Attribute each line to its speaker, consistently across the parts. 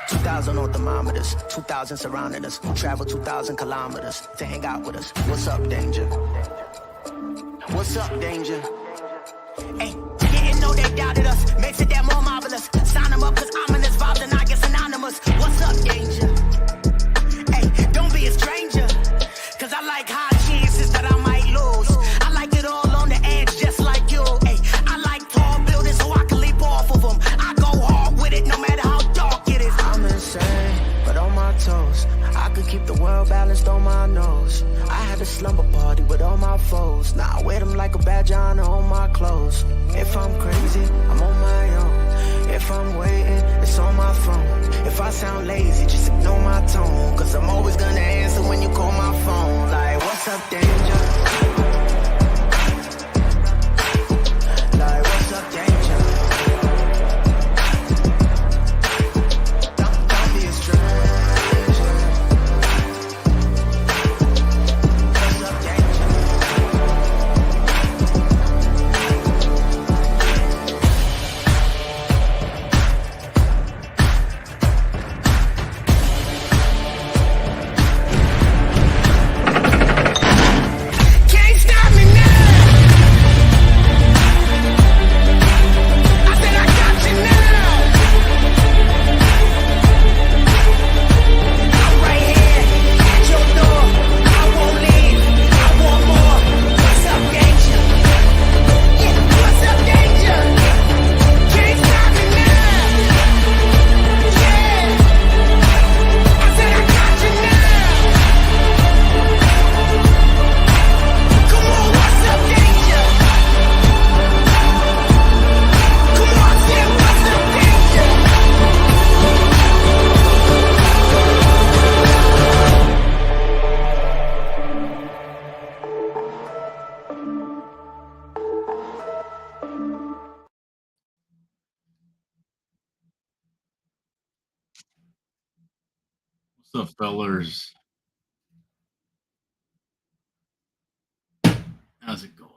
Speaker 1: 2,000 on thermometers, 2,000 surrounding us. Travel 2,000 kilometers to hang out with us. What's up, danger? What's up, danger? Hey, didn't know they doubted us. Makes it that more marvelous. Sign them up, cause ominous vibes and I get synonymous. What's up, danger? Hey, don't be a stranger. Cause I like high chances that I might lose. I like it all on the edge, just like you. Hey, I like tall buildings so I can leap off of them. I go hard with it no matter how dark it is. I'm insane, but on my toes. I could keep the world balanced on my nose. I had a slumber party with all my foes. Now I wear them like a badge of honor on my clothes. If I'm crazy, I'm on my own. If I'm waiting, it's on my phone. If I sound lazy, just ignore my tone. Cause I'm always gonna answer when you call my phone. Like, what's up, danger? Like, what's up, danger? Don't be a stranger. What's up, danger? Can't stop me now. I said I got you now. I'm right here at your door. I won't leave. I want more. What's up, danger? Yeah, what's up, danger? Can't stop me now. Yeah. I said I got you now. Come on, what's up, danger? Come on, Tim, what's up, danger?
Speaker 2: What's up, fellers? How's it going?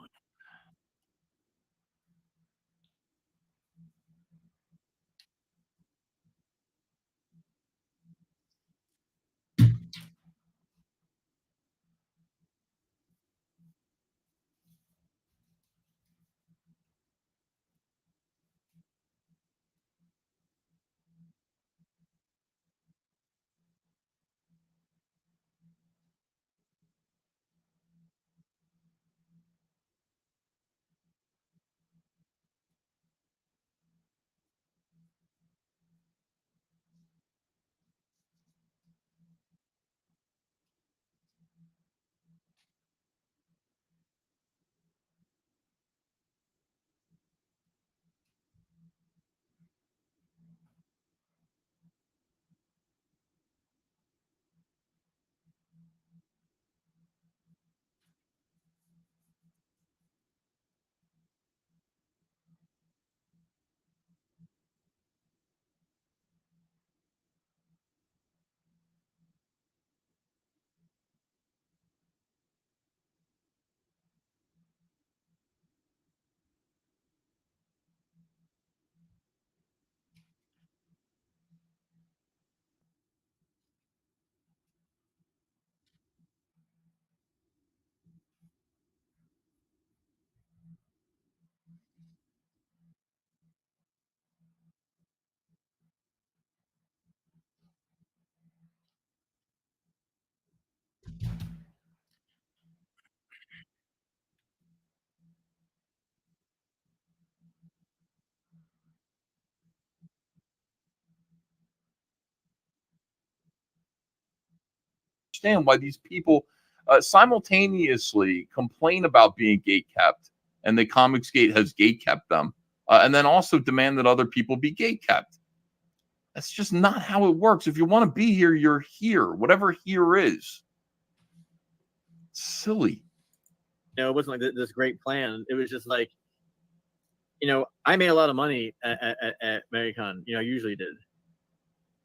Speaker 3: Understand why these people simultaneously complain about being gate kept, and the Comics Gate has gate kept them, and then also demand that other people be gate kept. That's just not how it works. If you want to be here, you're here. Whatever here is. Silly.
Speaker 4: It wasn't like this great plan. It was just like, I made a lot of money at MegaCon. I usually did.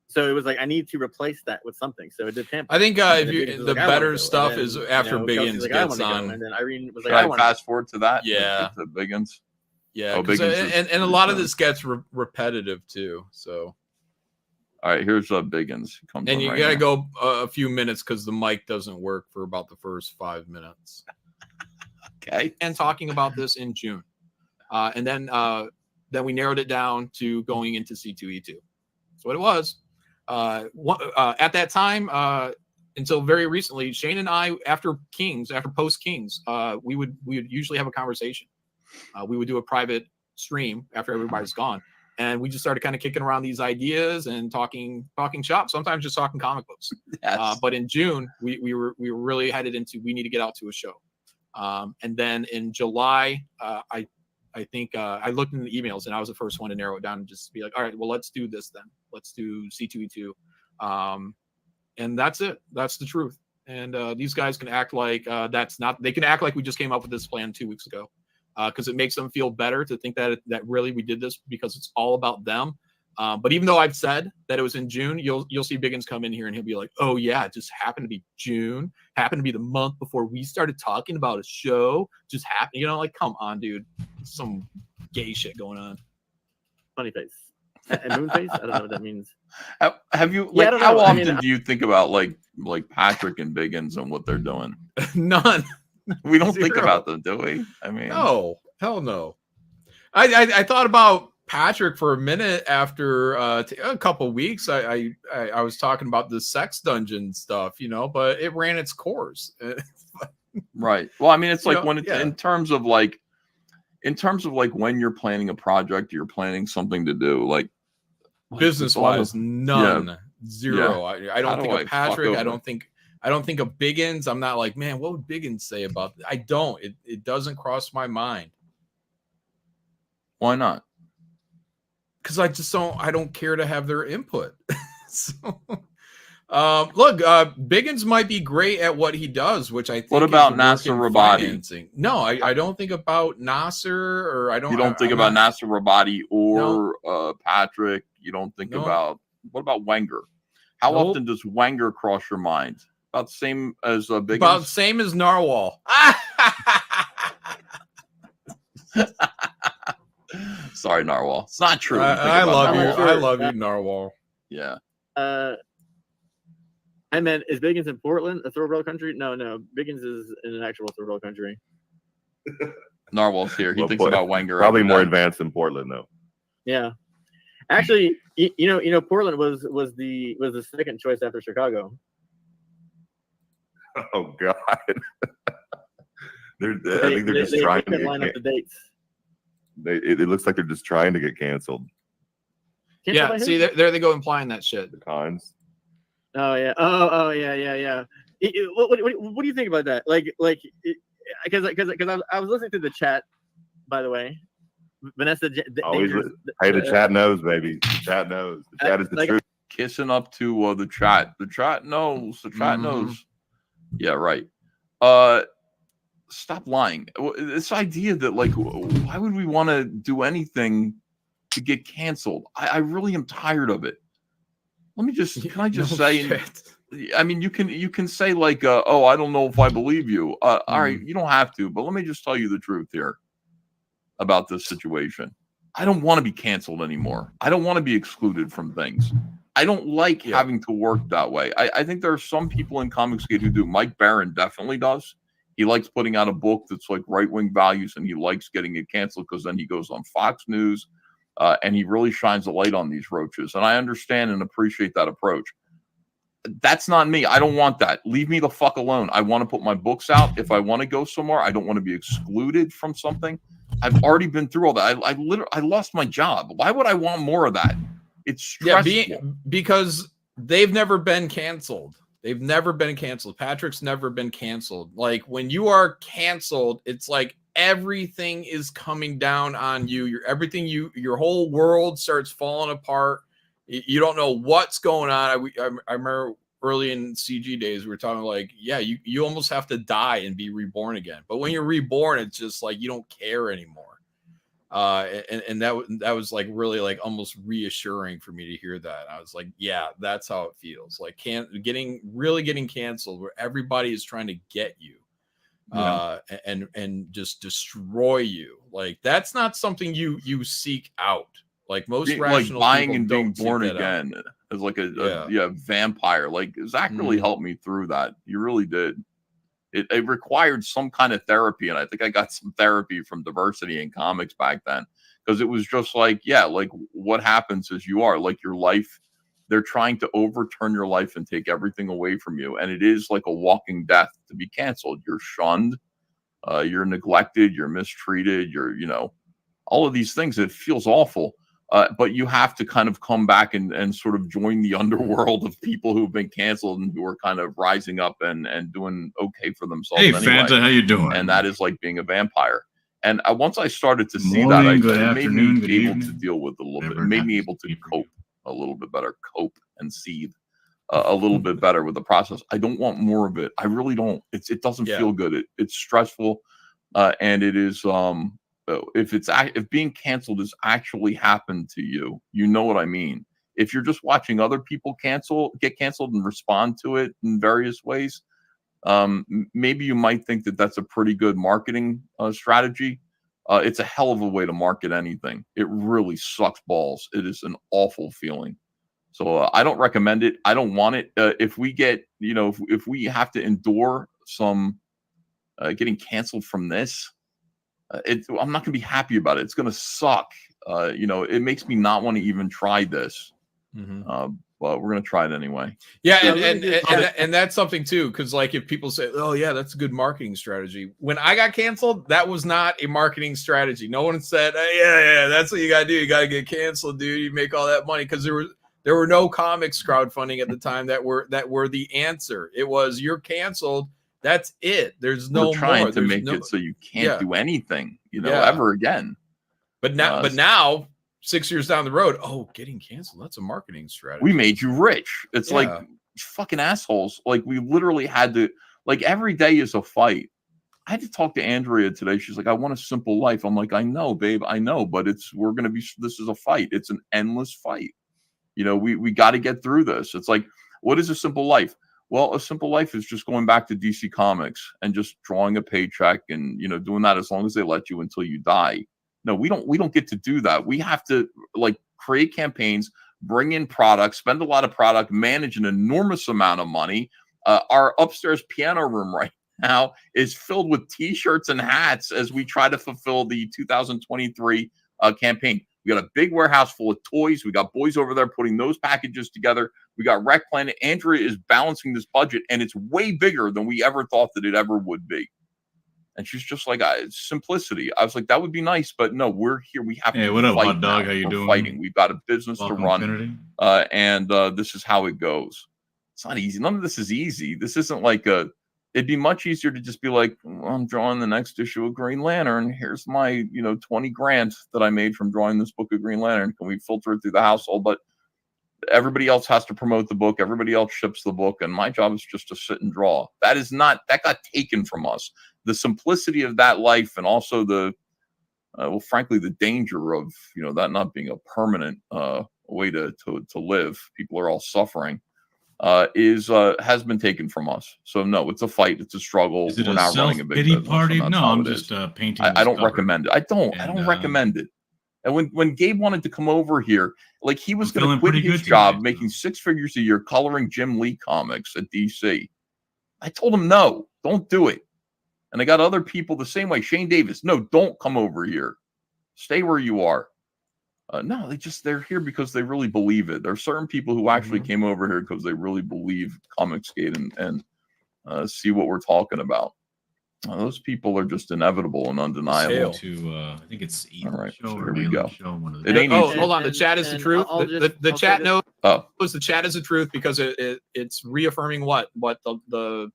Speaker 4: So it was like I need to replace that with something. So it did Tampa.
Speaker 5: I think
Speaker 4: the
Speaker 5: the better stuff is after Biggins gets on.
Speaker 4: And then Irene was
Speaker 3: Should
Speaker 4: like,
Speaker 3: I fast forward to that?
Speaker 5: Yeah.
Speaker 3: To Biggins.
Speaker 5: Yeah,
Speaker 3: Oh, Biggins
Speaker 5: and a lot of this gets repetitive too. So
Speaker 3: All right, here's Biggins. Comes
Speaker 5: And
Speaker 3: on
Speaker 5: you
Speaker 3: right
Speaker 5: gotta
Speaker 3: now.
Speaker 5: go a few minutes because the mic doesn't work for about the first 5 minutes.
Speaker 3: Okay.
Speaker 5: And talking about this in June, and then we narrowed it down to going into C2E2. That's what it was. At that time, until very recently, Shane and I, after post Kings, we would usually have a conversation. We would do a private stream after everybody's gone, and we just started kind of kicking around these ideas and talking shop. Sometimes just talking comic books.
Speaker 3: Yes.
Speaker 5: But in June, we were really headed into we need to get out to a show. And then in July, I think I looked in the emails and I was the first one to narrow it down and just be like, all right, well, let's do this then. Let's do C2E2. And that's it. That's the truth. And these guys can act like they can act like we just came up with this plan 2 weeks ago, because it makes them feel better to think that really we did this because it's all about them. But even though I've said that it was in June, you'll see Biggins come in here and he'll be like, oh yeah, it just happened to be June, happened to be the month before we started talking about a show, just happened, like, come on, dude, some gay shit going on.
Speaker 4: Funny face. And moon face? I don't know what that means.
Speaker 3: Have you
Speaker 4: how
Speaker 3: often do you think about like Patrick and Biggins and what they're doing?
Speaker 5: None.
Speaker 3: We don't think
Speaker 5: Zero.
Speaker 3: about them, do we? I mean,
Speaker 5: No, hell no. I thought about Patrick for a minute after a couple of weeks. I was talking about the sex dungeon stuff, but it ran its course.
Speaker 3: right. Well, I mean, it's like
Speaker 5: yeah.
Speaker 3: in terms of like when you're planning a project, you're planning something to do, like
Speaker 5: business wise, none,
Speaker 3: yeah.
Speaker 5: Zero.
Speaker 3: Yeah.
Speaker 5: I don't think of Patrick. I don't think of Biggins. I'm not like, man, what would Biggins say about this? I don't. It doesn't cross my mind.
Speaker 3: Why not?
Speaker 5: Because I don't care to have their input. So, look, Biggins might be great at what he does, which I think.
Speaker 3: What about Nasser Rabadi?
Speaker 5: No, I don't think about Nasser, or I don't.
Speaker 3: You don't think about Nasser Rabadi or Patrick. You don't think about, what about Wenger? How often does Wenger cross your mind? About the same as Biggins?
Speaker 5: About the same as Narwhal.
Speaker 3: Sorry, Narwhal. It's not true.
Speaker 5: I love you.
Speaker 4: Sure.
Speaker 5: I love you, Narwhal.
Speaker 3: Yeah.
Speaker 4: I meant, is Biggins in Portland, a third world country? No. Biggins is in an actual third world country.
Speaker 3: Narwhal's here. He thinks about Wenger.
Speaker 6: Probably more advanced than Portland, though.
Speaker 4: Yeah. Actually, Portland was the second choice after Chicago.
Speaker 6: Oh God. I think they're just trying to
Speaker 4: line up the dates.
Speaker 6: It looks like they're just trying to get canceled.
Speaker 5: Yeah, see, there they go implying that shit.
Speaker 6: The cons.
Speaker 4: Oh yeah. Oh yeah. What do you think about that? Because I was listening to the chat, by the way. Vanessa,
Speaker 6: the chat knows, baby. The chat knows. The chat is the truth.
Speaker 3: Kissing up to the chat. The chat knows. The chat knows. Yeah, right. Stop lying. This idea that, like, why would we want to do anything to get canceled? I really am tired of it. Can I just say?
Speaker 5: Shit.
Speaker 3: I mean, you can say like, oh, I don't know if I believe you. All right, you don't have to, but let me just tell you the truth here about this situation. I don't want to be canceled anymore. I don't want to be excluded from things. I don't like having to work that way. I think there are some people in Comicsgate who do. Mike Barron definitely does. He likes putting out a book that's like right-wing values, and he likes getting it canceled because then he goes on Fox News and he really shines a light on these roaches. And I understand and appreciate that approach. That's not me. I don't want that. Leave me the fuck alone. I want to put my books out. If I want to go somewhere, I don't want to be excluded from something. I've already been through all that. I lost my job. Why would I want more of that? It's stressful.
Speaker 5: Because they've never been canceled. They've never been canceled. Patrick's never been canceled. Like, when you are canceled, it's like everything is coming down on you. Your whole world starts falling apart. You don't know what's going on. I remember early in CG days, we were talking like, yeah, you almost have to die and be reborn again. But when you're reborn, it's just like you don't care anymore. And that was like really like almost reassuring for me to hear that. I was like, yeah, that's how it feels. Like getting canceled, where everybody is trying to get you, and just destroy you. Like, that's not something you seek out. Like most
Speaker 3: like
Speaker 5: rational
Speaker 3: buying
Speaker 5: people
Speaker 3: and being
Speaker 5: don't seek
Speaker 3: born
Speaker 5: that out.
Speaker 3: again as like a vampire. Like Zach really helped me through that. You really did. It required some kind of therapy, and I think I got some therapy from diversity in comics back then, because it was just like, yeah, like what happens is you are like your life. They're trying to overturn your life and take everything away from you, and it is like a walking death to be canceled. You're shunned, you're neglected, you're mistreated, you're all of these things. It feels awful. But you have to kind of come back and sort of join the underworld of people who've been canceled and who are kind of rising up and doing okay for themselves.
Speaker 2: Hey,
Speaker 3: anyway.
Speaker 2: Fanta, how you doing?
Speaker 3: And that is like being a vampire. And once I started to see
Speaker 2: Morning,
Speaker 3: that,
Speaker 2: good
Speaker 3: it made
Speaker 2: afternoon,
Speaker 3: me
Speaker 2: good
Speaker 3: able
Speaker 2: evening,
Speaker 3: to deal with it a little bit.
Speaker 2: whatever
Speaker 3: It made me
Speaker 2: happens
Speaker 3: able
Speaker 2: to
Speaker 3: to
Speaker 2: be for
Speaker 3: cope
Speaker 2: you.
Speaker 3: a little bit better, cope and seethe a little bit better with the process. I don't want more of it. I really don't. It doesn't feel good. It's stressful, and it is if being canceled has actually happened to you, you know what I mean. If you're just watching other people get canceled and respond to it in various ways, maybe you might think that that's a pretty good marketing strategy. It's a hell of a way to market anything. It really sucks balls. It is an awful feeling. So I don't recommend it. I don't want it. If we get, if we have to endure some getting canceled from this, I'm not going to be happy about it. It's going to suck. It makes me not want to even try this. But we're going to try it anyway.
Speaker 5: Yeah, and that's something too, because like if people say, "Oh yeah, that's a good marketing strategy," when I got canceled, that was not a marketing strategy. No one said, "Yeah, that's what you got to do. You got to get canceled, dude. You make all that money," because there were no comics crowdfunding at the time that were the answer. It was, you're canceled. That's it. There's no
Speaker 3: we're trying
Speaker 5: more.
Speaker 3: to make it so you can't do anything, ever again.
Speaker 5: But now, 6 years down the road, getting canceled, that's a marketing strategy.
Speaker 3: We made you rich. It's like fucking assholes. Like we literally had to, like every day is a fight. I had to talk to Andrea today. She's like, I want a simple life. I'm like, I know, babe, I know, but this is a fight. It's an endless fight. We got to get through this. It's like, what is a simple life? Well, a simple life is just going back to DC Comics and just drawing a paycheck and, doing that as long as they let you until you die. No, we don't get to do that. We have to create campaigns, bring in products, spend a lot of product, manage an enormous amount of money. Our upstairs piano room right now is filled with T-shirts and hats as we try to fulfill the 2023 campaign. We got a big warehouse full of toys. We got boys over there putting those packages together. We got Rec Planet. Andrea is balancing this budget, and it's way bigger than we ever thought that it ever would be. And she's just like, simplicity. I was like, that would be nice, but no, we're here. We have to
Speaker 2: what up,
Speaker 3: fight
Speaker 2: hot dog?
Speaker 3: now.
Speaker 2: How you
Speaker 3: We're
Speaker 2: doing?
Speaker 3: Fighting. We've got a business
Speaker 2: Welcome,
Speaker 3: to run,
Speaker 2: Infinity.
Speaker 3: and this is how it goes. It's not easy. None of this is easy. This isn't like it'd be much easier to just be like, I'm drawing the next issue of Green Lantern. Here's my, 20 grand that I made from drawing this book of Green Lantern. Can we filter it through the household? But everybody else has to promote the book. Everybody else ships the book. And my job is just to sit and draw. That got taken from us. The simplicity of that life, and also frankly, the danger of, that not being a permanent way to live. People are all suffering. Has been taken from us. So no, it's a fight. It's a struggle.
Speaker 2: Is it
Speaker 3: We're
Speaker 2: a
Speaker 3: not running a big
Speaker 2: self-pity
Speaker 3: business,
Speaker 2: party?
Speaker 3: and that's
Speaker 2: No,
Speaker 3: how
Speaker 2: I'm
Speaker 3: it
Speaker 2: just
Speaker 3: is.
Speaker 2: painting.
Speaker 3: I don't
Speaker 2: cover.
Speaker 3: recommend it. I don't recommend it. And when Gabe wanted to come over here, like he was going to quit his job, making 6 figures a year, coloring Jim Lee comics at DC. I told him, no, don't do it. And I got other people the same way. Shane Davis, no, don't come over here. Stay where you are. No, they're here because they really believe it. There are certain people who actually came over here because they really believe Comicsgate and see what we're talking about. Those people are just inevitable and undeniable.
Speaker 2: I think it's
Speaker 3: All right,
Speaker 2: show
Speaker 3: so
Speaker 2: or
Speaker 3: here we
Speaker 2: Daily
Speaker 3: go.
Speaker 2: Show, one of
Speaker 3: It
Speaker 2: the
Speaker 3: ain't
Speaker 5: Oh,
Speaker 3: easy.
Speaker 5: hold on. The chat is the truth. The chat knows. The chat is the truth because it's reaffirming what the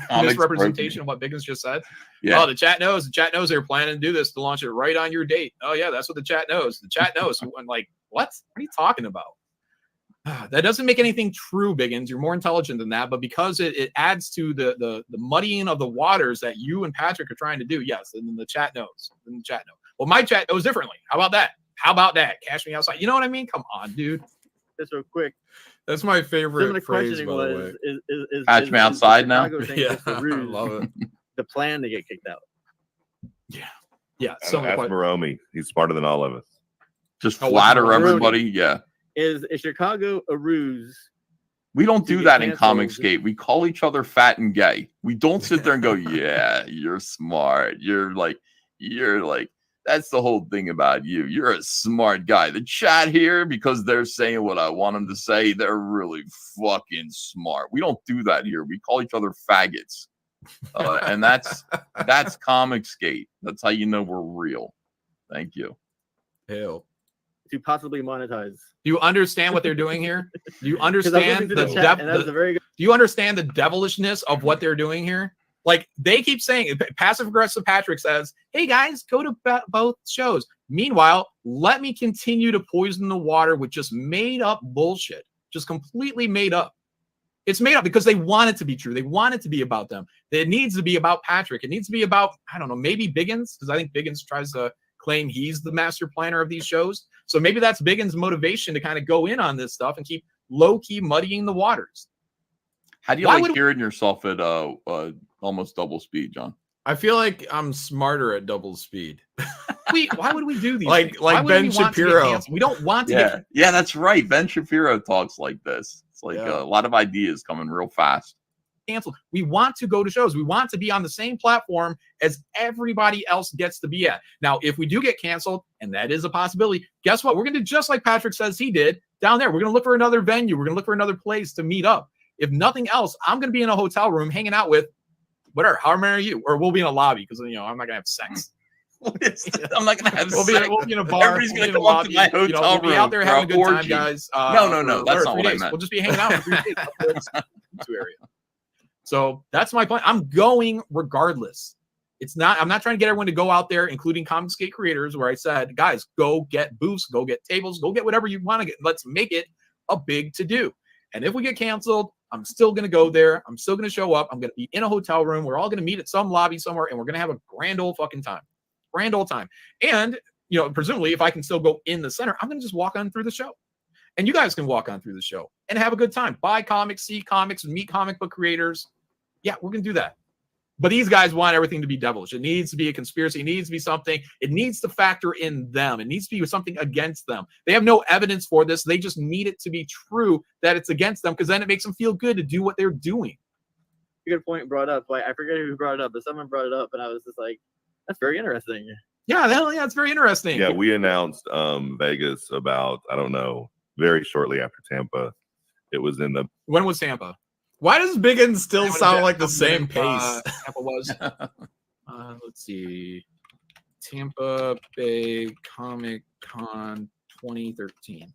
Speaker 5: misrepresentation of what Biggins just said.
Speaker 3: Yeah.
Speaker 5: Oh, the chat knows. The chat knows they're planning to do this to launch it right on your date. Oh yeah, that's what the chat knows. The chat knows. I'm like, what? What are you talking about? That doesn't make anything true, Biggins. You're more intelligent than that, but because it adds to the muddying of the waters that you and Patrick are trying to do. Yes, and then the chat knows. Well, my chat knows differently. How about that? Cash me outside. You know what I mean? Come on, dude.
Speaker 4: Just real quick.
Speaker 5: That's my favorite
Speaker 4: Some of the
Speaker 5: phrase,
Speaker 4: questioning
Speaker 5: by the way.
Speaker 4: is
Speaker 3: Catch me outside now?
Speaker 5: Yeah, I love it.
Speaker 4: The plan to get kicked out.
Speaker 5: Yeah. So
Speaker 6: Ask Maromi. He's smarter than all of us.
Speaker 3: Just
Speaker 5: Oh,
Speaker 3: flatter
Speaker 5: what's wrong?
Speaker 3: everybody. Yeah.
Speaker 4: Is Chicago a ruse?
Speaker 3: We don't
Speaker 4: To
Speaker 3: do
Speaker 4: get
Speaker 3: that in
Speaker 4: canceled.
Speaker 3: Comicsgate. We call each other fat and gay. We don't sit there and go, yeah, you're smart. You're like, that's the whole thing about you. You're a smart guy. The chat here, because they're saying what I want them to say, they're really fucking smart. We don't do that here. We call each other faggots. And that's Comicsgate. That's how you know we're real. Thank you.
Speaker 5: Hell.
Speaker 4: To possibly monetize.
Speaker 5: Do you understand what they're doing here? Do you
Speaker 4: 'Cause I'm
Speaker 5: understand
Speaker 4: listening to the chat, and that was a very good.
Speaker 5: do you understand the devilishness of what they're doing here? Like, they keep saying, passive aggressive Patrick says, hey guys, go to both shows. Meanwhile, let me continue to poison the water with just made up bullshit, just completely made up. It's made up because they want it to be true. They want it to be about them. It needs to be about Patrick. It needs to be about, I don't know, maybe Biggins, because I think Biggins tries to claim he's the master planner of these shows. So maybe that's Biggins' motivation to kind of go in on this stuff and keep low-key muddying the waters.
Speaker 3: How do you like hearing yourself at almost double speed, John?
Speaker 7: I feel like I'm smarter at double speed.
Speaker 5: Why would we do these
Speaker 7: like
Speaker 5: things? Why would
Speaker 7: Ben
Speaker 5: we want to get
Speaker 7: Shapiro.
Speaker 5: canceled? We don't want to
Speaker 3: Yeah,
Speaker 5: get
Speaker 3: yeah, that's right. Ben Shapiro talks like this. It's like
Speaker 7: Yeah.
Speaker 3: a lot of ideas coming real fast.
Speaker 5: canceled. We want to go to shows. We want to be on the same platform as everybody else gets to be at. Now, if we do get canceled, and that is a possibility, guess what? We're going to do just like Patrick says he did down there. We're going to look for another venue. We're going to look for another place to meet up. If nothing else, I'm going to be in a hotel room hanging out with whatever, however many are you, or we'll be in a lobby because, you know, I'm not going to have sex.
Speaker 3: I'm not going to have
Speaker 5: We'll be in a bar.
Speaker 3: Everybody's going to come up to my hotel room.
Speaker 5: We'll be out there having a good time,
Speaker 3: orgy.
Speaker 5: guys.
Speaker 3: No, that's not what I
Speaker 5: days.
Speaker 3: meant.
Speaker 5: We'll just be hanging out for 3 days up there in the area. So that's my plan. I'm going regardless. I'm not trying to get everyone to go out there, including Comicsgate creators, where I said, guys, go get booths, go get tables, go get whatever you want to get. Let's make it a big to-do. And if we get canceled, I'm still going to go there. I'm still going to show up. I'm going to be in a hotel room. We're all going to meet at some lobby somewhere, and we're going to have a grand old fucking time. Grand old time. And, you know, presumably if I can still go in the center, I'm going to just walk on through the show. And you guys can walk on through the show and have a good time. Buy comics, see comics, meet comic book creators. Yeah, we're going to do that. But these guys want everything to be devilish. It needs to be a conspiracy. It needs to be something. It needs to factor in them. It needs to be something against them. They have no evidence for this. They just need it to be true that it's against them, because then it makes them feel good to do what they're doing.
Speaker 4: Good point brought up. Like, I forget who brought it up, but someone brought it up, and I was just like, that's very interesting.
Speaker 5: Yeah, it's very interesting.
Speaker 6: Yeah, we announced Vegas about, I don't know, very shortly after Tampa. It was in the
Speaker 5: When was Tampa?
Speaker 7: Why does Biggins still
Speaker 5: When was
Speaker 7: sound
Speaker 5: that?
Speaker 7: like the same
Speaker 5: When,
Speaker 7: pace?
Speaker 5: Tampa was. Let's see. Tampa Bay Comic Con 2013.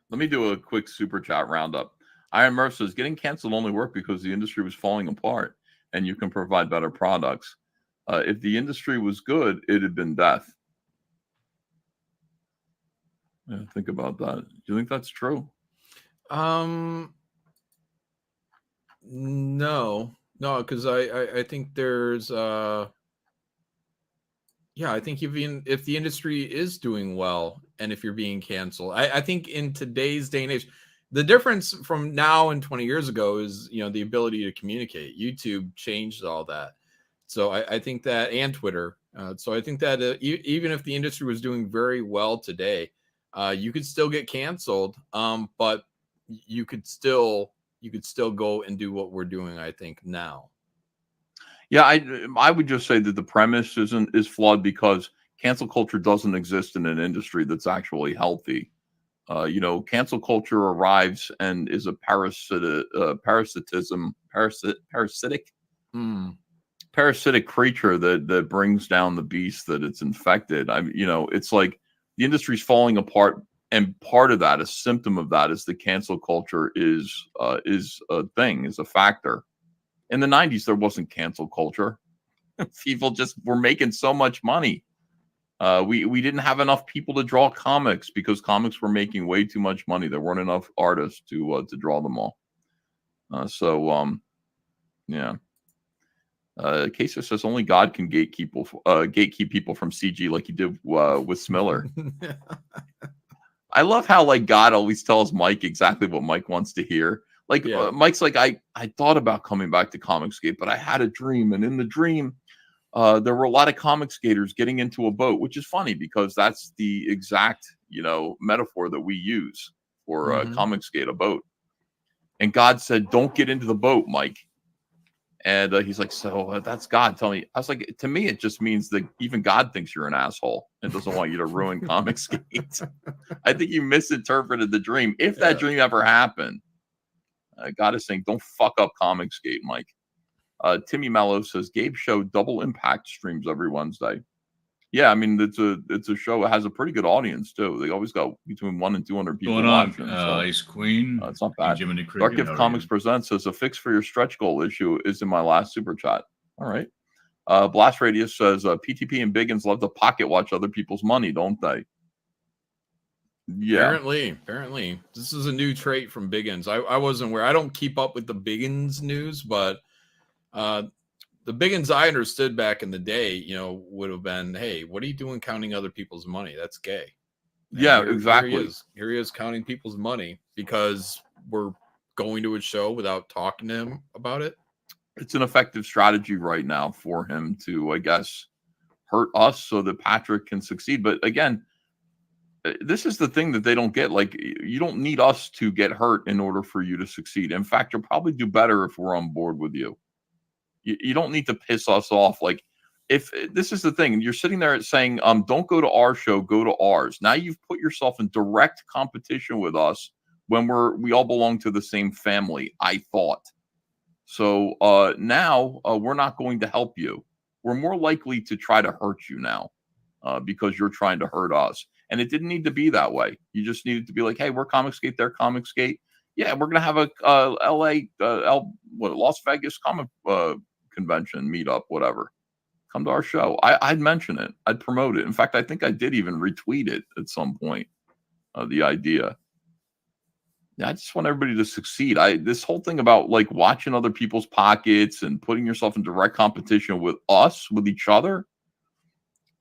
Speaker 3: Let me do a quick super chat roundup. Iron Murph says getting canceled only worked because the industry was falling apart and you can provide better products. If the industry was good, it'd have been death. Yeah, think about that. Do you think that's true?
Speaker 7: No, because I think there's I think if the industry is doing well and if you're being canceled, I think in today's day and age, the difference from now and 20 years ago is, you know, the ability to communicate. YouTube changed all that. So I think that, and Twitter. So I think that even if the industry was doing very well today, you could still get canceled. But you could still go and do what we're doing, I think, now.
Speaker 3: Yeah, I would just say that the premise is flawed because cancel culture doesn't exist in an industry that's actually healthy. You know, cancel culture arrives and is a parasitic creature that brings down the beast that it's infected. It's like the industry's falling apart, and part of that, a symptom of that, is the cancel culture is a thing, is a factor. In the 90s, there wasn't cancel culture. People just were making so much money. We didn't have enough people to draw comics because comics were making way too much money. There weren't enough artists to draw them all. Casey says only God can gatekeep people from CG like he did with Smiller. I love how like God always tells Mike exactly what Mike wants to hear. Like Mike's like, I thought about coming back to Comicsgate, but I had a dream, and in the dream, there were a lot of comic skaters getting into a boat, which is funny because that's the exact, metaphor that we use for comic skate, a boat. And God said, "Don't get into the boat, Mike." And he's like, "So that's God telling me." I was like, to me, it just means that even God thinks you're an asshole and doesn't want you to ruin comic skate. I think you misinterpreted the dream. If that dream ever happened, God is saying, "Don't fuck up comic skate, Mike." Timmy Mello says, "Gabe show double impact streams every Wednesday." Yeah, I mean, it's a show that has a pretty good audience too. They always got between 100 and 200 people
Speaker 2: Going on,
Speaker 3: watching. So
Speaker 2: Ice Queen.
Speaker 3: it's not bad.
Speaker 2: Jiminy
Speaker 3: Dark
Speaker 2: Cricket,
Speaker 3: Gift
Speaker 2: how are
Speaker 3: Comics
Speaker 2: you?
Speaker 3: Presents says, "A fix for your stretch goal issue is in my last super chat." All right. Blast Radius says, "PTP and Biggins love to pocket watch other people's money, don't they?" Yeah.
Speaker 7: Apparently. This is a new trait from Biggins. I wasn't aware. I don't keep up with the Biggins news, but the Biggins I understood back in the day, would have been, "Hey, what are you doing counting other people's money? That's gay." And
Speaker 3: Yeah, exactly.
Speaker 7: Here he is counting people's money because we're going to a show without talking to him about it.
Speaker 3: It's an effective strategy right now for him to, I guess, hurt us so that Patrick can succeed. But again, this is the thing that they don't get. Like, you don't need us to get hurt in order for you to succeed. In fact, you'll probably do better if we're on board with you. You don't need to piss us off. Like, if this is the thing, and you're sitting there saying, "Don't go to our show, go to ours." Now you've put yourself in direct competition with us when we all belong to the same family, I thought. So now we're not going to help you. We're more likely to try to hurt you now because you're trying to hurt us. And it didn't need to be that way. You just needed to be like, "Hey, we're Comic Skate, they're Comic Skate. Yeah, we're gonna have a Las Vegas comic convention meetup, whatever. Come to our show." I'd mention it. I'd promote it. In fact, I think I did even retweet it at some point. The idea. Yeah, I just want everybody to succeed. This whole thing about like watching other people's pockets and putting yourself in direct competition with us, with each other.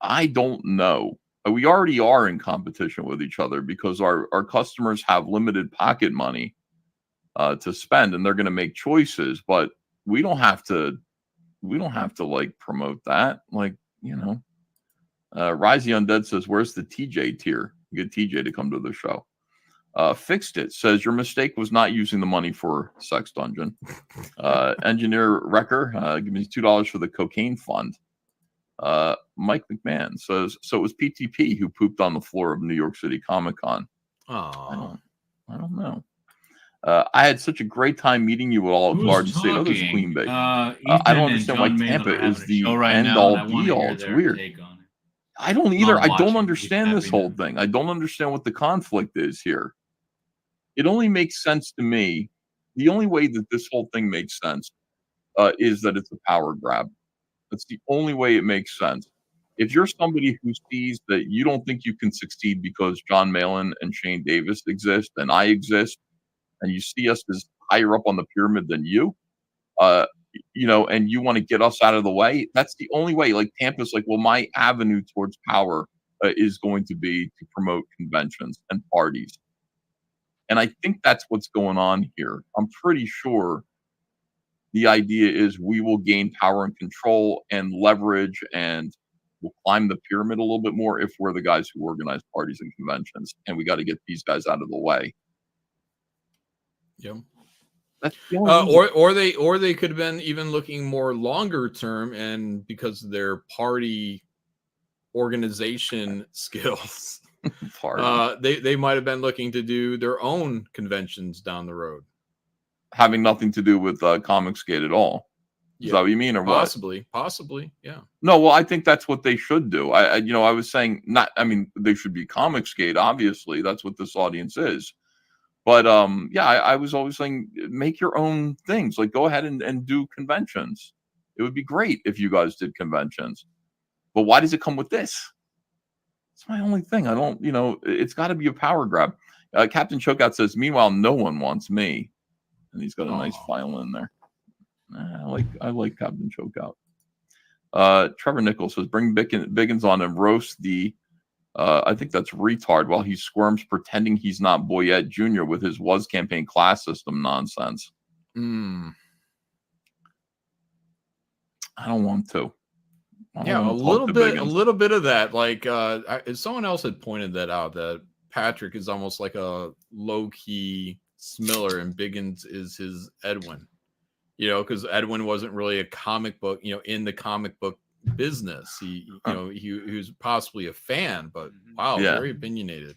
Speaker 3: I don't know. We already are in competition with each other because our customers have limited pocket money to spend, and they're going to make choices. But we don't have to like promote that. Like, Rise the Undead says, "Where's the TJ tier? Get TJ to come to the show." Fixed It says, "Your mistake was not using the money for Sex Dungeon." Engineer Wrecker, give me $2 for the cocaine fund. Mike McMahon says, "So it was PTP who pooped on the floor of New York City Comic Con."
Speaker 7: Oh,
Speaker 3: I don't know. I had such a great time meeting you all at
Speaker 2: Who's
Speaker 3: Garden State. Oh, there's
Speaker 2: talking?
Speaker 3: Queen Bee. I
Speaker 2: Ethan
Speaker 3: don't
Speaker 2: and
Speaker 3: understand why
Speaker 2: John Maynard
Speaker 3: Tampa
Speaker 2: are having
Speaker 3: is
Speaker 2: a
Speaker 3: the
Speaker 2: show right
Speaker 3: end
Speaker 2: now, and I
Speaker 3: all
Speaker 2: wanna
Speaker 3: be all.
Speaker 2: hear
Speaker 3: It's
Speaker 2: their
Speaker 3: weird.
Speaker 2: take on it.
Speaker 3: I don't either. I don't
Speaker 2: watching.
Speaker 3: understand this
Speaker 2: Happy
Speaker 3: whole
Speaker 2: now.
Speaker 3: thing. I don't understand what the conflict is here. It only makes sense to me. The only way that this whole thing makes sense is that it's a power grab. That's the only way it makes sense. If you're somebody who sees that you don't think you can succeed because John Malin and Shane Davis exist and I exist, and you see us as higher up on the pyramid than you, and you want to get us out of the way, that's the only way. Like, Tampa's like, "Well, my avenue towards power is going to be to promote conventions and parties." And I think that's what's going on here. I'm pretty sure the idea is we will gain power and control and leverage, and we'll climb the pyramid a little bit more if we're the guys who organize parties and conventions. And we got to get these guys out of the way.
Speaker 7: yeah.
Speaker 3: That's the only
Speaker 7: Or they could have been even looking more longer term, and because of their party organization skills,
Speaker 3: party.
Speaker 7: they might have been looking to do their own conventions down the road,
Speaker 3: having nothing to do with Comic Skate at all. Is that what you mean, or
Speaker 7: possibly,
Speaker 3: what?
Speaker 7: Possibly, yeah.
Speaker 3: No, well, I think that's what they should do. I was saying they should be Comic Skate. Obviously, that's what this audience is. But I was always saying, make your own things. Like, go ahead and do conventions. It would be great if you guys did conventions. But why does it come with this? It's my only thing. I don't, it's got to be a power grab. Captain Chokeout says, "Meanwhile, no one wants me." And he's got a nice violin there. I like Captain Chokeout. Trevor Nichols says, "Bring Biggins on and roast the I think that's retard while he squirms pretending he's not Boyette Jr. with his was campaign class system nonsense." I don't want to. I don't
Speaker 7: Yeah,
Speaker 3: wanna talk to
Speaker 7: a
Speaker 3: Biggins.
Speaker 7: little bit of that. Like someone else had pointed that out, that Patrick is almost like a low key Smiller, and Biggins is his Edwin. You know, because Edwin wasn't really a comic book, you know, in the comic book business. He was possibly a fan, but wow,
Speaker 3: Yeah.
Speaker 7: very opinionated.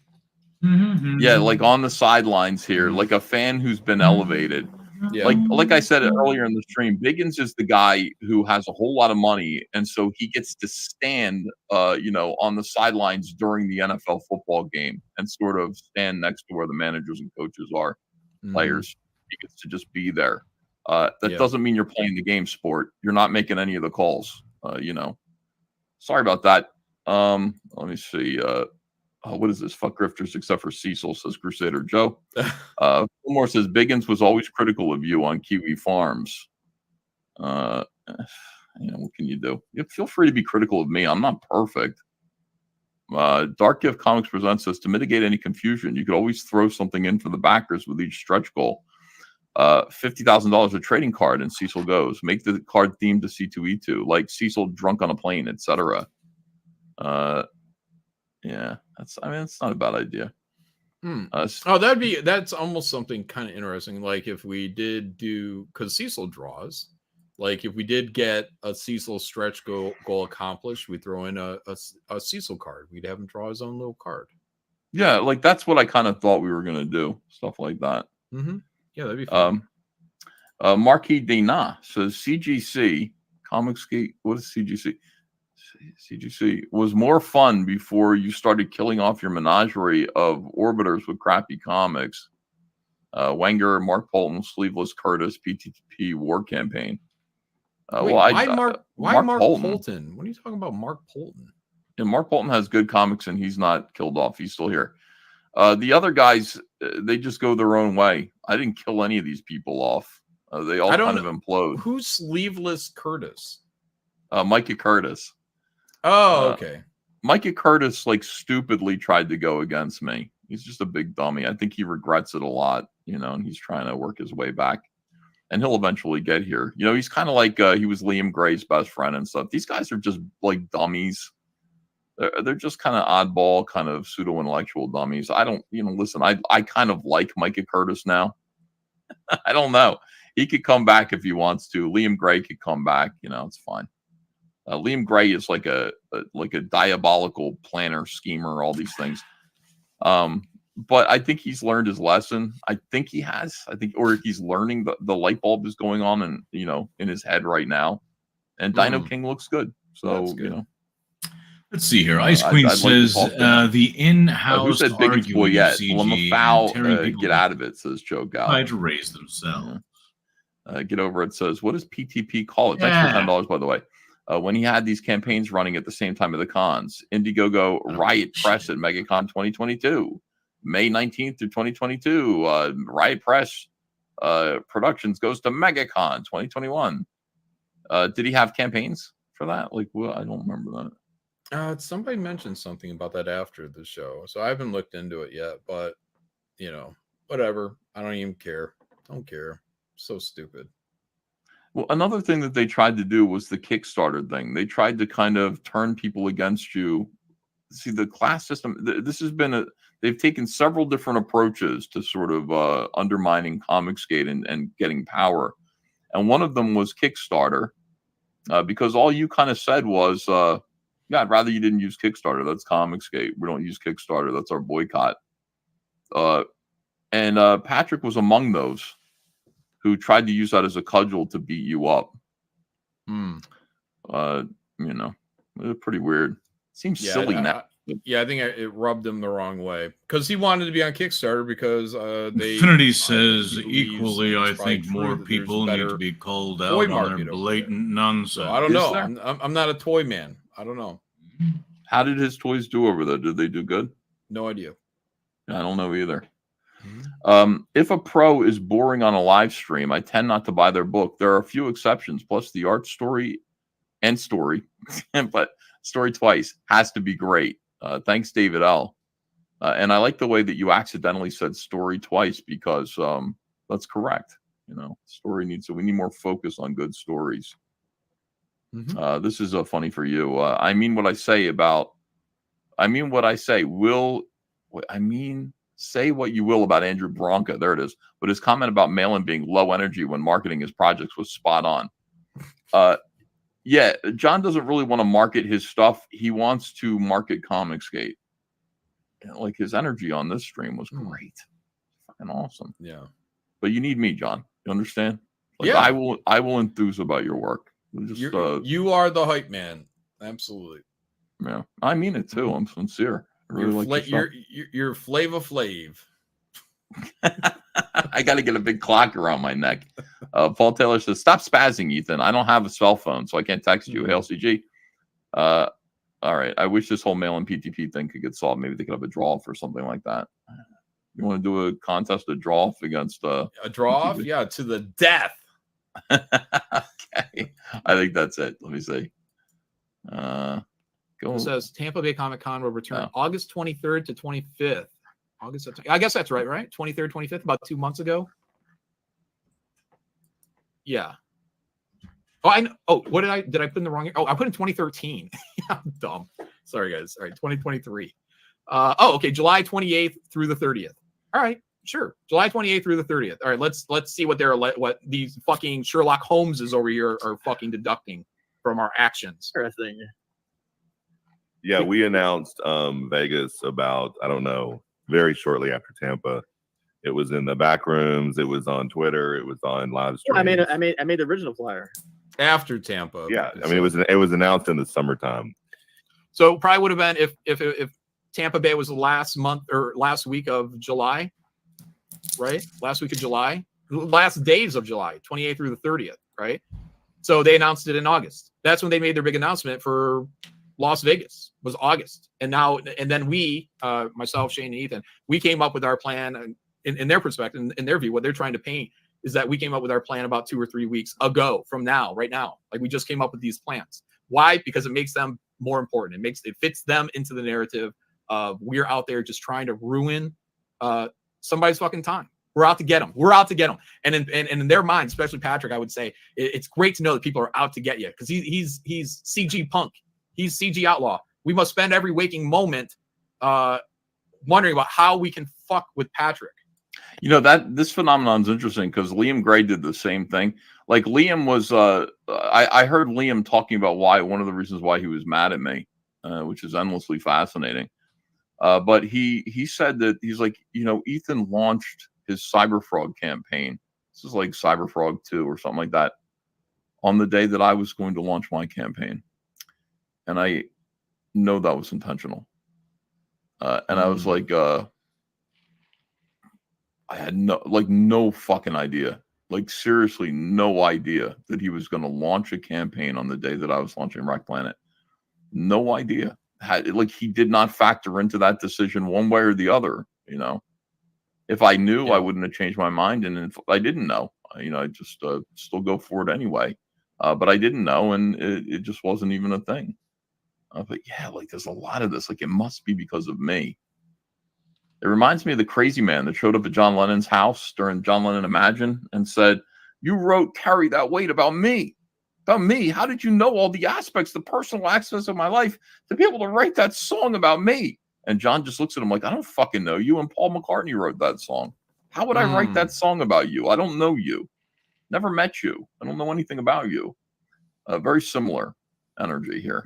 Speaker 3: Yeah, like on the sidelines here,
Speaker 7: Mhm.
Speaker 3: like a fan who's been elevated.
Speaker 7: Yeah.
Speaker 3: Like I said earlier in the stream, Biggins is the guy who has a whole lot of money, and so he gets to stand, on the sidelines during the NFL football game and sort of stand next to where the managers and coaches are,
Speaker 7: Mhm.
Speaker 3: players. He gets to just be there. That
Speaker 7: Yeah.
Speaker 3: doesn't mean you're playing the game, sport. You're not making any of the calls. Sorry about that. Let me see. What is this? Fuck grifters except for Cecil, says Crusader Joe. Fillmore says Biggins was always critical of you on Kiwi Farms. What can you do? You feel free to be critical of me. I'm not perfect. Dark Gift Comics presents us to mitigate any confusion. You could always throw something in for the backers with each stretch goal. $50,000 a trading card, and Cecil goes. Make the card themed to C2E2, like Cecil drunk on a plane, etc. Yeah, it's not a bad idea.
Speaker 7: That's almost something kind of interesting. Like if we did do, because Cecil draws, like if we did get a Cecil stretch goal accomplished, we throw in a Cecil card. We'd have him draw his own little card.
Speaker 3: Yeah, like that's what I kind of thought we were gonna do, stuff like that.
Speaker 7: Mm-hmm. Yeah, that'd be fun.
Speaker 3: Marquis Dana says CGC Comicsgate. What is CGC? CGC was more fun before you started killing off your menagerie of orbiters with crappy comics. Wenger, Mark Polton, Sleeveless Curtis, PTP War Campaign.
Speaker 7: Wait, why Mark Polton? What are you talking about, Mark Polton?
Speaker 3: And Mark Polton has good comics, and he's not killed off. He's still here. The other guys, they just go their own way. I didn't kill any of these people off. They all kind of implode.
Speaker 7: Who's Sleeveless Curtis?
Speaker 3: Micah Curtis.
Speaker 7: Oh, okay.
Speaker 3: Micah Curtis, like, stupidly tried to go against me. He's just a big dummy. I think he regrets it a lot, and he's trying to work his way back. And he'll eventually get here. He's kind of like he was Liam Gray's best friend and stuff. These guys are just like dummies. They're just kind of oddball, kind of pseudo-intellectual dummies. I don't, listen, I kind of like Micah Curtis now. I don't know. He could come back if he wants to. Liam Gray could come back. It's fine. Liam Gray is like a diabolical planner, schemer, all these things. But I think he's learned his lesson. I think he has. Or he's learning. The light bulb is going on, and in his head right now. And Dino King looks good. So
Speaker 7: that's good.
Speaker 2: Let's see here. Ice Queen says the in-house
Speaker 3: who said biggest boy yet?
Speaker 2: CG
Speaker 3: Foul,
Speaker 2: and
Speaker 3: get out of it, says Joe Gal.
Speaker 2: Try to raise themselves.
Speaker 3: Get over it, says, what does PTP call it? Thanks for $10, by the way. When he had these campaigns running at the same time of the cons, Indiegogo Riot Press at MegaCon 2022, May 19th through 2022. Riot Press Productions goes to MegaCon 2021. Did he have campaigns for that? Like, well, I don't remember that.
Speaker 7: Somebody mentioned something about that after the show, so I haven't looked into it yet. But whatever. I don't even care. Don't care. So stupid.
Speaker 3: Well, another thing that they tried to do was the Kickstarter thing. They tried to kind of turn people against you. See, the class system. This has been they've taken several different approaches to sort of undermining Comicsgate and getting power. And one of them was Kickstarter, because all you kind of said was, yeah, I'd rather you didn't use Kickstarter. That's Comicsgate. We don't use Kickstarter. That's our boycott. And Patrick was among those who tried to use that as a cudgel to beat you up. Pretty weird. Seems silly now.
Speaker 7: I think it rubbed him the wrong way because he wanted to be on Kickstarter because
Speaker 2: Infinity says equally. I think more people need to be called out on their blatant nonsense.
Speaker 7: So I don't know. I'm not a toy man. I don't know.
Speaker 3: How did his toys do over there? Did they do good?
Speaker 7: No idea.
Speaker 3: I don't know either. If a pro is boring on a live stream, I tend not to buy their book. There are a few exceptions. Plus, the art story, but story twice has to be great. Thanks, David L. And I like the way that you accidentally said story twice because that's correct. We need more focus on good stories. This is funny for you. I mean what I say about. I mean what I say. Say what you will about Andrew Bronca. There it is. But his comment about Malin being low energy when marketing his projects was spot on. Yeah, John doesn't really want to market his stuff. He wants to market Comicsgate. Like his energy on this stream was great. Fucking awesome.
Speaker 7: Yeah.
Speaker 3: But you need me, John. You understand? Like,
Speaker 7: Yeah.
Speaker 3: I will enthuse about your work. Just,
Speaker 7: you are the hype man. Absolutely.
Speaker 3: Yeah. I mean it too. I'm sincere. I really like your
Speaker 7: you're Flava Flav.
Speaker 3: I got to get a big clock around my neck. Paul Taylor says, "Stop spazzing, Ethan. I don't have a cell phone, so I can't text you." Hail CG. All right. I wish this whole mail-in PTP thing could get solved. Maybe they could have a draw-off or something like that. You want to do a contest, a draw-off against
Speaker 7: a draw-off? Yeah, to the death.
Speaker 3: Okay. I think that's it. Let me see. Go.
Speaker 5: It says Tampa Bay Comic Con will return August 23rd to 25th. I guess that's right? 23rd, 25th, about 2 months ago. Yeah. Oh, I know. Oh, what did I put in the wrong year? Oh, I put in 2013. I'm dumb. Sorry, guys. All right, 2023. Okay, July 28th through the 30th. All right, sure. July 28th through the 30th. All right, let's see what these fucking Sherlock Holmeses over here are fucking deducting from our actions.
Speaker 4: Interesting.
Speaker 6: Yeah, we announced Vegas about, I don't know, very shortly after Tampa. It was in the back rooms. It was on Twitter. It was on live stream.
Speaker 4: I made the original flyer
Speaker 7: after Tampa.
Speaker 6: Yeah, I mean it was announced in the summertime.
Speaker 5: So probably would have been if Tampa Bay was the last month or last week of July, right? Last week of July, last days of July, 28th through the 30th, right? So they announced it in August. That's when they made their big announcement for Las Vegas, was August. And then we, myself, Shane, and Ethan, we came up with our plan in their perspective, in their view. What they're trying to paint is that we came up with our plan about 2 or 3 weeks ago from now, right now. Like we just came up with these plans. Why? Because it makes them more important. It fits them into the narrative of we're out there just trying to ruin somebody's fucking time. We're out to get them. We're out to get them. And in their mind, especially Patrick, I would say it's great to know that people are out to get you because he's CG punk. He's CG outlaw. We must spend every waking moment wondering about how we can fuck with Patrick.
Speaker 3: You know, that this phenomenon is interesting because Liam Gray did the same thing. Like Liam was, I heard Liam talking about one of the reasons why he was mad at me, which is endlessly fascinating. But he said that he's like, you know, Ethan launched his Cyberfrog campaign. This is like Cyberfrog 2 or something like that on the day that I was going to launch my campaign. And I know that was intentional. And I was like, I had no fucking idea. Like seriously, no idea that he was going to launch a campaign on the day that I was launching Wreck Planet. No idea. He did not factor into that decision one way or the other. You know, if I knew, I wouldn't have changed my mind. And if I didn't know, you know, I just still go for it anyway. But I didn't know, and it just wasn't even a thing. But yeah, like there's a lot of this. Like it must be because of me. It reminds me of the crazy man that showed up at John Lennon's house during John Lennon Imagine and said, "You wrote Carry That Weight about me. About me. How did you know all the aspects, the personal aspects of my life to be able to write that song about me?" And John just looks at him like, "I don't fucking know you. And Paul McCartney wrote that song. How would I write that song about you? I don't know you. Never met you. I don't know anything about you." Very similar energy here.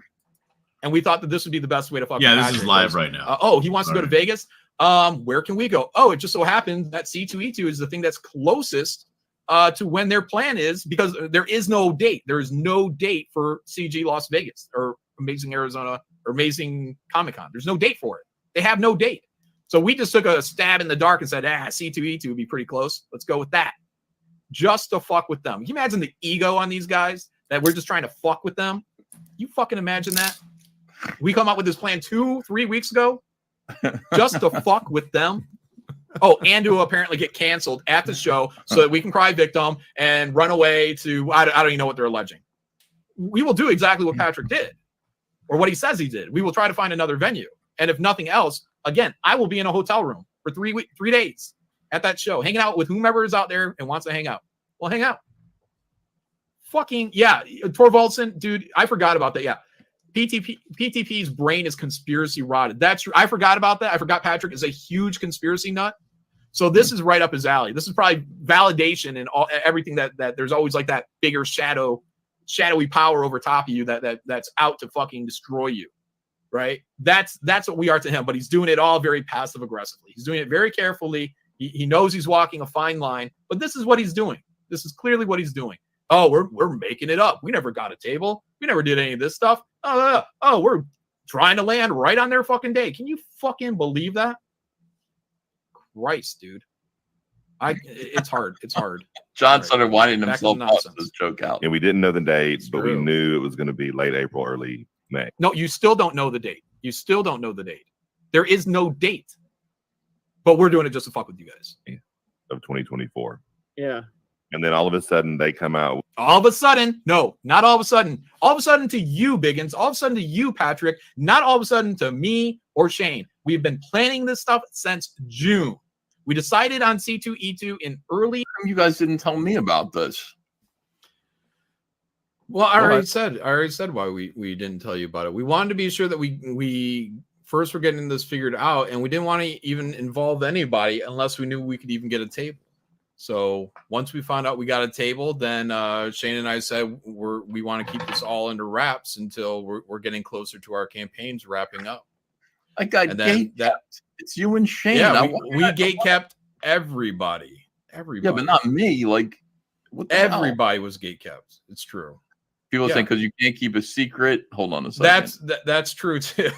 Speaker 5: And we thought that this would be the best way to fuck.
Speaker 2: Yeah, this is live right now.
Speaker 5: He wants to go to Vegas. Where can we go? Oh, it just so happened that C2E2 is the thing that's closest to when their plan is, because there is no date. There is no date for CG Las Vegas or Amazing Arizona or Amazing Comic-Con. There's no date for it. They have no date. So we just took a stab in the dark and said, C2E2 would be pretty close. Let's go with that. Just to fuck with them. Can you imagine the ego on these guys that we're just trying to fuck with them? You fucking imagine that? We come up with this plan 2-3 weeks ago just to fuck with them. Oh, and to apparently get canceled at the show so that we can cry victim and run away to, I don't even know what they're alleging. We will do exactly what Patrick did or what he says he did. We will try to find another venue. And if nothing else, again, I will be in a hotel room for 3 days at that show, hanging out with whomever is out there and wants to hang out. We'll hang out. fucking Torvaldsen, dude. I forgot about that. Yeah, PTP's brain is conspiracy rotted. That's true. I forgot about that. I forgot Patrick is a huge conspiracy nut. So this is right up his alley. This is probably validation and everything that there's always like that bigger shadowy power over top of you that's out to fucking destroy you. Right? That's what we are to him, but he's doing it all very passive aggressively. He's doing it very carefully. He knows he's walking a fine line, but this is what he's doing. This is clearly what he's doing. Oh, we're making it up. We never got a table. We never did any of this stuff. Oh, we're trying to land right on their fucking day. Can you fucking believe that? Christ, dude. It's hard. It's hard.
Speaker 3: John started winding himself up to this joke out.
Speaker 6: And we didn't know the date,
Speaker 5: It's
Speaker 6: but
Speaker 5: true.
Speaker 6: we knew it was going to be late April, early May.
Speaker 5: No, you still don't know the date. You still don't know the date. There is no date. But we're doing it just to fuck with you guys.
Speaker 6: Of 2024.
Speaker 4: Yeah.
Speaker 6: And then all of a sudden they come out.
Speaker 5: All of a sudden, no, not all of a sudden. All of a sudden to you, Biggins. All of a sudden to you, Patrick. Not all of a sudden to me or Shane. We've been planning this stuff since June. We decided on C2E2 in early.
Speaker 3: You guys didn't tell me about this.
Speaker 5: Well,
Speaker 7: I already said why we didn't tell you about it. We wanted to be sure that we first were getting this figured out, and we didn't want to even involve anybody unless we knew we could even get a table. So once we found out we got a table, then Shane and I said we want to keep this all under wraps until we're getting closer to our campaigns wrapping up.
Speaker 3: I got gate kept. It's you and Shane.
Speaker 7: Yeah, we gate kept everybody. Everybody.
Speaker 3: Yeah, but not me. Like, what the hell?
Speaker 7: Everybody was gate kept. It's true.
Speaker 3: People
Speaker 7: Yeah.
Speaker 3: think because you can't keep a secret. Hold on a second.
Speaker 7: That's true too.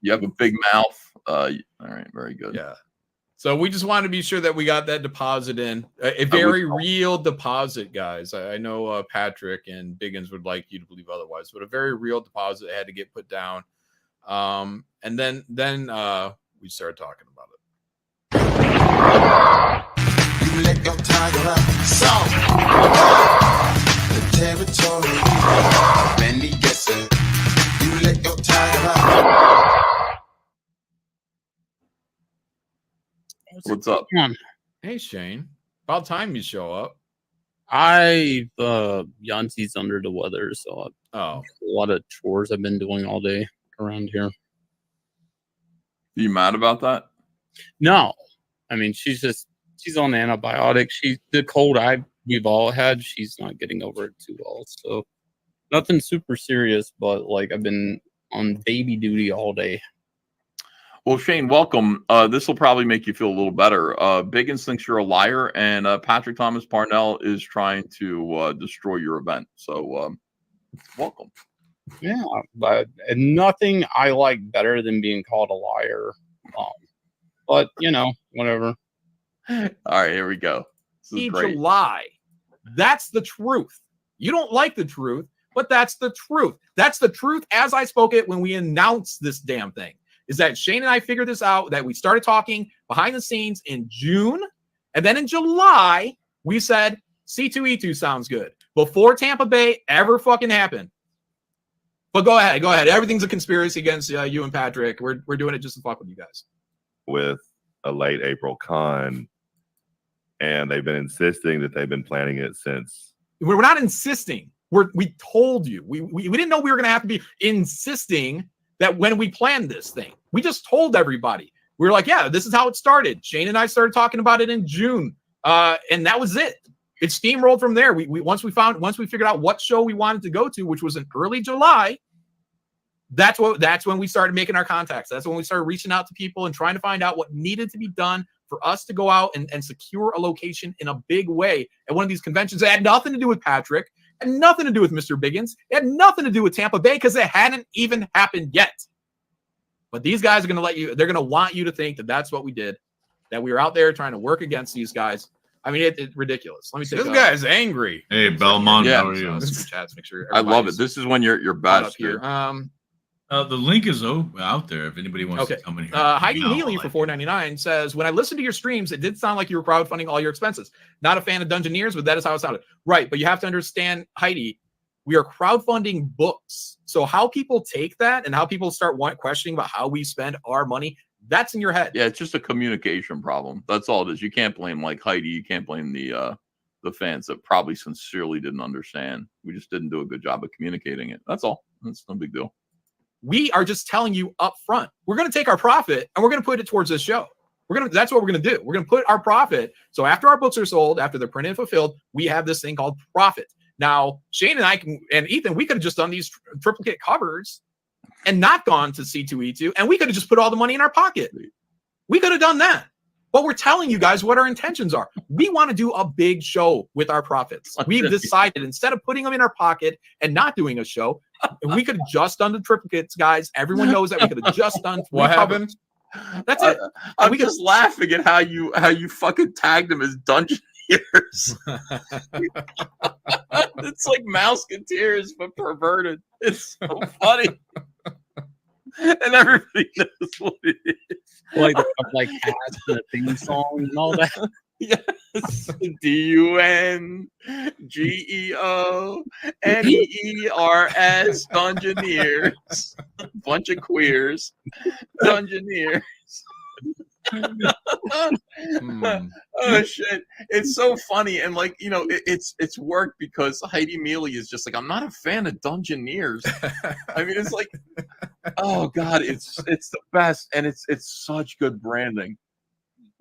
Speaker 3: You have a big mouth. All right, very good.
Speaker 7: Yeah. So we just wanted to be sure that we got that deposit in. A very real deposit, guys. I know Patrick and Biggins would like you to believe otherwise, but a very real deposit had to get put down. And then we started talking about it.
Speaker 8: You let your tiger up. So the territory. Then he gets it. You let your tiger up.
Speaker 3: What's up?
Speaker 7: Hey Shane, about time you show up.
Speaker 9: Yancey's under the weather, so
Speaker 7: Oh,
Speaker 9: a lot of chores I've been doing all day around here.
Speaker 3: You mad about that?
Speaker 9: No, I mean she's on antibiotics. The cold we've all had. She's not getting over it too well. So nothing super serious, but like I've been on baby duty all day.
Speaker 3: Well, Shane, welcome. This will probably make you feel a little better. Biggins thinks you're a liar, and Patrick Thomas Parnell is trying to destroy your event. So, welcome.
Speaker 9: Yeah, but nothing I like better than being called a liar. But you know, whatever.
Speaker 3: All right, here we go. This is great.
Speaker 5: July. That's the truth. You don't like the truth, but that's the truth. That's the truth as I spoke it when we announced this damn thing. Is that Shane and I figured this out, that we started talking behind the scenes in June. And then in July, we said C2E2 sounds good. Before Tampa Bay ever fucking happened. But go ahead. Everything's a conspiracy against you and Patrick. We're doing it just to fuck with you guys.
Speaker 6: With a late April con, and they've been insisting that they've been planning it since.
Speaker 5: We're not insisting. We told you. We didn't know we were going to have to be insisting that when we planned this thing. We just told everybody. We were like, yeah, this is how it started. Shane and I started talking about it in June, and that was it. It steamrolled from there. Once we figured out what show we wanted to go to, which was in early July. That's when we started making our contacts. That's when we started reaching out to people and trying to find out what needed to be done for us to go out and secure a location in a big way at one of these conventions. It had nothing to do with Patrick, it had nothing to do with Mr. Biggins, it had nothing to do with Tampa Bay because it hadn't even happened yet. But these guys are going to they're going to want you to think that that's what we did, that we were out there trying to work against these guys. I mean, it's ridiculous. Let me take
Speaker 7: this guy's angry.
Speaker 2: Hey, Belmont,
Speaker 3: Yeah.
Speaker 2: how are you?
Speaker 5: super chats. Make sure
Speaker 3: I love it.
Speaker 5: everybody's
Speaker 3: This is when you're
Speaker 5: caught up
Speaker 3: best
Speaker 5: here.
Speaker 3: here.
Speaker 2: The link is out there if anybody wants
Speaker 5: Okay.
Speaker 2: to come in here.
Speaker 5: Heidi
Speaker 2: No,
Speaker 5: Neely for $4.99 says, when I listened to your streams, it did sound like you were crowdfunding all your expenses. Not a fan of Dungeoneers, but that is how it sounded. Right, but you have to understand, Heidi, we are crowdfunding books. So how people take that and how people start questioning about how we spend our money, that's in your head.
Speaker 3: Yeah, it's just a communication problem. That's all it is. You can't blame like Heidi. You can't blame the the fans that probably sincerely didn't understand. We just didn't do a good job of communicating it. That's all. That's no big deal.
Speaker 5: We are just telling you up front, we're going to take our profit and we're going to put it towards this show. That's what we're going to do. We're going to put our profit. So after our books are sold, after they're printed and fulfilled, we have this thing called profit. Now, Shane and I and Ethan, we could have just done these triplicate covers and not gone to C2E2, and we could have just put all the money in our pocket. We could have done that. But we're telling you guys what our intentions are. We want to do a big show with our profits. We've decided instead of putting them in our pocket and not doing a show, we could have just done the triplicates, guys. Everyone knows that we could have just done
Speaker 7: What happened?
Speaker 5: That's it.
Speaker 3: I'm just laughing at how you fucking tagged them as Dungeoneers. It's like Mouseketeers but perverted. It's so funny. And everybody knows what it is.
Speaker 9: Like hats and the theme song and all that.
Speaker 3: Yes. DUNGEONEERS Dungeoneers. Bunch of queers. Dungeoneers. Oh shit, it's so funny. And like, you know, it's worked because Heidi Mealy is just like, I'm not a fan of Dungeoneers. I mean, it's like, oh god, it's the best, and it's such good branding.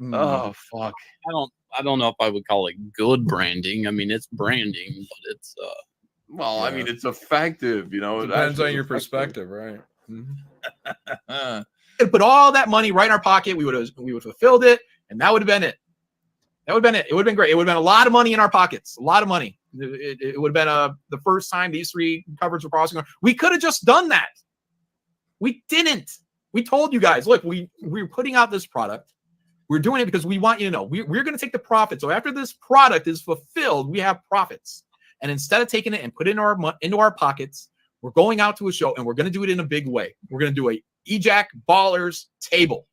Speaker 3: Oh fuck,
Speaker 9: I don't know if I would call it good branding. I mean, it's branding, but it's
Speaker 3: well, yeah. I mean, it's effective, you know.
Speaker 7: It depends on your perspective, right? Mm-hmm.
Speaker 5: And put all that money right in our pocket. We would have fulfilled it, and that would have been it. That would have been it. It would have been great. It would have been a lot of money in our pockets. A lot of money. It would have been the first time these three covers were crossing. We could have just done that. We didn't. We told you guys, look, we're putting out this product. We're doing it because we want you to know we're going to take the profit. So after this product is fulfilled, we have profits. And instead of taking it and put it into our pockets, we're going out to a show and we're going to do it in a big way. We're going to do a EJAC Ballers table.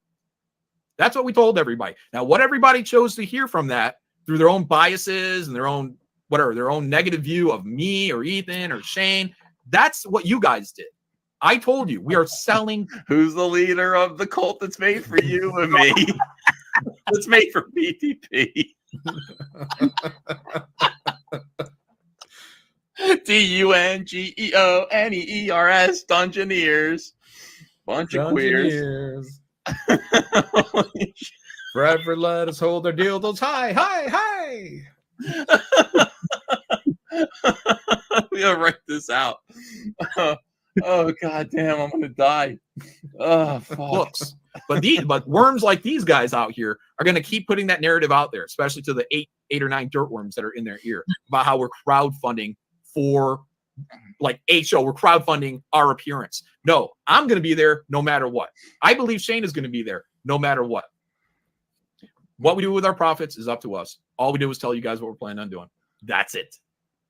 Speaker 5: That's what we told everybody. Now, what everybody chose to hear from that through their own biases and their own negative view of me or Ethan or Shane, that's what you guys did. I told you we are selling.
Speaker 3: Who's the leader of the cult that's made for you and me? It's made for BTP. DUNGEONEERS Dungeoneers. Bunch of queers.
Speaker 7: Forever let us hold our dildos high, high, high.
Speaker 3: We gotta write this out. Oh god damn, I'm gonna die. Oh fuck.
Speaker 5: Books. But worms like these guys out here are gonna keep putting that narrative out there, especially to the eight or nine dirt worms that are in their ear about how we're crowdfunding for like a show. We're crowdfunding our appearance. No, I'm going to be there no matter what. I believe Shane is going to be there no matter what. What we do with our profits is up to us. All we do is tell you guys what we're planning on doing. That's it.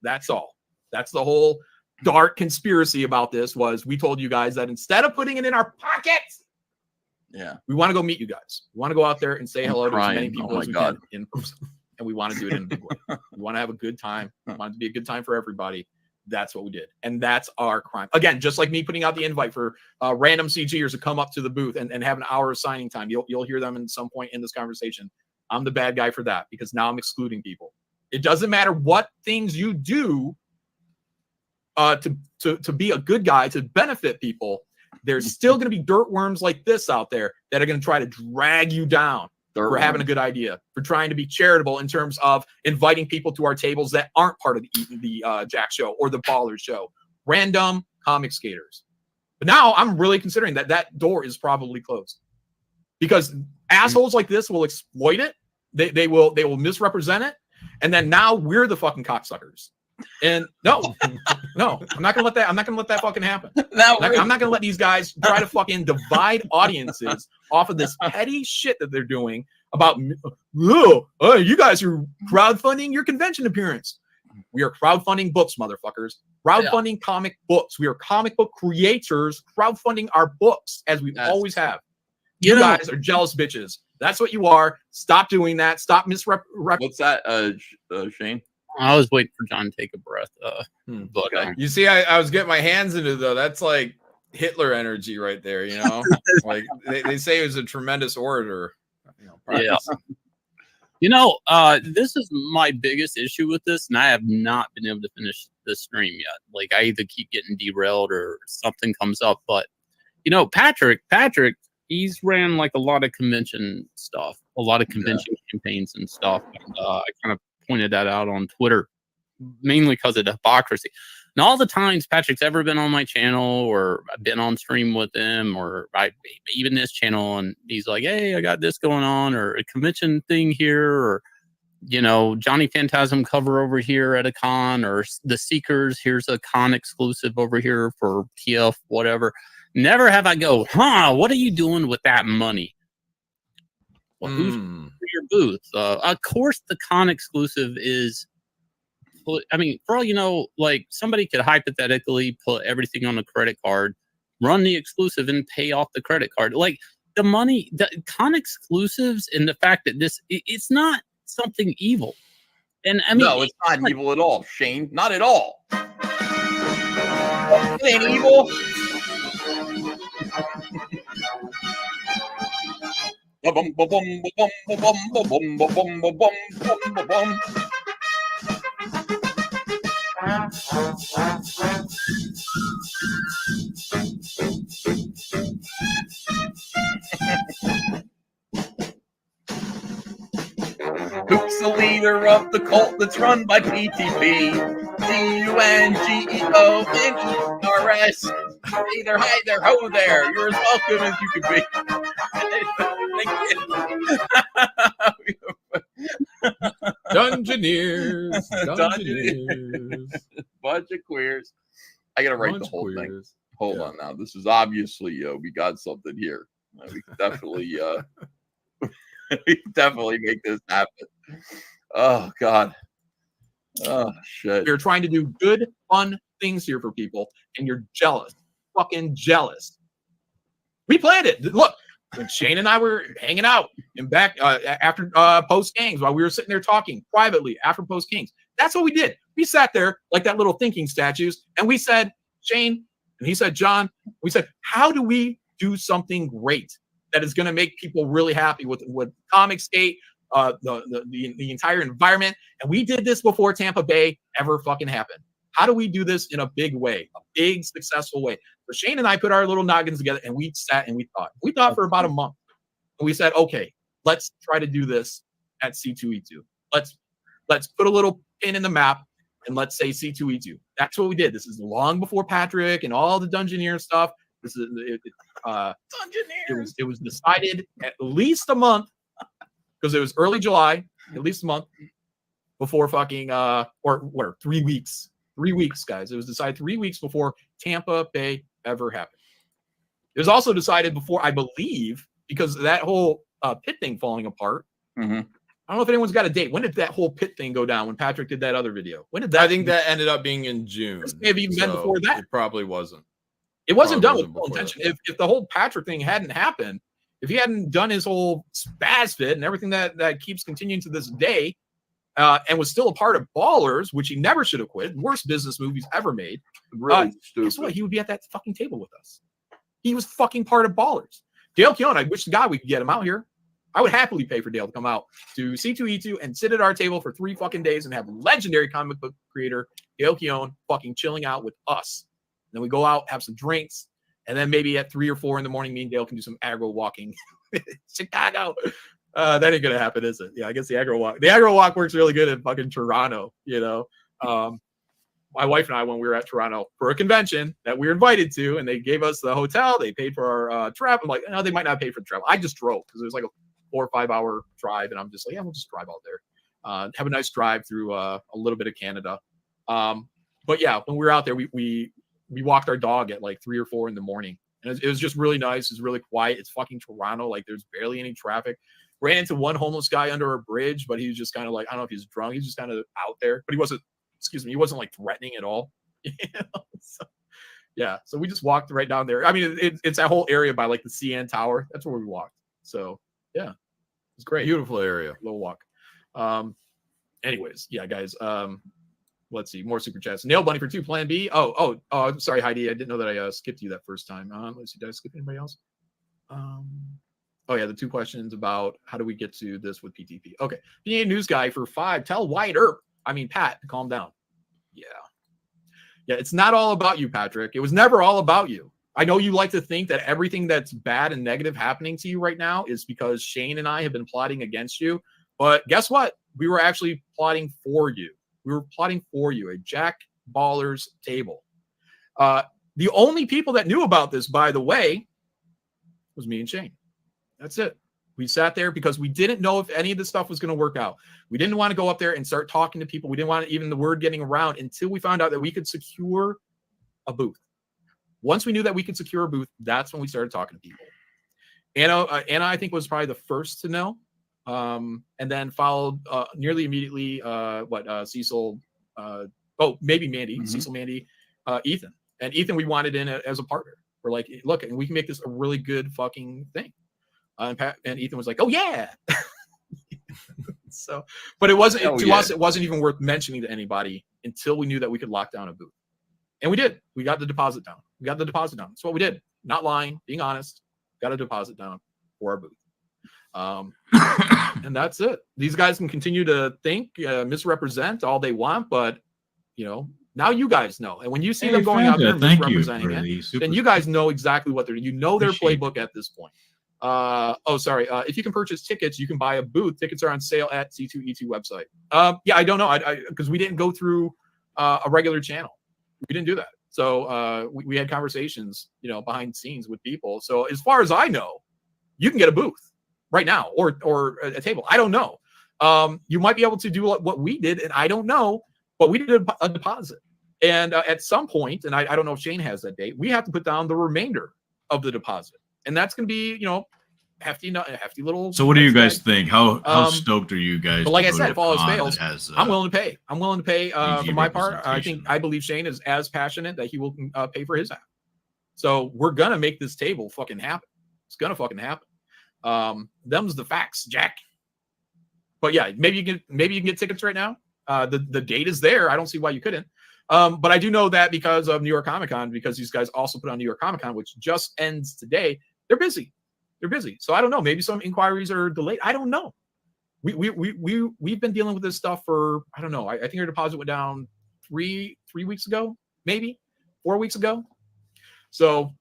Speaker 5: That's all. That's the whole dark conspiracy about this. Was we told you guys that instead of putting it in our pockets,
Speaker 3: yeah,
Speaker 5: we want to go meet you guys. We want to go out there and say hello to as many people as we can in person. And we want to do it in a big way. We want to have a good time. We want it to be a good time for everybody. That's what we did. And that's our crime. Again, just like me putting out the invite for random CGers to come up to the booth and have an hour of signing time. You'll hear them at some point in this conversation. I'm the bad guy for that because now I'm excluding people. It doesn't matter what things you do to be a good guy, to benefit people. There's still going to be dirt worms like this out there that are going to try to drag you down. For having a good idea, for trying to be charitable in terms of inviting people to our tables that aren't part of the Jack show or the Ballers show. Random comic skaters. But now I'm really considering that door is probably closed because assholes like this will exploit it. They will misrepresent it, and then now we're the fucking cocksuckers. And no, I'm not gonna let that. I'm not gonna let that fucking happen. I'm not gonna let these guys try to fucking divide audiences off of this petty shit that they're doing about. Oh, you guys are crowdfunding your convention appearance. We are crowdfunding books, motherfuckers. Crowdfunding comic books. We are comic book creators crowdfunding our books as we always have. You guys are jealous bitches. That's what you are. Stop doing that. Stop
Speaker 3: What's that, Shane?
Speaker 9: I was waiting for John to take a breath. But
Speaker 7: you see, I was getting my hands into it, though. That's like Hitler energy right there, you know? Like they say he was a tremendous orator. You know,
Speaker 9: yeah. This is my biggest issue with this, and I have not been able to finish the stream yet. Like, I either keep getting derailed or something comes up. But Patrick, he's ran like a lot of convention stuff, a lot of convention campaigns and stuff. And I kind of pointed that out on Twitter, mainly because of the hypocrisy. And all the times Patrick's ever been on my channel, or I've been on stream with him, or even this channel, and he's like, "Hey, I got this going on," or a convention thing here, or Johnny Phantasm cover over here at a con, or the Seekers, here's a con exclusive over here for TF, whatever. Never have I go, what are you doing with that money? Well, who's for your booth? Of course, the con exclusive is. I mean, for all like somebody could hypothetically put everything on a credit card, run the exclusive, and pay off the credit card. Like the money, the con exclusives, and the fact that it's not something evil. And I mean,
Speaker 3: no, it's not evil at all, Shane. Not at all. It ain't evil. Who's the leader of the cult that's run by PTP? CUNGEONERS. Hey there, hi there, ho there. You're as welcome as you could be.
Speaker 7: Dungeoneers.
Speaker 3: Bunch of queers. I gotta write the whole thing. Hold on now. This is obviously we got something here. We can definitely we definitely make this happen. Oh God. Oh shit.
Speaker 5: You're trying to do good, fun things here for people, and you're jealous. Fucking jealous. We planned it. Look, when Shane and I were hanging out and back after post games, while we were sitting there talking privately after post games, that's what we did. We sat there like that little thinking statues, and we said, Shane, and he said, John, we said, how do we do something great that is going to make people really happy with Comicsgate, the entire environment? And we did this before Tampa Bay ever fucking happened. How do we do this in a big way, a big successful way? So Shane and I put our little noggins together, and we sat and we thought. We thought for about a month, and we said, okay, let's try to do this at C2E2. Let's put a little pin in the map, and let's say C2E2. That's what we did. This is long before Patrick and all the Dungeoneer stuff. This is it was decided at least a month, because it was early July, at least a month before fucking or 3 weeks. 3 weeks, guys. It was decided 3 weeks before Tampa Bay ever happened. It was also decided before, I believe, because of that whole pit thing falling apart.
Speaker 3: Mm-hmm.
Speaker 5: I don't know if anyone's got a date. When did that whole pit thing go down? When Patrick did that other video? When did that?
Speaker 7: I think that ended up being in June.
Speaker 5: Maybe even been before that.
Speaker 7: It probably wasn't.
Speaker 5: It wasn't done with full
Speaker 7: before
Speaker 5: intention. If the whole Patrick thing hadn't happened, if he hadn't done his whole spaz fit and everything that keeps continuing to this day, and was still a part of Ballers, which he never should have quit, worst business movies ever made.
Speaker 3: Really stupid.
Speaker 5: Guess what? He would be at that fucking table with us. He was fucking part of Ballers. Dale Keown, I wish to God we could get him out here. I would happily pay for Dale to come out to C2E2 and sit at our table for 3 fucking days and have legendary comic book creator Dale Keown fucking chilling out with us. And then we go out, have some drinks, and then maybe at 3 or 4 in the morning, me and Dale can do some aggro walking. Chicago. That ain't gonna happen, is it? Yeah, I guess the aggro walk works really good in fucking Toronto. My wife and I, when we were at Toronto for a convention that we were invited to, and they gave us the hotel, they paid for our travel. I'm like, no, they might not pay for the travel. I just drove because it was like a 4 or 5 hour drive, and I'm just like, yeah, we'll just drive out there, have a nice drive through a little bit of Canada. But yeah, when we were out there, we walked our dog at like 3 or 4 in the morning, and it was just really nice. It's really quiet. It's fucking Toronto. Like there's barely any traffic. Ran into one homeless guy under a bridge, but he was just kind of like, I don't know if he's drunk. He's just kind of out there, but he wasn't like threatening at all. So we just walked right down there. I mean, it's that whole area by like the CN Tower. That's where we walked. So yeah, it's great.
Speaker 7: Beautiful area.
Speaker 5: Little walk. Anyways, yeah, guys. Let's see, more super chats. Nail Bunny for 2, Plan B. Oh, I'm sorry, Heidi. I didn't know that I skipped you that first time. Let's see, did I skip anybody else? Oh yeah, the 2 questions about how do we get to this with PTP. Okay, being a news guy for 5. Tell Wyatt Earp. I mean Pat, calm down. Yeah, it's not all about you, Patrick. It was never all about you. I know you like to think that everything that's bad and negative happening to you right now is because Shane and I have been plotting against you. But guess what? We were actually plotting for you. We were plotting for you, a Jack Baller's table. The only people that knew about this, by the way, was me and Shane. That's it. We sat there because we didn't know if any of this stuff was going to work out. We didn't want to go up there and start talking to people. We didn't want even the word getting around until we found out that we could secure a booth. Once we knew that we could secure a booth, that's when we started talking to people. Anna, I think, was probably the first to know. And then followed nearly immediately, Cecil, maybe Mandy, Cecil, Mandy, Ethan. And Ethan, we wanted in as a partner. We're like, look, and we can make this a really good fucking thing. And Ethan was like, oh yeah. So, but it wasn't to us. It wasn't even worth mentioning to anybody until we knew that we could lock down a booth, and we did. We got the deposit down. That's what we did. Not lying, being honest. Got a deposit down for our booth, and that's it. These guys can continue to think, misrepresent all they want, but now you guys know. And when you see them going out there misrepresenting it, then you guys know exactly what they're. Their playbook at this point. If you can purchase tickets, you can buy a booth. Tickets are on sale at C2E2 website. I don't know. Because we didn't go through a regular channel. We didn't do that. So we had conversations, behind scenes with people. So as far as I know, you can get a booth right now or a table. I don't know. You might be able to do what we did, and I don't know, but we did a deposit. And at some point, and I don't know if Shane has that date, we have to put down the remainder of the deposit. And that's going to be, hefty little.
Speaker 2: So what do you guys think? How stoked are you guys?
Speaker 5: But like I said, if all else fails, I'm willing to pay. I'm willing to pay for my part. I believe Shane is as passionate that he will pay for his half. So we're going to make this table fucking happen. It's going to fucking happen. Them's the facts, Jack. But yeah, maybe you can get tickets right now. The date is there. I don't see why you couldn't. But I do know that because of New York Comic Con, because these guys also put on New York Comic Con, which just ends today. They're busy. So I don't know. Maybe some inquiries are delayed. I don't know. We've been dealing with this stuff for, I don't know. I think our deposit went down three weeks ago, maybe 4 weeks ago. So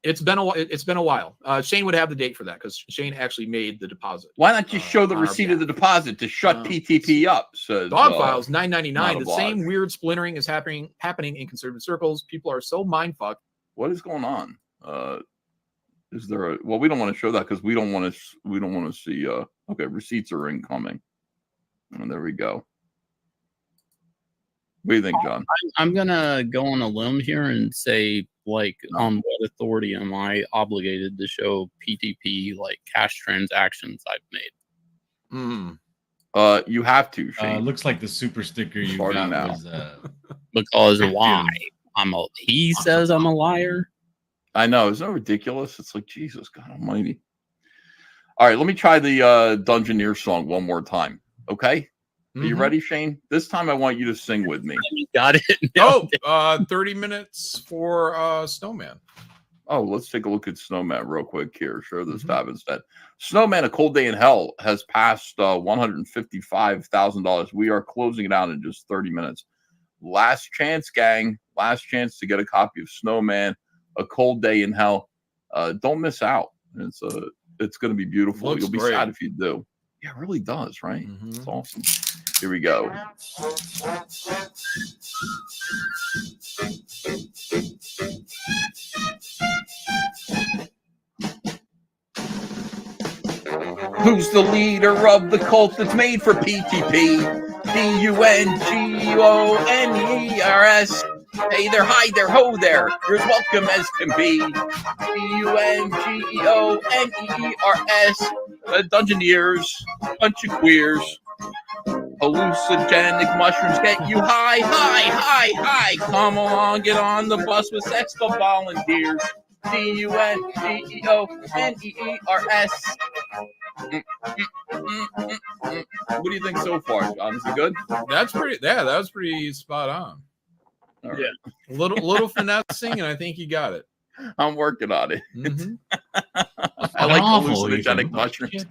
Speaker 5: it's been a while. Shane would have the date for that because Shane actually made the deposit.
Speaker 3: Why not just show the receipt of the deposit to shut PTP up? So
Speaker 5: Dog Files $9.99. The same weird splintering is happening in conservative circles. People are so mind fucked.
Speaker 3: What is going on? Is there we don't want to show that because we don't want to see okay, receipts are incoming. And there we go. What do you think, John?
Speaker 9: I'm gonna go on a limb here and say, on what authority am I obligated to show PTP cash transactions I've made?
Speaker 3: You have to, Shane.
Speaker 2: Looks like the super sticker you got
Speaker 3: now.
Speaker 2: was
Speaker 9: Because why? He says I'm a liar.
Speaker 3: I know. Isn't that ridiculous? It's like, Jesus, God almighty. All right, let me try the Dungeoneer song one more time. Okay? Are you ready, Shane? This time I want you to sing with me.
Speaker 9: You got it.
Speaker 5: 30 minutes for Snowman.
Speaker 3: Oh, let's take a look at Snowman real quick here. Share this tab instead. Snowman, A Cold Day in Hell, has passed $155,000. We are closing it out in just 30 minutes. Last chance, gang. Last chance to get a copy of Snowman, A Cold Day in Hell. Don't miss out. It's going to be beautiful.
Speaker 5: Looks
Speaker 3: You'll be
Speaker 5: great.
Speaker 3: sad if you do. Yeah, it really does, right? It's awesome. Here we go. Who's the leader of the cult that's made for PTP? DUNGONERS. Hey there, hi there, ho there. You're as welcome as can be. DUNGONERS. Dungeoneers, bunch of queers. Hallucinogenic mushrooms get you high, high, high, high. Come along, get on the bus with sex club volunteers. DUNGEONEERS. What do you think so far, John? Is it good?
Speaker 5: That's pretty. Yeah, that was pretty spot on.
Speaker 3: Right.
Speaker 5: Yeah, a little finessing, and I think you got it.
Speaker 3: I'm working on it. I like
Speaker 2: awful,
Speaker 3: hallucinogenic
Speaker 2: even.
Speaker 3: mushrooms.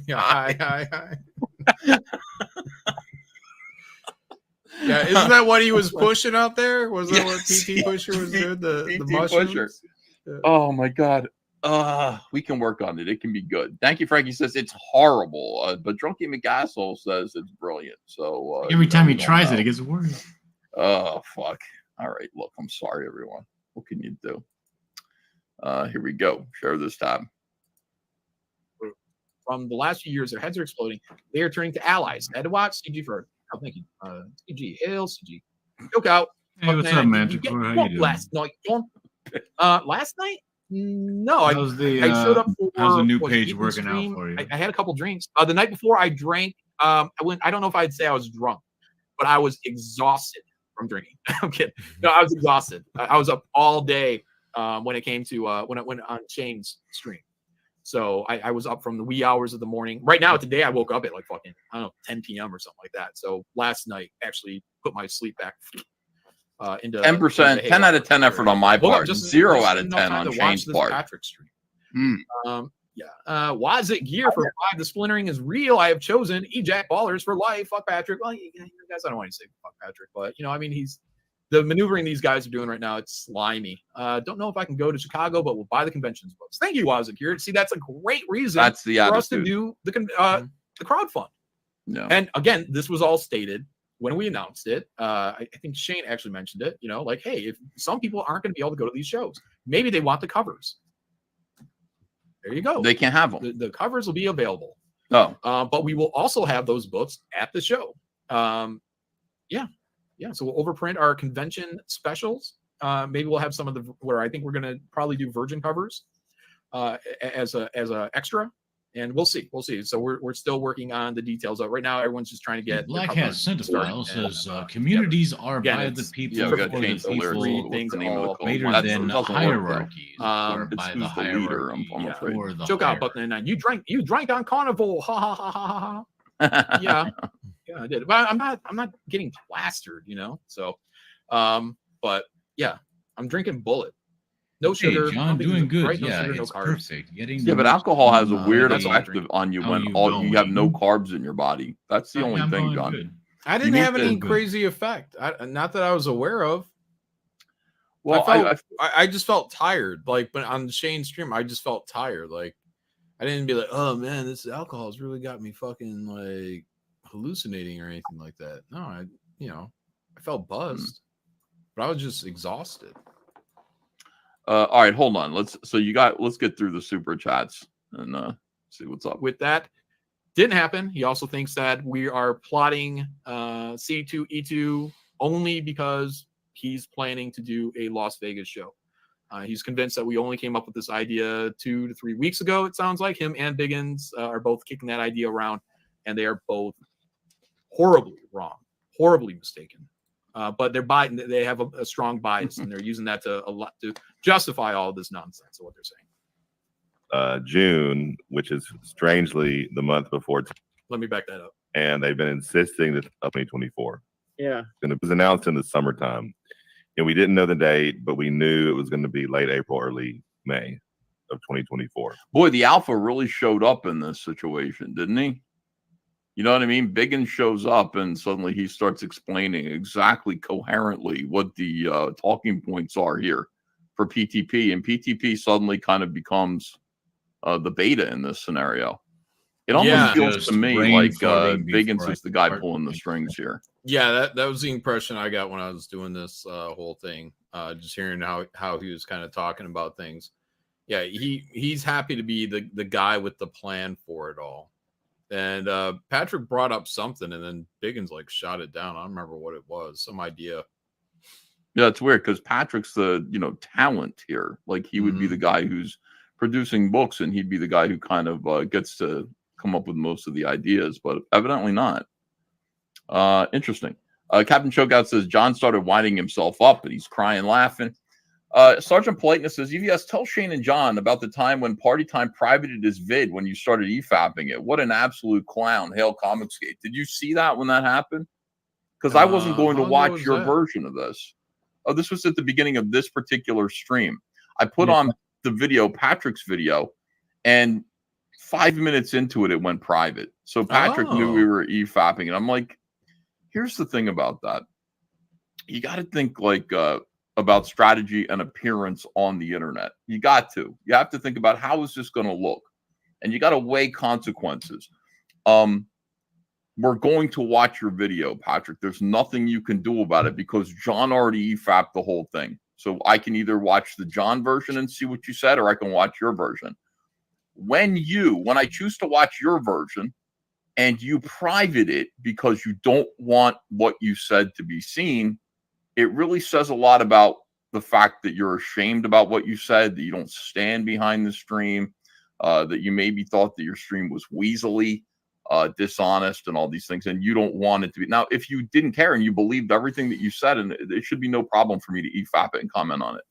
Speaker 7: Yeah, yeah, isn't that what he was pushing out there? Was that what PT Pusher was doing? The
Speaker 3: PT
Speaker 7: mushrooms?
Speaker 3: Pusher.
Speaker 7: Yeah.
Speaker 3: Oh my god. We can work on it. It can be good. Thank you, Frankie says it's horrible, but Drunky McGassel says it's brilliant. So
Speaker 2: Every time he
Speaker 3: we don't
Speaker 2: tries
Speaker 3: know.
Speaker 2: it gets worse.
Speaker 3: Oh fuck. All right, look, I'm sorry, everyone. What can you do? Here we go. Share this tab.
Speaker 5: From the last few years, their heads are exploding. They are turning to allies. Ed Watts, CG for thank you. CG, hail CG. Joke out.
Speaker 2: Hey, what's up, man?
Speaker 5: Did you
Speaker 2: How
Speaker 5: get
Speaker 2: you
Speaker 5: drunk
Speaker 2: doing?
Speaker 5: last night, John? Last night? No,
Speaker 2: How's the,
Speaker 5: I showed up for
Speaker 2: how's the new
Speaker 5: was
Speaker 2: page
Speaker 5: Ethan's
Speaker 2: working out
Speaker 5: stream.
Speaker 2: for you?
Speaker 5: I had a couple drinks. The night before I drank, I don't know if I'd say I was drunk, but I was exhausted from drinking. I'm kidding. No, I was exhausted. I was up all day when it came to when I went on Shane's stream. So I was up from the wee hours of the morning. Right now, today, I woke up at like fucking, I don't know, 10 p.m. or something like that. So last night actually put my sleep back into
Speaker 3: 10%, 10 out of 10 effort on my
Speaker 5: Woke up
Speaker 3: part,
Speaker 5: just
Speaker 3: 0 out of
Speaker 5: enough
Speaker 3: 10
Speaker 5: time
Speaker 3: on
Speaker 5: to watch
Speaker 3: Shane's
Speaker 5: this
Speaker 3: part.
Speaker 5: Patrick stream.
Speaker 3: Hmm.
Speaker 5: Yeah. Wazit Gear for 5. The splintering is real. I have chosen Ejac Ballers for life. Fuck Patrick. Well, you guys, I don't want to say fuck Patrick, but I mean, he's the maneuvering these guys are doing right now. It's slimy. Don't know if I can go to Chicago, but we'll buy the conventions books. Thank you, Wazit Gear. See, that's a great reason
Speaker 3: That's the
Speaker 5: for us to
Speaker 3: attitude.
Speaker 5: do the crowdfund.
Speaker 3: Yeah.
Speaker 5: And again, this was all stated when we announced it. I think Shane actually mentioned it. Like, hey, if some people aren't going to be able to go to these shows, maybe they want the covers. There you go.
Speaker 3: They can't have them.
Speaker 5: The covers will be available.
Speaker 3: Oh.
Speaker 5: But we will also have those books at the show. Yeah. So we'll overprint our convention specials. Maybe we'll have some of where I think we're going to probably do virgin covers as a extra. And we'll see. So we're still working on the details of right now. Everyone's just trying to get
Speaker 2: Black Hat Cinephiles says communities are
Speaker 5: again,
Speaker 2: by the
Speaker 5: it's-
Speaker 2: people
Speaker 3: yeah, we gotta
Speaker 2: for the
Speaker 3: change the lyrics.
Speaker 2: people,
Speaker 5: things
Speaker 3: What's the name of the
Speaker 5: all
Speaker 3: call?
Speaker 2: greater
Speaker 3: That's-
Speaker 2: than
Speaker 3: it doesn't work, though.
Speaker 2: hierarchies, or
Speaker 3: It's
Speaker 2: by
Speaker 3: who's
Speaker 2: the
Speaker 3: the leader,
Speaker 2: hierarchy,
Speaker 3: I'm afraid.
Speaker 2: or the
Speaker 5: Joke out,
Speaker 2: hierarchy.
Speaker 5: Buck 99. You drank on Carnival. Ha ha ha ha ha. Yeah, I did. But I'm not getting plastered, So, but yeah, I'm drinking Bullet. No
Speaker 2: Hey,
Speaker 5: sugar.
Speaker 2: John, doing good.
Speaker 5: Right? No
Speaker 2: Yeah,
Speaker 5: sugar, no
Speaker 2: it's
Speaker 5: carbs.
Speaker 2: perfect. Getting
Speaker 3: Yeah, but alcohol has a weird
Speaker 5: that's all I
Speaker 3: effect
Speaker 5: drink.
Speaker 3: on you
Speaker 2: How
Speaker 3: when
Speaker 2: you
Speaker 3: you have no
Speaker 2: going?
Speaker 3: carbs in your body. That's the only
Speaker 2: I'm
Speaker 3: thing,
Speaker 2: going
Speaker 3: John.
Speaker 2: good.
Speaker 7: I didn't
Speaker 3: need
Speaker 7: have any
Speaker 3: to-
Speaker 7: crazy effect. Not that I was aware of.
Speaker 3: Well,
Speaker 7: I just felt tired. Like, but on Shane's stream, I just felt tired. Like, I didn't be like, oh man, this alcohol has really got me fucking like hallucinating or anything like that. No, I felt buzzed, but I was just exhausted.
Speaker 3: all right, hold on. Let's get through the super chats and see what's up.
Speaker 5: With that, didn't happen. He also thinks that we are plotting C2E2 only because he's planning to do a Las Vegas show. He's convinced that we only came up with this idea 2 to 3 weeks ago. It sounds like him and Biggins are both kicking that idea around, and they are both horribly wrong, horribly mistaken. But they have a strong bias, and they're using that to justify all of this nonsense of what they're saying.
Speaker 6: June, which is strangely the month before,
Speaker 5: Let me back that up.
Speaker 6: and they've been insisting that 2024.
Speaker 4: Yeah.
Speaker 6: And it was announced in the summertime, and we didn't know the date, but we knew it was going to be late April, early May of 2024.
Speaker 3: Boy, the alpha really showed up in this situation, didn't he? You know what I mean? Biggins shows up and suddenly he starts explaining exactly coherently what the talking points are here for PTP. And PTP suddenly kind of becomes the beta in this scenario. It almost feels
Speaker 2: Just
Speaker 3: to me
Speaker 2: brain
Speaker 3: like
Speaker 2: flooding
Speaker 3: Biggins
Speaker 2: before
Speaker 3: is the guy
Speaker 2: start
Speaker 3: pulling the
Speaker 2: thinking.
Speaker 3: strings here.
Speaker 7: Yeah, that was the impression I got when I was doing this whole thing. Just hearing how he was kind of talking about things. Yeah, he's happy to be the guy with the plan for it all. And Patrick brought up something, and then Biggins like shot it down. I don't remember what it was. Some idea.
Speaker 3: Yeah, it's weird because Patrick's the talent here. Like he would be the guy who's producing books, and he'd be the guy who kind of gets to come up with most of the ideas, but evidently not. Interesting. Captain Chokeout says John started winding himself up, and he's crying, laughing. Sergeant Politeness says, EVS, tell Shane and John about the time when Party Time privated his vid when you started EFAPing it. What an absolute clown. Hail Comicsgate. Did you see that when that happened? Because I wasn't going to
Speaker 7: how long
Speaker 3: watch
Speaker 7: was
Speaker 3: your
Speaker 7: that?
Speaker 3: version of this. Oh, this was at the beginning of this particular stream. I put on the video, Patrick's video, And 5 minutes into it, it went private. So Patrick knew we were e-fapping, and I'm like, here's the thing about that. You got to think like about strategy and appearance on the internet. You have to think about how is this going to look, and you got to weigh consequences. We're going to watch your video, Patrick. There's nothing you can do about it because John already e-fapped the whole thing. So I can either watch the John version and see what you said, or I can watch your version. When I choose to watch your version and you private it because you don't want what you said to be seen, it really says a lot about the fact that you're ashamed about what you said, that you don't stand behind the stream, that you maybe thought that your stream was weaselly, dishonest, and all these things, and you don't want it to be. Now, if you didn't care and you believed everything that you said, and it should be no problem for me to e-fap it and comment on it.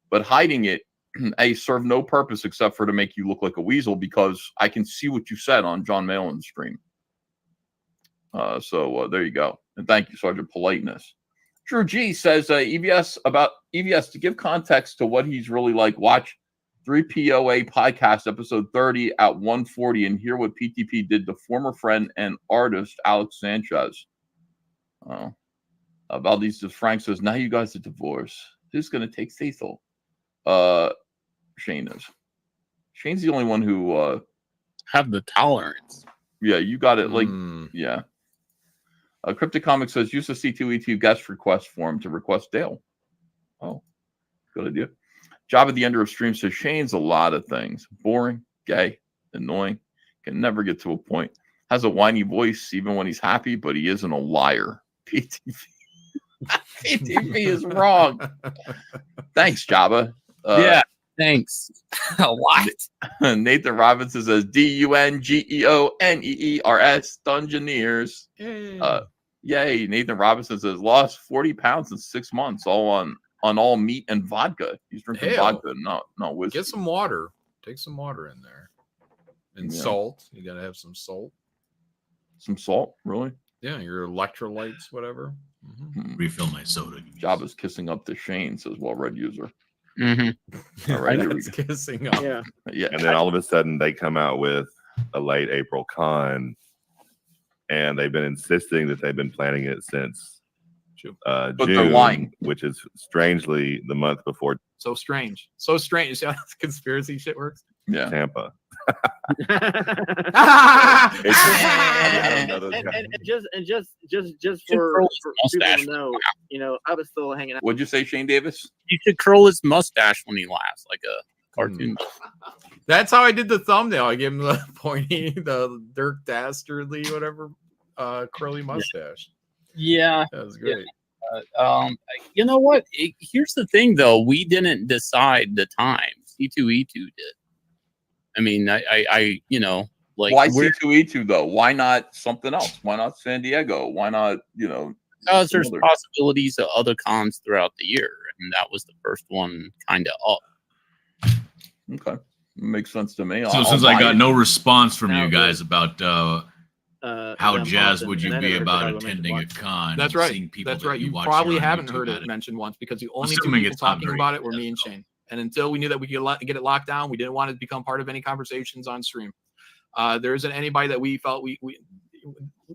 Speaker 3: But hiding it, serve no purpose except for to make you look like a weasel, because I can see what you said on John Malin's stream. So there you go. And thank you, Sergeant Politeness. Drew G says EVS to give context to what he's really like. Watch 3POA podcast episode 30 at 140 and hear what PTP did to former friend and artist Alex Sanchez. Valdez Frank says, now you guys are divorced. Who's going to take Cecil? Shane is. Shane's the only one who
Speaker 9: have the tolerance.
Speaker 3: Yeah, you got it. Like, yeah. Cryptic Comics says use the C2E2 guest request form to request Dale. Oh, good idea. Job at the end of stream says Shane's a lot of things. Boring, gay, annoying, can never get to a point. Has a whiny voice even when he's happy, but he isn't a liar. PTV. PTV is wrong. Thanks, Jabba.
Speaker 9: Yeah, thanks. A lot.
Speaker 3: Nathan Robinson says DUNGEONEERS Dungeoneers. Yay. Nathan Robinson says lost 40 pounds in 6 months, all on all meat and vodka. He's drinking vodka, not whiskey.
Speaker 7: Get some water. Take some water in there. And salt. You got to have some salt.
Speaker 3: Some salt? Really?
Speaker 7: Yeah, your electrolytes, whatever.
Speaker 2: Refill my soda.
Speaker 3: Jabba's kissing up to Shane, says Red User.
Speaker 7: All
Speaker 3: right,
Speaker 7: here we go. Kissing up.
Speaker 4: Yeah.
Speaker 6: And then all of a sudden they come out with a late April con, and they've been insisting that they've been planning it since
Speaker 3: but
Speaker 6: June,
Speaker 3: they're lying,
Speaker 6: which is strangely the month before.
Speaker 7: So strange. So strange. You see how this conspiracy shit works?
Speaker 3: Yeah.
Speaker 6: Tampa.
Speaker 4: Just for people to know, I was still hanging out.
Speaker 3: What'd you say, Shane Davis?
Speaker 9: You should curl his mustache when he laughs, like a cartoon.
Speaker 7: That's how I did the thumbnail. I gave him the pointy, the Dirk Dastardly, whatever, curly mustache.
Speaker 9: Yeah,
Speaker 7: that was great.
Speaker 9: You know what? Here's the thing, though. We didn't decide the time. C2E2 did. I mean, I like.
Speaker 3: Why C2E2 though? Why not something else? Why not San Diego? Why not,
Speaker 9: Because there's possibilities of other cons throughout the year, and that was the first one kind of up.
Speaker 3: Okay, makes sense to me.
Speaker 2: So since I got no response from you guys about how jazzed would you be about attending a con?
Speaker 7: That's right. That's right. You probably haven't heard it mentioned once because the only two people talking about it were me and Shane. And until we knew that we could get it locked down, we didn't want it to become part of any conversations on stream. There isn't anybody that we felt we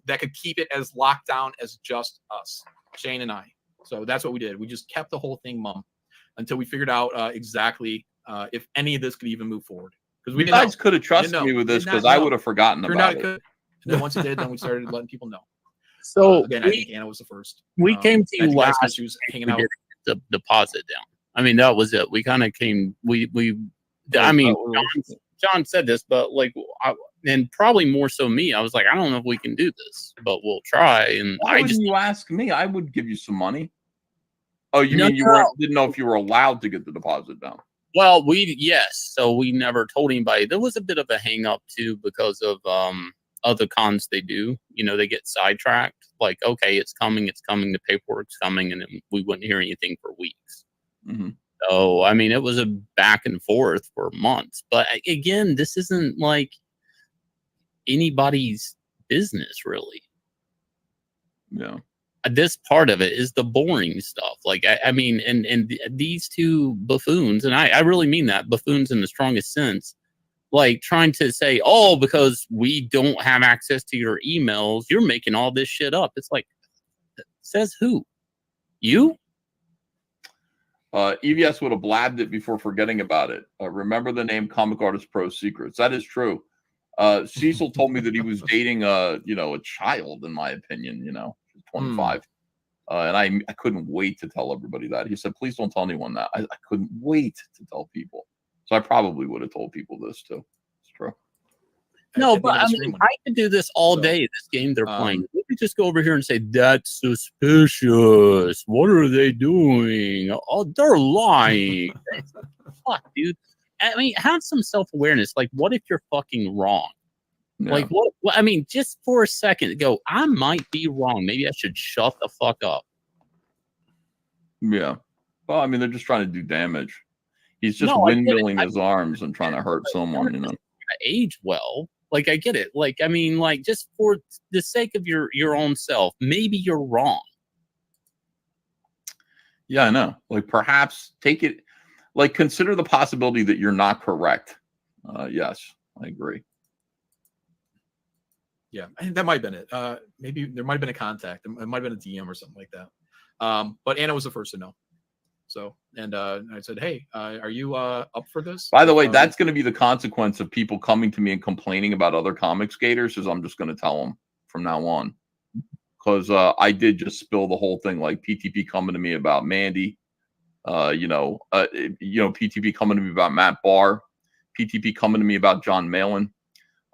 Speaker 7: that could keep it as locked down as just us, Shane and I. So that's what we did. We just kept the whole thing mum until we figured out exactly if any of this could even move forward. Because we
Speaker 3: guys could have trusted me with this because I would have forgotten about it.
Speaker 7: And then once it did, then we started letting people know.
Speaker 9: So
Speaker 7: again, I think Anna was the first.
Speaker 9: We came to you last.
Speaker 7: She was hanging out.
Speaker 9: The deposit down. I mean, that was it. We kind of came. I mean, John said this, but and probably more so me. I was like, I don't know if we can do this, but we'll try. And
Speaker 3: why wouldn't you ask me? I would give you some money. Oh, you mean you didn't know if you were allowed to get the deposit down?
Speaker 9: Well, yes. So we never told anybody. There was a bit of a hang up too because of other cons they do. They get sidetracked. Like, okay, it's coming, the paperwork's coming, and then we wouldn't hear anything for weeks.
Speaker 3: Mm-hmm.
Speaker 9: So, I mean, it was a back and forth for months. But again, this isn't like anybody's business, really.
Speaker 3: Yeah.
Speaker 9: This part of it is the boring stuff. Like, I mean, and these two buffoons, and I really mean that, buffoons in the strongest sense, like trying to say, oh, because we don't have access to your emails, you're making all this shit up. It's like, says who? You?
Speaker 3: EVS would have blabbed it before forgetting about it. Remember the name Comic Artist Pro Secrets. That is true. Cecil told me that he was dating a child, in my opinion, 25. And I couldn't wait to tell everybody that. He said, please don't tell anyone that. I couldn't wait to tell people. So I probably would have told people this too. It's true.
Speaker 9: No, but I mean, I could do this all day. This game they're playing. We could just go over here and say, that's suspicious. What are they doing? Oh, they're lying. Fuck, dude. I mean, have some self-awareness. Like, what if you're fucking wrong? Yeah. Like, what? I mean, just for a second, go, I might be wrong. Maybe I should shut the fuck up.
Speaker 3: Yeah. Well, I mean, they're just trying to do damage. He's just windmilling his arms and trying to hurt someone,
Speaker 9: Age well. Like, I get it. Like, I mean, like, just for the sake of your own self, maybe you're wrong.
Speaker 3: Yeah, I know. Like, perhaps take it, like, consider the possibility that you're not correct. Yes, I agree.
Speaker 5: Yeah, I think that might have been it. Maybe there might have been a contact. It might have been a DM or something like that. But Anna was the first to know. So, and I said, hey, are you up for this?
Speaker 3: By the way, that's going to be the consequence of people coming to me and complaining about other comic skaters, is I'm just going to tell them from now on. Because I did just spill the whole thing, like PTP coming to me about Mandy, PTP coming to me about Matt Barr, PTP coming to me about John Malin.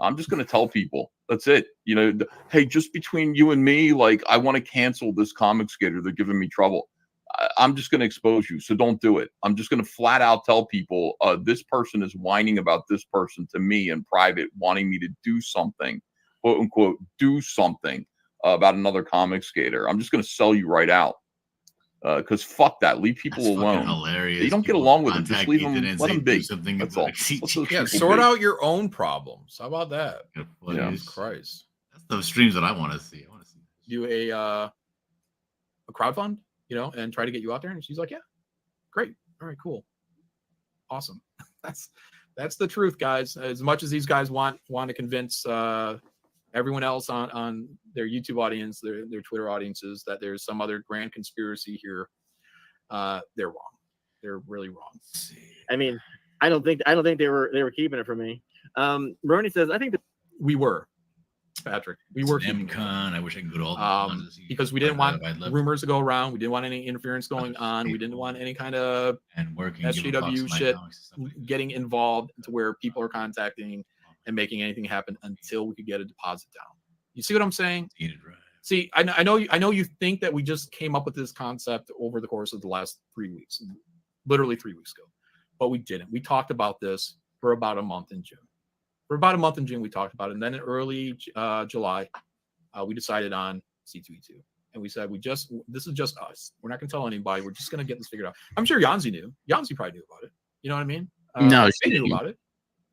Speaker 3: I'm just going to tell people. That's it. Hey, just between you and me, like, I want to cancel this comic skater. They're giving me trouble. I'm just going to expose you. So don't do it. I'm just going to flat out tell people this person is whining about this person to me in private, wanting me to do something, quote unquote, do something about another comic skater. I'm just going to sell you right out. Because fuck that. Leave people alone.
Speaker 2: Hilarious.
Speaker 3: You don't get along with them. Just leave them. Let them be.
Speaker 2: That's all.
Speaker 7: Yeah, sort out your own problems. How about that? Jesus Christ.
Speaker 2: That's the streams that I want to see. I want to see.
Speaker 5: Do a crowdfund, and try to get you out there. And she's like, yeah, great. All right, cool. Awesome. That's the truth, guys. As much as these guys want to convince everyone else on their YouTube audience, their Twitter audiences, that there's some other grand conspiracy here, they're wrong. They're really wrong.
Speaker 4: I mean, I don't think they were keeping it from me. Bernie says, I think that
Speaker 5: we were, Patrick. We were
Speaker 2: MCon. I wish I could go to all the
Speaker 5: because we didn't want rumors to go around. We didn't want any interference going on. We didn't want any kind of SJW shit getting involved to where people are contacting and making anything happen until we could get a deposit down. You see what I'm saying? See, I know you think that we just came up with this concept over the course of the last 3 weeks, literally 3 weeks ago, but we didn't. We talked about this for about a month in June. For about a month in June, we talked about it. And then in early July, we decided on C2E2. And we said, this is just us. We're not going to tell anybody. We're just going to get this figured out. I'm sure Yanzi knew. Yanzi probably knew about it. You know what I mean?
Speaker 9: No,
Speaker 5: she knew about it.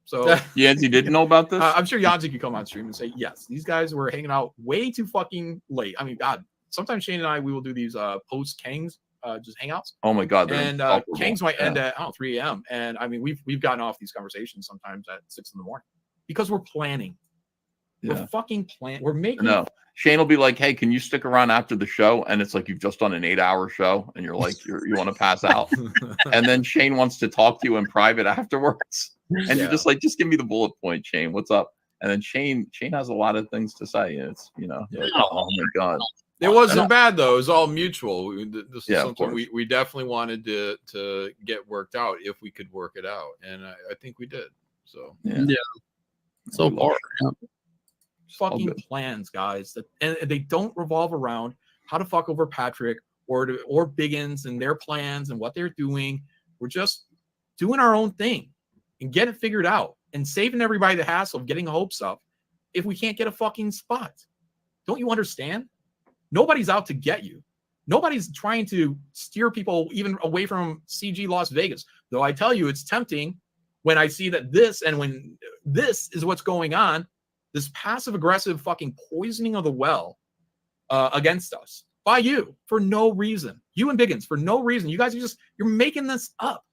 Speaker 5: So
Speaker 3: Yanzi didn't know about this?
Speaker 5: I'm sure Yanzi could come on stream and say, yes, these guys were hanging out way too fucking late. I mean, God, sometimes Shane and I, we will do these post-Kangs just hangouts.
Speaker 3: Oh my God.
Speaker 5: And Kangs might end at 3 a.m. And I mean, we've gotten off these conversations sometimes at 6 in the morning. Because we're planning. Yeah. We're fucking planning. We're making.
Speaker 3: No, Shane will be like, "Hey, can you stick around after the show?" And it's like you've just done an 8-hour show, and you're like, you want to pass out. And then Shane wants to talk to you in private afterwards, and you're just like, "Just give me the bullet point, Shane. What's up?" And then Shane has a lot of things to say. And it's like, oh my God.
Speaker 7: It wasn't bad though. It was all mutual. This is something we definitely wanted to get worked out if we could work it out, and I think we did. So
Speaker 9: yeah. So far,
Speaker 5: fucking plans, guys, and they don't revolve around how to fuck over Patrick or Biggins and their plans and what they're doing. We're just doing our own thing and get it figured out and saving everybody the hassle of getting hopes up if we can't get a fucking spot. Don't you understand? Nobody's out to get you. Nobody's trying to steer people even away from CG Las Vegas. Though I tell you, it's tempting when I see that when this is what's going on, this passive aggressive fucking poisoning of the well against us by you for no reason. You and Biggins for no reason. You guys you're making this up.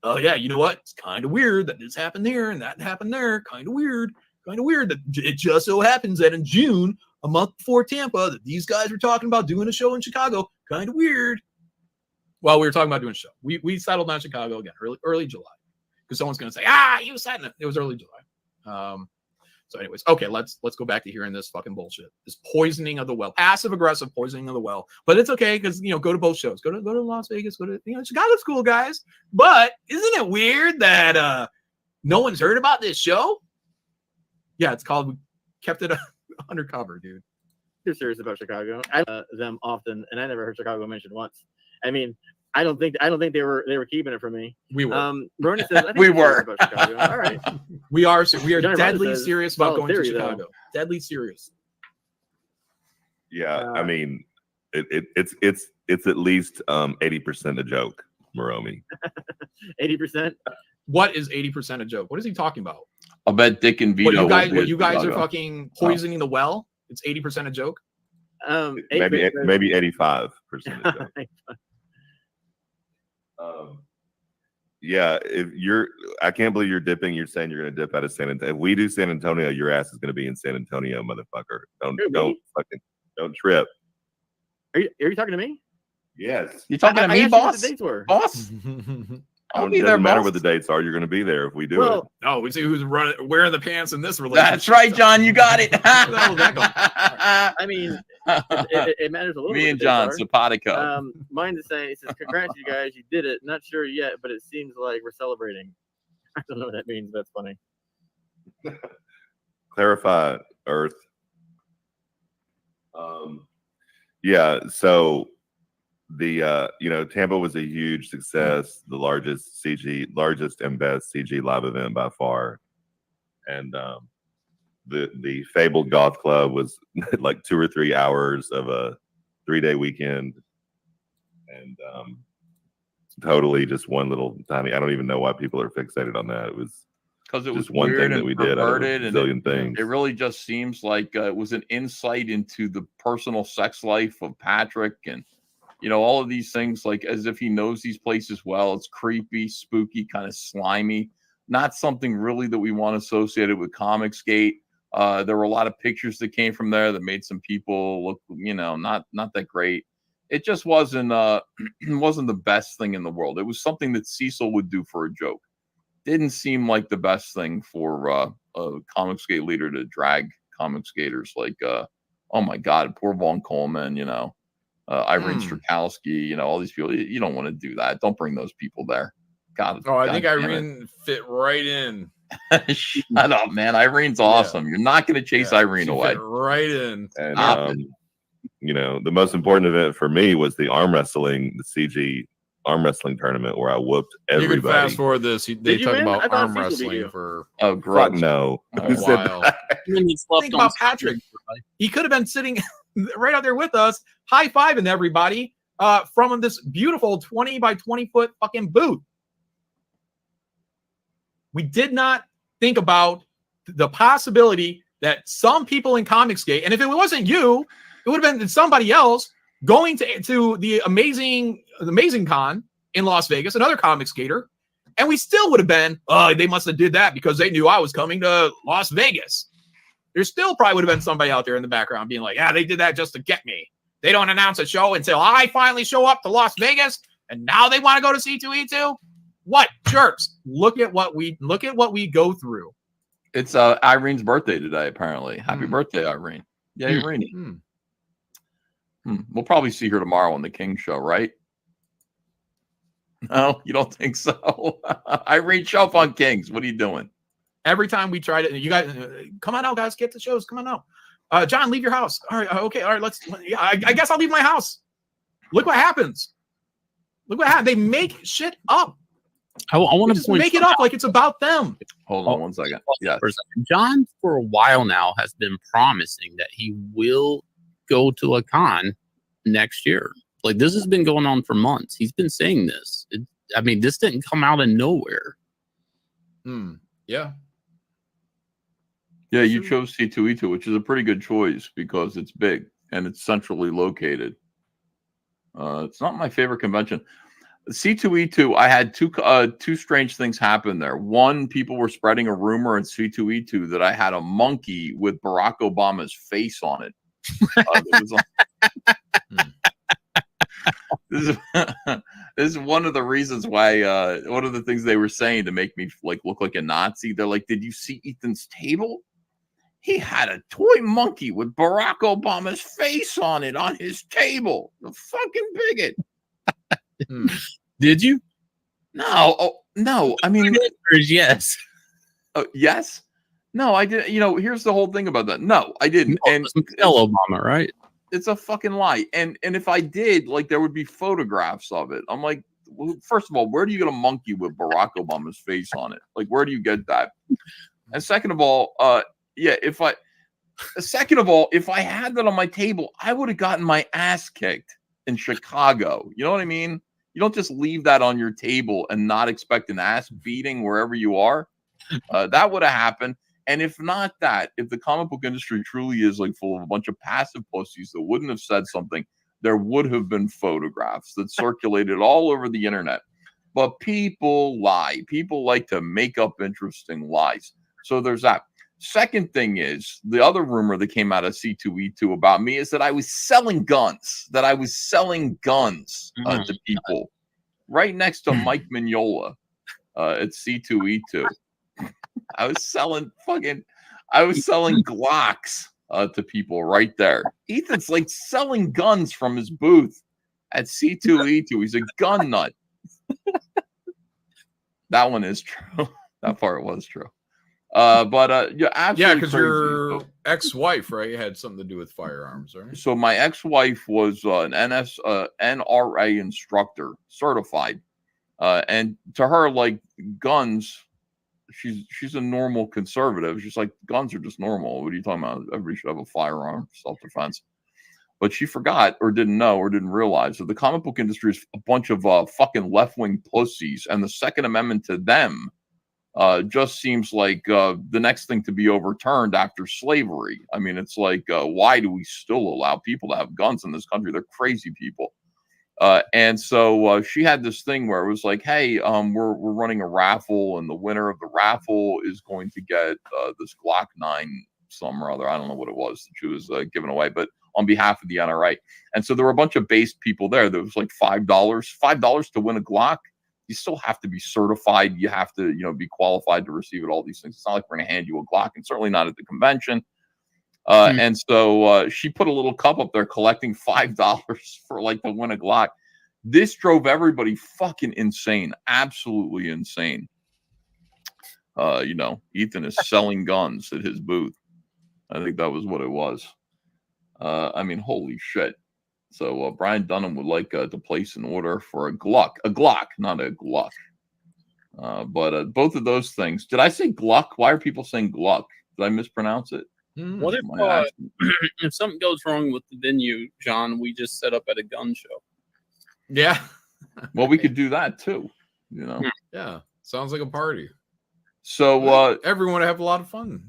Speaker 5: oh yeah, you know what? It's kind of weird that this happened there and that happened there. Kind of weird that it just so happens that in June, a month before Tampa, that these guys were talking about doing a show in Chicago. Kind of weird. Well, we were talking about doing a show. We settled on Chicago again, early July, because someone's going to say, you said it. It was early July. So anyways, okay, let's go back to hearing this fucking bullshit. This poisoning of the well, passive aggressive poisoning of the well. But it's okay because go to both shows. Go to Las Vegas. Go to Chicago's cool, guys. But isn't it weird that no one's heard about this show? Yeah, it's called. We kept it undercover, dude.
Speaker 4: You're serious about Chicago? I them often, and I never heard Chicago mentioned once. I mean, I don't think they were keeping it from me.
Speaker 5: We were.
Speaker 4: Bernie says, I think
Speaker 3: We were.
Speaker 4: about Chicago. All right.
Speaker 5: We are
Speaker 4: John
Speaker 5: deadly
Speaker 4: says,
Speaker 5: serious about going to
Speaker 4: theory,
Speaker 5: Chicago.
Speaker 4: though.
Speaker 5: Deadly serious.
Speaker 6: Yeah, I mean, it's at least 80% a joke, Moromi.
Speaker 4: 80%.
Speaker 5: What is 80% a joke? What is he talking about?
Speaker 3: I'll bet Dick and Vito.
Speaker 5: What you guys are fucking poisoning the well? It's 80% a joke.
Speaker 6: Maybe 85% a joke. Yeah, I can't believe you're dipping. You're saying you're going to dip out of San Antonio. If we do San Antonio, your ass is going to be in San Antonio, motherfucker. Don't trip.
Speaker 4: Are you talking to me?
Speaker 6: Yes.
Speaker 3: You talking to me,
Speaker 4: asked you what
Speaker 3: boss?
Speaker 4: the dates were.
Speaker 3: Boss? I'll be there,
Speaker 6: doesn't matter
Speaker 3: boss.
Speaker 6: what the dates are. You're going to be there if we do it.
Speaker 4: Well,
Speaker 5: No, we see who's wearing the pants in this relationship.
Speaker 3: That's right, John. You got it.
Speaker 5: Where the hell is that going?
Speaker 4: I mean, it matters a little bit.
Speaker 3: Me and
Speaker 4: what
Speaker 3: John,
Speaker 4: the dates
Speaker 3: simpatico.
Speaker 4: are. Mine is saying, it says, congrats, you guys. You did it. Not sure yet, but it seems like we're celebrating. I don't know what that means, but it's funny.
Speaker 6: Clarify, Earth. Yeah, so the Tampa was a huge success, the largest and best CG live event by far. And the fabled golf club was like 2 or 3 hours of a 3-day weekend. And totally just one little tiny, I don't even know why people are fixated on that. It was
Speaker 3: Because it was
Speaker 6: just one
Speaker 3: weird
Speaker 6: thing that
Speaker 3: and
Speaker 6: we did out of a
Speaker 3: perverted, and
Speaker 6: zillion things.
Speaker 3: it really just seems like it was an insight into the personal sex life of Patrick, and all of these things, like as if he knows these places well. It's creepy, spooky, kind of slimy. Not something really that we want associated with Comicsgate. There were a lot of pictures that came from there that made some people look, not that great. It just wasn't wasn't the best thing in the world. It was something that Cecil would do for a joke. Didn't seem like the best thing for a Comicsgate leader to drag comic skaters like, oh my God, poor Vaughn Coleman, Irene Strakowski, all these people. You don't want to do that. Don't bring those people there. God.
Speaker 7: Oh, I think Irene fit right in.
Speaker 3: Shut up, man. Irene's awesome. You're not going to chase Irene away.
Speaker 7: Fit right in.
Speaker 6: And the most important event for me was the arm wrestling, the CG arm wrestling tournament where I whooped everybody.
Speaker 7: You can fast forward this. They talk
Speaker 4: win? I
Speaker 7: about
Speaker 4: thought
Speaker 7: arm
Speaker 4: Cecil beat
Speaker 7: wrestling
Speaker 4: you.
Speaker 7: for
Speaker 3: Oh,
Speaker 6: Fuck
Speaker 3: gross.
Speaker 6: no.
Speaker 7: a
Speaker 6: Who said
Speaker 7: while.
Speaker 6: that?
Speaker 5: Think about Patrick. He could have been sitting right out there with us, high-fiving everybody from this beautiful 20 by 20 foot fucking booth. We did not think about the possibility that some people in Comicsgate, and if it wasn't you, it would have been somebody else going to the Amazing Con in Las Vegas, another Comicsgater, and we still would have been, they must have did that because they knew I was coming to Las Vegas. There still probably would have been somebody out there in the background being like, yeah, they did that just to get me. They don't announce a show until I finally show up to Las Vegas, and now they want to go to C2E2. What jerks? Look at what we go through.
Speaker 3: It's Irene's birthday today, apparently. Happy birthday, Irene. Yeah, Irene. We'll probably see her tomorrow on the King show, right? No, you don't think so? Irene, show up on Kings. What are you doing?
Speaker 5: Every time we try to, you guys, come on out, guys, get the shows. Come on out. John, leave your house. All right, okay, all right. I guess I'll leave my house. Look what happens. Look what happens. They make shit up.
Speaker 9: I want to
Speaker 5: just make it up like it's about them.
Speaker 3: Hold on one second. Yeah,
Speaker 9: John for a while now has been promising that he will go to a con next year. Like this has been going on for months. He's been saying this. This didn't come out of nowhere.
Speaker 7: Yeah.
Speaker 3: Yeah, you chose C2E2, which is a pretty good choice because it's big and it's centrally located. It's not my favorite convention. C2E2, I had two strange things happen there. One, people were spreading a rumor in C2E2 that I had a monkey with Barack Obama's face on it. This is one of the reasons why one of the things they were saying to make me like look like a Nazi. They're like, did you see Ethan's table? He had a toy monkey with Barack Obama's face on it on his table. The fucking bigot.
Speaker 9: Did you?
Speaker 3: No. Oh, no. I mean,
Speaker 9: yes.
Speaker 3: Yes. No, I didn't. You know, here's the whole thing about that. No, I didn't. And
Speaker 9: tell Obama, right?
Speaker 3: It's a fucking lie. And if I did, like, there would be photographs of it. I'm like, well, first of all, where do you get a monkey with Barack Obama's face on it? Like, where do you get that? And second of all, if I had that on my table, I would have gotten my ass kicked in Chicago. You know what I mean? You don't just leave that on your table and not expect an ass beating wherever you are. That would have happened. And if not that, if the comic book industry truly is like full of a bunch of passive pussies that wouldn't have said something, there would have been photographs that circulated all over the internet. But people lie. People like to make up interesting lies. So there's that. Second thing is, the other rumor that came out of C2E2 about me is that I was selling guns, to people right next to Mike Mignola at C2E2. I was selling Glocks to people right there. Ethan's like selling guns from his booth at C2E2. He's a gun nut. That one is true. That part was true. Yeah, absolutely.
Speaker 7: Because your ex-wife, right, had something to do with firearms, right?
Speaker 3: So my ex-wife was an NRA instructor, certified, and to her, like, guns, she's a normal conservative. She's like, guns are just normal. What are you talking about? Everybody should have a firearm, self-defense. But she forgot or didn't know or didn't realize that the comic book industry is a bunch of fucking left-wing pussies, and the Second Amendment to them just seems like the next thing to be overturned after slavery. I mean, it's like, why do we still allow people to have guns in this country? They're crazy people. And so she had this thing where it was like, hey, we're running a raffle, and the winner of the raffle is going to get this Glock 9 some or other. I don't know what it was that she was giving away, but on behalf of the NRA. And so there were a bunch of based people there. There was like $5 to win a Glock. You still have to be certified. You have to, be qualified to receive it, all these things. It's not like we're going to hand you a Glock, and certainly not at the convention. And so she put a little cup up there collecting $5 for like to win a Glock. This drove everybody fucking insane. Absolutely insane. Ethan is selling guns at his booth. I think that was what it was. I mean, holy shit. So Brian Dunham would like to place an order for a Glock, not a Gluck. But both of those things. Did I say Gluck? Why are people saying Gluck? Did I mispronounce it?
Speaker 9: What if if something goes wrong with the venue, John, we just set up at a gun show?
Speaker 7: Yeah.
Speaker 3: Well, we could do that too.
Speaker 7: Yeah. Sounds like a party.
Speaker 3: So
Speaker 7: everyone would have a lot of fun.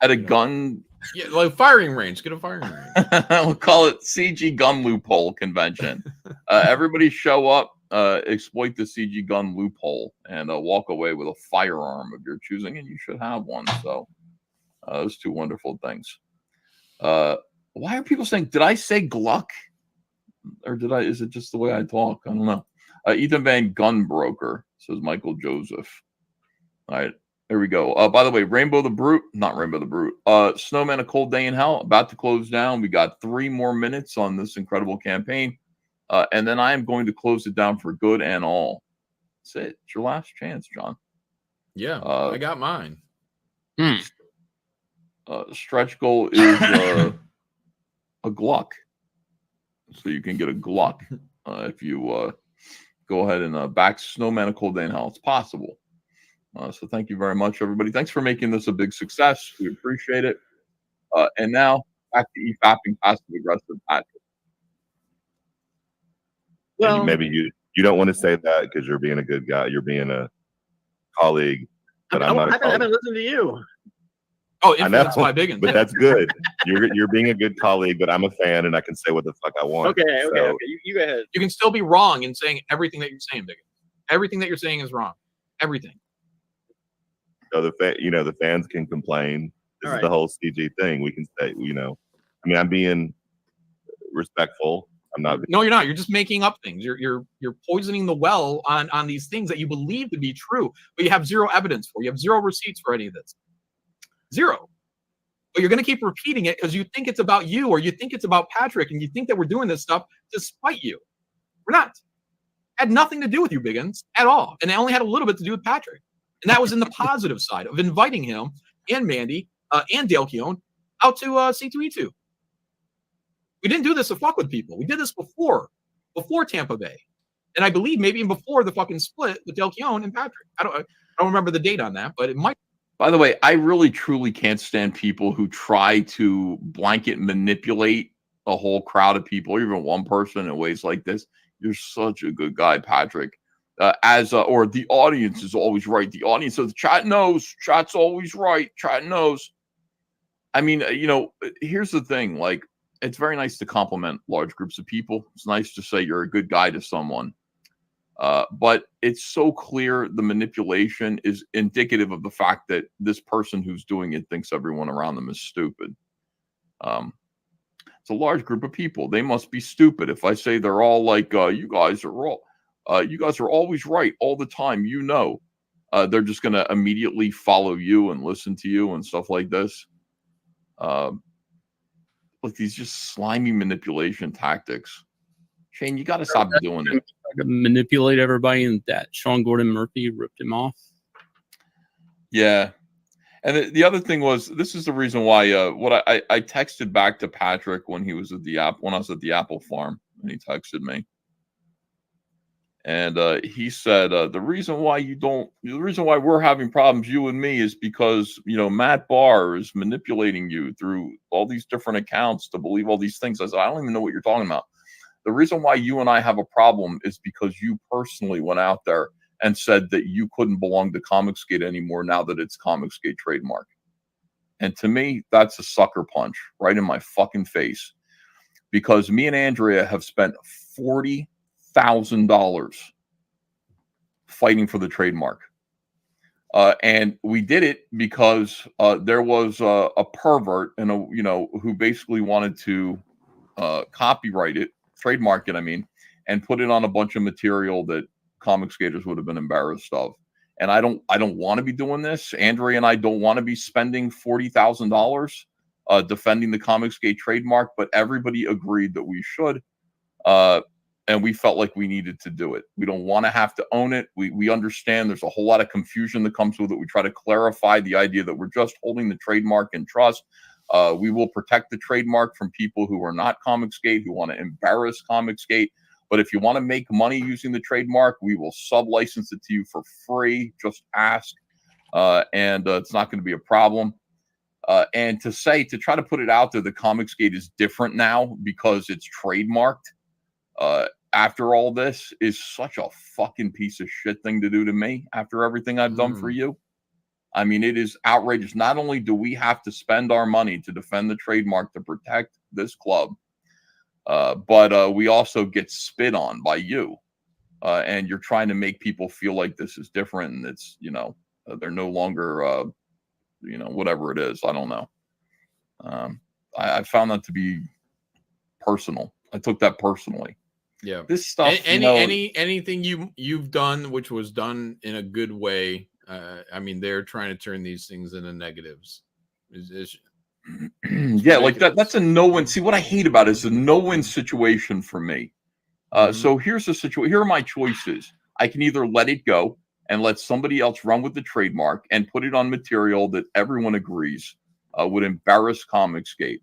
Speaker 3: At a gun.
Speaker 7: Yeah, like firing range. Get a firing range.
Speaker 3: We'll call it CG Gun Loophole Convention. Everybody show up, exploit the CG Gun loophole, and walk away with a firearm of your choosing, and you should have one. So those two wonderful things. Why are people saying, did I say Gluck? Or is it just the way I talk? I don't know. Ethan Van Gun Broker, says Michael Joseph. All right. There we go. By the way, not Rainbow the Brute. Snowman, A Cold Day in Hell, about to close down. We got 3 more minutes on this incredible campaign. And then I am going to close it down for good and all. That's it. It's your last chance, John.
Speaker 7: Yeah, I got mine.
Speaker 3: Stretch goal is a Gluck. So you can get a Gluck if you go ahead and back Snowman, A Cold Day in Hell. It's possible. So thank you very much, everybody. Thanks for making this a big success. We appreciate it. And now back to e-fapping passive aggressive Patrick.
Speaker 6: Well, maybe you don't want to say that because you're being a good guy. You're being a colleague. But
Speaker 4: I've been listening to you.
Speaker 5: Oh,
Speaker 6: I know,
Speaker 5: influenced by Biggins.
Speaker 6: but that's good. You're being a good colleague, but I'm a fan and I can say what the fuck I want.
Speaker 4: Okay.
Speaker 6: So,
Speaker 4: You go ahead.
Speaker 5: You can still be wrong in saying everything that you're saying, Biggins. Everything that you're saying is wrong. Everything.
Speaker 6: So the fans can complain. This is the whole CG thing. We can say, I mean, I'm being respectful. I'm not.
Speaker 5: No, you're not. You're just making up things. You're poisoning the well on these things that you believe to be true, but you have zero evidence for. You have zero receipts for any of this. Zero. But you're going to keep repeating it because you think it's about you, or you think it's about Patrick, and you think that we're doing this stuff to spite you. We're not. Had nothing to do with you, Biggins, at all, and it only had a little bit to do with Patrick, and that was in the positive side of inviting him and Mandy and Dale Keown out to C2E2. We didn't do this to fuck with people. We did this before Tampa Bay, and I believe maybe even before the fucking split with Dale Keown and Patrick. I don't remember the date on that, but it might.
Speaker 3: By the way, I really truly can't stand people who try to blanket manipulate a whole crowd of people, or even one person in ways like this. You're such a good guy, Patrick. Or the audience is always right. The audience says, chat knows. Chat's always right. Chat knows. I mean, here's the thing. Like, it's very nice to compliment large groups of people. It's nice to say you're a good guy to someone. But it's so clear the manipulation is indicative of the fact that this person who's doing it thinks everyone around them is stupid. It's a large group of people. They must be stupid. If I say they're all like, you guys are always right all the time, they're just going to immediately follow you and listen to you and stuff like this. Like these just slimy manipulation tactics. Shane, you got to stop doing it.
Speaker 9: Manipulate everybody, and that Sean Gordon Murphy ripped him off.
Speaker 3: Yeah. And the other thing was, this is the reason why I texted back to Patrick when he was at when I was at the Apple farm, and he texted me. And he said, the reason why we're having problems, you and me, is because, Matt Barr is manipulating you through all these different accounts to believe all these things. I said, I don't even know what you're talking about. The reason why you and I have a problem is because you personally went out there and said that you couldn't belong to Comicsgate anymore now that it's Comicsgate trademark. And to me, that's a sucker punch right in my fucking face. Because me and Andrea have spent $40,000 fighting for the trademark. And we did it because there was a pervert and who basically wanted to copyright it, trademark it, and put it on a bunch of material that comic skaters would have been embarrassed of. And I don't want to be doing this. Andrea and I don't want to be spending $40,000 defending the Comicsgate trademark, but everybody agreed that we should. And we felt like we needed to do it. We don't want to have to own it. We understand there's a whole lot of confusion that comes with it. We try to clarify the idea that we're just holding the trademark in trust. We will protect the trademark from people who are not Comicsgate, who want to embarrass Comicsgate. But if you want to make money using the trademark, we will sub-license it to you for free. Just ask. And it's not going to be a problem. And to try to put it out there, the Comicsgate is different now because it's trademarked. After all this is such a fucking piece of shit thing to do to me after everything I've done for you. It is outrageous. Not only do we have to spend our money to defend the trademark to protect this club, but we also get spit on by you. And you're trying to make people feel like this is different and it's, they're no longer, whatever it is. I don't know. I found that to be personal. I took that personally.
Speaker 7: Yeah.
Speaker 3: This stuff.
Speaker 7: Anything you've done which was done in a good way. They're trying to turn these things into negatives.
Speaker 3: Yeah, like that's a no-win. See, what I hate about it is a no-win situation for me. So here's the situation. Here are my choices. I can either let it go and let somebody else run with the trademark and put it on material that everyone agrees would embarrass Comicsgate.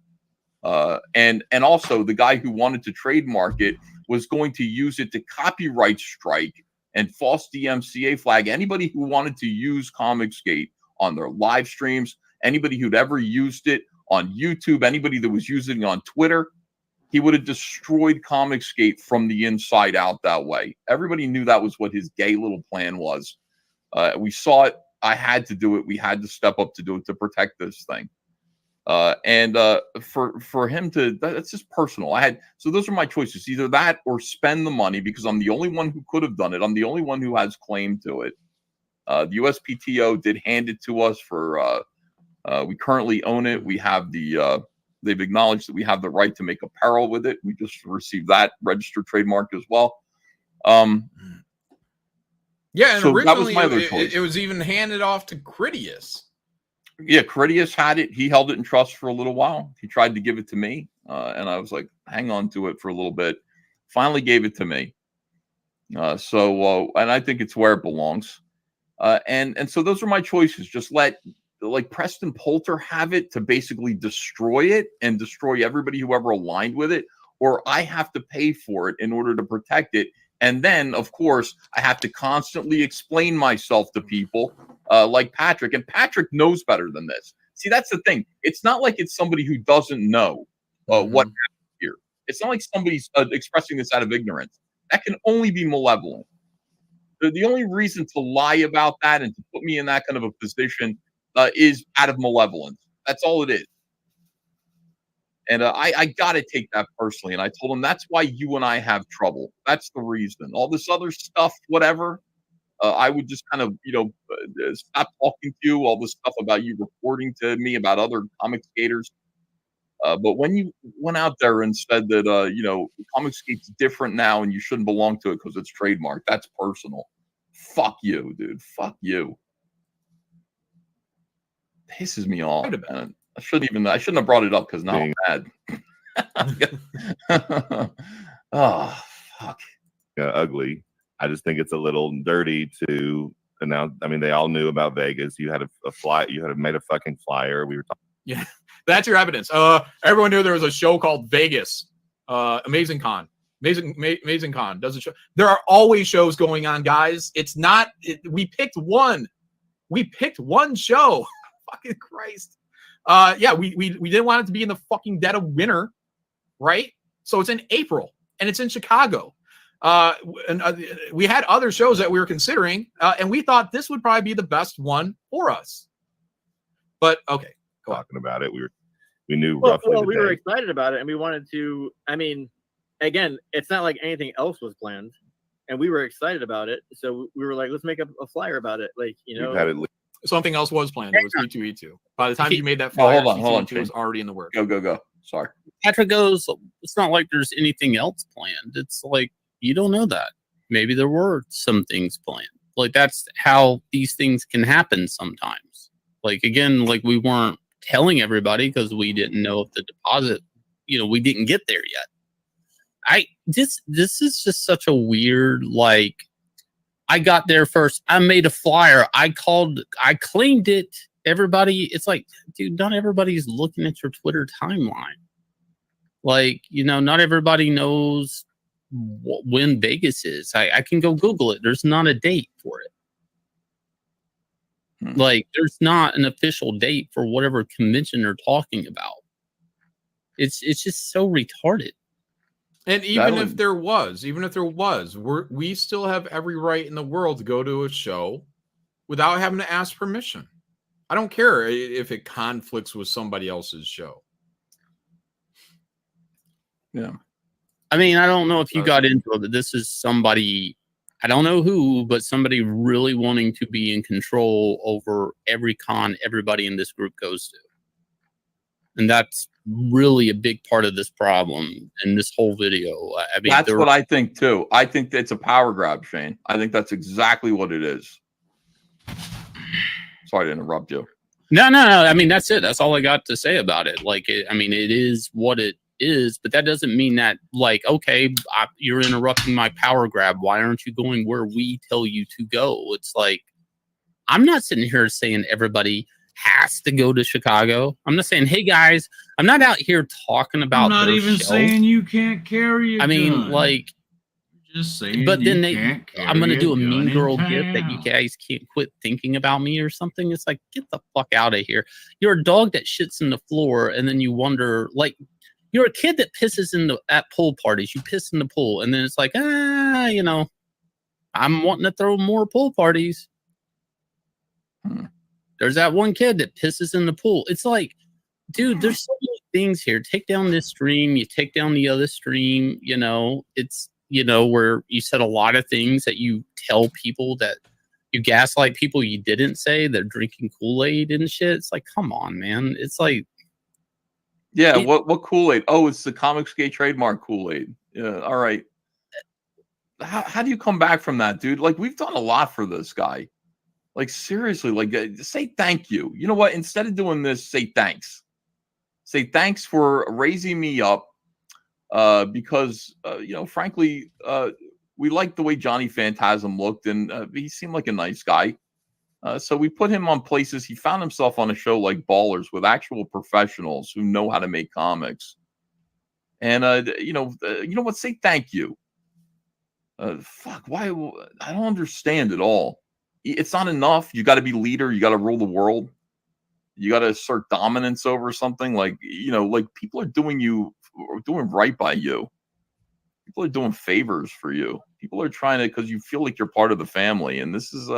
Speaker 3: And also the guy who wanted to trademark it was going to use it to copyright strike and false DMCA flag anybody who wanted to use Comicsgate on their live streams, anybody who'd ever used it on YouTube, anybody that was using it on Twitter. He would have destroyed Comicsgate from the inside out that way. Everybody knew that was what his gay little plan was. We saw it. I had to do it. We had to step up to do it to protect this thing. And for him to, that's just personal. So those are my choices, either that or spend the money, because I'm the only one who could have done it. I'm the only one who has claim to it. The USPTO did hand it to us for, we currently own it. We have they've acknowledged that we have the right to make apparel with it. We just received that registered trademark as well.
Speaker 7: Yeah, and
Speaker 3: so
Speaker 7: originally
Speaker 3: that was my other choice.
Speaker 7: it was even handed off to Critias.
Speaker 3: Yeah, Critias had it. He held it in trust for a little while. He tried to give it to me, and I was like, hang on to it for a little bit. Finally gave it to me. And I think it's where it belongs. And so those are my choices. Just let Preston Poulter have it to basically destroy it and destroy everybody who ever aligned with it, or I have to pay for it in order to protect it. And then, of course, I have to constantly explain myself to people like Patrick. And Patrick knows better than this. See, that's the thing. It's not like it's somebody who doesn't know what happened here. It's not like somebody's expressing this out of ignorance. That can only be malevolent. The only reason to lie about that and to put me in that kind of a position is out of malevolence. That's all it is. And I got to take that personally. And I told him, that's why you and I have trouble. That's the reason. All this other stuff, whatever, I would just kind of, stop talking to you, all this stuff about you reporting to me about other comic skaters. But when you went out there and said that, comic skate's different now and you shouldn't belong to it because it's trademarked, that's personal. Fuck you, dude. Fuck you. Pisses me off, man. I shouldn't have brought it up because now I'm mad. Oh, fuck.
Speaker 6: Yeah, ugly. I just think it's a little dirty to announce. I mean, they all knew about Vegas. You had a fly. You had made a fucking flyer. We were talking.
Speaker 5: Yeah, that's your evidence. Everyone knew there was a show called Vegas. Amazing Con. Amazing Con doesn't show. There are always shows going on, guys. It's not. We picked one. We picked one show. Fucking Christ. Yeah, we didn't want it to be in the fucking dead of winter, right? So it's in April and it's in Chicago. We had other shows that we were considering, and we thought this would probably be the best one for us. But okay,
Speaker 6: talking about it, we knew
Speaker 4: roughly.
Speaker 6: Well,
Speaker 4: we were excited about it, and we wanted to. I mean, again, it's not like anything else was planned, and we were excited about it. So we were like, let's make a flyer about it, like
Speaker 5: Something else was planned. It was E2E2. By the time you made that flyer, hold on. It was already in the works.
Speaker 3: Go. Sorry.
Speaker 9: Patrick goes, it's not like there's anything else planned. It's like, you don't know that. Maybe there were some things planned. Like, that's how these things can happen sometimes. Like, again, like we weren't telling everybody because we didn't know if the deposit, we didn't get there yet. This is just such a weird, like, I got there first. I made a flyer. I claimed it. Everybody, it's like, dude, not everybody's looking at your Twitter timeline. Like, not everybody knows when Vegas is. I can go Google it. There's not a date for it. Like, there's not an official date for whatever convention they're talking about. It's just so retarded.
Speaker 7: And even if there was, we still have every right in the world to go to a show without having to ask permission. I don't care if it conflicts with somebody else's show.
Speaker 3: Yeah.
Speaker 9: I mean, I don't know if you got into it, but this is somebody, I don't know who, but somebody really wanting to be in control over every con everybody in this group goes to. And that's really a big part of this problem in this whole video. I mean,
Speaker 3: that's what I think too. I think it's a power grab, Shane. I think that's exactly what it is. Sorry to interrupt you.
Speaker 9: No. I mean, that's it. That's all I got to say about it. Like, it is what it is, but that doesn't mean that, like, okay, you're interrupting my power grab. Why aren't you going where we tell you to go? It's like, I'm not sitting here saying everybody has to go to Chicago. I'm not saying, hey guys, I'm not out here talking about.
Speaker 2: I'm not even saying you can't carry a gun.
Speaker 9: mean, like,
Speaker 2: just saying.
Speaker 9: But then I'm gonna do a mean girl gift that you guys can't quit thinking about me or something. It's like, get the fuck out of here. You're a dog that shits in the floor, and then you wonder, like, you're a kid that pisses at pool parties. You piss in the pool, and then it's like, I'm wanting to throw more pool parties. There's that one kid that pisses in the pool. It's like, dude, there's so many things here. Take down this stream, you take down the other stream, it's, where you said a lot of things that you tell people that you gaslight people you didn't say, they're drinking Kool-Aid and shit. It's like, come on, man. It's like,
Speaker 3: yeah, what Kool-Aid? Oh, it's the Comicsgate trademark Kool-Aid. Yeah, all right. How do you come back from that, dude? Like, we've done a lot for this guy. Like, seriously, like, say thank you. You know what? Instead of doing this, say thanks. Say thanks for raising me up, because, frankly, we liked the way Johnny Phantasm looked, and he seemed like a nice guy. So we put him on places. He found himself on a show like Ballers with actual professionals who know how to make comics. And, you know what? Say thank you. Fuck, why? I don't understand it all. It's not enough. You got to be leader. You got to rule the world. You got to assert dominance over something. Like, like people are doing right by you. People are doing favors for you. People are trying to, because you feel like you're part of the family. And this is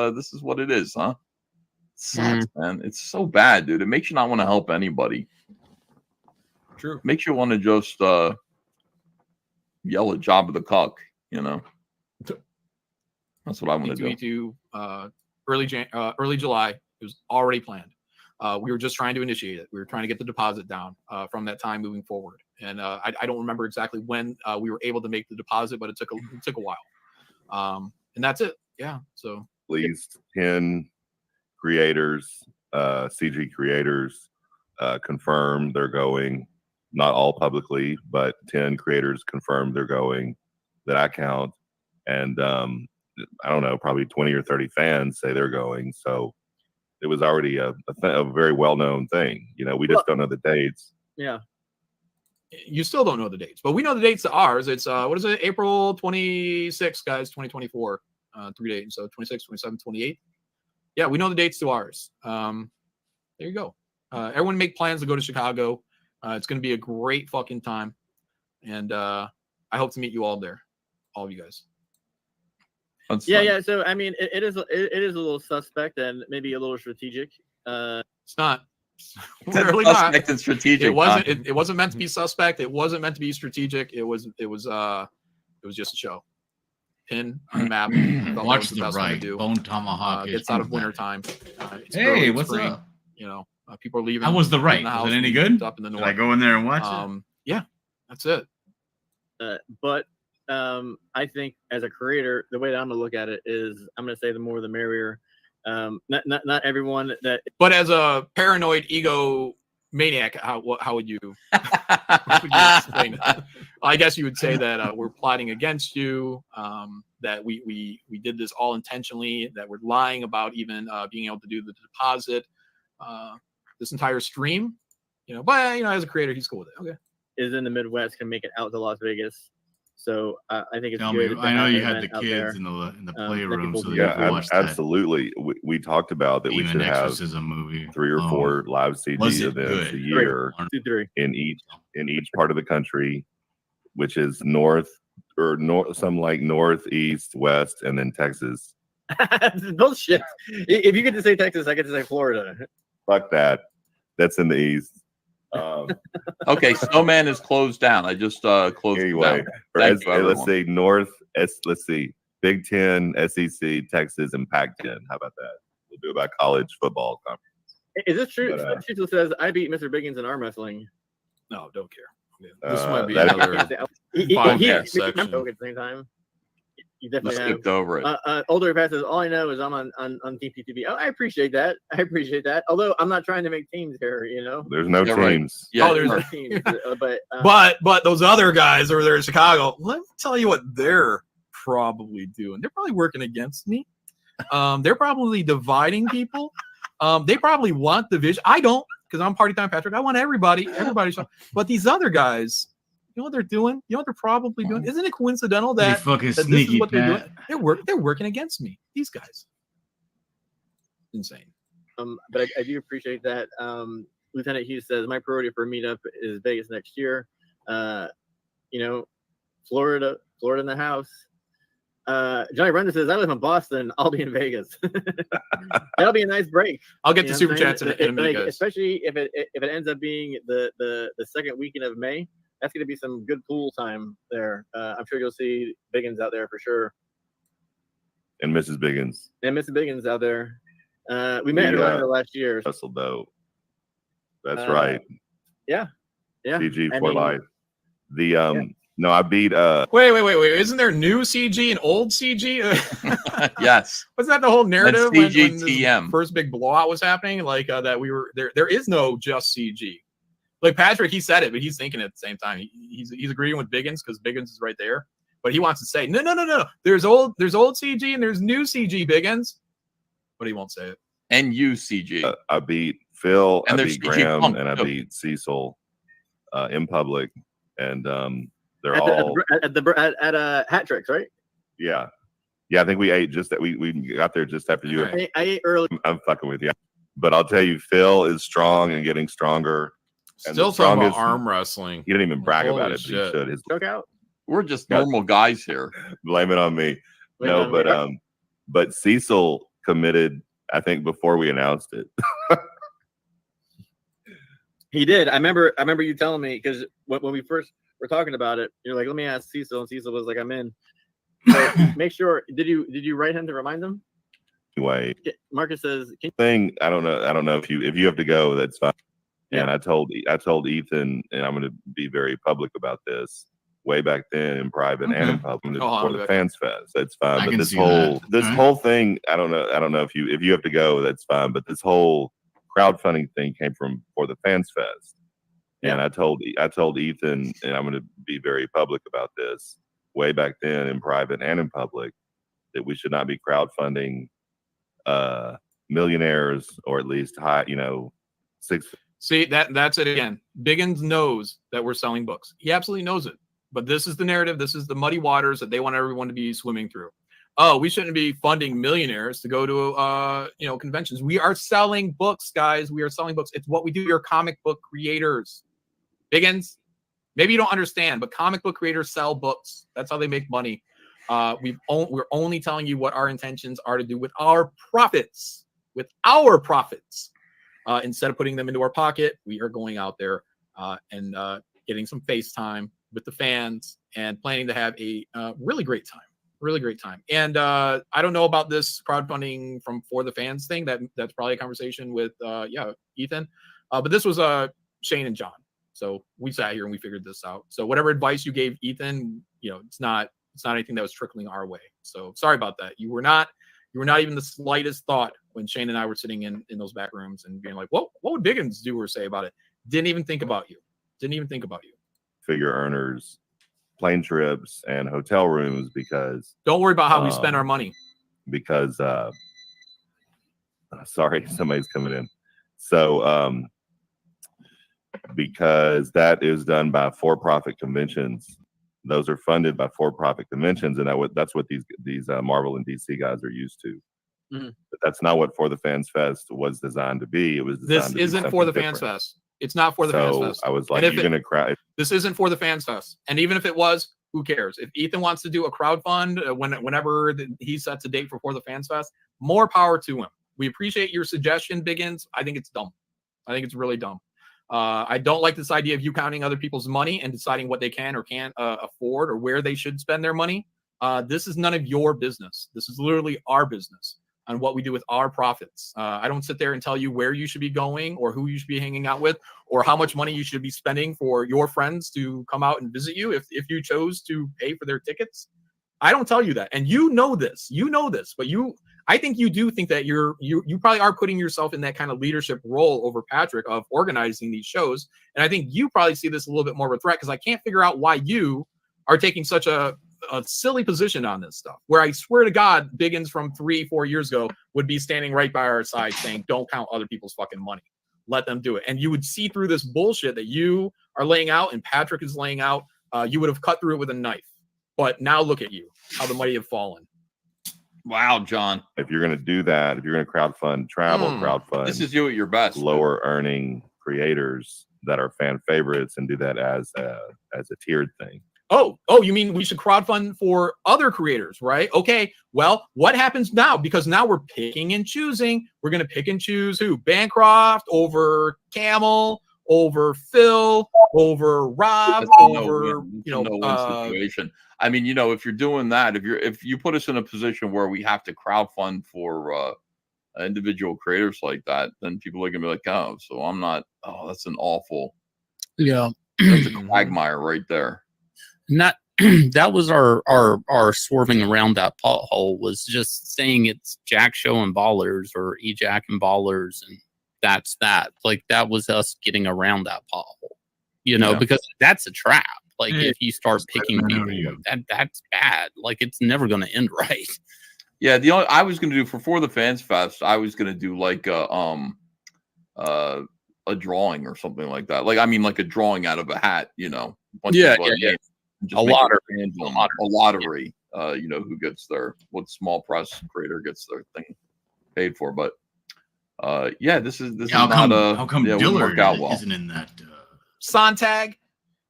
Speaker 3: what it is, huh? It sucks, man. It's so bad, dude. It makes you not want to help anybody.
Speaker 5: True.
Speaker 3: It makes you want to just yell at Job of the Cuck, That's what I want to do.
Speaker 5: Early July. It was already planned. We were just trying to initiate it. We were trying to get the deposit down from that time moving forward. And I don't remember exactly when we were able to make the deposit, but it took a while. And that's it. Yeah. So
Speaker 6: at least 10 creators, CG creators, confirmed they're going. Not all publicly, but 10 creators confirmed they're going that I count. And I don't know, probably 20 or 30 fans say they're going. So it was already a very well-known thing. We just don't know the dates.
Speaker 4: Yeah.
Speaker 5: You still don't know the dates, but we know the dates to ours. It's what is it? April 26th, guys, 2024. 3 days. So 26, 27, 28. Yeah, we know the dates to ours. There you go. Everyone make plans to go to Chicago. It's going to be a great fucking time. And I hope to meet you all there. All of you guys.
Speaker 4: Yeah. So I mean, it is a little suspect and maybe a little strategic.
Speaker 5: It's not.
Speaker 3: Really suspect and strategic.
Speaker 5: It wasn't meant to be suspect. It wasn't meant to be strategic. It was just a show. Pin on the map.
Speaker 2: Watch the right. Bone Tomahawk.
Speaker 5: Gets out of winter time.
Speaker 2: Hey, what's spring, up?
Speaker 5: People are leaving.
Speaker 2: How was the right? Was it any good?
Speaker 5: Up in the north.
Speaker 2: Did I go in there and watch it?
Speaker 5: Yeah, that's it.
Speaker 4: But I think as a creator, the way that I'm gonna look at it is, I'm gonna say the more the merrier. Not everyone that.
Speaker 5: But as a paranoid ego maniac, how would you explain it? I guess you would say that we're plotting against you. That we did this all intentionally. That we're lying about even being able to do the deposit. This entire stream, but as a creator, he's cool with it. Okay.
Speaker 4: Is in the Midwest, can make it out to Las Vegas. So I think it's
Speaker 2: Tell
Speaker 4: good.
Speaker 2: Me, I know you had the kids in the playroom, so
Speaker 6: yeah, absolutely. We talked about that. We should have
Speaker 2: movie.
Speaker 6: 3 or 4 live CG events a year in each part of the country, which is north, some like northeast, west, and then Texas.
Speaker 4: Bullshit. If you get to say Texas, I get to say Florida.
Speaker 6: Fuck that. That's in the east.
Speaker 3: Okay, Snowman is closed down. I just closed
Speaker 6: anyway,
Speaker 3: it down.
Speaker 6: Let's see North. Let's see Big 10, SEC, Texas, and Pac-10. How about that? We'll do about college football conference.
Speaker 4: Is this true? It says I beat Mr. Biggins in arm wrestling.
Speaker 5: No, don't care. This might be
Speaker 4: another
Speaker 5: podcast section.
Speaker 4: At the same time. You definitely
Speaker 3: skipped over it.
Speaker 4: Older Pat says, all I know is I'm on Team PTB. Oh, I appreciate that. Although I'm not trying to make teams here,
Speaker 6: There's no teams.
Speaker 3: Right. Yeah,
Speaker 4: there's no teams.
Speaker 5: But those other guys over there in Chicago, let me tell you what they're probably doing. They're probably working against me. They're probably dividing people. They probably want division. I don't, because I'm Party Time Patrick. I want everybody. But these other guys, you know what they're doing? You know what they're probably doing? Isn't it coincidental that, this is what they're doing? They're working against me. These guys. Insane.
Speaker 4: But I do appreciate that. Lieutenant Hughes says, my priority for a meetup is Vegas next year. Florida in the house. Johnny Brendan says, I live in Boston. I'll be in Vegas. That'll be a nice break.
Speaker 5: I'll get
Speaker 4: You
Speaker 5: the
Speaker 4: know
Speaker 5: super
Speaker 4: what I'm
Speaker 5: chats in
Speaker 4: saying?
Speaker 5: a minute, guys.
Speaker 4: Especially if it ends up being the second weekend of May. That's going to be some good pool time there. I'm sure you'll see Biggins out there for sure.
Speaker 6: And Mrs. Biggins.
Speaker 4: And Mrs. Biggins out there. We met in Orlando last year.
Speaker 6: Russell Doe. That's right.
Speaker 4: Yeah.
Speaker 6: CG for life. The no, I beat
Speaker 5: Wait. Isn't there new CG and old CG?
Speaker 3: Yes.
Speaker 5: Wasn't that the whole narrative when
Speaker 3: CGTM.
Speaker 5: this first big blowout was happening? Like that we were there is no just CG. Like Patrick, he said it, but he's thinking it at the same time. He's agreeing with Biggins because Biggins is right there. But he wants to say, no. There's old CG and there's new CG, Biggins. But he won't say it.
Speaker 3: And CG.
Speaker 6: I beat Phil,
Speaker 3: And
Speaker 6: I
Speaker 3: there's
Speaker 6: beat
Speaker 3: CG
Speaker 6: Graham,
Speaker 3: Punk,
Speaker 6: and I
Speaker 3: too.
Speaker 6: beat Cecil in public. And they're
Speaker 4: At
Speaker 6: all
Speaker 4: Hat Tricks, right?
Speaker 6: yeah. I think we ate just that. We got there just after you.
Speaker 5: Right.
Speaker 4: I ate early.
Speaker 6: I'm fucking with you, but I'll tell you, Phil is strong and getting stronger. And
Speaker 7: Still
Speaker 6: the
Speaker 7: talking about
Speaker 6: strongest-
Speaker 7: arm wrestling.
Speaker 6: He didn't even brag
Speaker 7: Holy
Speaker 6: about it. But
Speaker 7: shit.
Speaker 6: he should. His
Speaker 4: Choke out.
Speaker 3: We're just normal guys here.
Speaker 6: blame it on me.
Speaker 4: Blame it
Speaker 6: No,
Speaker 4: on me.
Speaker 6: but Cecil committed. I think before we announced it.
Speaker 4: He did. I remember you telling me because when we first were talking about it, you're like, let me ask Cecil, and Cecil was like, I'm in. So make sure. Did you write him to remind him?
Speaker 6: Anyway,
Speaker 4: Marcus says,
Speaker 6: thing I don't know if you have to go, that's fine.
Speaker 4: Yeah.
Speaker 6: And I told Ethan, and I'm going to be very public about this. Way back then, in private and in public, for the Fans Fest, that's fine.
Speaker 2: I
Speaker 6: But
Speaker 2: can
Speaker 6: this
Speaker 2: see
Speaker 6: whole
Speaker 2: that. Alright.
Speaker 6: whole thing, I don't know if you have to go, that's fine. But this whole crowdfunding thing came from for the Fans Fest, and I told Ethan, and I'm going to be very public about this. Way back then, in private and in public, that we should not be crowdfunding millionaires, or at least high, six.
Speaker 5: See, that's it again. Biggins knows that we're selling books. He absolutely knows it. But this is the narrative. This is the muddy waters that they want everyone to be swimming through. Oh, we shouldn't be funding millionaires to go to conventions. We are selling books, guys. We are selling books. It's what we do. You're comic book creators. Biggins, maybe you don't understand, but comic book creators sell books. That's how they make money. We're only telling you what our intentions are to do with our profits. Instead of putting them into our pocket, we are going out there and getting some FaceTime with the fans and planning to have a really great time. And I don't know about this crowdfunding for the fans thing. That's probably a conversation with Ethan. But this was Shane and John. So we sat here and we figured this out. So whatever advice you gave Ethan, it's not anything that was trickling our way. So sorry about that. You were not even the slightest thought when Shane and I were sitting in those back rooms and being like, what would Biggins do or say about it? Didn't even think about you.
Speaker 6: Figure earners, plane trips, and hotel rooms, because
Speaker 5: don't worry about how we spend our money.
Speaker 6: Because sorry, somebody's coming in. So because that is done by for-profit conventions. Those are funded by for-profit conventions, and that's what these Marvel and DC guys are used to.
Speaker 5: Mm-hmm.
Speaker 6: But that's not what For the Fans Fest was designed to be. It was designed
Speaker 5: This isn't For the Fans Fest. It's not For the Fans Fest.
Speaker 6: I was like, you're going to cry.
Speaker 5: This isn't For the Fans Fest. And even if it was, who cares? If Ethan wants to do a crowdfund whenever he sets a date for the Fans Fest, more power to him. We appreciate your suggestion, Biggins. I think it's dumb. I think it's really dumb. I don't like this idea of you counting other people's money and deciding what they can or can't afford or where they should spend their money. This is none of your business. This is literally our business on what we do with our profits. I don't sit there and tell you where you should be going or who you should be hanging out with or how much money you should be spending for your friends to come out and visit you if you chose to pay for their tickets. I don't tell you that. And you know this, but I think you do think that you probably are putting yourself in that kind of leadership role over Patrick of organizing these shows. And I think you probably see this a little bit more of a threat because I can't figure out why you are taking such a silly position on this stuff, where I swear to God, Biggins from 3-4 years ago would be standing right by our side saying, don't count other people's fucking money. Let them do it. And you would see through this bullshit that you are laying out and Patrick is laying out. You would have cut through it with a knife. But now look at you, how the mighty have fallen.
Speaker 3: Wow, John.
Speaker 6: If you're going to do that, if you're going to crowdfund travel, crowdfund.
Speaker 3: This is you at your best.
Speaker 6: Lower earning creators that are fan favorites and do that as a tiered thing.
Speaker 5: Oh, you mean we should crowdfund for other creators, right? Okay, well, what happens now? Because now we're picking and choosing. We're going to pick and choose who? Bancroft over Camel, over Phil, over Rob, over,
Speaker 3: situation. I mean, if you're doing that, if you put us in a position where we have to crowdfund for individual creators like that, then people are going to be like, oh, so I'm not, that's an awful,
Speaker 9: Yeah.
Speaker 3: that's a quagmire right there.
Speaker 9: And that was our swerving around that pothole, was just saying it's Jack Show and Ballers or E-Jack and Ballers, and that's that. Like, that was us getting around that pothole, because that's a trap. Like, if you start picking people like that's bad. Like, it's never going to end right.
Speaker 3: Yeah, I was going to do for the Fans Fest, I was going to do like a drawing or something like that. Like, I mean, like a drawing out of a hat,
Speaker 9: Yeah.
Speaker 3: A lottery. Who gets what small press creator gets their thing paid for. But this is
Speaker 2: how
Speaker 3: not
Speaker 2: how come Dillard isn't in that?
Speaker 5: Sontag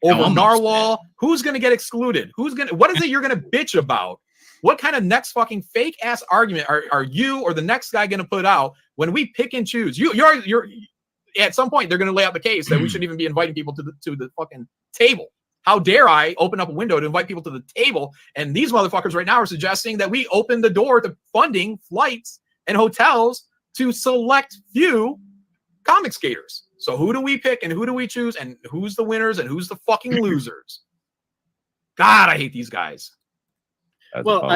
Speaker 5: over Narwhal. Who's going to get excluded? What is it you're going to bitch about? What kind of next fucking fake ass argument are you or the next guy going to put out when we pick and choose? You're at some point they're going to lay out the case that we shouldn't even be inviting people to the fucking table. How dare I open up a window to invite people to the table? And these motherfuckers right now are suggesting that we open the door to funding flights and hotels to select few comic skaters. So who do we pick and who do we choose and who's the winners and who's the fucking losers? God, I hate these guys.
Speaker 4: Well,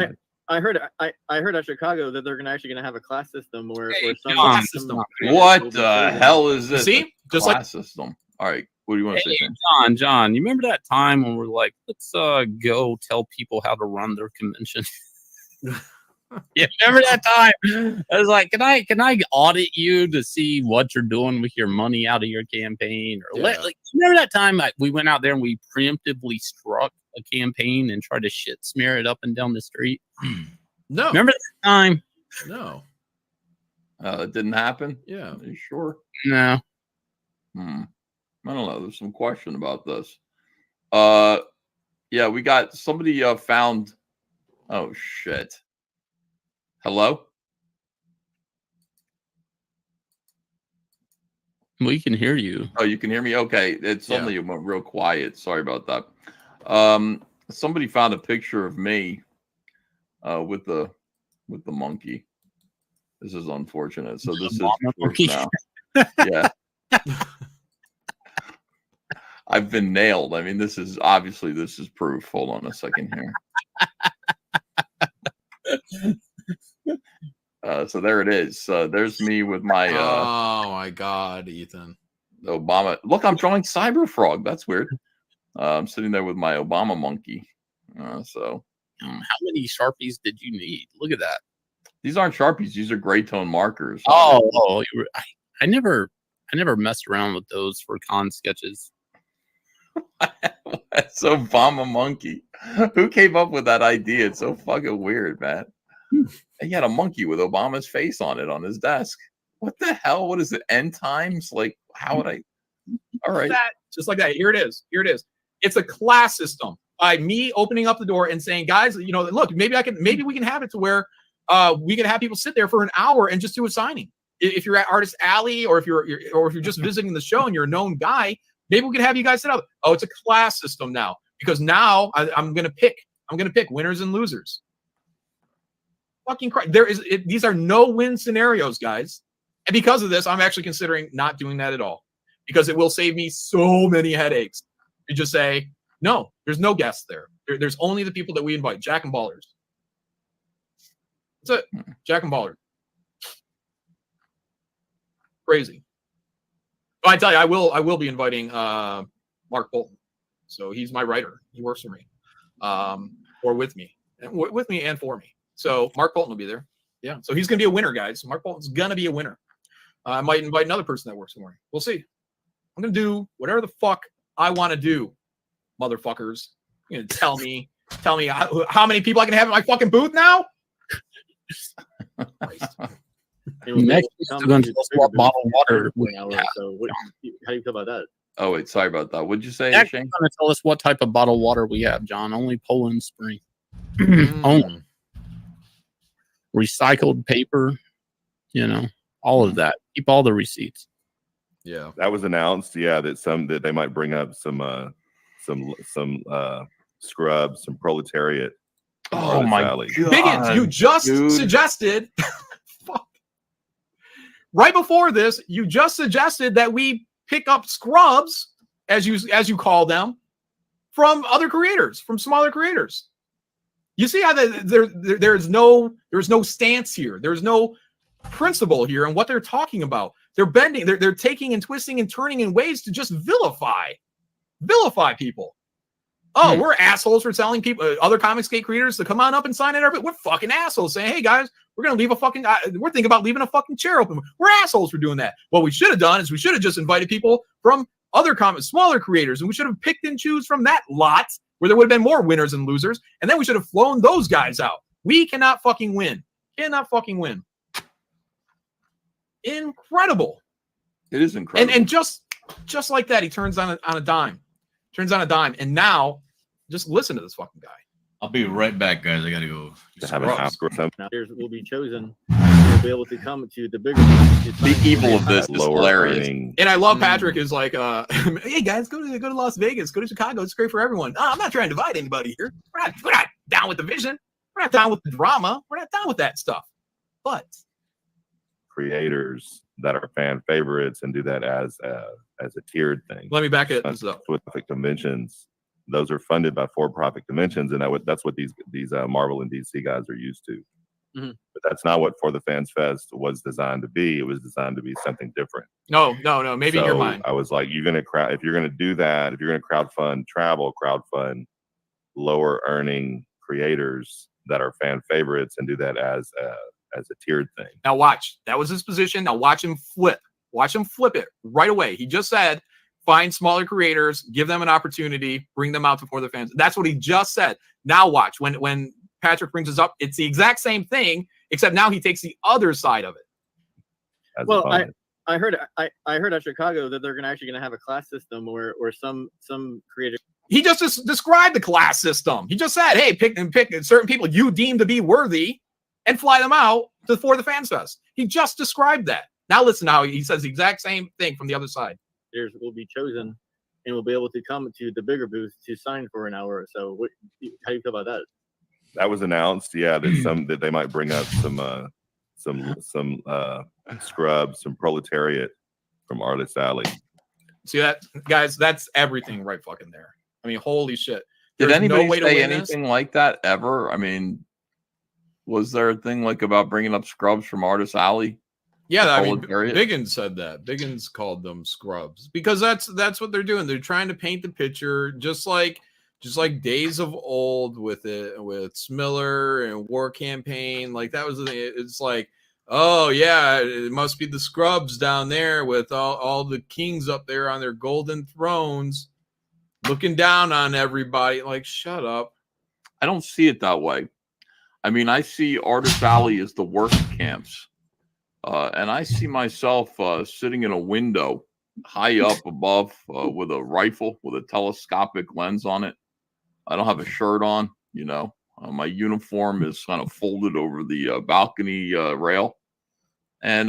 Speaker 4: I heard at Chicago that they're actually going to have a class system where some
Speaker 5: class system.
Speaker 3: What the hell is this?
Speaker 5: See, just
Speaker 3: class system. All right. What do you want to say?
Speaker 9: John, you remember that time when we're like, let's go tell people how to run their convention? Yeah, remember that time? I was like, can I audit you to see what you're doing with your money out of your campaign? Or remember that time we went out there and we preemptively struck a campaign and tried to shit smear it up and down the street?
Speaker 5: No.
Speaker 9: Remember that time?
Speaker 5: No.
Speaker 3: It didn't happen?
Speaker 5: Yeah.
Speaker 3: Are you sure?
Speaker 9: No.
Speaker 3: I don't know. There's some question about this. We got somebody found. Oh shit. Hello?
Speaker 9: We can hear you.
Speaker 3: Oh, you can hear me? Okay. It suddenly went real quiet. Sorry about that. Somebody found a picture of me with the monkey. This is unfortunate. So this is proof now. Yeah. I've been nailed. I mean, this is proof. Hold on a second here. So there it is. There's me with my
Speaker 5: oh my God, Ethan.
Speaker 3: Obama. Look, I'm drawing Cyber Frog. That's weird. I'm sitting there with my Obama monkey. So
Speaker 9: how many Sharpies did you need? Look at that.
Speaker 3: These aren't Sharpies. These are gray tone markers.
Speaker 9: I never messed around with those for con sketches.
Speaker 3: That's Obama monkey. Who came up with that idea? It's so fucking weird, man. He had a monkey with Obama's face on it on his desk. What the hell? What is it? End times? Like, how would I? All right.
Speaker 5: Just like that. Here it is. It's a class system. By me opening up the door and saying, guys, look, maybe we can have it to where we can have people sit there for an hour and just do a signing. If you're at Artist Alley or if you're just visiting the show and you're a known guy, maybe we can have you guys sit up. Oh, it's a class system now because now I'm gonna pick winners and losers. Fucking Christ. These are no-win scenarios, guys. And because of this, I'm actually considering not doing that at all because it will save me so many headaches. You just say, no, there's no guests there. There's only the people that we invite, Jack and Ballers. That's it. Jack and Ballers. Crazy. But I tell you, I will be inviting Mark Bolton. So he's my writer. He works for me. Or with me. And for me. So Mark Bolton will be there. Yeah. So he's going to be a winner, guys. Mark Bolton's going to be a winner. I might invite another person that works for me. We'll see. I'm going to do whatever the fuck I want to do, motherfuckers. You're going to tell me how many people I can have in my fucking booth now?
Speaker 9: Next, going to swap bottled water.
Speaker 4: So how do you feel about that?
Speaker 3: Oh wait, sorry about that. What'd you say,
Speaker 9: Actually,
Speaker 3: Shane?
Speaker 9: trying to tell us what type of bottled water we have, John. Only Poland Spring.
Speaker 7: Mm.
Speaker 9: Only recycled paper. You know, all of that. Keep all the receipts.
Speaker 7: Yeah.
Speaker 6: That was announced, yeah, that they might bring up some scrubs, some proletariat. from
Speaker 3: Oh
Speaker 6: Artist
Speaker 3: my
Speaker 6: Alley.
Speaker 3: god,
Speaker 5: Biggins, you just
Speaker 3: dude.
Speaker 5: suggested. Fuck. Right before this, you just suggested that we pick up scrubs, as you call them, from other creators, from smaller creators. You see how there's no stance here. There's no principle here in what they're talking about. They're bending, they're taking and twisting and turning in ways to just vilify people. Oh, we're assholes for telling people, other Comicsgate creators, to come on up and sign it. We're fucking assholes saying, hey guys, we're going to leave we're thinking about leaving a fucking chair open. We're assholes for doing that. What we should have done is we should have just invited people from other smaller creators, and we should have picked and choose from that lot where there would have been more winners and losers. And then we should have flown those guys out. We cannot fucking win. Cannot fucking win. Incredible.
Speaker 3: It is incredible.
Speaker 5: And just like that, he turns on a dime. And now, just listen to this fucking guy.
Speaker 2: I'll be right back, guys. I gotta go.
Speaker 6: To have a house or something.
Speaker 4: Now, players will be chosen. Will be able to come to the bigger.
Speaker 3: The evil of this is
Speaker 6: Lower
Speaker 3: hilarious.
Speaker 6: earning.
Speaker 5: And I love Patrick is like, hey guys, go to Las Vegas, go to Chicago. It's great for everyone. I'm not trying to divide anybody here. We're not down with the vision. We're not down with the drama. We're not down with that stuff. But
Speaker 6: Creators that are fan favorites and do that as a tiered thing.
Speaker 5: let me back it up.
Speaker 6: With conventions, those are funded by for-profit conventions, and that's what these Marvel and DC guys are used to.
Speaker 4: Mhm.
Speaker 6: But that's not what For the Fans Fest was designed to be. It was designed to be something different.
Speaker 5: No. Maybe in your
Speaker 6: So
Speaker 5: mind.
Speaker 6: I was like, if you're gonna do that, if you're gonna crowdfund travel, crowdfund lower earning creators that are fan favorites and do that as a tiered thing.
Speaker 5: Now watch. That was his position. Now watch him flip. Watch him flip it right away. He just said, find smaller creators, give them an opportunity, bring them out before the fans. That's what he just said. Now watch. When Patrick brings us up, it's the exact same thing, except now he takes the other side of it.
Speaker 6: As a
Speaker 4: Well,
Speaker 6: bonus.
Speaker 4: I heard at Chicago that they're actually going to have a class system where some creators.
Speaker 5: He just described the class system. He just said, hey, pick certain people you deem to be worthy and fly them out for the Fans Fest. He just described that. Now listen to how he says the exact same thing from the other side.
Speaker 4: Players will be chosen and will be able to come to the bigger booth to sign for an hour or so. How do you feel about that?
Speaker 6: That was announced, yeah, that they might bring up some scrubs, some proletariat from Artist Alley.
Speaker 5: See that, guys? That's everything right fucking there. I mean, holy shit.
Speaker 3: Did
Speaker 5: There's
Speaker 3: anybody
Speaker 5: no way to
Speaker 3: say
Speaker 5: win this.
Speaker 3: anything like that ever? I mean, was there a thing like about bringing up scrubs from Artist Alley?
Speaker 5: Yeah, I mean,
Speaker 3: Proletariat?
Speaker 7: Biggins said that. Biggins called them scrubs because that's what they're doing. They're trying to paint the picture just like days of old with Smiller and War Campaign. Like that was the thing. It's like, oh yeah, it must be the scrubs down there with all the kings up there on their golden thrones looking down on everybody. Like, shut up.
Speaker 3: I don't see it that way. I mean, I see Artist Alley as the work camps. And I see myself sitting in a window high up above with a rifle with a telescopic lens on it. I don't have a shirt on, you know. My uniform is kind of folded over the balcony rail. And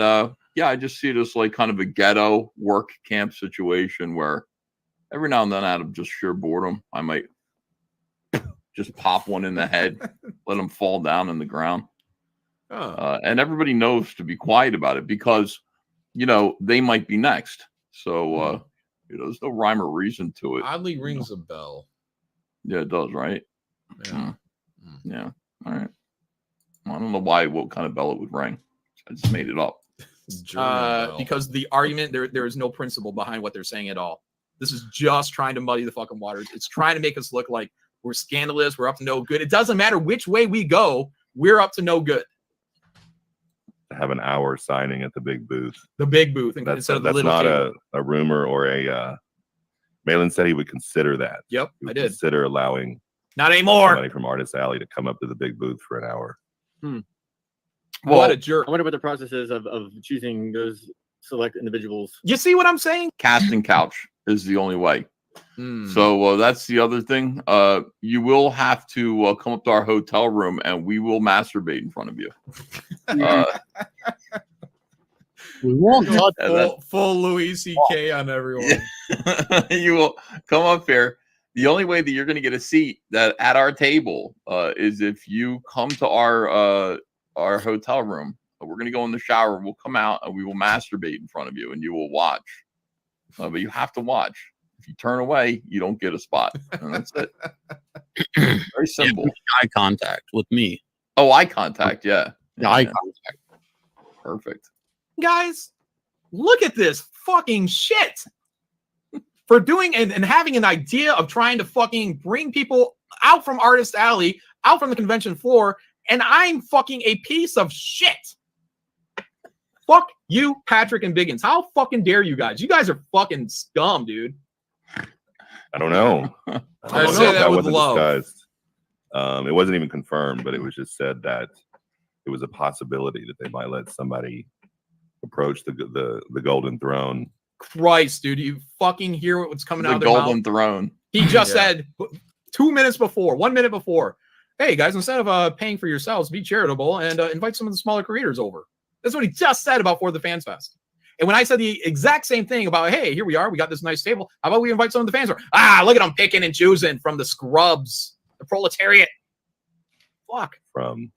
Speaker 3: yeah, I just see it as like kind of a ghetto work camp situation where every now and then out of just sheer boredom, I might just pop one in the head, let them fall down in the ground. And everybody knows to be quiet about it because, you know, they might be next. So, you know, there's no rhyme or reason to it.
Speaker 7: Oddly rings a bell.
Speaker 3: Yeah, it does, right?
Speaker 7: Yeah.
Speaker 3: Yeah. All right. Well, I don't know what kind of bell it would ring. I just made it up.
Speaker 7: German bell.
Speaker 5: Because the argument, there is no principle behind what they're saying at all. This is just trying to muddy the fucking waters. It's trying to make us look like we're scandalous, we're up to no good. It doesn't matter which way we go, we're up to no good.
Speaker 6: Have an hour signing at the big booth.
Speaker 5: The big booth
Speaker 6: That's
Speaker 5: instead of the little
Speaker 6: not
Speaker 5: table.
Speaker 6: a rumor or a. Malin said he would consider that.
Speaker 5: Yep,
Speaker 6: He would
Speaker 5: I did.
Speaker 6: consider allowing
Speaker 5: Not anymore.
Speaker 6: somebody from Artist Alley to come up to the big booth for an hour.
Speaker 5: What a jerk.
Speaker 4: I wonder what the process is of choosing those select individuals.
Speaker 5: You see what I'm saying?
Speaker 3: Casting couch. is the only way.
Speaker 7: Hmm.
Speaker 3: So that's the other thing. You will have to come up to our hotel room, and we will masturbate in front of you.
Speaker 9: We won't touch
Speaker 7: full Louis C.K. on everyone.
Speaker 3: You will come up here. The only way that you're going to get a seat that at our table is if you come to our hotel room. We're going to go in the shower. We'll come out and we will masturbate in front of you, and you will watch. But you have to watch. If you turn away, you don't get a spot. And that's it. Very simple.
Speaker 9: Eye contact with me.
Speaker 3: Oh, eye contact. Yeah.
Speaker 9: Eye contact.
Speaker 3: Perfect.
Speaker 5: Guys, look at this fucking shit. For doing and having an idea of trying to fucking bring people out from Artist Alley, out from the convention floor, and I'm fucking a piece of shit. Fuck you, Patrick and Biggins. How fucking dare you guys? You guys are fucking scum, dude.
Speaker 6: I don't know.
Speaker 7: I say that with love.
Speaker 6: Discussed. It wasn't even confirmed, but it was just said that it was a possibility that they might let somebody approach the Golden Throne.
Speaker 5: Christ, dude, you fucking hear what's coming out of
Speaker 3: the
Speaker 5: their
Speaker 3: Golden
Speaker 5: mouth?
Speaker 3: Throne.
Speaker 5: He just said 2 minutes before, 1 minute before, hey guys, instead of paying for yourselves, be charitable and invite some of the smaller creators over. That's what he just said about For the Fans Fest. And when I said the exact same thing about, hey, here we are, we got this nice table. How about we invite some of the fans over? Look at them picking and choosing from the scrubs, the proletariat. Fuck.
Speaker 6: From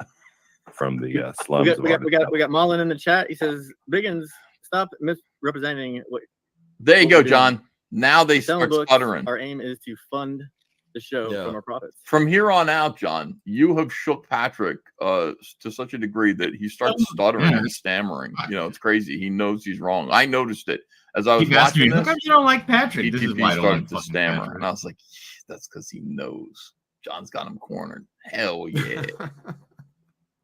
Speaker 6: the slums.
Speaker 4: We got Marlon in the chat. He says, Biggins, stop misrepresenting what.
Speaker 3: There you go, John. Now they start stuttering.
Speaker 4: Our aim is to fund the show from our profits.
Speaker 3: From here on out, John, you have shook Patrick to such a degree that he starts stuttering and stammering. You know, it's crazy. He knows he's wrong. I noticed it as I was watching this.
Speaker 2: How come you don't like Patrick?
Speaker 3: He started to stammer, Patrick. And I was like, that's because he knows. John's got him cornered. Hell yeah.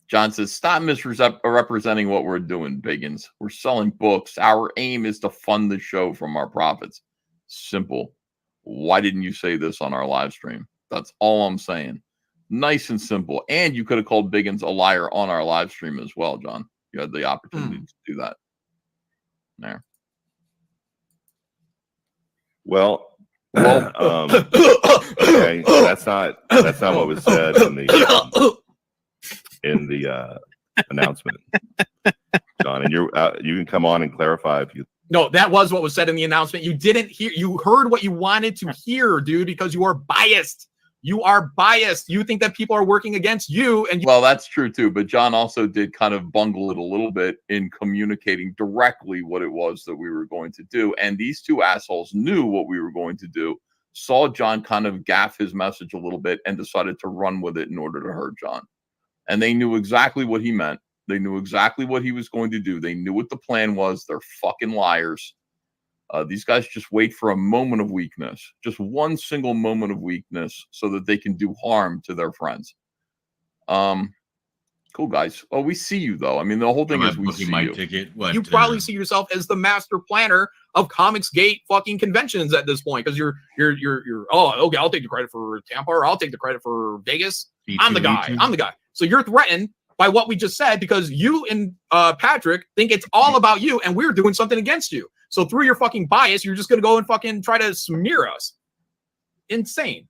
Speaker 3: John says, stop misrepresenting what we're doing, Biggins. We're selling books. Our aim is to fund the show from our profits. Simple. Why didn't you say this on our live stream? That's all I'm saying. Nice and simple. And you could have called Biggins a liar on our live stream as well, John. You had the opportunity to do that. There.
Speaker 6: Well, okay, that's not what was said in the announcement, John. And you can come on and clarify if you.
Speaker 5: No, that was what was said in the announcement. You didn't hear. You heard what you wanted to hear, dude, because you are biased. You are biased. You think that people are working against you. And
Speaker 3: well, that's true too. But John also did kind of bungle it a little bit in communicating directly what it was that we were going to do. And these two assholes knew what we were going to do, saw John kind of gaff his message a little bit, and decided to run with it in order to hurt John. And they knew exactly what he meant. They knew exactly what he was going to do. They knew what the plan was. They're fucking liars. These guys just wait for a moment of weakness, just one single moment of weakness, so that they can do harm to their friends. Cool, guys. Oh, we see you, though. I mean, the whole thing is we see you.
Speaker 2: Ticket.
Speaker 5: You probably see yourself as the master planner of Comicsgate fucking conventions at this point, because you're oh, okay, I'll take the credit for Tampa, or I'll take the credit for Vegas. I'm the guy. I'm the guy. So you're threatened by what we just said because you and Patrick think it's all about you, and we're doing something against you. So through your fucking bias, you're just going to go and fucking try to smear us. Insane.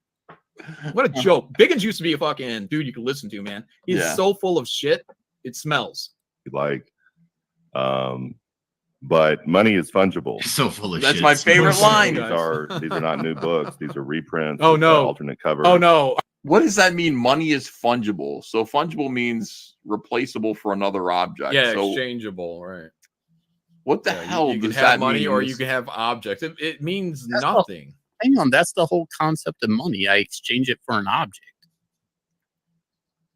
Speaker 5: What a joke. Biggins used to be a fucking dude you could listen to, man. He's so full of shit. It smells.
Speaker 6: But money is fungible.
Speaker 2: It's so full of
Speaker 3: shit.
Speaker 2: That's
Speaker 3: my favorite line.
Speaker 6: These are not new books. These are reprints.
Speaker 5: Oh, no.
Speaker 6: Alternate covers.
Speaker 5: Oh, no.
Speaker 3: What does that mean? Money is fungible. So fungible means replaceable for another object.
Speaker 7: Yeah,
Speaker 3: so
Speaker 7: exchangeable, right.
Speaker 3: What the hell
Speaker 7: you
Speaker 3: does
Speaker 7: can have
Speaker 3: that
Speaker 7: money
Speaker 3: mean?
Speaker 7: Or you can have objects. It means nothing.
Speaker 9: Hang on, that's the whole concept of money. I exchange it for an object.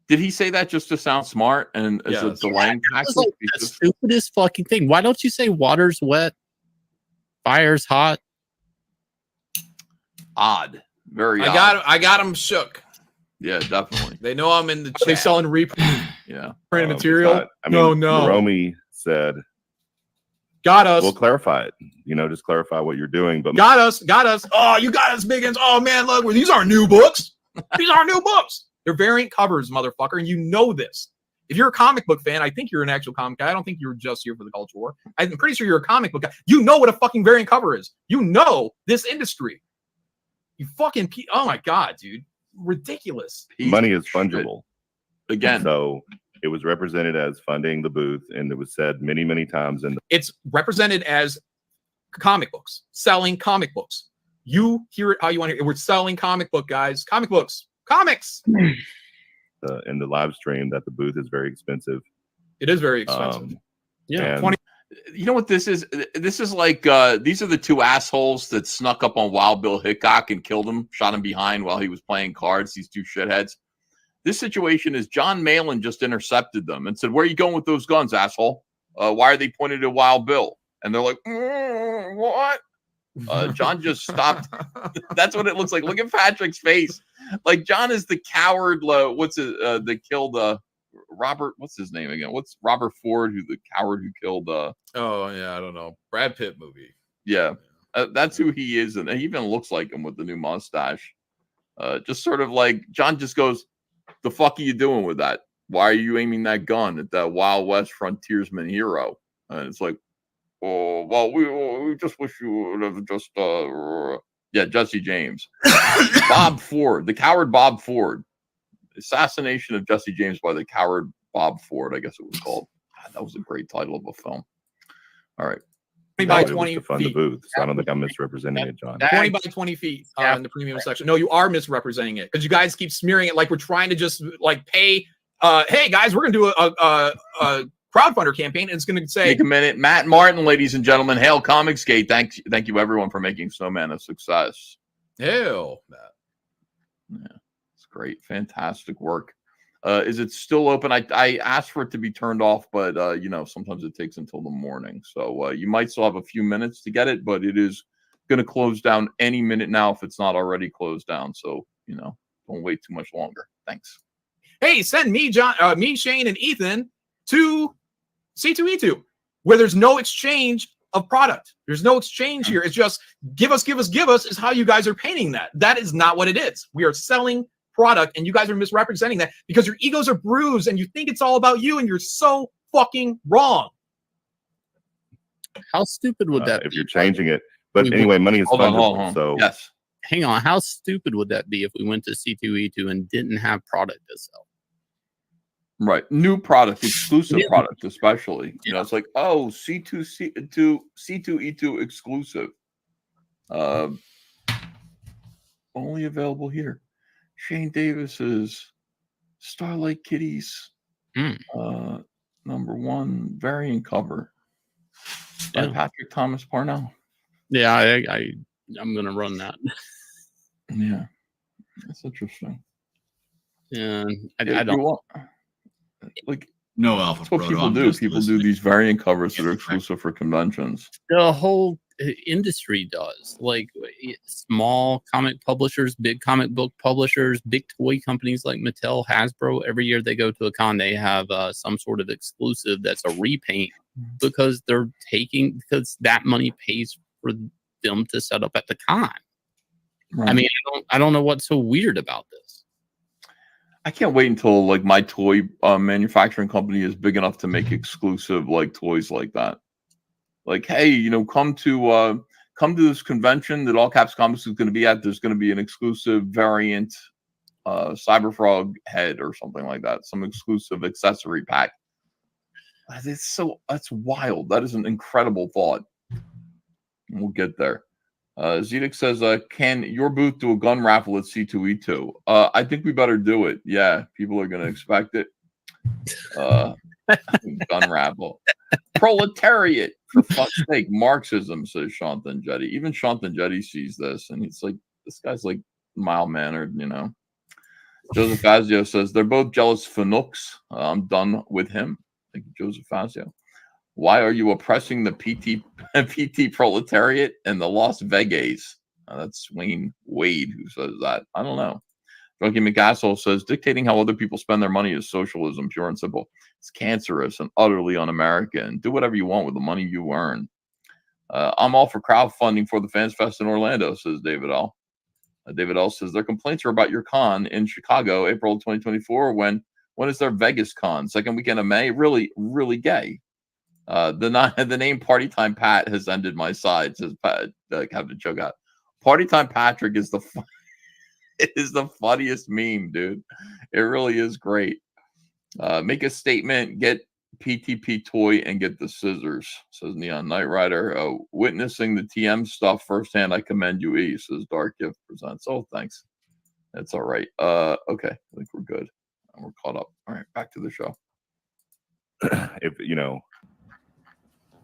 Speaker 3: Did he say that just to sound smart and as a delaying tactic?
Speaker 9: Like the stupidest fucking thing. Why don't you say water's wet, fire's hot?
Speaker 3: Odd. Very odd.
Speaker 5: I got him shook.
Speaker 3: Yeah, definitely.
Speaker 7: They know I'm in the chat.
Speaker 5: They selling printed material. No.
Speaker 6: Romy said,
Speaker 5: got us.
Speaker 6: We'll clarify it. Just clarify what you're doing. But
Speaker 5: got us. Oh, you got us, Biggins. Oh man, look, these aren't new books. These aren't new books. They're variant covers, motherfucker, and you know this. If you're a comic book fan, I think you're an actual comic guy. I don't think you're just here for the culture war. I'm pretty sure you're a comic book guy. You know what a fucking variant cover is. You know this industry. You fucking, oh my God, dude. Ridiculous.
Speaker 6: Money is fungible.
Speaker 3: Again.
Speaker 6: So it was represented as funding the booth, and it was said many, many times. And
Speaker 5: it's represented as comic books, selling comic books. You hear it how you want to hear it. We're selling comic book, guys. Comic books. Comics.
Speaker 6: In the live stream that the booth is very expensive.
Speaker 5: It is very expensive.
Speaker 9: Yeah.
Speaker 5: 20.
Speaker 3: You know what this is? This is like these are the two assholes that snuck up on Wild Bill Hickok and killed him, shot him behind while he was playing cards. These two shitheads. This situation is John Malin just intercepted them and said, "Where are you going with those guns, asshole? Why are they pointed at Wild Bill?" And they're like, "What?" John just stopped. That's what it looks like. Look at Patrick's face. Like John is the coward. What's it? That killed Robert. What's his name again? What's Robert Ford? Who the coward who killed?
Speaker 7: Oh yeah, I don't know. Brad Pitt movie.
Speaker 3: Yeah, that's who he is, and he even looks like him with the new mustache. Just sort of like John just goes, "The fuck are you doing with that? Why are you aiming that gun at that Wild West frontiersman hero?" And it's like, "Oh, well, we just wish you would have just Jesse James." Bob Ford, the coward Bob Ford. Assassination of Jesse James by the coward Bob Ford, I guess it was called. God, that was a great title of a film. All right.
Speaker 5: 20 by 20
Speaker 6: to fund the
Speaker 5: feet.
Speaker 6: booth. So I don't think I'm misrepresenting it, John.
Speaker 5: 20 by 20 feet in the premium section. No, you are misrepresenting it because you guys keep smearing it like we're trying to just like pay. Hey guys, we're gonna do a crowdfunder campaign, and it's gonna say.
Speaker 3: Take a minute, Matt Martin, ladies and gentlemen. Hail Comicsgate! Thank you everyone for making Snowman a success.
Speaker 7: Hail, Matt.
Speaker 3: Yeah, it's great, fantastic work. Is it still open? I asked for it to be turned off, but sometimes it takes until the morning. So you might still have a few minutes to get it, but it is going to close down any minute now if it's not already closed down. So don't wait too much longer. Thanks.
Speaker 5: Hey, send me me, Shane, and Ethan to C2E2, where there's no exchange of product. There's no exchange here. It's just give us is how you guys are painting that. That is not what it is. We are selling product, and you guys are misrepresenting that because your egos are bruised and you think it's all about you, and you're so fucking wrong.
Speaker 9: How stupid would that
Speaker 6: if
Speaker 9: be?
Speaker 6: you're changing it? But anyway, money is fungible. So
Speaker 3: yes.
Speaker 9: Hang on. How stupid would that be if we went to C2E2 and didn't have product to sell?
Speaker 3: Right. New product, exclusive product, especially. It's like, oh, C2E2 exclusive. Only available here. Shane Davis's Starlight Kitties #1 variant cover by Patrick Thomas Parnell.
Speaker 9: Yeah, I'm gonna run that.
Speaker 3: Yeah, that's interesting.
Speaker 9: Yeah, I don't.
Speaker 2: No alpha.
Speaker 3: That's what people do. People do these variant covers that are exclusive for conventions.
Speaker 9: The whole industry does, like small comic publishers, big comic book publishers, big toy companies like Mattel, Hasbro. Every year they go to a con, they have some sort of exclusive that's a repaint because because that money pays for them to set up at the con. Right. I mean, I don't know what's so weird about this.
Speaker 3: I can't wait until like my toy manufacturing company is big enough to make exclusive like toys like that. Like, hey, come to this convention that All Caps Comics is going to be at. There's going to be an exclusive variant Cyberfrog head or something like that. Some exclusive accessory pack. That's wild. That is an incredible thought. We'll get there. Zedek says, can your booth do a gun raffle at C2E2? I think we better do it. Yeah, people are going to expect it. Gun raffle. Proletariat, for fuck's sake. Marxism, says Shantan Jetty. Even Shantan Jetty sees this, and he's like, this guy's like mild-mannered, Joseph Fazio says, they're both jealous fanooks. I'm done with him. Thank you, Joseph Fazio. Why are you oppressing the PT proletariat and the Las Vegas? That's Wayne Wade who says that. I don't know. Drunky McAsshole says, dictating how other people spend their money is socialism, pure and simple. It's cancerous and utterly un-American. Do whatever you want with the money you earn. I'm all for crowdfunding for the Fans Fest in Orlando, says David L. David L says, their complaints are about your con in Chicago, April 2024, when When is their Vegas con? Second weekend of May. Really, really gay. The name Party Time Pat has ended my side, says Pat, Captain Chogat. Party Time Patrick is the funniest meme, dude. It really is great. Make a statement, get PTP toy, and get the scissors, says Neon Knight Rider. Witnessing the TM stuff firsthand, I commend you, E, says Dark Gift Presents. Oh, thanks. That's all right. Okay, I think we're good. We're caught up. All right, back to the show.
Speaker 6: If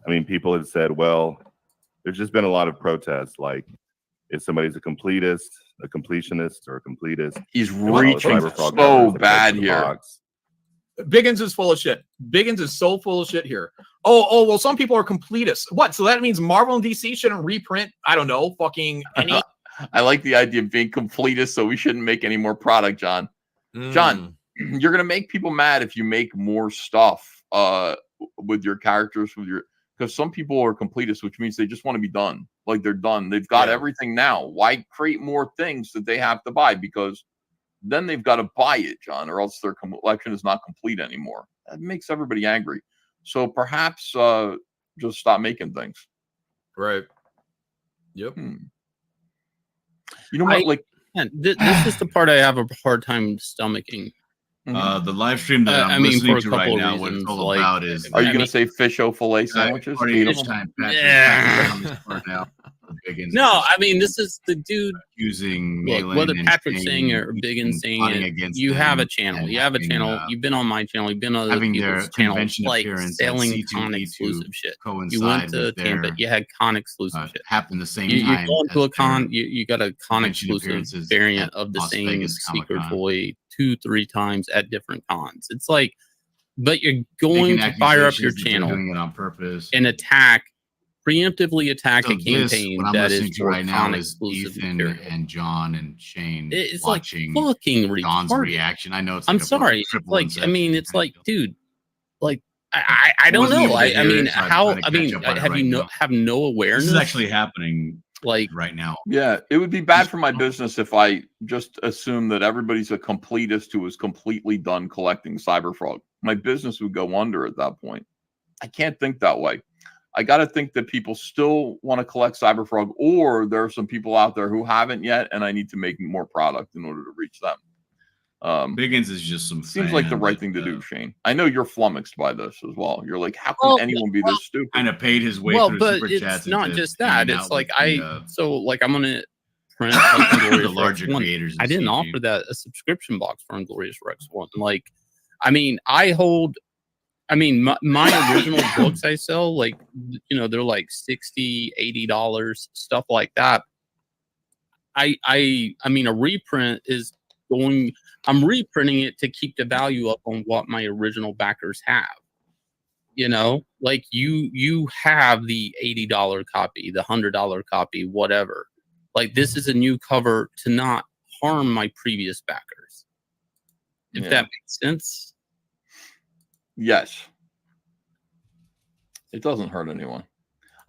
Speaker 6: I mean, people have said, well, there's just been a lot of protests. Like, if somebody's a completionist, or a completist,
Speaker 3: he's reaching so bad here.
Speaker 5: Biggins is full of shit. Biggins is so full of shit here. Oh, well, some people are completists. What? So that means Marvel and DC shouldn't reprint, I don't know, fucking any.
Speaker 3: I like the idea of being completist, so we shouldn't make any more product, John. John, you're gonna make people mad if you make more stuff with your characters, because some people are completists, which means they just want to be done. Like, they're done. They've got everything now. Why create more things that they have to buy? Because then they've got to buy it, John, or else their collection is not complete anymore. That makes everybody angry. So perhaps just stop making things.
Speaker 7: Right. Yep.
Speaker 3: You know what?
Speaker 9: This is the part I have a hard time stomaching.
Speaker 2: The live stream that I'm listening to right now, what it's all about is...
Speaker 3: Are you going to say fish-o-filet sandwiches?
Speaker 9: No, I mean, this is the dude
Speaker 2: using
Speaker 9: whether Patrick's saying it or Biggins saying it. You have a channel. You have a channel. You've been on my channel. You've been on other people's channels, like selling con exclusive shit. You went to Tampa. You had con exclusive shit.
Speaker 2: Happened the same
Speaker 9: you
Speaker 2: time.
Speaker 9: You go to a con. You got a con exclusive variant of the same secret toy 2-3 times at different cons. It's like, but you're going to fire up your channel
Speaker 2: doing it on purpose
Speaker 9: and preemptively attack a campaign that is for
Speaker 2: right now
Speaker 9: con
Speaker 2: is
Speaker 9: exclusive
Speaker 2: Ethan and John and Shane.
Speaker 9: It's
Speaker 2: watching
Speaker 9: like fucking
Speaker 2: John's
Speaker 9: retarded.
Speaker 2: reaction. I know it's.
Speaker 9: I'm sorry. Like, I mean, it's like, dude, like, I don't know. I mean, how? I mean, have no awareness?
Speaker 2: This is actually happening.
Speaker 9: Like
Speaker 2: right now.
Speaker 3: Yeah, it would be bad for my business if I just assume that everybody's a completist who is completely done collecting Cyberfrog. My business would go under at that point. I can't think that way. I got to think that people still want to collect Cyberfrog, or there are some people out there who haven't yet, and I need to make more product in order to reach them.
Speaker 2: Biggins is just some.
Speaker 3: Seems like the right thing to do, Shane. I know you're flummoxed by this as well. You're like, how can anyone be this stupid?
Speaker 2: Kind of paid his way through super chats.
Speaker 9: It's not just that. It's like I'm gonna print the
Speaker 2: larger creators.
Speaker 9: I didn't offer that a subscription box for Inglorious Rex 1. Like, I mean, my original books I sell, like, they're like $60, $80, stuff like that. I mean, a reprint is I'm reprinting it to keep the value up on what my original backers have. Like you have the $80 copy, the $100 copy, whatever. Like, this is a new cover to not harm my previous backers. If that makes sense.
Speaker 3: Yes. It doesn't hurt anyone.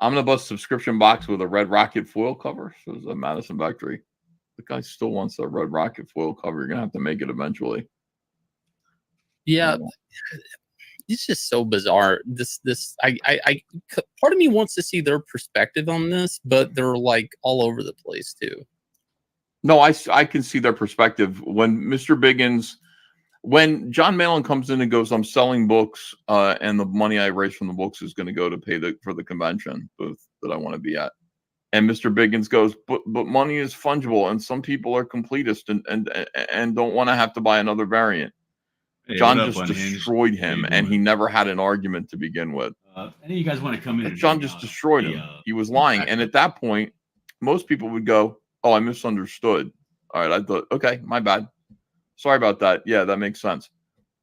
Speaker 3: I'm going to bust subscription box with a Red Rocket foil cover. So it's a Madison Factory. The guy still wants a Red Rocket foil cover. You're going to have to make it eventually.
Speaker 9: Yeah. It's just so bizarre. I part of me wants to see their perspective on this, but they're like all over the place too.
Speaker 3: No, I can see their perspective. When Mr. Biggins, when John Malin comes in and goes, I'm selling books, and the money I raise from the books is going to go to pay for the convention booth that I want to be at. And Mr. Biggins goes, but money is fungible, and some people are completist and don't want to have to buy another variant. Hey, John just destroyed him, and he never had an argument to begin with.
Speaker 2: Any of you guys want to come in?
Speaker 3: John just destroyed him. He was lying. And at that point, most people would go, oh, I misunderstood. All right, I thought, okay, my bad. Sorry about that. Yeah, that makes sense.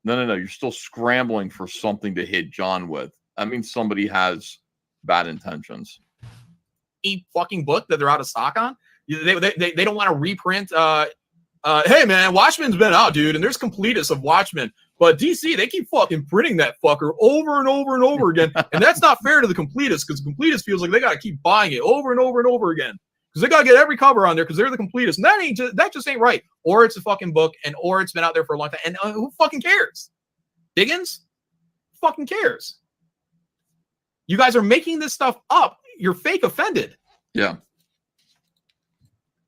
Speaker 3: No. You're still scrambling for something to hit John with. That means somebody has bad intentions.
Speaker 5: Fucking book that they're out of stock on. They don't want to reprint. Hey man, Watchmen's been out, dude, and there's completists of Watchmen. But DC, they keep fucking printing that fucker over and over and over again, and that's not fair to the completists, because the completists feels like they gotta keep buying it over and over and over again, because they gotta get every cover on there because they're the completists, and that just ain't right. Or it's a fucking book, or it's been out there for a long time, and who fucking cares? Diggins? Fucking cares? You guys are making this stuff up. You're fake offended.
Speaker 3: Yeah.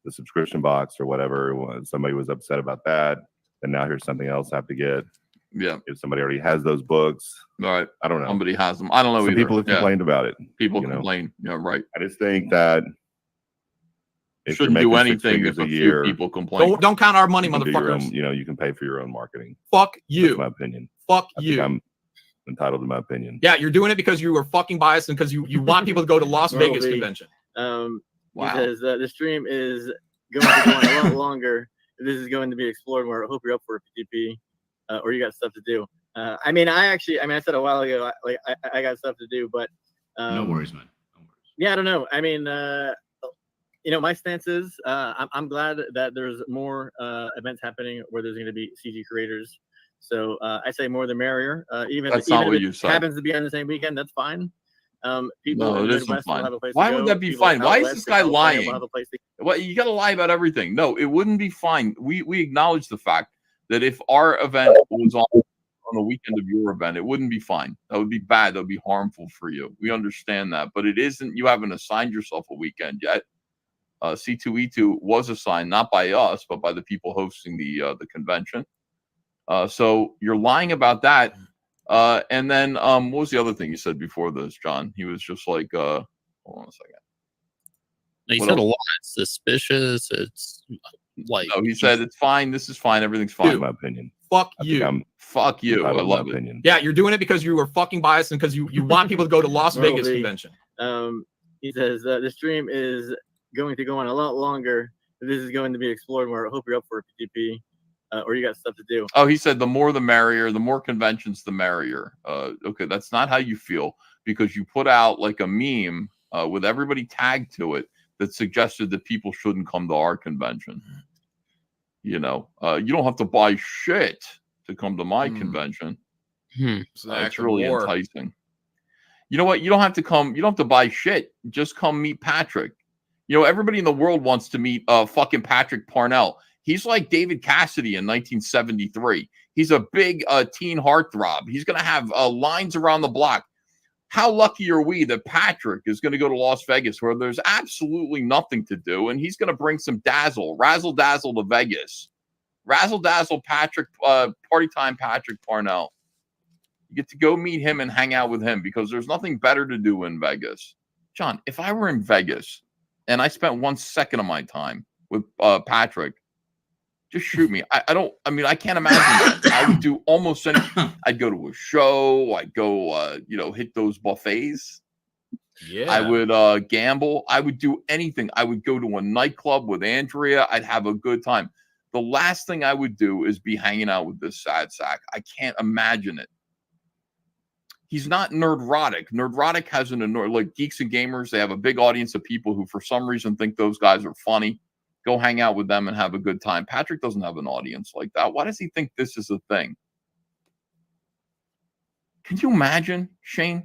Speaker 6: The subscription box or whatever, when somebody was upset about that, and now here's something else I have to get.
Speaker 3: Yeah.
Speaker 6: If somebody already has those books,
Speaker 3: All right.
Speaker 6: I don't know.
Speaker 3: Somebody has them. I don't know
Speaker 6: Some
Speaker 3: either.
Speaker 6: people have complained about it.
Speaker 3: People
Speaker 6: you know.
Speaker 3: complain. Yeah, right.
Speaker 6: I just think that if
Speaker 3: Shouldn't
Speaker 6: you're
Speaker 3: do
Speaker 6: making 6
Speaker 3: anything
Speaker 6: figures
Speaker 3: if a
Speaker 6: a
Speaker 3: few
Speaker 6: year,
Speaker 3: people complain.
Speaker 5: Don't count our money,
Speaker 6: you can do your own,
Speaker 5: motherfuckers.
Speaker 6: you can pay for your own marketing.
Speaker 5: Fuck
Speaker 6: That's
Speaker 5: you.
Speaker 6: my opinion.
Speaker 5: Fuck
Speaker 6: I think
Speaker 5: you.
Speaker 6: I'm entitled to my opinion.
Speaker 5: Yeah, you're doing it because you were fucking biased and because you want people to go to Las Vegas
Speaker 4: Probably.
Speaker 5: convention.
Speaker 4: He says the stream is going to go on a lot longer. This is going to be explored more. I hope you're up for a PTP, or you got stuff to do. I said a while ago, I got stuff to do, but
Speaker 2: No worries, man. No worries.
Speaker 4: yeah, I don't know. I mean, my stance is I'm glad that there's more events happening where there's going to be CG creators. So I say more the merrier. Even
Speaker 3: That's
Speaker 4: even
Speaker 3: not
Speaker 4: if
Speaker 3: what
Speaker 4: it
Speaker 3: you said.
Speaker 4: happens to be on the same weekend, that's fine. People
Speaker 3: No,
Speaker 4: in
Speaker 3: it
Speaker 4: the
Speaker 3: isn't
Speaker 4: Midwest will
Speaker 3: fine.
Speaker 4: have a place
Speaker 3: Why
Speaker 4: to
Speaker 3: would
Speaker 4: go.
Speaker 3: that be
Speaker 4: People
Speaker 3: fine? Why is
Speaker 4: out
Speaker 3: this
Speaker 4: west in
Speaker 3: guy
Speaker 4: California
Speaker 3: lying?
Speaker 4: will have a place to
Speaker 3: Well, you got to lie about everything. No, it wouldn't be fine. We acknowledge the fact that if our event was on the weekend of your event, it wouldn't be fine. That would be bad. That would be harmful for you. We understand that, but it isn't. You haven't assigned yourself a weekend yet. C2E2 was assigned not by us, but by the people hosting the convention. So you're lying about that. And then what was the other thing you said before this, John? He was just like, hold on a second.
Speaker 9: He
Speaker 3: What
Speaker 9: said
Speaker 3: else?
Speaker 9: a lot. It's suspicious. It's like
Speaker 3: No, he said it's fine. This is fine. Everything's
Speaker 6: That's
Speaker 3: fine.
Speaker 6: my opinion.
Speaker 5: Fuck
Speaker 6: I think
Speaker 5: you.
Speaker 6: I'm
Speaker 3: Fuck you. I
Speaker 6: entitled to
Speaker 3: love
Speaker 6: my
Speaker 3: it.
Speaker 6: opinion.
Speaker 5: Yeah, you're doing it because you were fucking biased and because you want people to go to Las
Speaker 4: Well,
Speaker 5: Vegas
Speaker 4: the-
Speaker 5: convention.
Speaker 4: He says the stream is going to go on a lot longer. This is going to be explored more. I hope you're up for a PTP, or you got stuff to do.
Speaker 3: Oh, he said the more the merrier. The more conventions, the merrier. Okay, that's not how you feel because you put out like a meme with everybody tagged to it that suggested that people shouldn't come to our convention. You know, you don't have to buy shit to come to my convention.
Speaker 5: It's an
Speaker 3: It's
Speaker 5: act of
Speaker 3: really
Speaker 5: war.
Speaker 3: enticing. You know what? You don't have to come. You don't have to buy shit. Just come meet Patrick. You know, everybody in the world wants to meet fucking Patrick Parnell. He's like David Cassidy in 1973. He's a big teen heartthrob. He's going to have lines around the block. How lucky are we that Patrick is going to go to Las Vegas where there's absolutely nothing to do, and he's going to bring some razzle dazzle to Vegas. Razzle dazzle Patrick, party time Patrick Parnell. You get to go meet him and hang out with him because there's nothing better to do in Vegas. John, if I were in Vegas and I spent 1 second of my time with Patrick, just shoot me. I can't imagine that. I would do almost anything. I'd go to a show. I'd go, hit those buffets.
Speaker 5: Yeah.
Speaker 3: I would gamble. I would do anything. I would go to a nightclub with Andrea. I'd have a good time. The last thing I would do is be hanging out with this sad sack. I can't imagine it. He's not nerdrotic. Nerdrotic has like Geeks and Gamers. They have a big audience of people who, for some reason, think those guys are funny. Go hang out with them and have a good time. Patrick doesn't have an audience like that. Why does he think this is a thing? Can you imagine, Shane?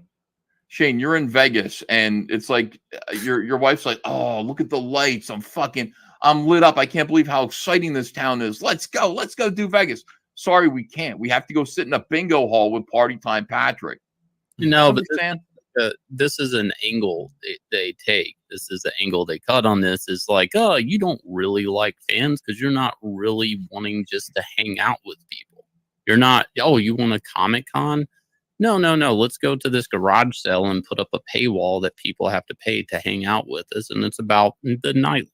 Speaker 3: Shane, you're in Vegas and it's like your wife's like, oh, look at the lights. I'm lit up. I can't believe how exciting this town is. Let's go do Vegas. Sorry, we can't. We have to go sit in a bingo hall with Party Time Patrick.
Speaker 9: no, but this is an angle they take. This is the angle they cut on this. Is like, oh, you don't really like fans because you're not really wanting just to hang out with people. You're not. Oh, you want a Comic-Con? No. Let's go to this garage sale and put up a paywall that people have to pay to hang out with us. And it's about the nightlife.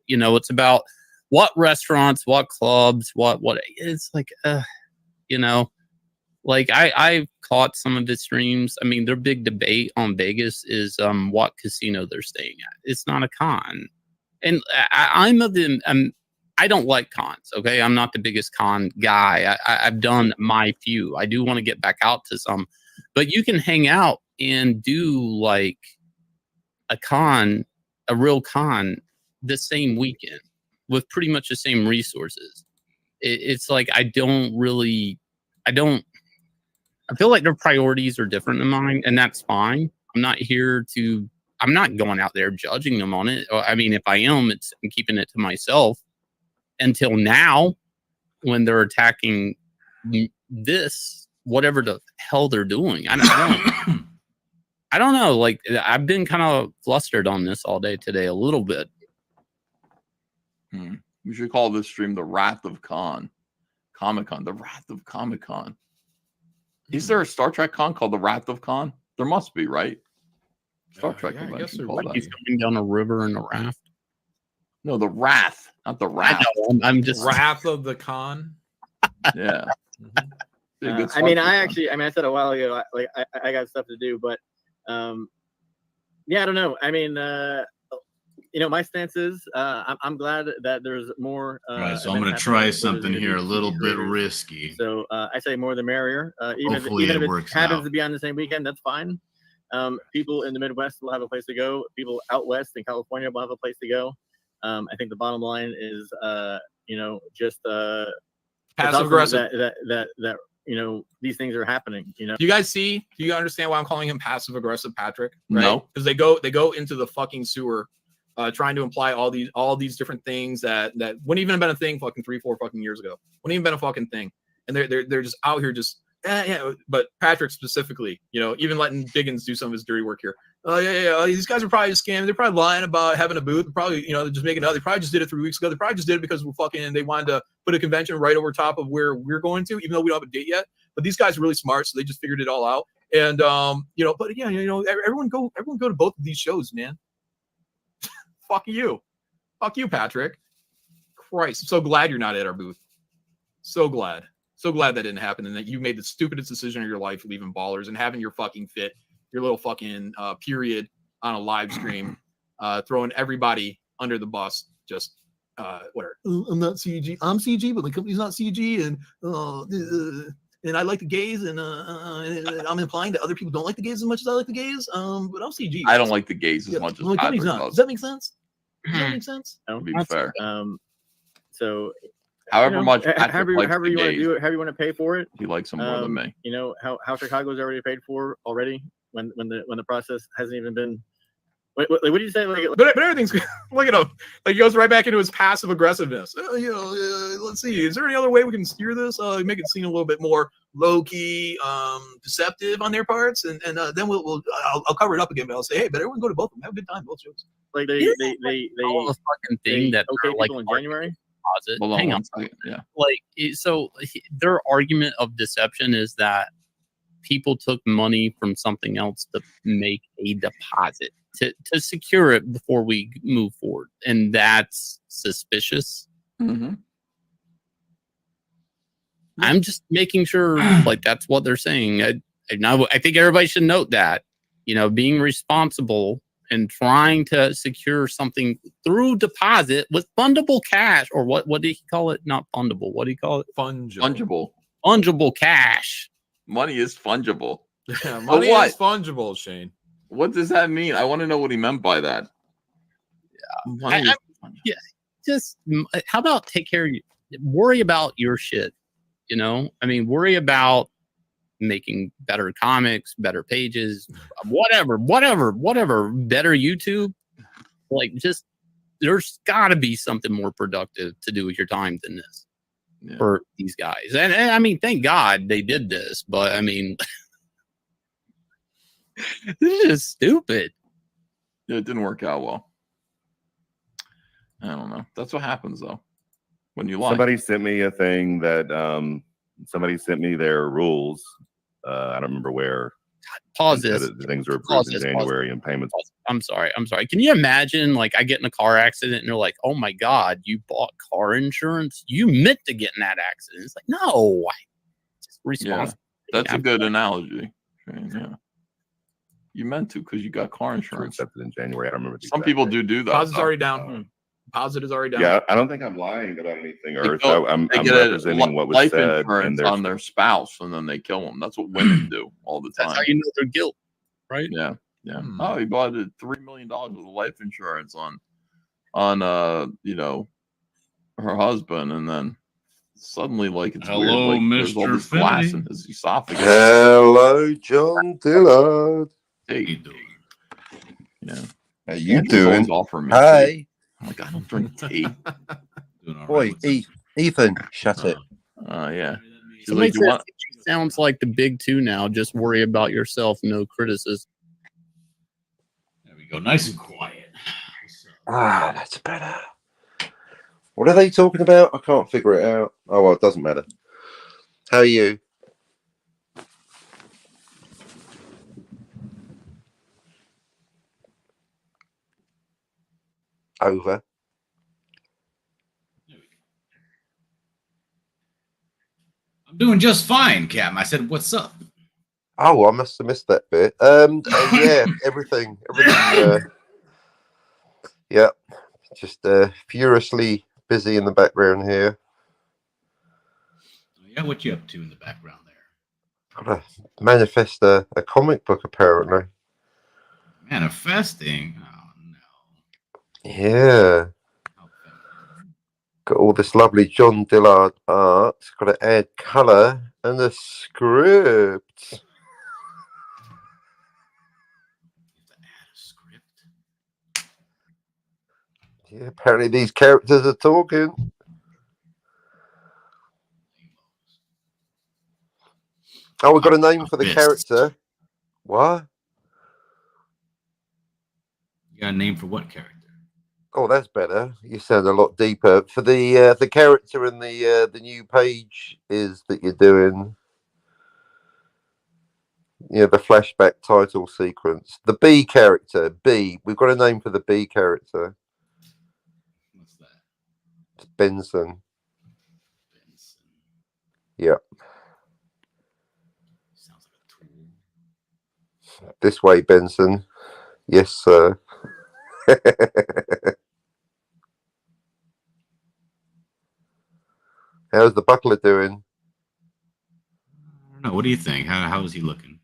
Speaker 9: You know, it's about what restaurants, what clubs, what. It's like, like I've caught some of his streams. I mean, their big debate on Vegas is what casino they're staying at. It's not a con, and I'm of them. I don't like cons. Okay, I'm not the biggest con guy. I've done my few. I do want to get back out to some, but you can hang out and do like a real con, the same weekend with pretty much the same resources. It's like I feel like their priorities are different than mine, and that's fine. I'm not going out there judging them on it. I mean, if I am, I'm keeping it to myself until now when they're attacking this whatever the hell they're doing. I don't know. Like, I've been kind of flustered on this all day today, a little bit.
Speaker 3: We should call this stream the Wrath of Comic-Con, the Wrath of Comic-Con. Is there a Star Trek con called the Wrath of Con? There must be, right? Star Trek
Speaker 5: I guess
Speaker 3: convention
Speaker 5: there
Speaker 3: called
Speaker 5: would
Speaker 3: that.
Speaker 9: He's going down a river in a raft.
Speaker 3: No, the Wrath, not the
Speaker 9: I
Speaker 3: Wrath.
Speaker 9: know. I'm just
Speaker 5: Wrath of the Con.
Speaker 3: Yeah. Be a good
Speaker 4: I
Speaker 3: Star
Speaker 4: mean,
Speaker 3: Trek
Speaker 4: I
Speaker 3: con.
Speaker 4: actually, I said a while ago, I got stuff to do, but yeah, I don't know. I mean, my stance is, I'm glad that there's more.
Speaker 2: All right, so I'm
Speaker 4: events
Speaker 2: going to try
Speaker 4: happening.
Speaker 2: something
Speaker 4: There's
Speaker 2: here a
Speaker 4: gonna be
Speaker 2: little
Speaker 4: CG
Speaker 2: bit
Speaker 4: creators.
Speaker 2: risky.
Speaker 4: So I say more the merrier. Even
Speaker 2: Hopefully
Speaker 4: if
Speaker 2: it
Speaker 4: it
Speaker 2: works
Speaker 4: happens
Speaker 2: out.
Speaker 4: to be on the same weekend, that's fine. People in the Midwest will have a place to go. People out west in California will have a place to go. I think the bottom line is, just
Speaker 5: Passive aggressive.
Speaker 4: that these things are happening.
Speaker 5: Do you guys see? Do you understand why I'm calling him passive aggressive, Patrick? Right?
Speaker 3: No.
Speaker 5: Because they go into the fucking sewer, trying to imply all these different things that wouldn't even have been a thing fucking 3-4 fucking years ago. Wouldn't even been a fucking thing. And they're just out here just yeah. But Patrick specifically, even letting Diggins do some of his dirty work here. Oh yeah. These guys are probably scamming. They're probably lying about having a booth. They're probably they're just making it up. They probably just did it 3 weeks ago. They probably just did it because they wanted to put a convention right over top of where we're going to, even though we don't have a date yet. But these guys are really smart, so they just figured it all out. And but yeah, everyone go to both of these shows, man. Fuck you, Patrick. Christ, I'm so glad you're not at our booth. So glad that didn't happen, and that you made the stupidest decision of your life, leaving Ballers and having your fucking fit, your little fucking period on a live stream, throwing everybody under the bus. Just whatever. I'm not CG. I'm CG, but my company's not CG, and I like the gays, and I'm implying that other people don't like the gays as much as I like the gays. But I'm CG.
Speaker 3: I don't like the gays as much as
Speaker 5: my company's
Speaker 3: Patrick
Speaker 5: not.
Speaker 3: does.
Speaker 5: Does that make sense? Does that make sense?
Speaker 3: To be
Speaker 4: That's
Speaker 3: fair.
Speaker 4: So
Speaker 3: However much Patrick
Speaker 4: however
Speaker 3: likes
Speaker 4: you
Speaker 3: the
Speaker 4: want to
Speaker 3: gays,
Speaker 4: do it, however you want to pay for it.
Speaker 3: he likes them more than me.
Speaker 4: How Chicago's already paid for already when the process hasn't even been. What do you say?
Speaker 5: But everything's look at him. Like he goes right back into his passive aggressiveness. Let's see. Is there any other way we can steer this? Make it seem a little bit more low key, deceptive on their parts, and then I'll cover it up again. But I'll say, hey, but everyone go to both of them. Have a good time, both shows.
Speaker 4: Like
Speaker 9: all the fucking thing that
Speaker 4: okay
Speaker 9: they're, like,
Speaker 4: people in January.
Speaker 9: deposit.
Speaker 3: Hold on
Speaker 9: Hang
Speaker 3: one
Speaker 9: on.
Speaker 3: second. Yeah.
Speaker 9: So their argument of deception is that people took money from something else to make a deposit to secure it before we move forward, and that's suspicious.
Speaker 3: Mm-hmm.
Speaker 9: I'm just making sure, like, that's what they're saying. I think everybody should note that, being responsible and trying to secure something through deposit with fundable cash, or what did he call it? Not fundable. What do you call it?
Speaker 3: Fungible.
Speaker 9: Fungible cash.
Speaker 3: Money is fungible.
Speaker 5: Yeah, money
Speaker 3: what?
Speaker 5: is fungible, Shane.
Speaker 3: What does that mean? I want to know what he meant by that.
Speaker 9: Yeah.
Speaker 3: Money is fungible.
Speaker 9: Yeah. Just how about take care of you? Worry about your shit. Worry about making better comics, better pages, whatever, better YouTube. Like, just there's got to be something more productive to do with your time than this for these guys. And thank God they did this, but this is just stupid.
Speaker 3: Yeah, it didn't work out well. I don't know. That's what happens though when you lie.
Speaker 6: Somebody sent me a thing that somebody sent me their rules. I don't remember where.
Speaker 9: Pause this.
Speaker 6: The things are approved in January and payments.
Speaker 9: I'm sorry. Can you imagine, like, I get in a car accident and they're like, "Oh my God, you bought car insurance? You meant to get in that accident." It's like, no, just responsible.
Speaker 3: Yeah, that's a good analogy. Yeah, you meant to because you got car insurance.
Speaker 6: Accepted in January. I don't remember.
Speaker 3: Some people do that.
Speaker 5: Deposit's already down. Deposit is already down.
Speaker 6: Yeah, I don't think I'm lying about anything, Earth. I'm
Speaker 3: get
Speaker 6: representing what was
Speaker 3: life
Speaker 6: said.
Speaker 3: Insurance on their spouse, and then they kill them. That's what women do all the time.
Speaker 9: That's how you know their guilt, right?
Speaker 3: Yeah. Oh, he bought $3 million worth of life insurance on her husband, and then suddenly, like, it's
Speaker 2: Hello,
Speaker 3: weird. Like, there's all
Speaker 2: Mr.
Speaker 3: this glass
Speaker 2: Finley.
Speaker 3: in his esophagus.
Speaker 10: Hello, John Dillard.
Speaker 3: Hey,
Speaker 10: How you
Speaker 3: Andrew's
Speaker 10: doing?
Speaker 3: always offering me tea.
Speaker 10: Hey,
Speaker 3: I'm like, I don't drink tea.
Speaker 2: Doing all
Speaker 10: boy,
Speaker 2: right with this.
Speaker 10: Ethan, shut it.
Speaker 3: Yeah. She's
Speaker 9: Somebody
Speaker 3: like, you want?
Speaker 9: sounds like the big two now. Just worry about yourself, no criticism.
Speaker 2: There we go. Nice and quiet.
Speaker 10: That's better. What are they talking about? I can't figure it out. Oh, well, it doesn't matter. How are you? Over.
Speaker 2: I'm doing just fine, Cam. I said, "What's up?"
Speaker 10: Oh, I must have missed that bit. Yeah, everything. Yeah, just furiously busy in the background here.
Speaker 2: Yeah, what you up to in the background there?
Speaker 10: Got to manifest a comic book, apparently.
Speaker 2: Manifesting? Oh no.
Speaker 10: Yeah. Got all this lovely John Dillard art. Got to add colour and a script. Yeah, apparently these characters are talking. Oh, we've got a name for the character. What?
Speaker 2: You got a name for what character?
Speaker 10: Oh, that's better. You sound a lot deeper. For the character in the new page is that you're doing. Yeah, the flashback title sequence. The B character, B. We've got a name for the B character.
Speaker 2: What's that?
Speaker 10: It's Benson.
Speaker 2: Benson.
Speaker 10: Yeah.
Speaker 2: Sounds like a tool.
Speaker 10: This way, Benson. Yes, sir. How's the buckler doing?
Speaker 2: I don't know. What do you think? How is he looking?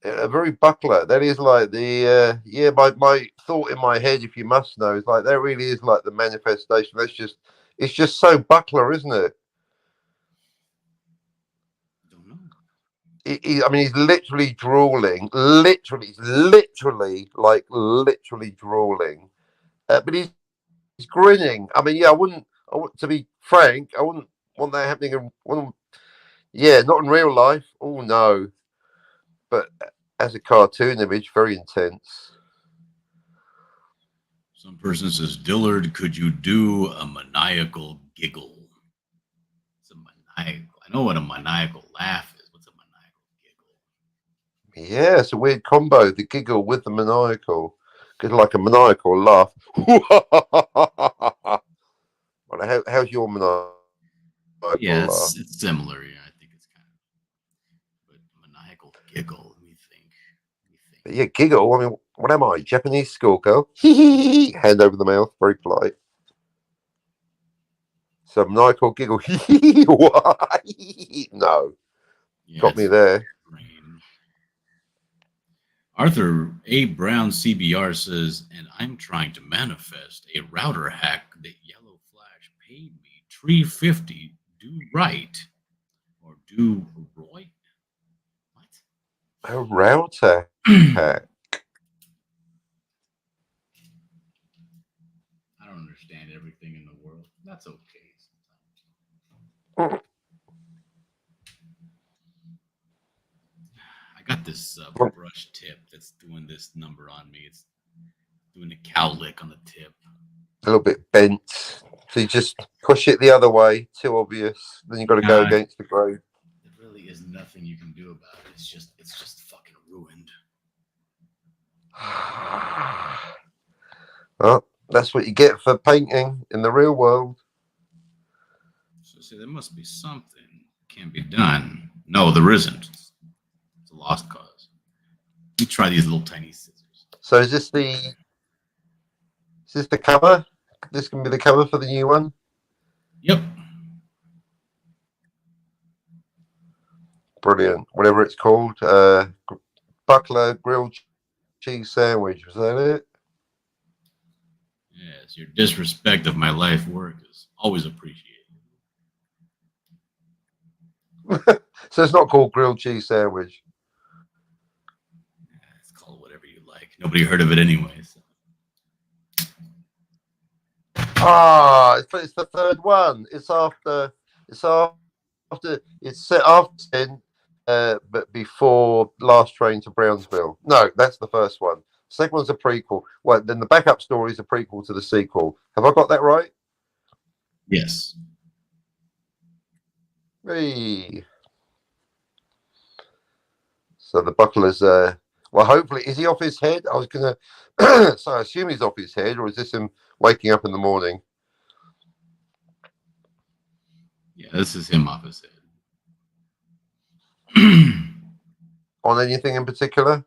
Speaker 10: Very buckler. That is like the yeah. My thought in my head, if you must know, is like that really is like the manifestation. It's just so buckler, isn't it?
Speaker 2: I don't know.
Speaker 10: I mean, he's literally drooling. Literally drooling. But he's grinning. I mean, yeah. To be frank, I wouldn't want that happening. Yeah, not in real life. Oh no. But as a cartoon image, very intense.
Speaker 2: Some person says, Dillard, could you do a maniacal giggle? It's a maniacal. I know what a maniacal laugh is. What's a maniacal giggle?
Speaker 10: Yeah, it's a weird combo. The giggle with the maniacal. Because like a maniacal laugh. Well, how's your maniacal
Speaker 2: Yeah,
Speaker 10: laugh?
Speaker 2: it's similar. Yeah, I think it's kind of. But maniacal giggle. Let me think.
Speaker 10: Yeah, giggle. I mean, what am I? Japanese schoolgirl? Hand over the mouth, very polite. So maniacal giggle. No,
Speaker 2: Yeah,
Speaker 10: got me there.
Speaker 2: Arthur A. Brown CBR says, and I'm trying to manifest a router hack that Yellow Flash paid me $350. Do right or do right? What?
Speaker 10: A router hack.
Speaker 2: I don't understand everything in the world. That's okay. I got this brush tip that's doing this number on me. It's doing a cow lick on the tip.
Speaker 10: A little bit bent. So you just push it the other way. Too obvious. Then you've got to go against the grain.
Speaker 2: There really is nothing you can do about it. It's just fucking ruined.
Speaker 10: Well, that's what you get for painting in the real world.
Speaker 2: So see, there must be something can be done. No, there isn't. It's a lost cause. Let me try these little tiny scissors.
Speaker 10: So is this the cover? This can be the cover for the new one?
Speaker 2: Yep.
Speaker 10: Brilliant. Whatever it's called. Buckler grilled cheese sandwich. Was that it?
Speaker 2: Yes, your disrespect of my life work is always appreciated.
Speaker 10: So it's not called grilled cheese sandwich.
Speaker 2: It's called whatever you like. Nobody heard of it anyway. So.
Speaker 10: It's the third one. It's set after 10. but before Last Train to Brownsville. No, that's the first one. Second one's a prequel. Well, then the backup story is a prequel to the sequel. Have I got that right?
Speaker 2: Yes.
Speaker 10: Hey. So the buckler's well, hopefully, is he off his head? I was gonna so I assume he's off his head, or is this him waking up in the morning?
Speaker 2: Yeah, this is him off his head.
Speaker 10: On anything in particular?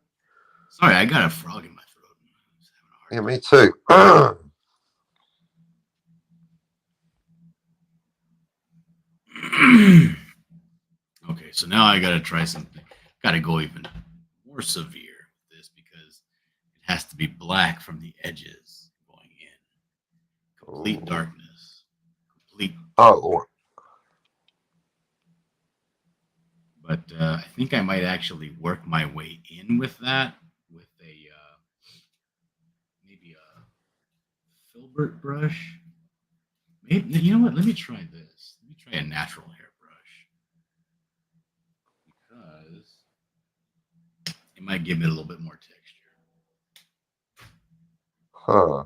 Speaker 2: Sorry, I got a frog in my throat.
Speaker 10: Yeah, me too.
Speaker 2: Okay, so now I gotta try something. Gotta go even more severe with this because it has to be black from the edges going in. Complete darkness. Complete.
Speaker 10: Oh,
Speaker 2: But I think I might actually work my way in with that with a maybe a filbert brush. Maybe, you know what? Let me try this. Let me try a natural hairbrush because it might give it a little bit more texture.
Speaker 10: huh.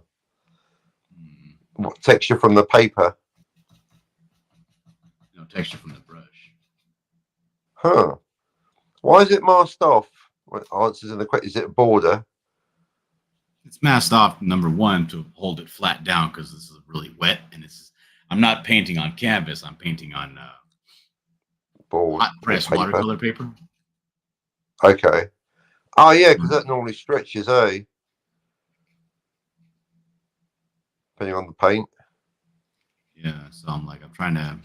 Speaker 10: What texture from the paper?
Speaker 2: No texture from the brush.
Speaker 10: Huh. Why is it masked off? Well, answers in the question. Is it a border?
Speaker 2: It's masked off, number one, to hold it flat down because this is really wet and I'm not painting on canvas. I'm painting on
Speaker 10: Board.
Speaker 2: hot press
Speaker 10: paper.
Speaker 2: watercolor paper.
Speaker 10: Okay. Oh yeah, because that normally stretches, eh? Depending on the paint.
Speaker 2: Yeah, so I'm trying to.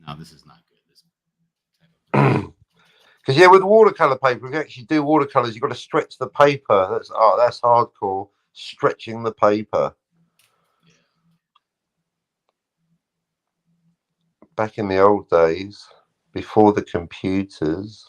Speaker 2: No, this is not good. This
Speaker 10: Because yeah, with watercolor paper, if you actually do watercolors, you've got to stretch the paper. That's hardcore. Stretching the paper.
Speaker 2: Yeah.
Speaker 10: Back in the old days, before the computers.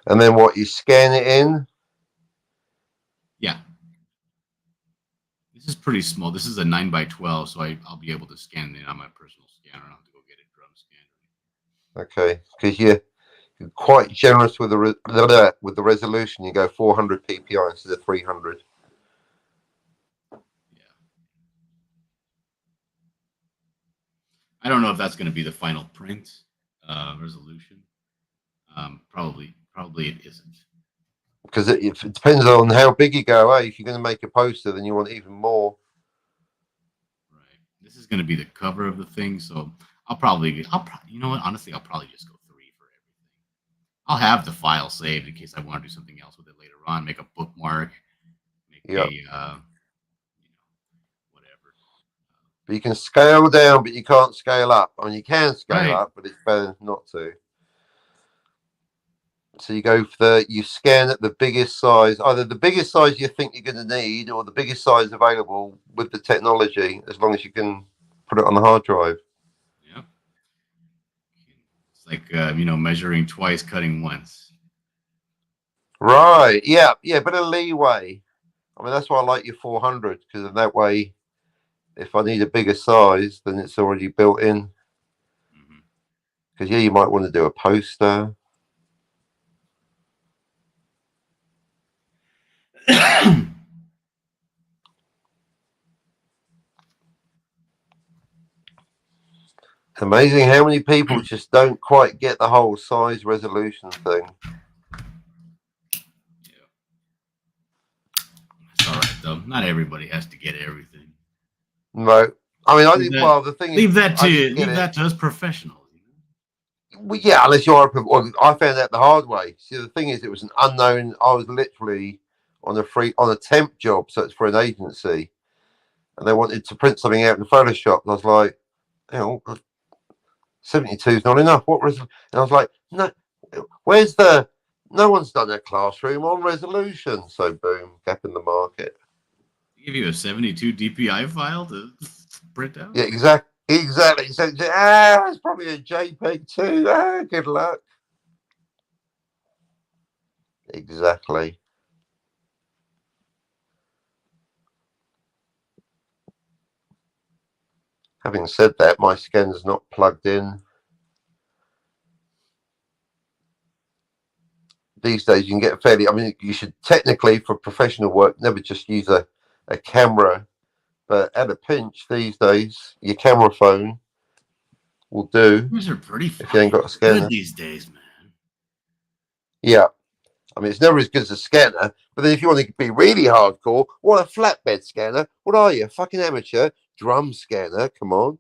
Speaker 10: And then what? You scan it in.
Speaker 2: Yeah. This is pretty small. This is a 9x12, so I'll be able to scan it on my personal scanner. I don't have to go get a drum scanner.
Speaker 10: Okay, because you're quite generous with the resolution. You go 400 ppi instead of 300.
Speaker 2: Yeah. I don't know if that's going to be the final print resolution. Probably it isn't.
Speaker 10: Because it depends on how big you go. If you're going to make a poster, then you want even more.
Speaker 2: Right. This is going to be the cover of the thing, so I'll probably, you know what? Honestly, I'll probably just go 3 for everything. I'll have the file saved in case I want to do something else with it later on. Make a bookmark. Make
Speaker 10: Yep.
Speaker 2: Whatever.
Speaker 10: But you can scale down, but you can't scale up. I mean, you can scale
Speaker 2: Right.
Speaker 10: up, but it's better not to. So you go for you scan at the biggest size, either the biggest size you think you're going to need, or the biggest size available with the technology, as long as you can put it on the hard drive.
Speaker 2: Yeah. It's like measuring twice, cutting once.
Speaker 10: Right. Yeah. Yeah. Bit of leeway. I mean, that's why I like your 400, because in that way, if I need a bigger size, then it's already built in. Because yeah, you might want to do a poster. It's amazing how many people just don't quite get the whole size resolution thing.
Speaker 2: Yeah. It's all right though. Not everybody has to get everything.
Speaker 10: No, I mean, I think. Well, the thing
Speaker 2: leave
Speaker 10: is,
Speaker 2: that to us professionals.
Speaker 10: Well, yeah, unless you are. Well, I found out the hard way. See, the thing is, it was an unknown. I was literally on a temp job, so it's for an agency, and they wanted to print something out in Photoshop. And I was like, 72 is not enough. What resolution? And I was like, no, where's the? No one's done a classroom on resolution. So boom, gap in the market.
Speaker 2: Give you a 72 DPI file to print out.
Speaker 10: Yeah, Exactly. So it's probably a JPEG too. Good luck. Exactly. Having said that, my scanner's not plugged in. These days, you can get fairly. I mean, you should technically, for professional work, never just use a camera. But at a pinch, these days, your camera phone will do
Speaker 2: These are pretty
Speaker 10: if you ain't got a scanner.
Speaker 2: good these days, man.
Speaker 10: Yeah. I mean, it's never as good as a scanner. But then if you want to be really hardcore, what a flatbed scanner. What are you? Fucking amateur. Drum scanner. Come on.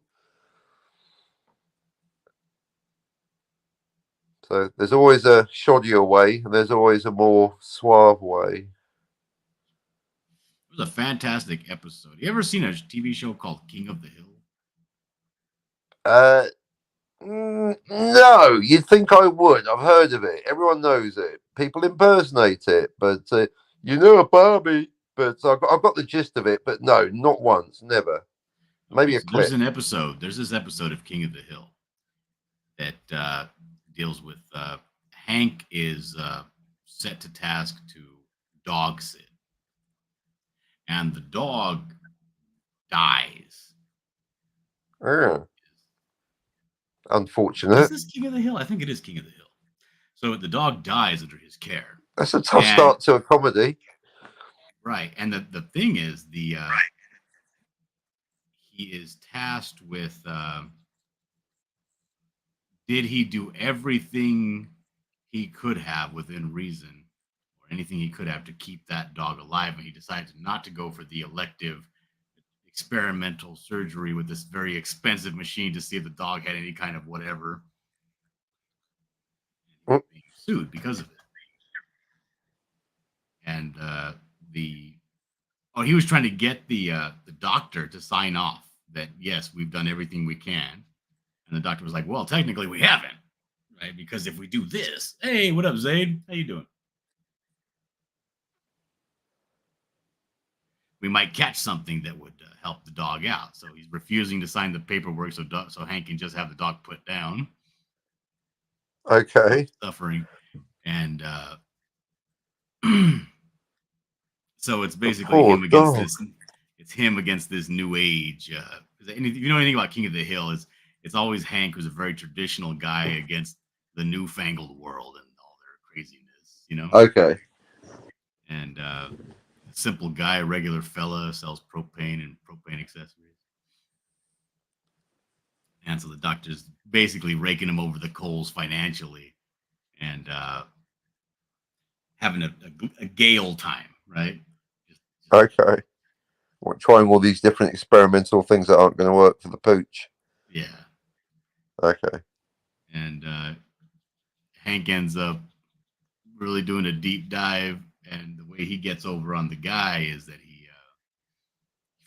Speaker 10: So there's always a shoddier way, and there's always a more suave way.
Speaker 2: It was a fantastic episode. You ever seen a TV show called King of the Hill?
Speaker 10: No, you'd think I would. I've heard of it. Everyone knows it. People impersonate it, but Barbie. But I've got the gist of it. But no, not once, never. Maybe a clip.
Speaker 2: There's an episode. There's this episode of King of the Hill that deals with Hank is set to task to dog sit, and the dog dies.
Speaker 10: Unfortunate.
Speaker 2: Is this King of the Hill? I think it is King of the Hill. So the dog dies under his care.
Speaker 10: That's a tough start to a comedy.
Speaker 2: Right. And the thing is, he is tasked with did he do everything he could have within reason, or anything he could have to keep that dog alive? And he decided not to go for the elective experimental surgery with this very expensive machine to see if the dog had any kind of whatever. And being sued because of it. And he was trying to get the doctor to sign off that yes, we've done everything we can. And the doctor was like, well, technically we haven't, right? Because if we do this, hey, what up, Zayd? How you doing? We might catch something that would help the dog out. So he's refusing to sign the paperwork so Hank can just have the dog put down.
Speaker 10: Okay.
Speaker 2: Suffering. And so it's basically him against this. It's him against this new age. If you know anything about King of the Hill, it's always Hank, who's a very traditional guy, against the newfangled world and all their craziness, you know?
Speaker 10: Okay.
Speaker 2: And simple guy, a regular fella, sells propane and propane accessories. And so the doctor's basically raking him over the coals financially and having a gay old time, right?
Speaker 10: Okay. We're trying all these different experimental things that aren't going to work for the pooch.
Speaker 2: Yeah.
Speaker 10: Okay.
Speaker 2: And Hank ends up really doing a deep dive, and the way he gets over on the guy is that he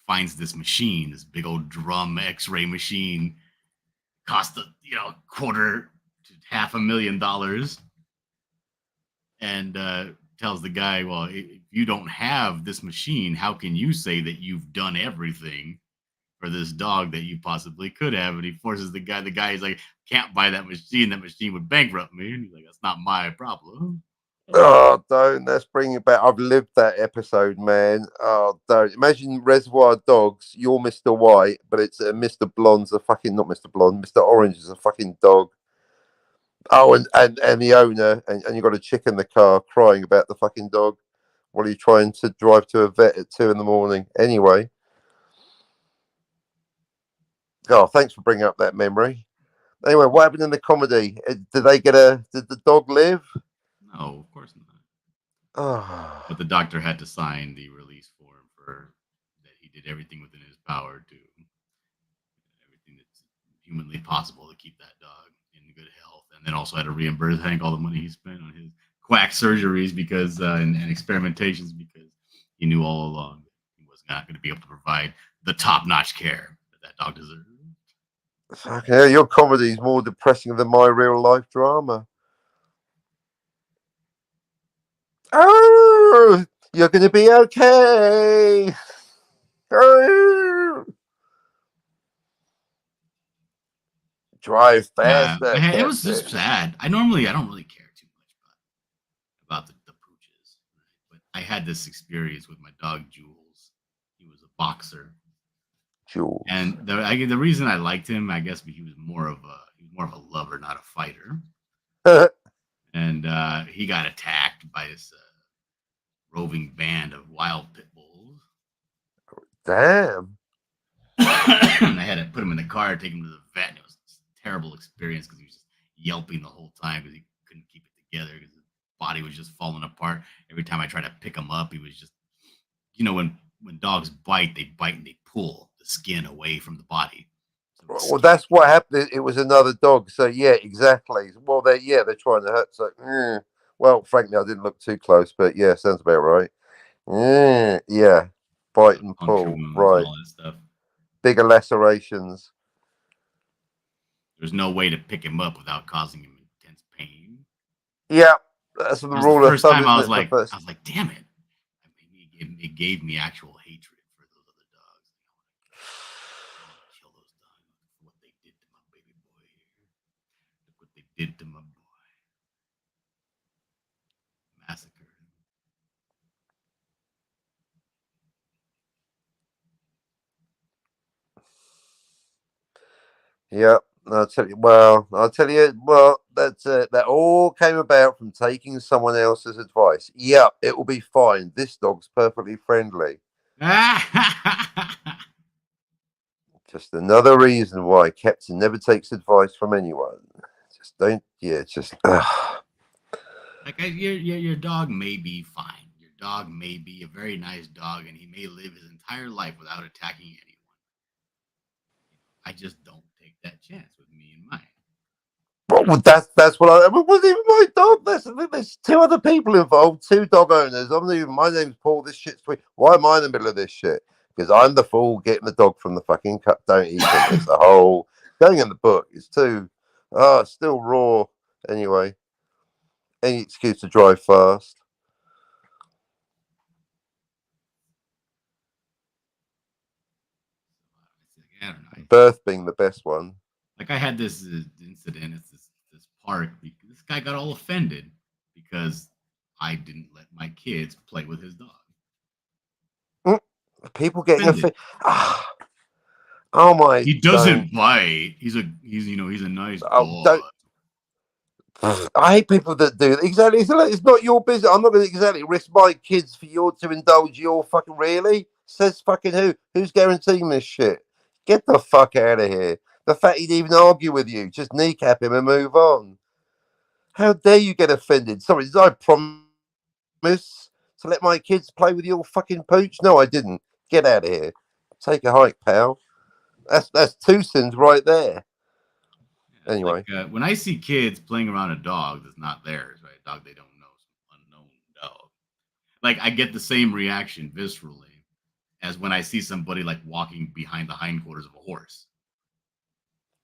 Speaker 2: finds this machine, this big old drum X-ray machine, cost $250,000 to $500,000, and tells the guy, well, if you don't have this machine, how can you say that you've done everything for this dog that you possibly could have? And he forces the guy is like, can't buy that machine would bankrupt me. And he's like, that's not my problem.
Speaker 10: Oh, don't. Let's bring it back. I've lived that episode, man. Oh, don't. Imagine Reservoir Dogs. You're Mr. White, but it's Mr. Blonde's a fucking, not Mr. Blonde. Mr. Orange is a fucking dog. Oh, and the owner, and you've got a chick in the car crying about the fucking dog while you're trying to drive to a vet at 2 a.m. Anyway. Oh, thanks for bringing up that memory. Anyway, what happened in the comedy? Did the dog live?
Speaker 2: No, of course not.
Speaker 10: Oh.
Speaker 2: But the doctor had to sign the release form for that he did everything within his power to everything that's humanly possible to keep that dog in good health, and then also had to reimburse Hank all the money he spent on his quack surgeries because and experimentations, because he knew all along that he was not going to be able to provide the top-notch care that dog deserved.
Speaker 10: Okay, your comedy is more depressing than my real life drama. Oh, you're going to be okay. Oh. Drive
Speaker 2: Yeah,
Speaker 10: faster,
Speaker 2: it was just
Speaker 10: Captain.
Speaker 2: sad. I don't really care too much about the pooches, right? But I had this experience with my dog Jules. He was a boxer,
Speaker 10: Jules.
Speaker 2: and the reason I liked him, I guess, he was more of a lover, not a fighter. And he got attacked by this roving band of wild pit bulls.
Speaker 10: Damn.
Speaker 2: And I had to put him in the car, take him to the vet, and it was a terrible experience because he was just yelping the whole time because he couldn't keep it together because his body was just falling apart. Every time I tried to pick him up, he was just, when dogs bite and they pull the skin away from the body. So
Speaker 10: Well, that's what happened. It was another dog. So yeah, exactly. Well, they're trying to hurt. So well, frankly, I didn't look too close, but yeah, sounds about right. Yeah, bite and
Speaker 2: puncture
Speaker 10: pull.
Speaker 2: wounds
Speaker 10: Right,
Speaker 2: and all that stuff.
Speaker 10: bigger lacerations.
Speaker 2: There's no way to pick him up without causing him intense pain.
Speaker 10: Yeah, that's the
Speaker 2: That was the
Speaker 10: rule of
Speaker 2: first
Speaker 10: thumb,
Speaker 2: time I
Speaker 10: isn't
Speaker 2: was
Speaker 10: it? For
Speaker 2: like, damn it. I mean, it gave me actual hatred for those other dogs. I want to kill those dogs. What they did to my baby boy here. Look what they did to my boy. Massacred him.
Speaker 10: Yeah, I'll tell you. Well, I'll tell you. Well, that's that all came about from taking someone else's advice. Yeah, it will be fine. This dog's perfectly friendly. Just another reason why Captain never takes advice from anyone. Just don't. Yeah, just.
Speaker 2: Like your dog may be fine. Your dog may be a very nice dog, and he may live his entire life without attacking anyone. I just don't take that chance with me and mine.
Speaker 10: Well, that's what I. It wasn't even my dog. There's two other people involved, two dog owners. I'm not even. My name's Paul. This shit's sweet. Why am I in the middle of this shit? Because I'm the fool getting the dog from the fucking cup. Don't eat it. It's a whole going in the book. It's too. It's still raw. Anyway, any excuse to drive fast.
Speaker 2: I don't know.
Speaker 10: Birth being the best one.
Speaker 2: Like I had this incident. It's this park. This guy got all offended because I didn't let my kids play with his dog.
Speaker 10: People getting offended. Oh my!
Speaker 2: He doesn't bite. He's a nice dog.
Speaker 10: I hate people that do that. Exactly. It's not your business. I'm not going to exactly risk my kids for you to indulge your fucking. Really? Says fucking who? Who's guaranteeing this shit? Get the fuck out of here. The fact he'd even argue with you, just kneecap him and move on. How dare you get offended? Sorry, did I promise to let my kids play with your fucking pooch? No, I didn't. Get out of here. Take a hike, pal. That's two sins right there. Anyway,
Speaker 2: like, when I see kids playing around a dog that's not theirs, right? A dog they don't know, some unknown dog. Like I get the same reaction viscerally as when I see somebody like walking behind the hindquarters of a horse.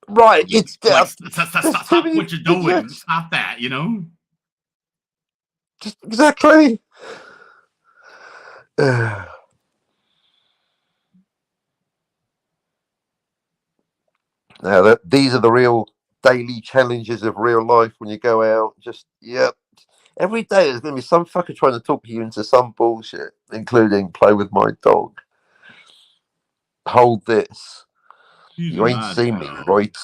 Speaker 10: Right, it's
Speaker 2: like stop what you're doing. Stop that,
Speaker 10: Just exactly. Now these are the real daily challenges of real life when you go out. Just every day there's going to be some fucker trying to talk you into some bullshit, including play with my dog. Hold this. You ain't seen me, right?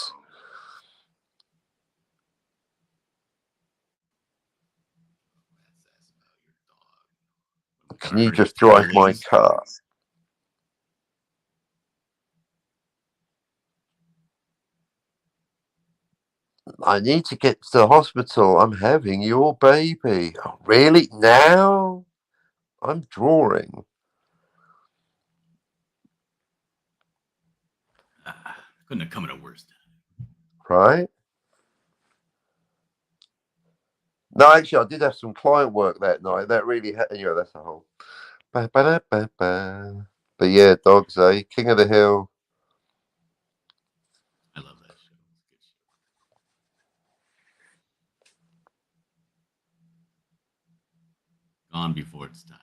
Speaker 10: Can you just drive my car? I need to get to the hospital. I'm having your baby. Oh, really? Now? I'm drawing.
Speaker 2: Couldn't have come at a worse time.
Speaker 10: Right? No, actually, I did have some client work that night. That really anyway, that's a whole. But yeah, dogs, eh? King of the Hill.
Speaker 2: I love that show. Gone before its time,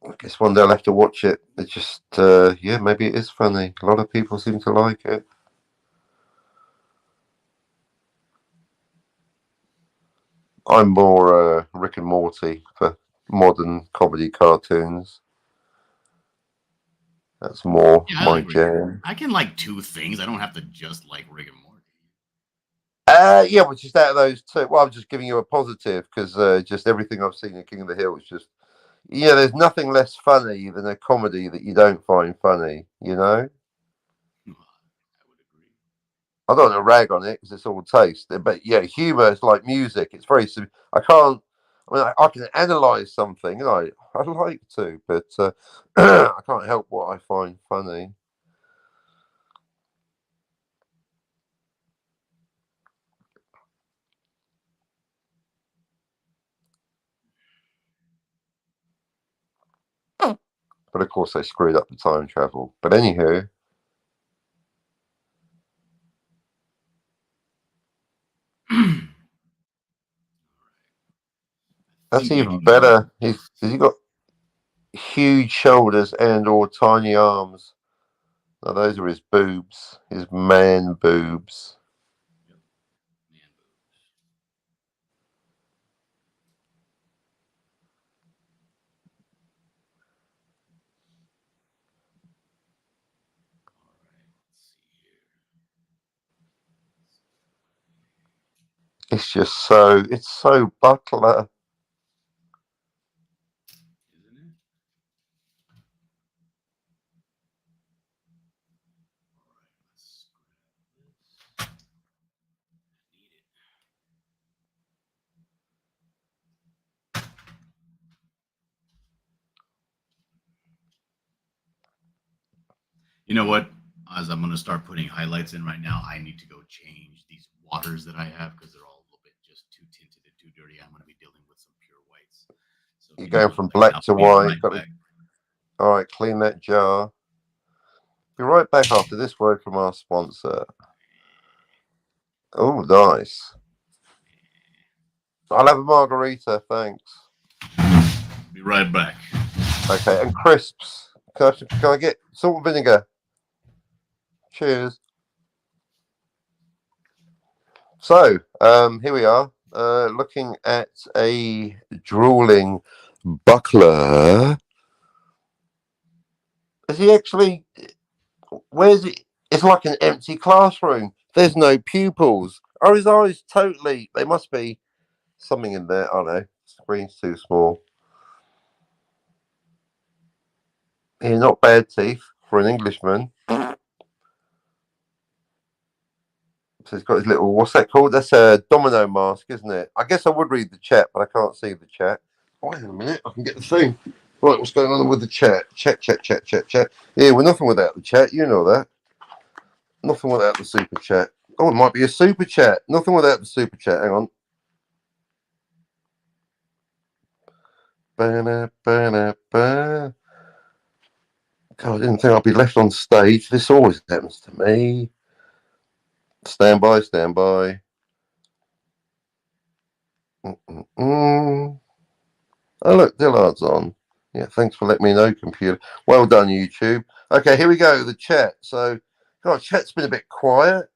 Speaker 2: in my
Speaker 10: I guess one day I'll have to watch it. It's just, yeah, maybe it is funny. A lot of people seem to like it. I'm more Rick and Morty for modern comedy cartoons. That's more
Speaker 2: Yeah, I
Speaker 10: my
Speaker 2: like Rick.
Speaker 10: jam.
Speaker 2: I can like two things. I don't have to just like Rick and Morty.
Speaker 10: Yeah, but just out of those two, well, I'm just giving you a positive because just everything I've seen in King of the Hill is just, yeah, there's nothing less funny than a comedy that you don't find funny, you know?
Speaker 2: I would agree.
Speaker 10: I don't want to rag on it because it's all taste, but yeah, humor is like music. It's very, I can't, I mean, I can analyze something, and I like to, but I can't help what I find funny. But of course, they screwed up the time travel. But anywho, that's even better. He's got huge shoulders and or tiny arms. Now those are his boobs, his man boobs. It's just so, it's so Butler.
Speaker 2: Isn't it? All right, let's grab this. Need it. You know what? As I'm going to start putting highlights in right now, I need to go change these waters that I have because they're all a little bit just too tinted and too dirty. I'm going to be dealing with some pure whites. So
Speaker 10: You're
Speaker 2: give me
Speaker 10: going
Speaker 2: one
Speaker 10: from
Speaker 2: second.
Speaker 10: black
Speaker 2: I'll
Speaker 10: to
Speaker 2: be
Speaker 10: white.
Speaker 2: right
Speaker 10: Got to,
Speaker 2: back.
Speaker 10: all right, clean that jar. Be right back after this word from our sponsor. Oh, nice. I'll have a margarita, thanks.
Speaker 2: Be right back.
Speaker 10: Okay, and crisps. Can I get salt and vinegar? Cheers. So, here we are, looking at a drooling buckler. Is he actually? Where's it? It's like an empty classroom. There's no pupils. Are his eyes totally? They must be something in there. I don't know. Screen's too small. Yeah, not bad teeth for an Englishman. So he's got his little, what's that called? That's a domino mask, isn't it? I guess I would read the chat, but I can't see the chat. Wait a minute, I can get the thing. Right, what's going on with the chat? Chat. Yeah, we're nothing without the chat, you know that. Nothing without the super chat. Oh, it might be a super chat. Nothing without the super chat. Hang on. Ba-na. God, I didn't think I'd be left on stage. This always happens to me. Stand by. Mm-mm-mm. Oh, look, Dillard's on. Yeah, thanks for letting me know, computer. Well done, YouTube. Okay, here we go. The chat. So, God, chat's been a bit quiet.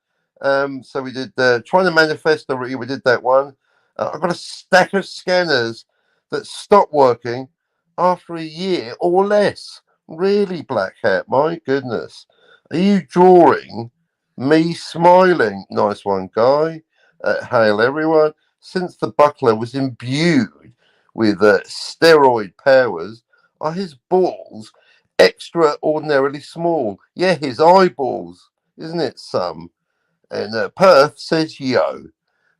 Speaker 10: So we did trying to manifest. We did that one. I've got a stack of scanners that stopped working after a year or less. Really, Black Hat. My goodness. Are you drawing me smiling? Nice one, Guy. Hail, everyone. Since the buckler was imbued with steroid powers, are his balls extraordinarily small? Yeah, his eyeballs, isn't it, some? And Perth says yo,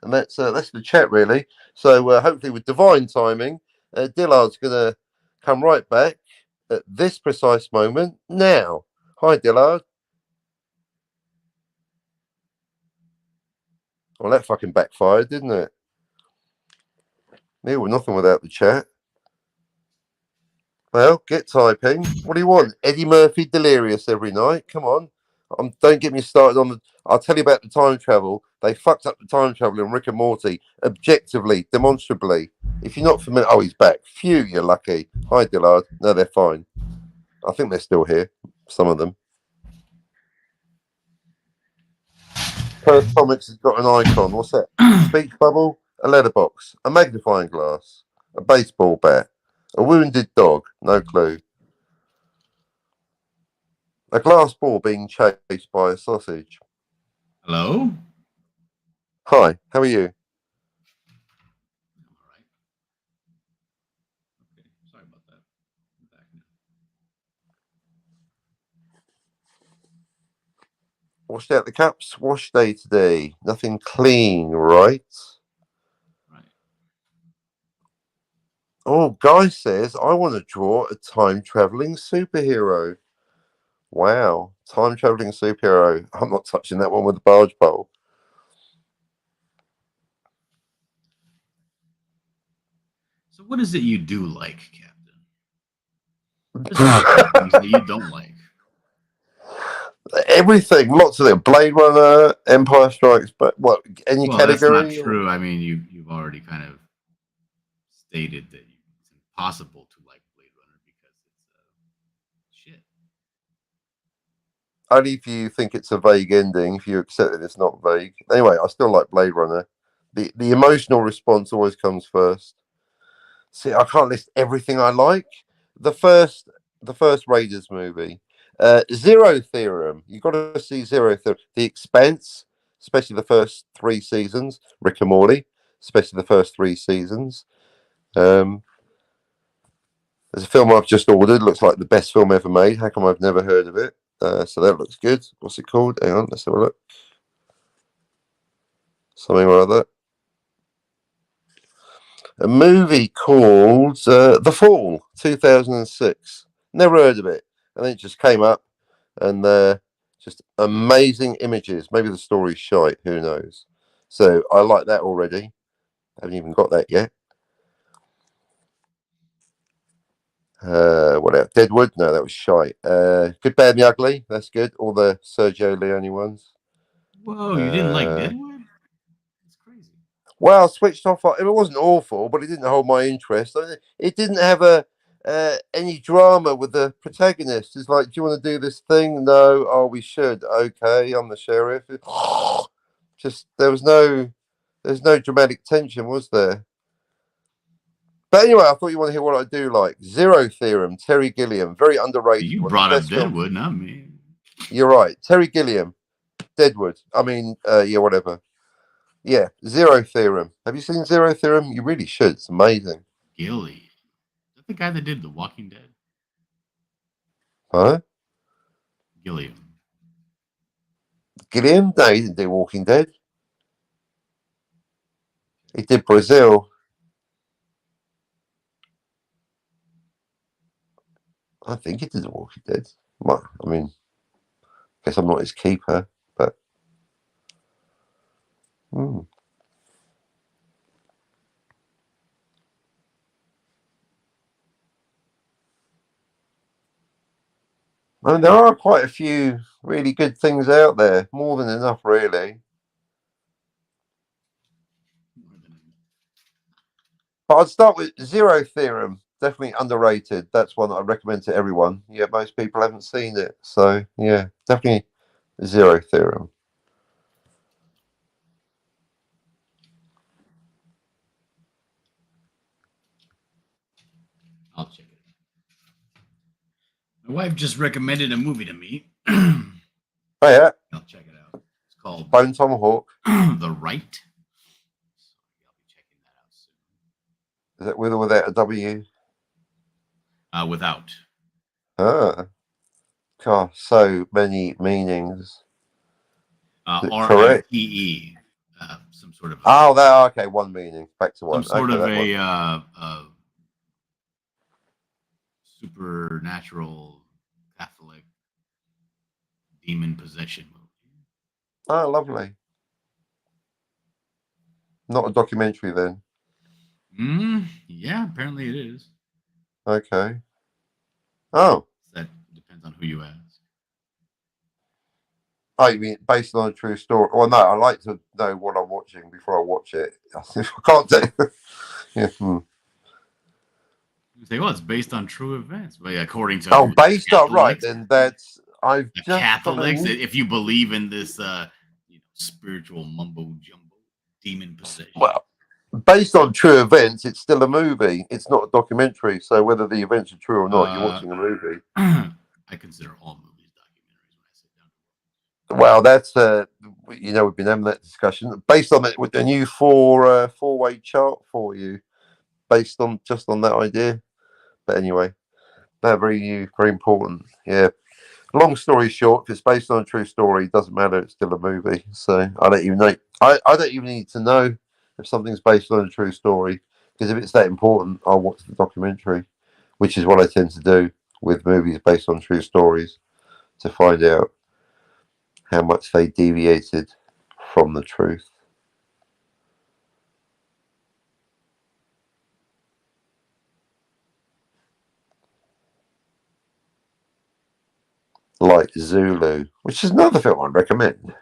Speaker 10: and that's the chat really. So hopefully with divine timing, Dillard's gonna come right back at this precise moment now. Hi, Dillard. Well, that fucking backfired, didn't it? Yeah, well, nothing without the chat. Well, get typing. What do you want? Eddie Murphy delirious every night. Come on. Don't get me started on the. I'll tell you about the time travel. They fucked up the time travel in Rick and Morty, objectively, demonstrably. If you're not familiar, oh, he's back. Phew, you're lucky. Hi, Dillard. No, they're fine. I think they're still here. Some of them. Perth Comics has got an icon. What's that? Speech bubble, a letterbox, a magnifying glass, a baseball bat, a wounded dog. No clue. A glass ball being chased by a sausage.
Speaker 2: Hello?
Speaker 10: Hi, how are you?
Speaker 2: All right. Okay, sorry about that. I'm back now.
Speaker 10: Washed out the caps. Wash day today. Nothing clean, right?
Speaker 2: Right.
Speaker 10: Oh, Guy says, I want to draw a time traveling superhero. Wow, time traveling superhero. I'm not touching that one with the barge pole.
Speaker 2: So what is it you do like, Captain? Things that you don't like.
Speaker 10: Everything, lots of them. Blade Runner, Empire Strikes, but what? Any
Speaker 2: Well, that's
Speaker 10: category?
Speaker 2: not true. I mean, you've already kind of stated that it's impossible to like Blade Runner because it's shit.
Speaker 10: Only if you think it's a vague ending. If you accept that it's not vague. Anyway, I still like Blade Runner. The emotional response always comes first. See, I can't list everything I like. The first Raiders movie, Zero Theorem. You've got to see Zero Theorem. The Expanse, especially the first 3 seasons. Rick and Morty, especially the first 3 seasons. There's a film I've just ordered. Looks like the best film ever made. How come I've never heard of it? So that looks good. What's it called? Hang on, let's have a look. Something or other. A movie called The Fall, 2006. Never heard of it. And then it just came up, and just amazing images. Maybe the story's shite. Who knows? So I like that already. Haven't even got that yet. What else? Deadwood? No, that was shite. Good, Bad, and the Ugly. That's good. All the Sergio Leone ones.
Speaker 2: Whoa, you didn't like Deadwood? That's crazy.
Speaker 10: Well, switched off. It wasn't awful, but it didn't hold my interest. It didn't have any drama with the protagonist. It's like, do you want to do this thing? No. Oh, we should. Okay, I'm the sheriff. Just there's no dramatic tension, was there? But anyway, I thought you want to hear what I do like. Zero Theorem, Terry Gilliam, very underrated.
Speaker 2: You
Speaker 10: One of the
Speaker 2: brought up
Speaker 10: best films.
Speaker 2: Deadwood, not me.
Speaker 10: You're right, Terry Gilliam, Deadwood. I mean, yeah, whatever. Yeah, Zero Theorem. Have you seen Zero Theorem? You really should. It's amazing.
Speaker 2: Gilly. Is that the guy that did The Walking Dead?
Speaker 10: Huh?
Speaker 2: Gilliam.
Speaker 10: Gilliam? No, he didn't do Walking Dead. He did Brazil. I think he did The Walking Dead. Well, I mean, I guess I'm not his keeper, but. I mean, there are quite a few really good things out there. More than enough, really. But I'd start with Zero Theorem. Definitely underrated. That's one that I recommend to everyone. Yeah, most people haven't seen it. So, yeah, definitely Zero Theorem.
Speaker 2: I'll check it out. My wife just recommended a movie to me. Oh,
Speaker 10: yeah.
Speaker 2: I'll check it out. It's called
Speaker 10: Bone Tomahawk.
Speaker 2: The Right. So I'll be checking that out soon.
Speaker 10: Is that with or without a W?
Speaker 2: Without.
Speaker 10: Ah. God, so many meanings.
Speaker 2: R-I-T-E. Some sort of.
Speaker 10: Oh, that okay. One meaning. Back to one.
Speaker 2: Some sort
Speaker 10: okay,
Speaker 2: of a supernatural Catholic demon possession movie.
Speaker 10: Oh, lovely. Not a documentary then.
Speaker 2: Yeah, apparently it is.
Speaker 10: Okay. Oh.
Speaker 2: That depends on who you ask.
Speaker 10: Oh, you mean based on a true story? Well, no, I like to know what I'm watching before I watch it. I can't do. Yeah.
Speaker 2: You say, well, it's based on true events, but according to
Speaker 10: Oh, based on right,
Speaker 2: Catholics,
Speaker 10: then that's I've
Speaker 2: the
Speaker 10: just
Speaker 2: Catholics,
Speaker 10: found.
Speaker 2: if you believe in this, spiritual mumbo jumbo, demon possession.
Speaker 10: Well, based on true events, it's still a movie. It's not a documentary. So whether the events are true or not, you're watching a movie.
Speaker 2: I consider all movies documentaries when I sit down.
Speaker 10: Well, that's we've been having that discussion based on it with the new four-way chart for you, based on just on that idea. But anyway, they're very new, very important. Yeah. Long story short, if it's based on a true story, it doesn't matter. It's still a movie. So I don't even know. I don't even need to know if something's based on a true story, because if it's that important, I'll watch the documentary, which is what I tend to do with movies based on true stories, to find out how much they deviated from the truth. Like Zulu, which is another film I'd recommend.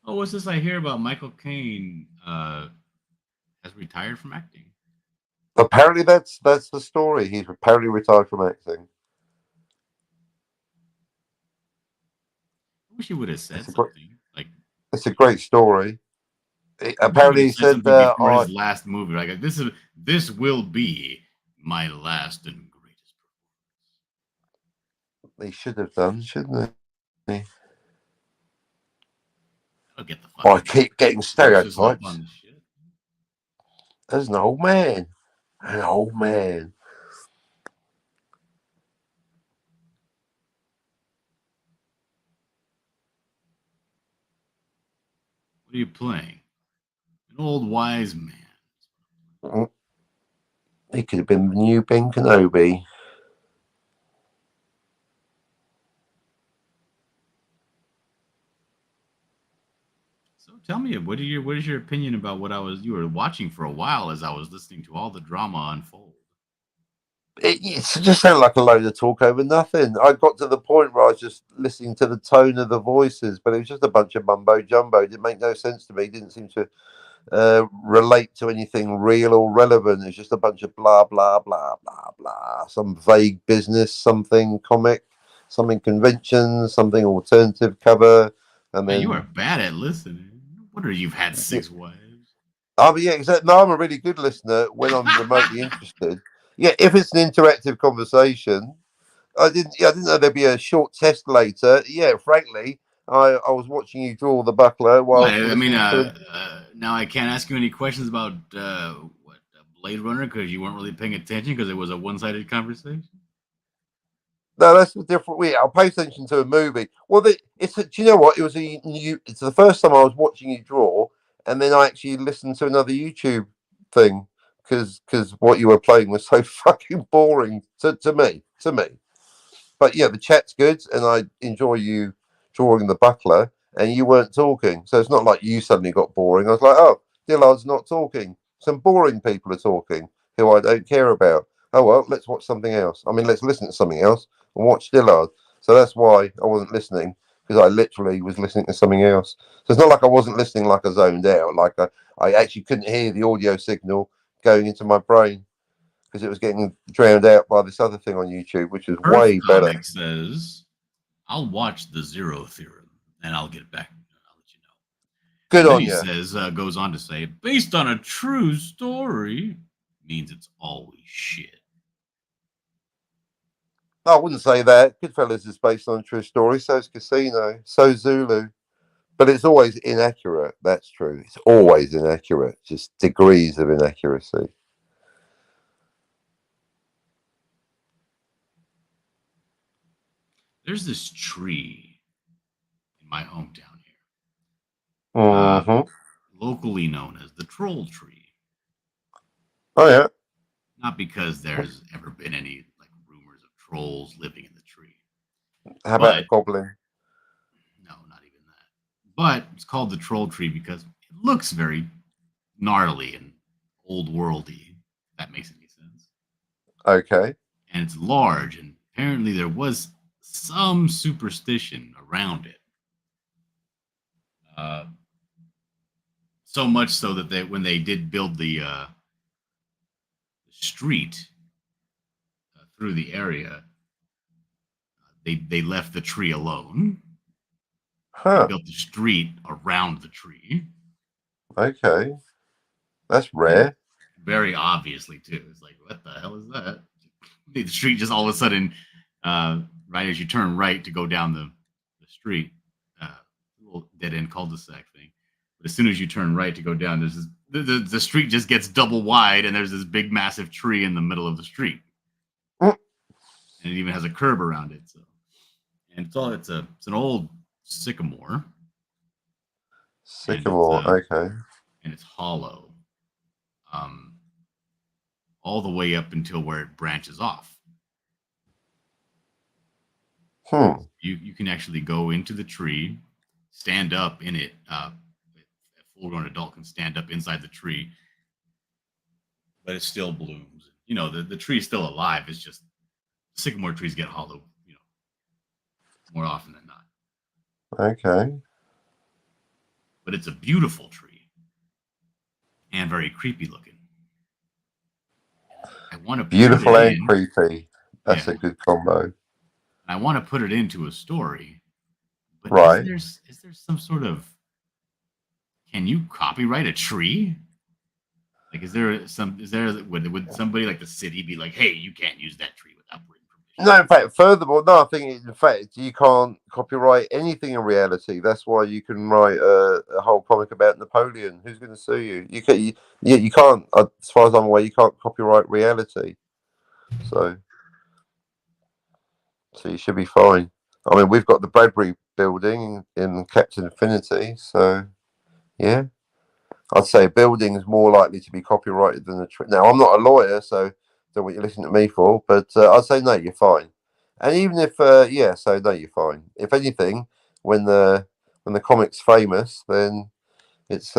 Speaker 2: Oh, what's this I hear about Michael Caine has retired from acting?
Speaker 10: Apparently, that's the story. He's apparently retired from acting.
Speaker 2: I wish he would have said
Speaker 10: It's a
Speaker 2: something.
Speaker 10: It's a great story.
Speaker 2: Apparently, he said
Speaker 10: said
Speaker 2: something before his last movie. Like, this will be my last and greatest performance.
Speaker 10: They should have done, shouldn't they?
Speaker 2: I'll get the fuck.
Speaker 10: I keep getting stereotypes.
Speaker 2: On the shit.
Speaker 10: There's an old man. An old man.
Speaker 2: What are you playing? An old wise man.
Speaker 10: He could have been the new Ben Kenobi.
Speaker 2: So tell me, what is your opinion about what you were watching for a while as I was listening to all the drama unfold?
Speaker 10: It just sounded like a load of talk over nothing. I got to the point where I was just listening to the tone of the voices, but it was just a bunch of mumbo jumbo. It didn't make no sense to me. It didn't seem to relate to anything real or relevant. It's just a bunch of blah blah blah blah blah. Some vague business, something comic, something convention, something alternative cover, and then
Speaker 2: you are bad at listening. No wonder you've had 6 wives.
Speaker 10: Oh, yeah, exactly. No, I'm a really good listener when I'm remotely interested. Yeah, if it's an interactive conversation, I didn't know there'd be a short test later. Yeah, frankly, I was watching you draw the buckler while
Speaker 2: I mean, now I can't ask you any questions about Blade Runner because you weren't really paying attention because it was a one-sided conversation.
Speaker 10: No, that's a different way. I'll pay attention to a movie. Well, do you know what? It's the first time I was watching you draw, and then I actually listened to another YouTube thing because what you were playing was so fucking boring to me. But yeah, the chat's good, and I enjoy you drawing the buckler, and you weren't talking, so it's not like you suddenly got boring. I was like, oh, Dillard's not talking. Some boring people are talking who I don't care about. Oh well, let's watch something else. I mean, let's listen to something else and watch Dillard. So that's why I wasn't listening, because I literally was listening to something else. So it's not like I wasn't listening, like I zoned out, like I actually couldn't hear the audio signal going into my brain because it was getting drowned out by this other thing on YouTube, which is way better.
Speaker 2: Says, I'll watch the Zero Theorem and I'll get back. I'll let you know.
Speaker 10: Good
Speaker 2: and
Speaker 10: on
Speaker 2: you.
Speaker 10: you.
Speaker 2: Says, goes on to say, based on a true story means it's always shit.
Speaker 10: I wouldn't say that. Goodfellas is based on a true story. So is Casino. So Zulu. But it's always inaccurate. That's true. It's always inaccurate. Just degrees of inaccuracy.
Speaker 2: There's this tree in my hometown here.
Speaker 10: Mm-hmm.
Speaker 2: Locally known as the troll tree.
Speaker 10: Oh, yeah.
Speaker 2: Not because there's ever been any rumors of trolls living in the tree.
Speaker 10: How about a goblin?
Speaker 2: No, not even that. But it's called the troll tree because it looks very gnarly and old worldy. If that makes any sense.
Speaker 10: Okay.
Speaker 2: And it's large and apparently there was some superstition around it. So much so that when they did build the street through the area, they left the tree alone. They
Speaker 10: Huh.
Speaker 2: built the street around the tree.
Speaker 10: Okay. That's rare.
Speaker 2: Very obviously, too. It's like, what the hell is that? The street just all of a sudden, right as you turn right to go down the street, little dead end cul-de-sac thing. But as soon as you turn right to go down, there's the street just gets double wide, and there's this big, massive tree in the middle of the street,
Speaker 10: Mm.
Speaker 2: and it even has a curb around it. So, and it's an old sycamore,
Speaker 10: Sycamore. Okay.
Speaker 2: and it's hollow, all the way up until where it branches off. You can actually go into the tree, stand up in it. A full-grown adult can stand up inside the tree, but it still blooms. You know, the tree is still alive. It's just sycamore trees get hollow, more often than not.
Speaker 10: Okay.
Speaker 2: But it's a beautiful tree and very creepy looking. I want to
Speaker 10: Beautiful
Speaker 2: put it
Speaker 10: and creepy. That's
Speaker 2: Yeah.
Speaker 10: a good combo.
Speaker 2: I want to put it into a story, but
Speaker 10: Right.
Speaker 2: is there some sort of, can you copyright a tree? Like, would somebody like the city be like, hey, you can't use that tree without written permission?
Speaker 10: No, in fact, furthermore, no, I think in fact you can't copyright anything in reality. That's why you can write a whole comic about Napoleon. Who's going to sue you? You can't. As far as I'm aware, you can't copyright reality. So you should be fine. I mean, we've got the Bradbury building in Captain Infinity, so yeah, I'd say a building is more likely to be copyrighted than a tree. Now, I'm not a lawyer, so don't what you're listening to me for, but I'd say no, you're fine. And even if so no, you're fine. If anything, when the comic's famous, then it's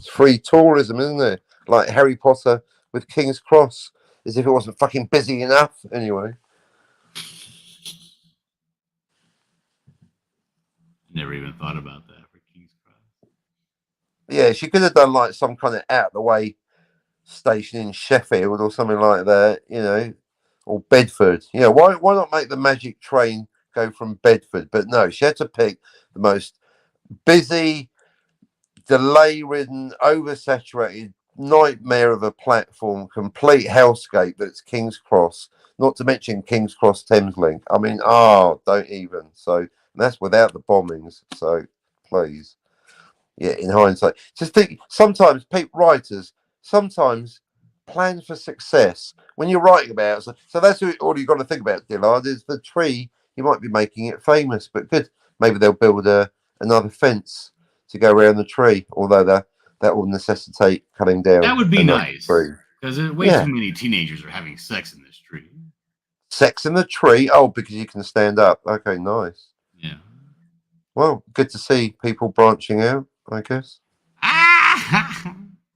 Speaker 10: free tourism, isn't it? Like Harry Potter with King's Cross, as if it wasn't fucking busy enough. Anyway.
Speaker 2: Never even thought about that for King's Cross.
Speaker 10: Yeah, she could have done like some kind of out of the way station in Sheffield or something like that, or Bedford. Why not make the magic train go from Bedford? But no, she had to pick the most busy, delay-ridden, oversaturated nightmare of a platform, complete hellscape that's King's Cross. Not to mention King's Cross Thameslink. I mean, don't even. So that's without the bombings. So please. Yeah, in hindsight, just think. Sometimes writers sometimes plan for success when you're writing about. So that's all you got to think about, Dillard. Is the tree you might be making it famous, but good. Maybe they'll build another fence to go around the tree, although that will necessitate cutting down.
Speaker 2: That would be
Speaker 10: another
Speaker 2: nice
Speaker 10: tree.
Speaker 2: because way
Speaker 10: Yeah.
Speaker 2: too many teenagers are having sex in this tree.
Speaker 10: Sex in the tree. Oh, because you can stand up. Okay, nice.
Speaker 2: Yeah.
Speaker 10: Well, good to see people branching out, I guess.
Speaker 2: Ah!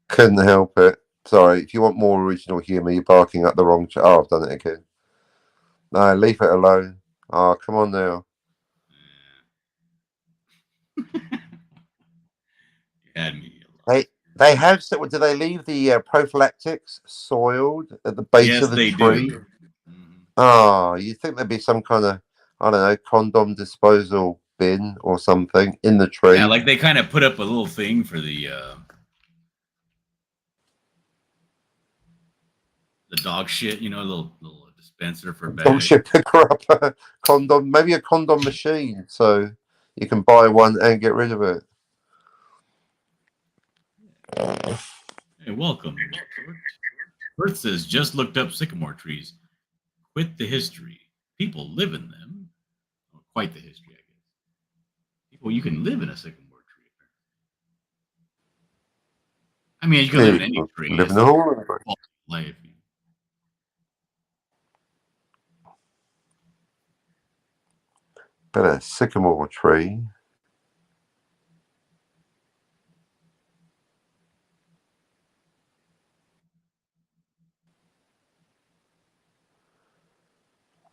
Speaker 10: Couldn't help it. Sorry, if you want more original humour, you're barking up the wrong Oh, I've done it again. No, leave it alone. Oh, come on now.
Speaker 2: You had me.
Speaker 10: They have. Do they leave the prophylactics soiled at the base
Speaker 2: Yes,
Speaker 10: of the
Speaker 2: they
Speaker 10: tree?
Speaker 2: do. Mhm.
Speaker 10: Oh, you think there'd be some kind of, I don't know, condom disposal bin or something in the tree?
Speaker 2: Yeah, like they kind of put up a little thing for the dog shit, a little dispenser for bags.
Speaker 10: Dog shit picker up a condom, maybe a condom machine, so you can buy one and get rid of it.
Speaker 2: Hey, welcome. Bert says, just looked up sycamore trees. Quit the history. People live in them. Or quite the history, I guess. People, you can live in a sycamore tree. I mean, you can live in any tree.
Speaker 10: Live in a hole.
Speaker 2: Life.
Speaker 10: But a sycamore tree.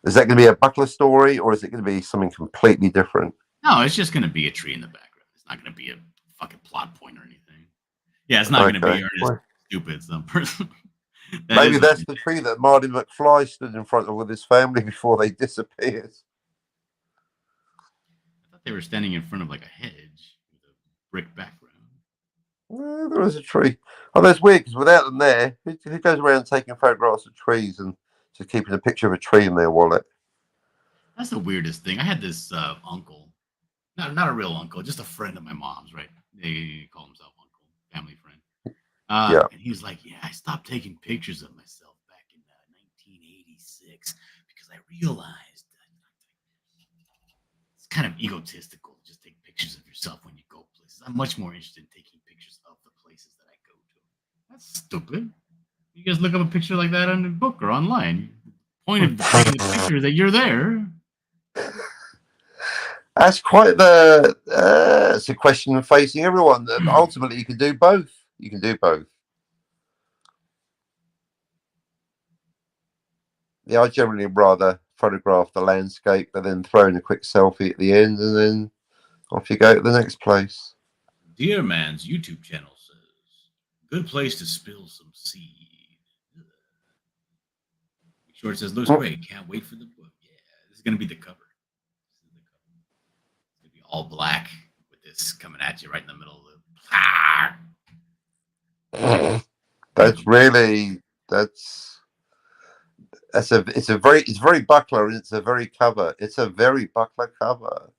Speaker 10: Is that going to be a Buckler story, or is it going to be something completely different?
Speaker 2: No, it's just going to be a tree in the background. It's not going to be a fucking plot point or anything. Yeah, it's not going to be Ernest
Speaker 10: Well,
Speaker 2: Stupid, some person.
Speaker 10: maybe that's the tree that Marty McFly stood in front of with his family before they disappeared.
Speaker 2: I thought they were standing in front of like a hedge with a brick background.
Speaker 10: There is a tree. Oh, that's weird because without them there, who goes around taking photographs of trees and just keeping a picture of a tree in their wallet?
Speaker 2: That's the weirdest thing. I had this uncle, not a real uncle, just a friend of my mom's, right? They call himself uncle, family friend.
Speaker 10: Yeah.
Speaker 2: And he was like, "Yeah, I stopped taking pictures of myself back in 1986 because I realized that it's kind of egotistical to just take pictures of yourself when you go places. I'm much more interested in taking pictures of the places that I go to." That's stupid. You guys look up a picture like that on a book or online. The point of taking the picture is that you're there.
Speaker 10: That's quite the. It's a question facing everyone. Ultimately, you can do both. You can do both. Yeah, I generally rather photograph the landscape and then throw in a quick selfie at the end, and then off you go to the next place.
Speaker 2: Dear Man's YouTube channel says, "Good place to spill some seed." Short says, "Looks great. Can't wait for the book." Yeah, this is gonna be the cover. This is the cover. It's gonna be all black with this coming at you right in the middle of the.
Speaker 10: That's really it's very Buckler, and it's a very cover. It's a very Buckler cover.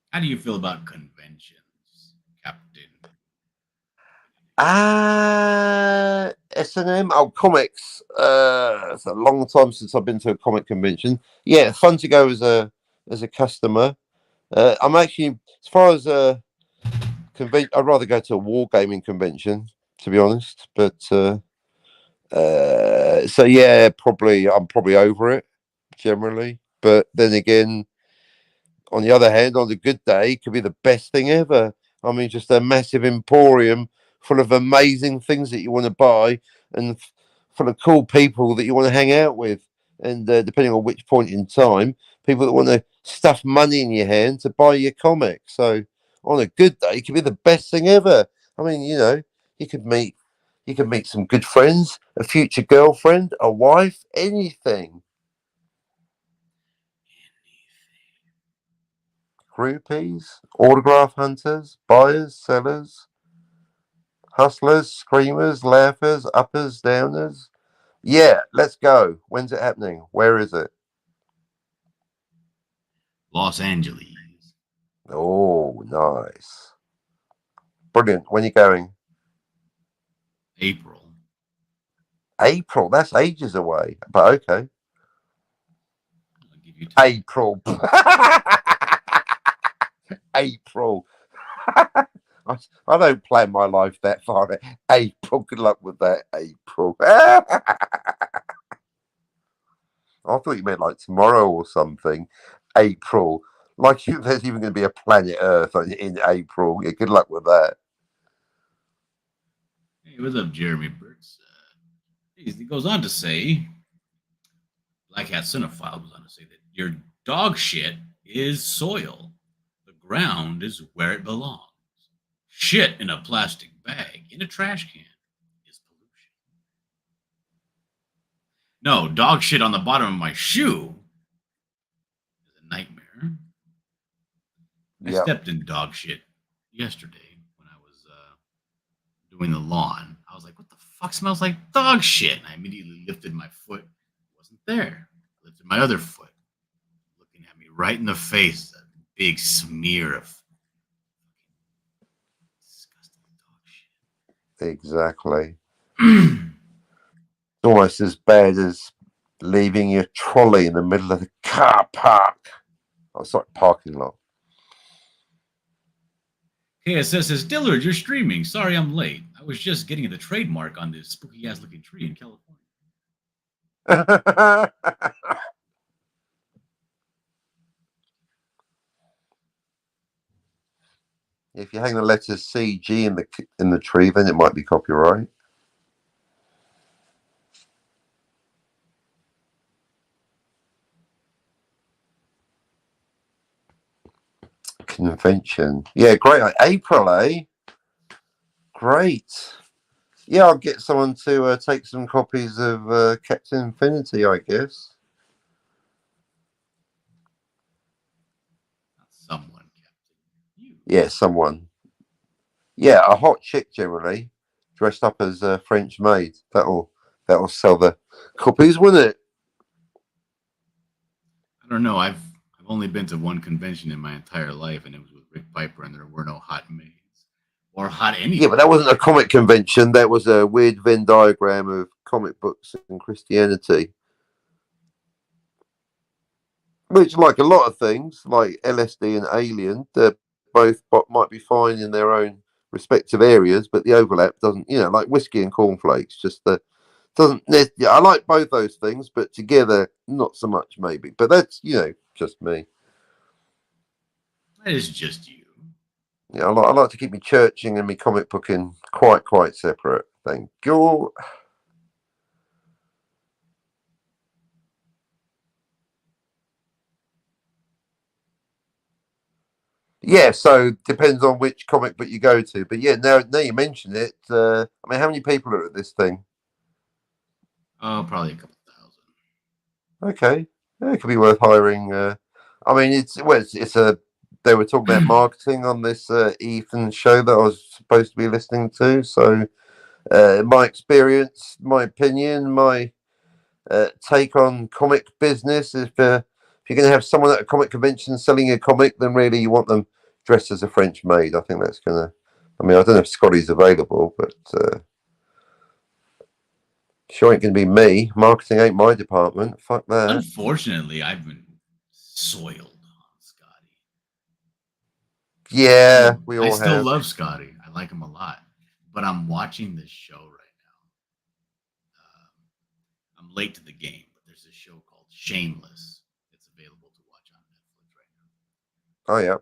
Speaker 2: How do you feel about conventions, Captain?
Speaker 10: S&M. Oh, comics. It's a long time since I've been to a comic convention. Yeah, fun to go as a customer. I'm actually, as far as a convention, I'd rather go to a wargaming convention, to be honest. But so yeah, I'm probably over it generally. But then again, on the other hand, on a good day, it could be the best thing ever. I mean, just a massive emporium full of amazing things that you want to buy and full of cool people that you want to hang out with. And depending on which point in time, people that want to stuff money in your hand to buy your comic. So on a good day, it could be the best thing ever. I mean, you could meet some good friends, a future girlfriend, a wife, anything. Groupies, autograph hunters, buyers, sellers, hustlers, screamers, laughers, uppers, downers. Yeah, let's go. When's it happening? Where is it?
Speaker 2: Los Angeles.
Speaker 10: Oh, nice. Brilliant. When are you going?
Speaker 2: April.
Speaker 10: April. That's ages away. But okay.
Speaker 2: I'll give you time.
Speaker 10: April. April. I don't plan my life that far. April. Good luck with that. April. I thought you meant like tomorrow or something. April. Like there's even going to be a planet Earth in April. Yeah, good luck with that.
Speaker 2: Hey, what's up, Jeremy Burtz? He goes on to say, Black Hat Cinephile goes on to say that your dog shit is soil. The ground is where it belongs. Shit in a plastic bag in a trash can is pollution. No, dog shit on the bottom of my shoe is a nightmare. I stepped in dog shit yesterday when I was doing the lawn. I was like, what the fuck smells like dog shit? And I immediately lifted my foot. It wasn't there. I lifted my other foot. Looking at me right in the face. A big smear of disgusting dog shit.
Speaker 10: Exactly. Almost as bad as leaving your trolley in the middle of the car park. Oh, sorry, parking lot.
Speaker 2: KSS says, Dillard, you're streaming. Sorry I'm late. I was just getting the trademark on this spooky ass looking tree in California.
Speaker 10: If you hang the letters CG in the tree, then it might be copyright. Convention. Yeah, great. April, eh? Great. Yeah, I'll get someone to take some copies of Captain Infinity, I guess.
Speaker 2: Not someone, Captain. You.
Speaker 10: Yeah, someone. Yeah, a hot chick generally, dressed up as a French maid. That'll sell the copies, wouldn't it?
Speaker 2: I don't know. I've only been to one convention in my entire life, and it was with Rick Piper, and there were no hot maids or hot anything.
Speaker 10: Yeah, but that wasn't a comic convention. That was a weird Venn diagram of comic books and Christianity. Which, like a lot of things, like LSD and Alien, they're both might be fine in their own respective areas, but the overlap doesn't, like whiskey and cornflakes, just doesn't. Yeah, I like both those things, but together, not so much, maybe. But that's, just me.
Speaker 2: That is just you.
Speaker 10: Yeah, I like to keep me churching and me comic booking quite separate. Thank you. Yeah, so depends on which comic book you go to. But yeah, now you mention it. I mean, how many people are at this thing?
Speaker 2: Oh, probably a couple thousand.
Speaker 10: Okay, yeah, it could be worth hiring. I mean, it's a. They were talking about marketing on this Ethan show that I was supposed to be listening to. So, my experience, my opinion, my take on comic business. If you're going to have someone at a comic convention selling a comic, then really you want them dressed as a French maid. I think that's going to. I mean, I don't know if Scotty's available, but sure ain't going to be me. Marketing ain't my department. Fuck that.
Speaker 2: Unfortunately, I've been soiled on Scotty.
Speaker 10: Yeah, we all
Speaker 2: I still
Speaker 10: have.
Speaker 2: love Scotty. I like him a lot, but I'm watching this show right now. I'm late to the game, but there's a show called Shameless. It's available to watch on Netflix right now.
Speaker 10: Oh yeah.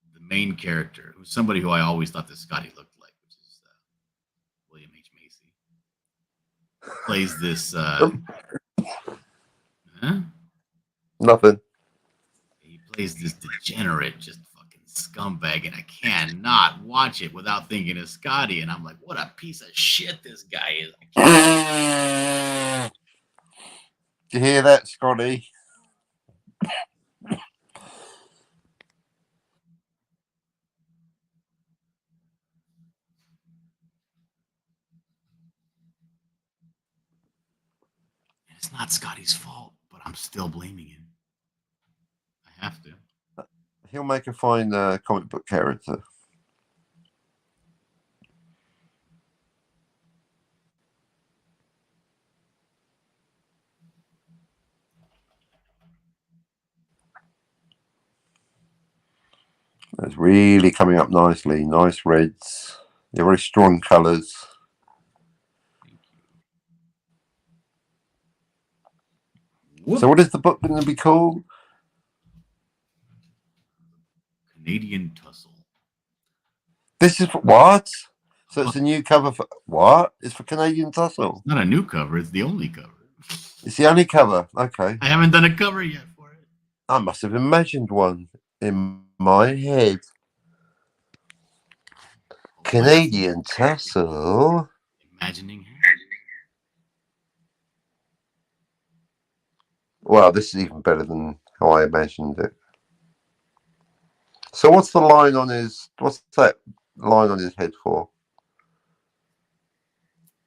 Speaker 2: And the main character, who's somebody who I always thought that Scotty looked like, which is William H. Macy, plays this.
Speaker 10: Nothing.
Speaker 2: He plays this degenerate, just fucking scumbag, and I cannot watch it without thinking of Scotty. And I'm like, what a piece of shit this guy is.
Speaker 10: Did you hear that, Scotty?
Speaker 2: It's not Scotty's fault, but I'm still blaming him. I have to.
Speaker 10: He'll make a fine comic book character. That's really coming up nicely. Nice reds. They're very strong colours. So what is the book going to be called?
Speaker 2: Canadian Tussle.
Speaker 10: This is for what? So it's a new cover for what? It's for Canadian Tussle.
Speaker 2: It's not a new cover. It's the only cover.
Speaker 10: It's the only cover. Okay.
Speaker 2: I haven't done a cover yet for it.
Speaker 10: I must have imagined one in my head. Canadian Tussle.
Speaker 2: Imagining.
Speaker 10: Wow, this is even better than how I imagined it. So what's the line on his? What's that line on his head for?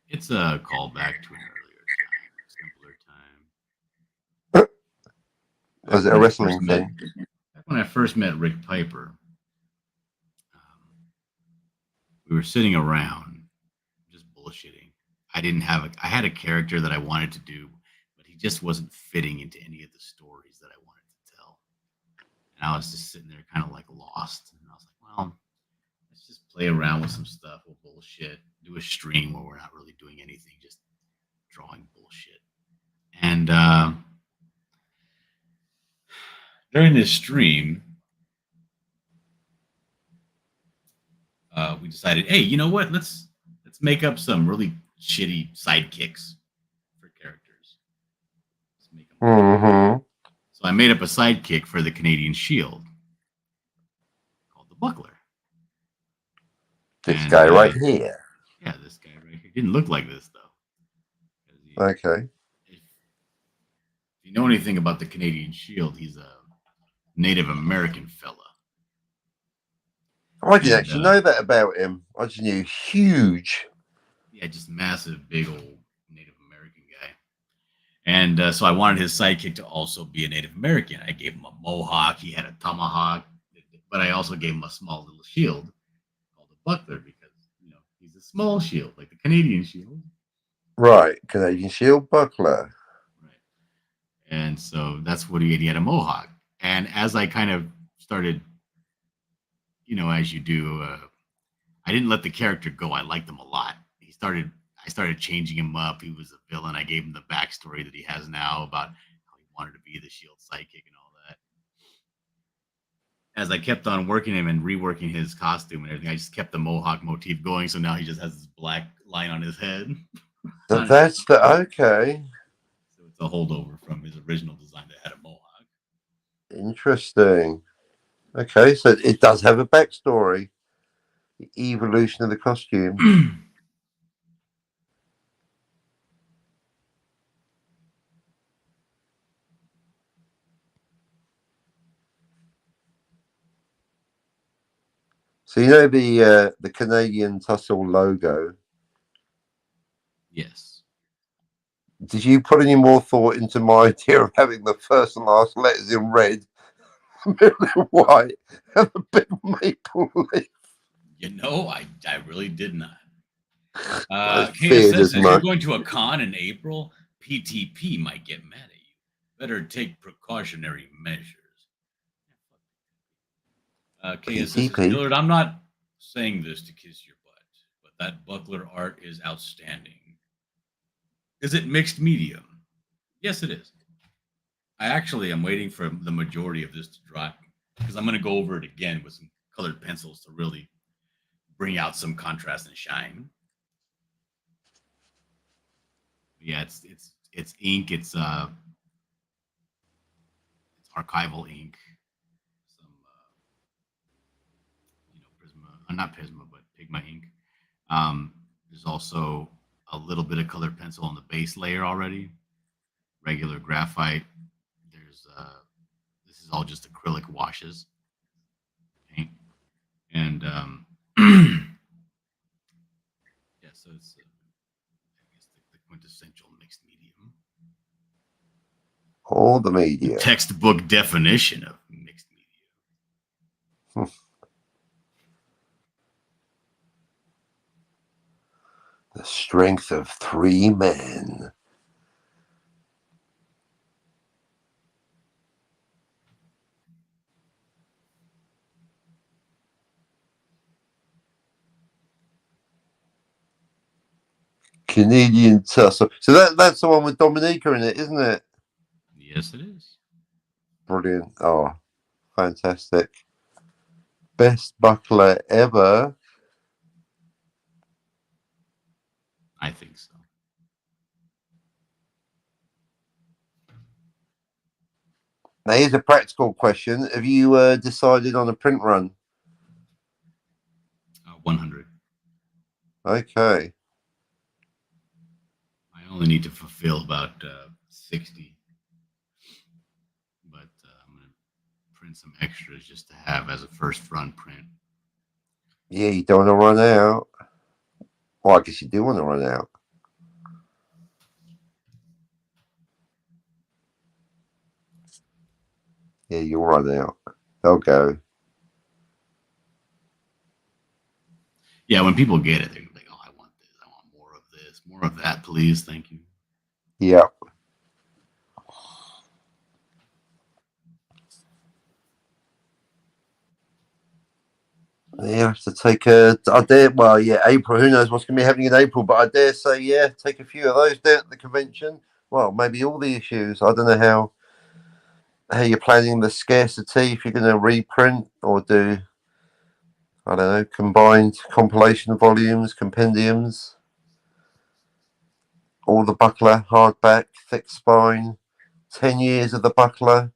Speaker 2: It's a callback to an earlier time, a simpler time.
Speaker 10: Is it a wrestling thing?
Speaker 2: Back when I first met Rick Piper, we were sitting around just bullshitting. I had a character that I wanted to do, but he just wasn't fitting into any of the stories that I wanted to tell. And I was just sitting there kind of like lost. And I was like, well, let's just play around with some stuff. We'll bullshit. Do a stream where we're not really doing anything, just drawing bullshit. And during this stream, we decided, hey, you know what? Let's make up some really shitty sidekicks for characters. Let's make them.
Speaker 10: Mm-hmm.
Speaker 2: So I made up a sidekick for the Canadian Shield called the Buckler.
Speaker 10: This
Speaker 2: And,
Speaker 10: guy right here.
Speaker 2: Yeah, this guy right here didn't look like this though.
Speaker 10: Okay.
Speaker 2: If you know anything about the Canadian Shield, he's a Native American fella.
Speaker 10: I didn't
Speaker 2: And,
Speaker 10: actually know that about him. I just knew huge.
Speaker 2: Yeah, just massive, big old Native American guy. And so I wanted his sidekick to also be a Native American. I gave him a mohawk. He had a tomahawk, but I also gave him a small little shield called a buckler because he's a small shield, like the Canadian Shield.
Speaker 10: Right, Canadian Shield buckler.
Speaker 2: Right. And so that's what he had. He had a mohawk. And as I kind of started, as you do, I didn't let the character go. I liked him a lot. I started changing him up. He was a villain. I gave him the backstory that he has now about how he wanted to be the Shield sidekick and all that. As I kept on working him and reworking his costume and everything, I just kept the mohawk motif going. So now he just has this black line on his head.
Speaker 10: So that's okay.
Speaker 2: So it's a holdover from his original design that had a mohawk.
Speaker 10: Interesting. Okay, so it does have a backstory. The evolution of the costume. So the Canadian Tussle logo.
Speaker 2: Yes.
Speaker 10: Did you put any more thought into my idea of having the first and last letters in red, middle in white, and a big maple leaf?
Speaker 2: I really did not.
Speaker 10: I
Speaker 2: KS
Speaker 10: feared
Speaker 2: says
Speaker 10: as
Speaker 2: if you're
Speaker 10: much.
Speaker 2: going to a con in April, PTP might get mad at you. Better take precautionary measures. KS says,
Speaker 10: PTP?
Speaker 2: Dillard, I'm not saying this to kiss your butt, but that buckler art is outstanding. Is it mixed medium? Yes, it is. I actually am waiting for the majority of this to dry because I'm going to go over it again with some colored pencils to really bring out some contrast and shine. Yeah, it's ink. It's archival ink. Some Prisma, not Prisma, but Pigma ink. There's also a little bit of colored pencil on the base layer already. Regular graphite. There's this is all just acrylic washes. Paint. And yeah, so it's I guess the quintessential mixed medium.
Speaker 10: All the media.
Speaker 2: Textbook definition of mixed media.
Speaker 10: The strength of three men. Canadian Tussle. So that's the one with Dominica in it, isn't it?
Speaker 2: Yes, it is.
Speaker 10: Brilliant. Oh, fantastic. Best buckler ever.
Speaker 2: I think so.
Speaker 10: Now, here's a practical question. Have you decided on a print run?
Speaker 2: 100.
Speaker 10: Okay.
Speaker 2: I only need to fulfill about 60. But I'm going to print some extras just to have as a first run print.
Speaker 10: Yeah, you don't want to run out. Well, I guess you do want to run out. Yeah, you'll run out. They'll go.
Speaker 2: Yeah, when people get it, they're like, oh, I want this. I want more of this. More of that, please. Thank you.
Speaker 10: Yep. Yeah, to take I dare, well, yeah, April, who knows what's going to be happening in April, but I dare say, yeah, take a few of those down at the convention. Well, maybe all the issues. I don't know how you're planning the scarcity, if you're going to reprint or do I don't know, combined compilation volumes, compendiums, all the Buckler, hardback, thick spine, 10 years of the Buckler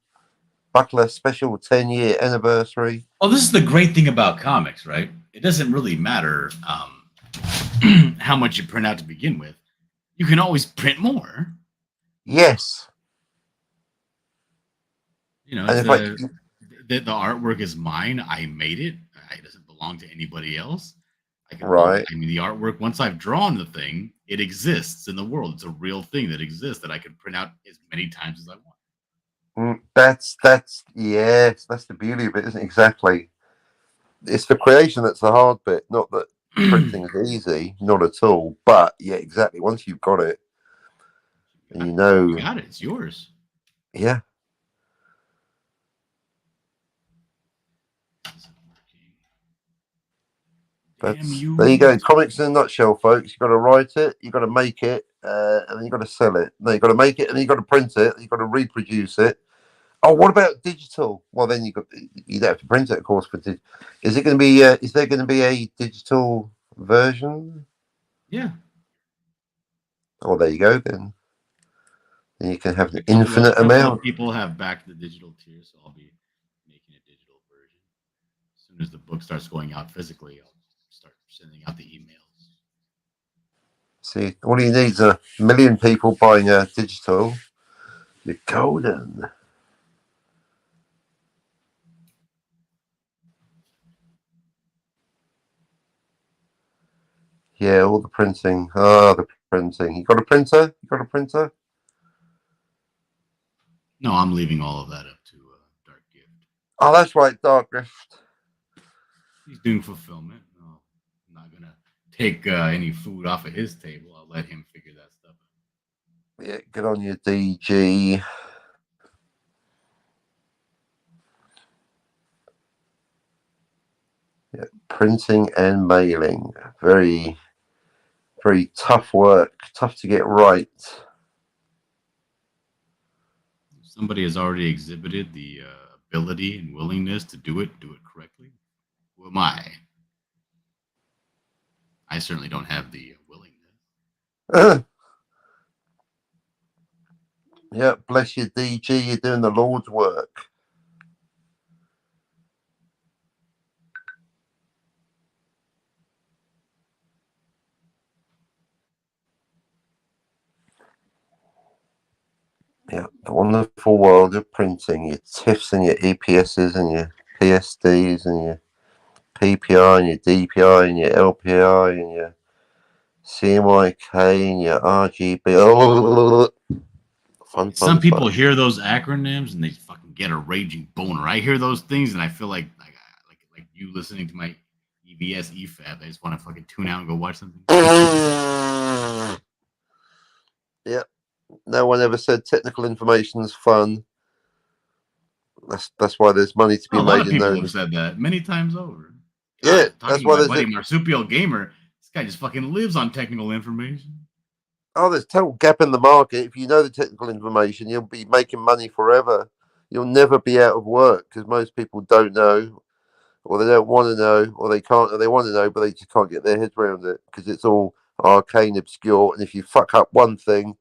Speaker 10: special 10-year anniversary.
Speaker 2: Well, this is the great thing about comics, right? It doesn't really matter how much you print out to begin with. You can always print more.
Speaker 10: Yes.
Speaker 2: You know,
Speaker 10: And
Speaker 2: it's
Speaker 10: if I,
Speaker 2: the artwork is mine. I made it. It doesn't belong to anybody else. I can
Speaker 10: right.
Speaker 2: I mean, the artwork, once I've drawn the thing, it exists in the world. It's a real thing that exists that I can print out as many times as I want.
Speaker 10: That's yes, that's the beauty of it, isn't it? Exactly. It's the creation that's the hard bit, not that printing is easy, not at all. But yeah, exactly. Once you've got it, and you know,
Speaker 2: You got it. It's yours.
Speaker 10: yeah. That's, there you go. Comics in a nutshell, folks. You've got to write it, you've got to make it, and then you've got to sell it. Then you've got to make it, and then you've got to print it, you've got to reproduce it. Oh, what about digital? Well, then you don't have to print it, of course. But is it going to be? Is there going to be a digital version?
Speaker 2: Yeah.
Speaker 10: Oh, there you go. Then you can have an
Speaker 2: Well,
Speaker 10: infinite
Speaker 2: a couple
Speaker 10: amount.
Speaker 2: of people have backed the digital tier, so I'll be making a digital version. As soon as the book starts going out physically, I'll start sending out the emails.
Speaker 10: See, all you need is 1 million people buying a digital. You're golden. Yeah, all the printing. Ah, the printing. You got a printer? You got a printer?
Speaker 2: No, I'm leaving all of that up to Dark Gift.
Speaker 10: Oh, that's right, Dark Gift.
Speaker 2: He's doing fulfillment. No, I'm not gonna take any food off of his table. I'll let him figure that stuff out.
Speaker 10: Yeah, good on you, DG. Yeah, printing and mailing. Very, very tough work. Tough to get right.
Speaker 2: Somebody has already exhibited the ability and willingness to do it correctly. Who am I? I certainly don't have the willingness.
Speaker 10: Yeah, bless you, DG. You're doing the Lord's work. Yeah, the wonderful world of printing. Your TIFFs and your EPSs and your PSDs and your PPI and your DPI and your LPI and your CMYK and your RGB. Oh, fun.
Speaker 2: Some people hear those acronyms and they fucking get a raging boner. I hear those things and I feel like you listening to my EVS EFAB. I just want to fucking tune out and go watch something.
Speaker 10: Yeah. No one ever said technical information is fun. That's why there's money to be
Speaker 2: A
Speaker 10: made.
Speaker 2: lot of people
Speaker 10: those.
Speaker 2: have said that many times over.
Speaker 10: Yeah,
Speaker 2: that's why my buddy Marsupial Gamer. This guy just fucking lives on technical information.
Speaker 10: Oh, there's a total gap in the market. If you know the technical information, you'll be making money forever. You'll never be out of work because most people don't know, or they don't want to know, or they can't, or they want to know, but they just can't get their heads around it because it's all arcane, obscure. And if you fuck up one thing,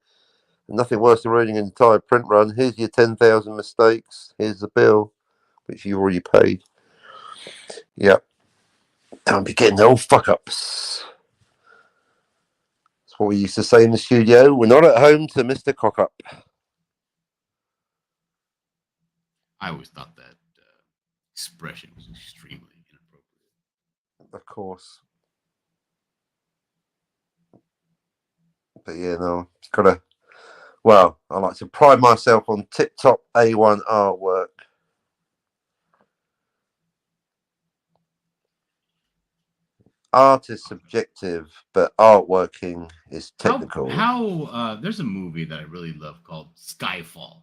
Speaker 10: nothing worse than ruining an entire print run. Here's your 10,000 mistakes. Here's the bill, which you already paid. Yep. Don't be getting no fuck ups. That's what we used to say in the studio. We're not at home to Mr. Cock Up.
Speaker 2: I always thought that expression was extremely inappropriate.
Speaker 10: Of course. But yeah, no, it's gotta. Well, I like to pride myself on tip-top A1 artwork. Art is subjective, but artworking is technical.
Speaker 2: How there's a movie that I really love called Skyfall.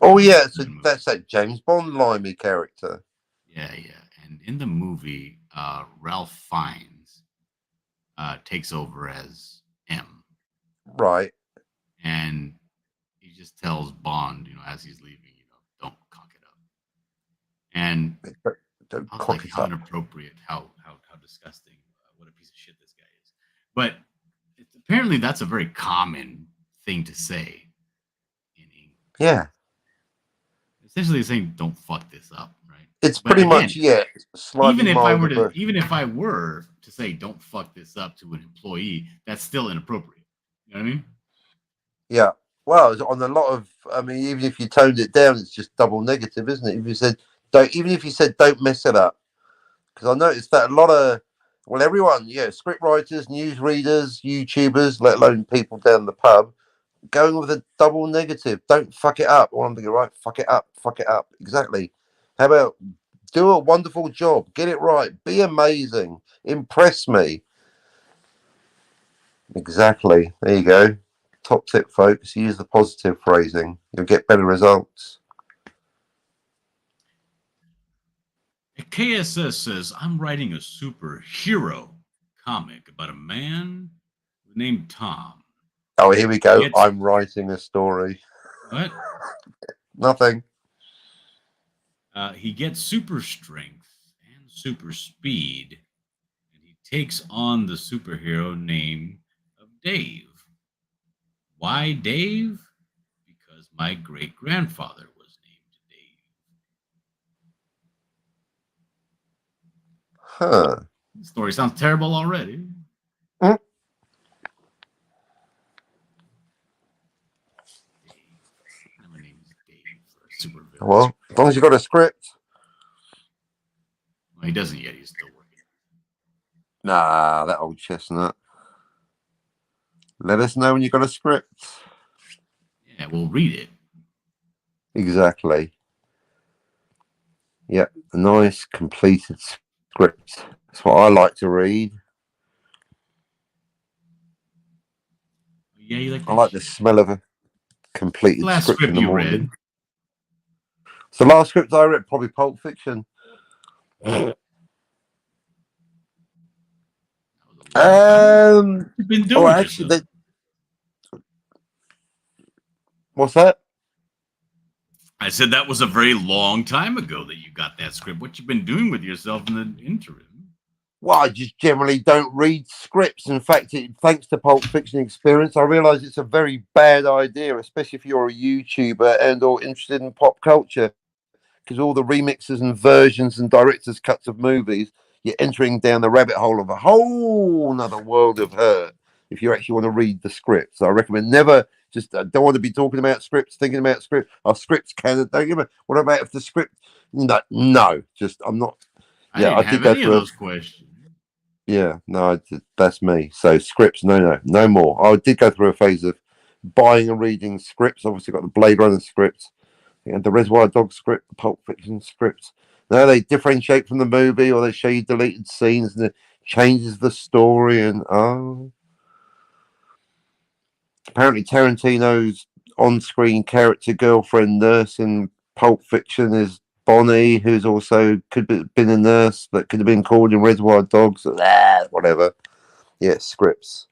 Speaker 10: Oh yeah, so that's that James Bond limey character.
Speaker 2: Yeah. And in the movie, Ralph Fiennes takes over as M.
Speaker 10: Right.
Speaker 2: And he just tells Bond, as he's leaving, don't cock it up. And
Speaker 10: don't
Speaker 2: I was like,
Speaker 10: Cock it
Speaker 2: how
Speaker 10: up.
Speaker 2: inappropriate, how disgusting, what a piece of shit this guy is. But apparently, that's a very common thing to say in English.
Speaker 10: Yeah,
Speaker 2: Essentially, saying, "Don't fuck this up," right?
Speaker 10: it's
Speaker 2: But
Speaker 10: pretty
Speaker 2: again,
Speaker 10: much slightly milder version.
Speaker 2: even if I were to say, "Don't fuck this up" to an employee, that's still inappropriate. You know what I mean?
Speaker 10: Yeah. Well, it's on a lot of, I mean, even if you toned it down, it's just double negative, isn't it? If you said don't, even if you said don't mess it up, because I noticed that a lot of, well, everyone, script writers, news readers, YouTubers, let alone people down the pub, going with a double negative. Don't fuck it up. Or I'm thinking, right, fuck it up, fuck it up. Exactly. How about do a wonderful job, get it right, be amazing, impress me. Exactly. There you go. Top tip, folks. Use the positive phrasing. You'll get better results.
Speaker 2: KSS says, I'm writing a superhero comic about a man named Tom.
Speaker 10: Oh, here we go.
Speaker 2: It's-
Speaker 10: I'm writing a story.
Speaker 2: What?
Speaker 10: Nothing.
Speaker 2: He gets super strength and super speed, and he takes on the superhero name of Dave. Why Dave? Because my great grandfather was named Dave.
Speaker 10: Huh.
Speaker 2: The story sounds terrible already.
Speaker 10: Mm.
Speaker 2: My name is Dave for a supervillain.
Speaker 10: Well, as long as you got a script.
Speaker 2: Well, he doesn't yet. He's still working.
Speaker 10: Nah, that old chestnut. Let us know when you got a script.
Speaker 2: Yeah, we'll read it.
Speaker 10: Exactly. Yep, a nice completed script. That's what I like to read.
Speaker 2: Yeah, you like
Speaker 10: I like the smell of a completed
Speaker 2: last
Speaker 10: script in
Speaker 2: script
Speaker 10: the
Speaker 2: you
Speaker 10: morning.
Speaker 2: read.
Speaker 10: So the last script I read, probably Pulp Fiction.
Speaker 2: You've been doing with
Speaker 10: actually,
Speaker 2: yourself.
Speaker 10: what's that?
Speaker 2: I said that was a very long time ago that you got that script. What you been doing with yourself in the interim?
Speaker 10: Well, I just generally don't read scripts. In fact, thanks to Pulp Fiction experience, I realise it's a very bad idea, especially if you're a YouTuber and or interested in pop culture, because all the remixes and versions and director's cuts of movies, you're entering down the rabbit hole of a whole another world of hurt if you actually want to read the script. So I recommend never just don't want to be talking about scripts, thinking about scripts. Our scripts can don't give a what about if the script? No, just I'm not. Yeah,
Speaker 2: I didn't have any of those questions.
Speaker 10: Yeah, no, that's me. So scripts, no more. I did go through a phase of buying and reading scripts. Obviously, got the Blade Runner scripts and the Reservoir Dogs script, the Pulp Fiction scripts. Now they differentiate from the movie, or they show you deleted scenes, and it changes the story. And apparently Tarantino's on-screen character girlfriend nurse in Pulp Fiction is Bonnie, who's also could have been a nurse that could have been called in Reservoir Dogs. Whatever. Yeah, scripts.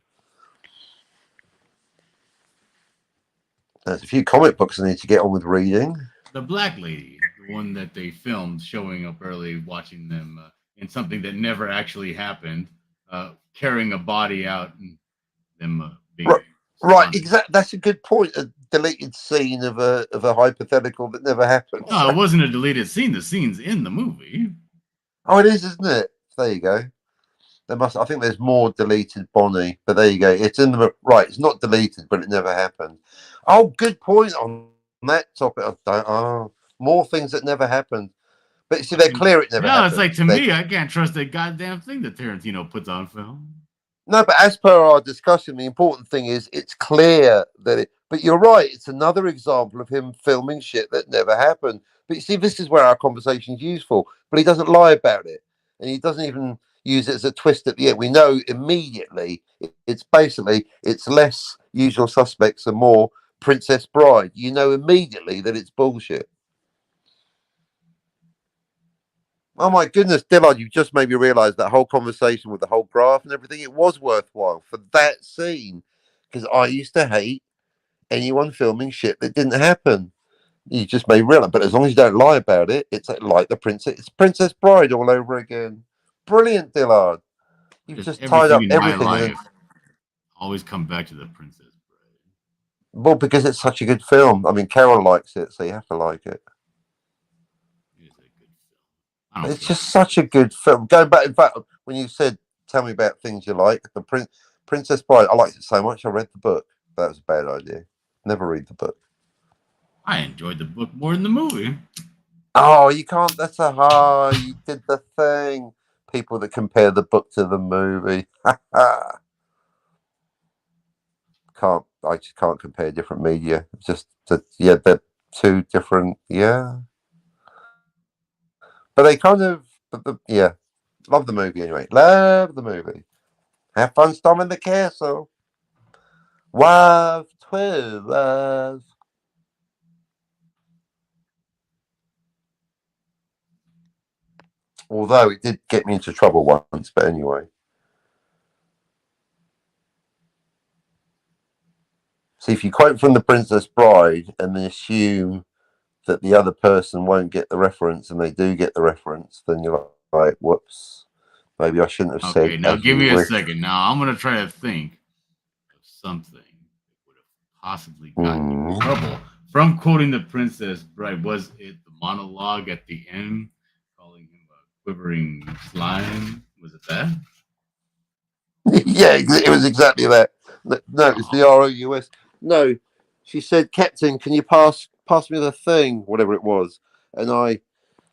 Speaker 10: There's a few comic books I need to get on with reading.
Speaker 2: The black lady, the one that they filmed showing up early, watching them in something that never actually happened, carrying a body out and them being
Speaker 10: right, exactly. That's a good point. A deleted scene of a hypothetical that never happened.
Speaker 2: No, it wasn't a deleted scene. The scene's in the movie.
Speaker 10: Oh, it is, isn't it? There you go. I think there's more deleted Bonnie, but there you go. It's in the right. It's not deleted, but it never happened. Oh, good point on that topic. More things that never happened. But see, they're clear it never happened.
Speaker 2: No, it's like to me, I can't trust a goddamn thing that Tarantino puts on film.
Speaker 10: No, but as per our discussion, the important thing is it's clear that it. But you're right. It's another example of him filming shit that never happened. But you see, this is where our conversation is useful. But he doesn't lie about it, and he doesn't even use it as a twist at the end. We know immediately it's basically it's less Usual Suspects and more Princess Bride. You know immediately that it's bullshit. Oh my goodness, Dillard, you've just made me realise that whole conversation with the whole graph and everything, it was worthwhile for that scene. Because I used to hate anyone filming shit that didn't happen. You just may realize, but as long as you don't lie about it, it's like the princess. It's Princess Bride all over again. Brilliant, Dillard. You've
Speaker 2: Because
Speaker 10: just tied up
Speaker 2: everything in my
Speaker 10: everything.
Speaker 2: life always come back to the Princess Bride.
Speaker 10: Well, because it's such a good film. I mean, Carol likes it, so you have to like it.
Speaker 2: It is a good film. I don't
Speaker 10: It's
Speaker 2: care.
Speaker 10: just such a good film. Going back, in fact, when you said, "Tell me about things you like," the Princess Bride, I liked it so much. I read the book. That was a bad idea. Never read the book.
Speaker 2: I enjoyed the book more than the movie.
Speaker 10: Oh, you can't. That's a hard. You did the thing. People that compare the book to the movie. Can't. I just can't compare different media. Just that. Yeah, they're two different. Yeah, but they kind of. Yeah, love the movie anyway. Love the movie. Have fun storming the castle. Wife 12. Although it did get me into trouble once, but anyway. See, if you quote from The Princess Bride and then assume that the other person won't get the reference and they do get the reference, then you're like, whoops, maybe I shouldn't have said.
Speaker 2: Okay, now
Speaker 10: as
Speaker 2: give
Speaker 10: you
Speaker 2: me a
Speaker 10: wish.
Speaker 2: second. Now I'm gonna try to think of something that would have possibly gotten you in trouble from quoting the Princess Bride. Was it the monologue at the end, calling him a quivering slime? Was it that?
Speaker 10: Yeah, it was exactly that. No, it was the ROUS. No, she said, Captain, can you pass me the thing, whatever it was? And I,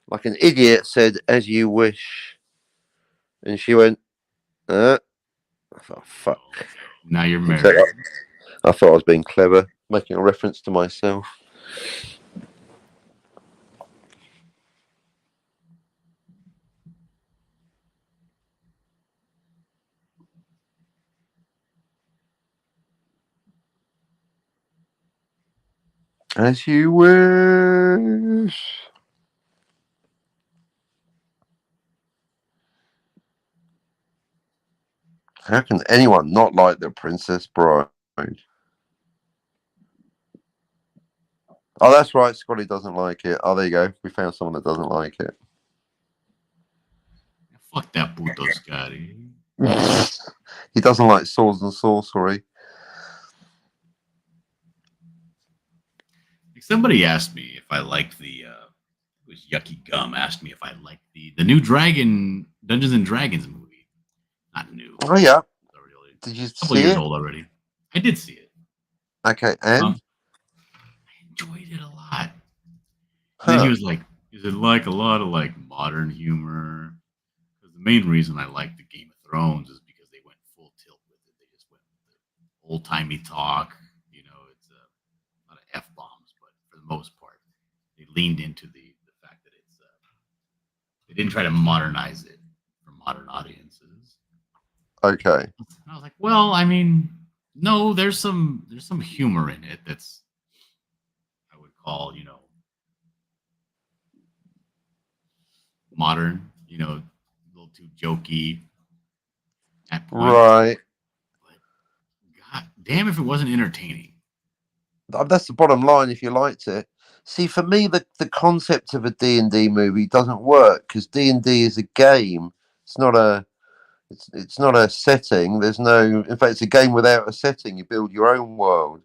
Speaker 10: like an idiot, said, as you wish. And she went, I thought, fuck.
Speaker 2: Now you're
Speaker 10: So
Speaker 2: married.
Speaker 10: I thought I was being clever, making a reference to myself. As you wish. How can anyone not like The Princess Bride? Oh, that's right. Scotty doesn't like it. Oh, there you go. We found someone that doesn't like it.
Speaker 2: Fuck that puto Scotty.
Speaker 10: He doesn't like swords and sorcery.
Speaker 2: Somebody asked me if I liked the it was Yucky Gum asked me if I liked the new Dungeons and Dragons movie. Not new.
Speaker 10: Oh yeah.
Speaker 2: Already,
Speaker 10: Did you
Speaker 2: a couple
Speaker 10: see
Speaker 2: years
Speaker 10: it?
Speaker 2: old already. I did see it.
Speaker 10: Okay, and
Speaker 2: I enjoyed it a lot. And then he was like, "Is it like a lot of like modern humor?" Because the main reason I like the Game of Thrones is because they went full tilt with it. They just went with the old timey talk. You know, it's a lot of f bombs, but for the most part, they leaned into the fact that it's they didn't try to modernize it for modern audiences.
Speaker 10: okay.
Speaker 2: And I was like, well, I mean, no, there's some humor in it that's I would call, you know, modern, you know, a little too jokey at points.
Speaker 10: Right.
Speaker 2: But god damn if it wasn't entertaining.
Speaker 10: That's the bottom line if you liked it. See, for me, the concept of a D&D movie doesn't work because D&D is a game. It's not a it's not a setting. There's no, in fact, it's a game without a setting. You build your own world,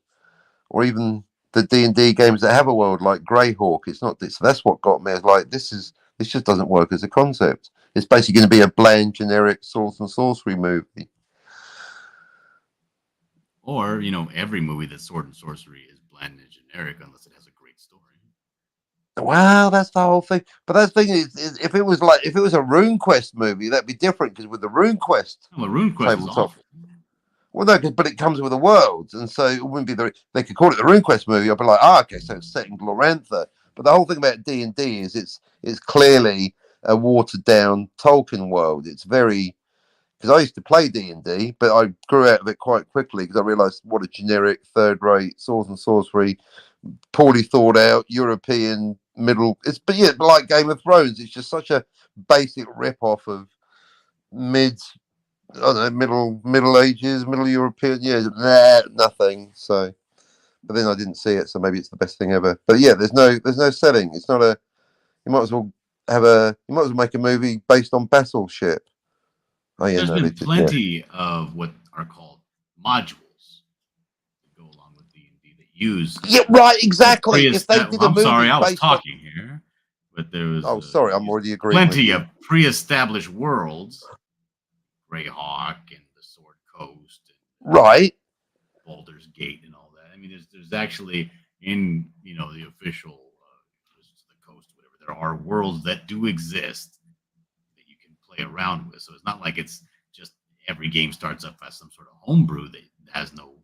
Speaker 10: or even the D&D games that have a world like Greyhawk. It's not this. So that's what got me. I was like, this just doesn't work as a concept. It's basically going to be a bland, generic swords and sorcery movie.
Speaker 2: Or, you know, every movie that's sword and sorcery is bland and generic unless it has a great story.
Speaker 10: Well, that's the whole thing. But that's the thing is if it was a RuneQuest movie, that'd be different because with the RuneQuest
Speaker 2: Well, RuneQuest is
Speaker 10: tabletop.
Speaker 2: awful.
Speaker 10: Well, no, but it comes with a world, and so it wouldn't be they could call it the RuneQuest movie. I'd be like, okay, so it's set in Glorantha. But the whole thing about D&D is it's clearly a watered down Tolkien world. It's very, because I used to play D&D, but I grew out of it quite quickly because I realised what a generic third-rate swords and sorcery, poorly thought out European middle. But like Game of Thrones, it's just such a basic rip off of I don't know, middle ages, middle European, nothing. So, but then I didn't see it, so maybe it's the best thing ever. But yeah, there's no setting. It's not a. You might as well make a movie based on Battleship. Oh yeah,
Speaker 2: There's
Speaker 10: no, they
Speaker 2: been
Speaker 10: did. Yeah.
Speaker 2: plenty of what are called modules that go along with D&D that use.
Speaker 10: Yeah, right, exactly. If they did a
Speaker 2: I'm sorry,
Speaker 10: movie
Speaker 2: I was
Speaker 10: based on.
Speaker 2: talking here, but there was.
Speaker 10: Oh, sorry, I'm already agreeing with
Speaker 2: plenty
Speaker 10: you.
Speaker 2: of pre-established worlds, Greyhawk and the Sword Coast, and
Speaker 10: Right.
Speaker 2: Baldur's Gate, and all that. I mean, there's actually in the official the coast, whatever. There are worlds that do exist that you can play around with. So it's not like it's just every game starts up as some sort of homebrew that has no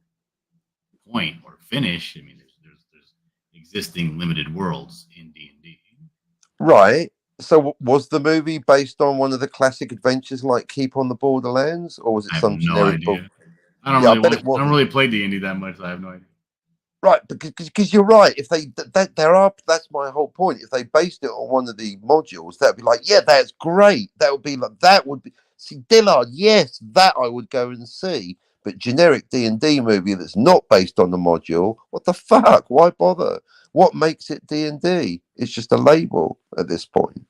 Speaker 2: point or finish. I mean, there's existing limited worlds in D&D.
Speaker 10: Right. So was the movie based on one of the classic adventures like Keep on the Borderlands, or was it
Speaker 2: I have
Speaker 10: some
Speaker 2: no
Speaker 10: generic book?
Speaker 2: idea. I don't
Speaker 10: Yeah, I
Speaker 2: really
Speaker 10: bet it
Speaker 2: I don't
Speaker 10: wasn't.
Speaker 2: really play D&D that much. So I have no idea.
Speaker 10: Right, because you're right. If they that's my whole point. If they based it on one of the modules, that'd be like, yeah, that's great. That would be like see Dillard. Yes, that I would go and see. But generic D&D movie that's not based on the module, what the fuck? Why bother? What makes it D&D? It's just a label at this point.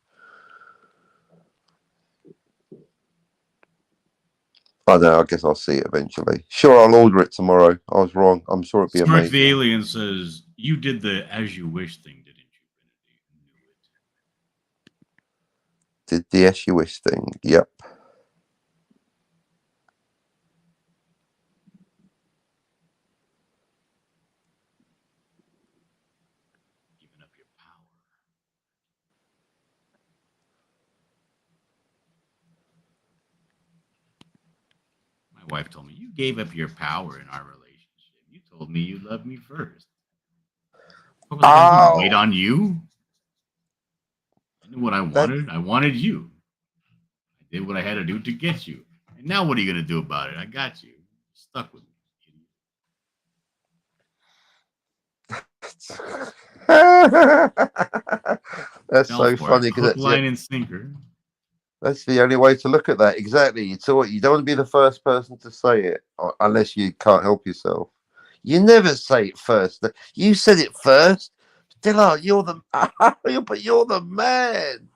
Speaker 10: I know. I guess I'll see it eventually. Sure, I'll order it tomorrow. I was wrong. I'm sure it'd be
Speaker 2: Smirk
Speaker 10: amazing.
Speaker 2: the Alien says, you did the as you wish thing, didn't you?
Speaker 10: Did the as you wish thing? Yep.
Speaker 2: Giving up your power. My wife told me, you gave up your power in our relationship. You told me you loved me first. What was I gonna do? Wait on you? I knew what I wanted. I wanted you. I did what I had to do to get you. And now what are you gonna do about it? I got you. Stuck with me.
Speaker 10: That's
Speaker 2: Fell
Speaker 10: so
Speaker 2: for it.
Speaker 10: funny because
Speaker 2: Hook, line, and sinker.
Speaker 10: that's the only way to look at that. Exactly. So what? You don't want to be the first person to say it unless you can't help yourself. You never say it first. You said it first. Dillard, you're the but you're the man.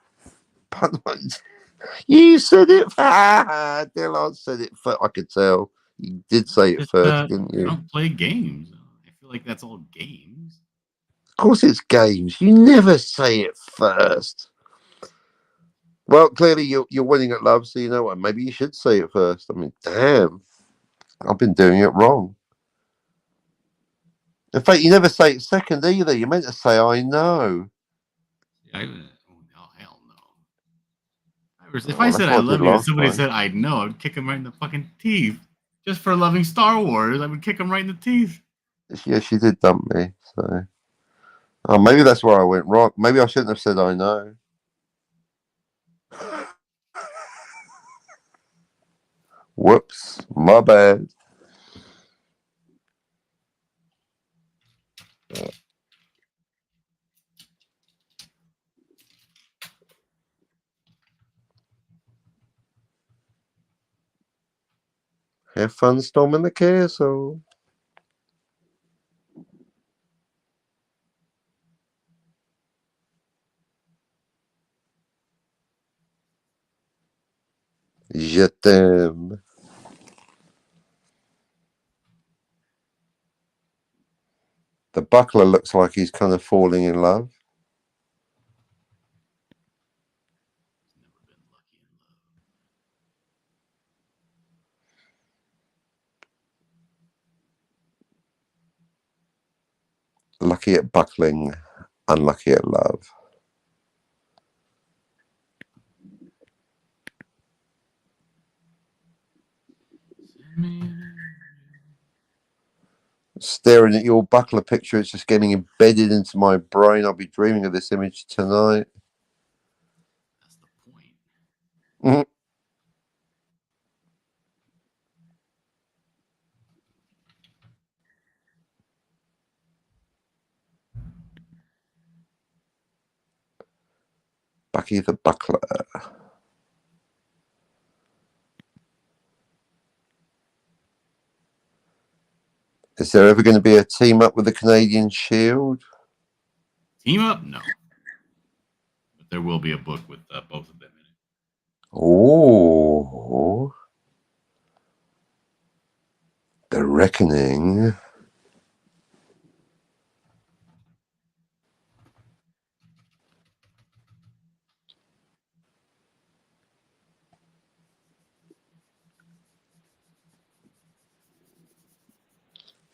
Speaker 10: You said it. Dillard said it first. I could tell. You did say it first, didn't
Speaker 2: I
Speaker 10: you?
Speaker 2: don't play games. I feel like that's all games.
Speaker 10: Of course, it's games. You never say it first. Well, clearly you're winning at love, so you know what? Maybe you should say it first. I mean, damn, I've been doing it wrong. In fact, you never say it second either. You meant to say "I know."
Speaker 2: Oh hell no! If
Speaker 10: Oh,
Speaker 2: I
Speaker 10: that's
Speaker 2: said
Speaker 10: what
Speaker 2: I
Speaker 10: I did
Speaker 2: love you and
Speaker 10: last
Speaker 2: somebody
Speaker 10: time.
Speaker 2: said I know, I'd kick him right in the fucking teeth. Just for loving Star Wars, I would kick him right in the teeth.
Speaker 10: Yeah, she did dump me. So, oh, maybe that's where I went wrong. Maybe I shouldn't have said "I know." Whoops, my bad. Have fun storming the castle. Je t'aime. The buckler looks like he's kind of falling in love. Lucky at buckling, unlucky at love. Staring at your buckler picture, it's just getting embedded into my brain. I'll be dreaming of this image tonight.
Speaker 2: That's the point.
Speaker 10: Mhm. Bucky the buckler. Is there ever going to be a team up with the Canadian Shield?
Speaker 2: Team up? No. But there will be a book with both of them in it.
Speaker 10: Oh, The Reckoning.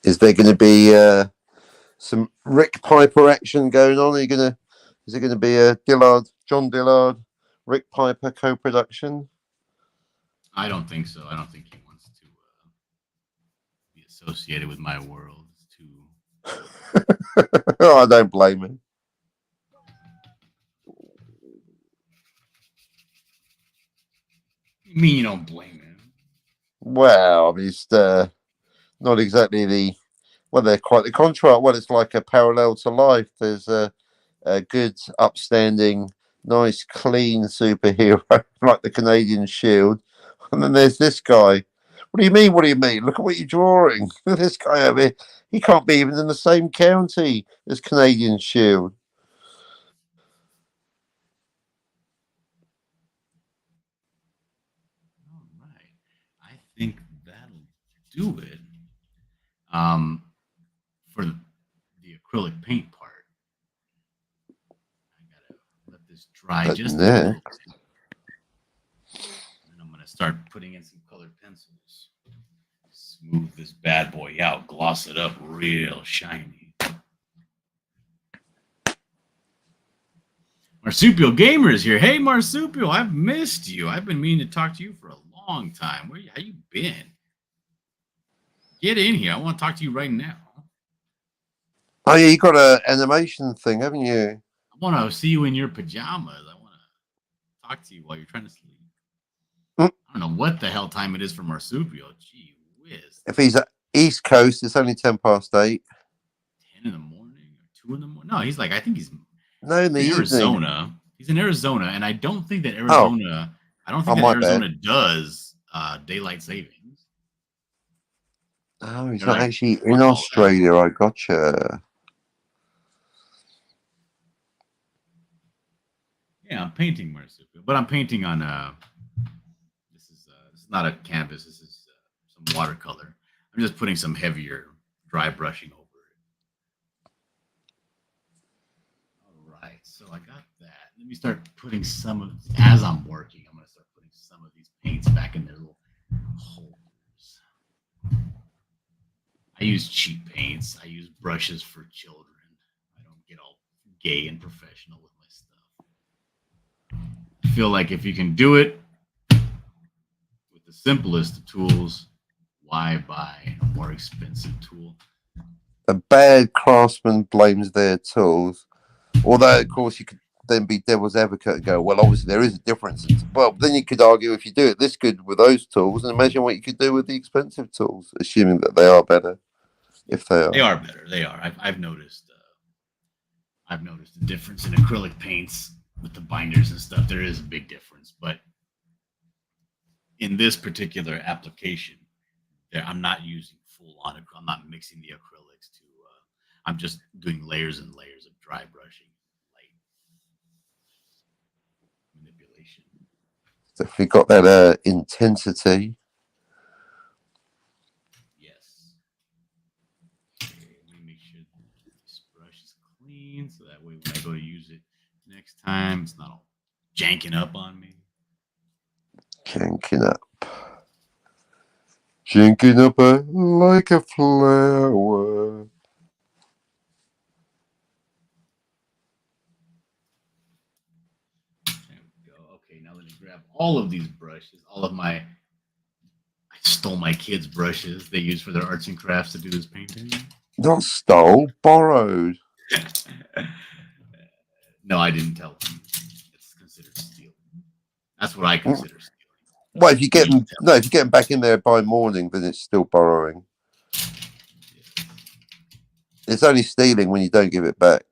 Speaker 10: Is there going to be some Rick Piper action going on? Is it going to be a John Dillard, Rick Piper co-production?
Speaker 2: I don't think so. I don't think he wants to be associated with my world. It's too.
Speaker 10: Oh, I don't blame him.
Speaker 2: You mean you don't blame him?
Speaker 10: Well, he's not exactly they're quite the contrast. Well, it's like a parallel to life. There's a good, upstanding, nice, clean superhero like the Canadian Shield, and then there's this guy. What do you mean? What do you mean? Look at what you're drawing. This guy over here, he can't be even in the same county as Canadian Shield.
Speaker 2: All right. I think that'll do it. For the acrylic paint part, I gotta let this dry
Speaker 10: But
Speaker 2: just a little bit.
Speaker 10: next,
Speaker 2: And I'm gonna start putting in some colored pencils. Smooth this bad boy out, gloss it up real shiny. Marsupial Gamer is here. Hey, Marsupial, I've missed you. I've been meaning to talk to you for a long time. How you been? Get in here. I want to talk to you right now.
Speaker 10: oh yeah, you got an animation thing, haven't you?
Speaker 2: I want to see you in your pajamas. I want to talk to you while you're trying to sleep.
Speaker 10: Mm.
Speaker 2: I don't know what the hell time it is for Marsupial. Gee whiz.
Speaker 10: If he's at East Coast, it's only 8:10.
Speaker 2: 10 in the morning or 2 in the morning? No, he's like, I think he's
Speaker 10: No, in the
Speaker 2: in
Speaker 10: evening.
Speaker 2: Arizona. He's in Arizona, and I don't think that Arizona. I don't think that
Speaker 10: my bad.
Speaker 2: Arizona does daylight savings.
Speaker 10: Oh, he's
Speaker 2: They're
Speaker 10: not
Speaker 2: like,
Speaker 10: actually
Speaker 2: fuck
Speaker 10: in
Speaker 2: all that.
Speaker 10: Australia. I gotcha.
Speaker 2: Yeah, I'm painting Marsupial, but I'm painting on this is not a canvas. This is some watercolor. I'm just putting some heavier dry brushing over it. All right, so I got that. Let me start putting some of, as I'm working, I'm going to start putting some of these paints back in their little holders. I use cheap paints. I use brushes for children. I don't get all gay and professional with my stuff. I feel like if you can do it with the simplest of tools, why buy a more expensive tool?
Speaker 10: A bad craftsman blames their tools. Although, of course, you could then be devil's advocate and go, well, obviously there is a difference. Well, then you could argue if you do it this good with those tools, and imagine what you could do with the expensive tools, assuming that they are better. If they are.
Speaker 2: They are better. They are. I've noticed. I've noticed the difference in acrylic paints with the binders and stuff. There is a big difference, but in this particular application, I'm not using full on. I'm not mixing the acrylics to. I'm just doing layers and layers of dry brushing, light manipulation.
Speaker 10: Definitely got that intensity.
Speaker 2: Yes. Okay, let me make sure this brush is clean, so that way when I go to use it next time, it's not all janking up on me.
Speaker 10: Janking up. Janking up like a flower.
Speaker 2: There we go. Okay, now let me grab all of these brushes. I stole my kids' brushes they use for their arts and crafts to do this painting.
Speaker 10: Not stole, borrowed.
Speaker 2: No, I didn't tell them. It's considered stealing. That's what I consider stealing.
Speaker 10: Well, if you get them back in there by morning, then it's still borrowing. It's only stealing when you don't give it back.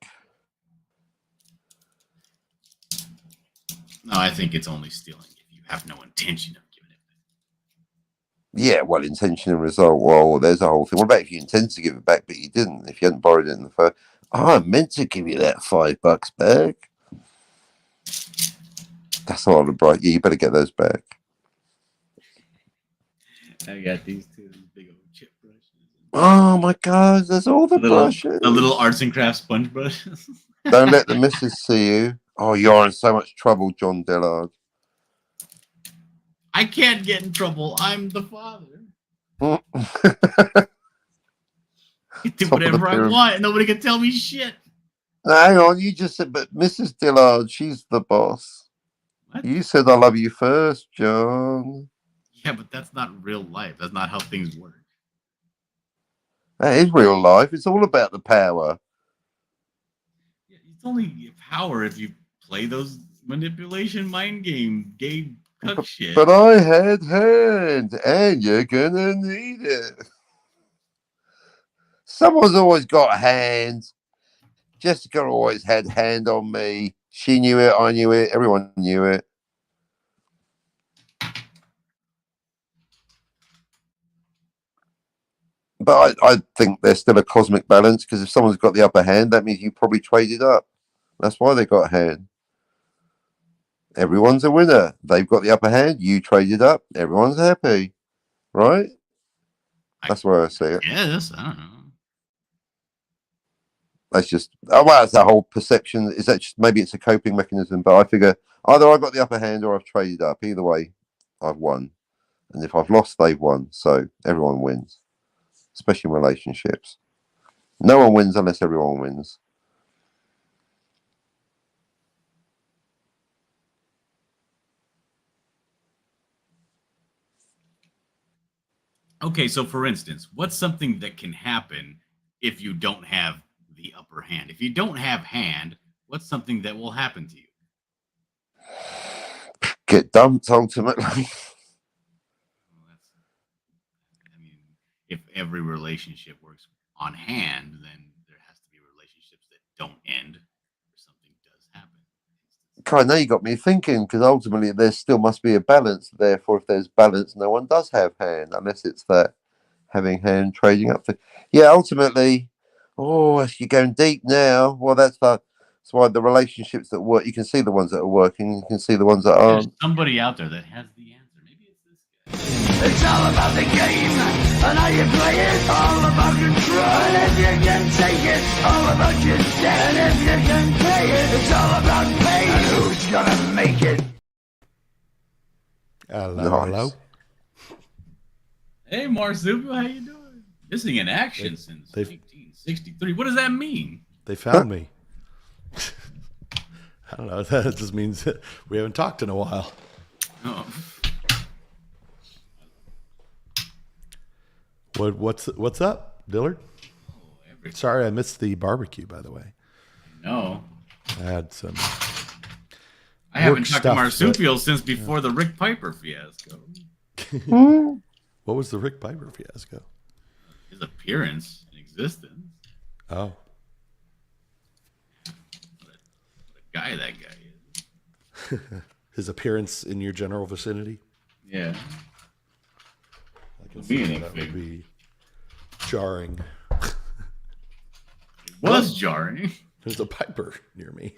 Speaker 2: No, I think it's only stealing if you have no intention of giving it
Speaker 10: Yeah, well, intention and result. Well, there's a whole thing. What about if you intended to give it back, but you didn't? If you hadn't borrowed it in the first, I meant to give you that $5 back. That's a lot of bright. Yeah, you better get those back.
Speaker 2: I got these two big old chip brushes.
Speaker 10: Oh my God, there's all the brushes.
Speaker 2: The little arts and crafts sponge brushes.
Speaker 10: Don't let the missus see you. Oh, you're in so much trouble, John Dillard.
Speaker 2: I can't get in trouble. I'm the father. I can do whatever I want, and nobody can tell me shit.
Speaker 10: Hang on, you just said, but Mrs. Dillard, she's the boss.
Speaker 2: What?
Speaker 10: You said I love you first, John.
Speaker 2: Yeah, but that's not real life. That's not how things work.
Speaker 10: That is real life. It's all about the power.
Speaker 2: Yeah, it's only power if you play those manipulation mind game cuck shit.
Speaker 10: But I had hand, and you're gonna need it. Someone's always got hands. Jessica always had hand on me. She knew it. I knew it. Everyone knew it. But I think there's still a cosmic balance, because if someone's got the upper hand, that means you probably traded up. That's why they got a hand. Everyone's a winner. They've got the upper hand. You traded up. Everyone's happy. Right? That's where I see it.
Speaker 2: Yes, I don't know.
Speaker 10: That's just, oh, well, it's that whole perception. Is that just, maybe it's a coping mechanism, but I figure either I've got the upper hand or I've traded up. Either way, I've won. And if I've lost, they've won. So everyone wins, especially in relationships. No one wins unless everyone wins.
Speaker 2: Okay, so for instance, what's something that can happen if you don't have the upper hand? If you don't have hand, what's something that will happen to you?
Speaker 10: Get dumped, ultimately.
Speaker 2: I mean, if every relationship works on hand, then there has to be relationships that don't end or something does happen.
Speaker 10: God, now you got me thinking, because ultimately there still must be a balance. Therefore, if there's balance, no one does have hand, unless it's that having hand trading up. Yeah, ultimately, you're going deep now. Well, that's why the relationships that work, you can see the ones that are working, you can see the ones that aren't.
Speaker 2: There's somebody out there that has the answer. Maybe it's this guy.
Speaker 1: It's all about the game and how you play it. All about control. And if you can take it, all about your debt. And if you can pay it, it's all about pain. And who's gonna make it?
Speaker 11: Hello.
Speaker 2: Hey, Marsupial, how you doing? Missing in action since 1963. What does that mean?
Speaker 11: They found me. I don't know. That just means that we haven't talked in a while.
Speaker 2: Oh.
Speaker 11: What's up, Dillard? Sorry, I missed the barbecue, by the way.
Speaker 2: No.
Speaker 11: I had some.
Speaker 2: I haven't talked to Marsupial since before the Rick Piper fiasco.
Speaker 11: What was the Rick Piper fiasco?
Speaker 2: His appearance in existence.
Speaker 11: Oh.
Speaker 2: What a guy that guy is.
Speaker 11: His appearance in your general vicinity?
Speaker 2: Yeah.
Speaker 11: I can see that would be jarring.
Speaker 2: It was jarring.
Speaker 11: There's a Piper near me.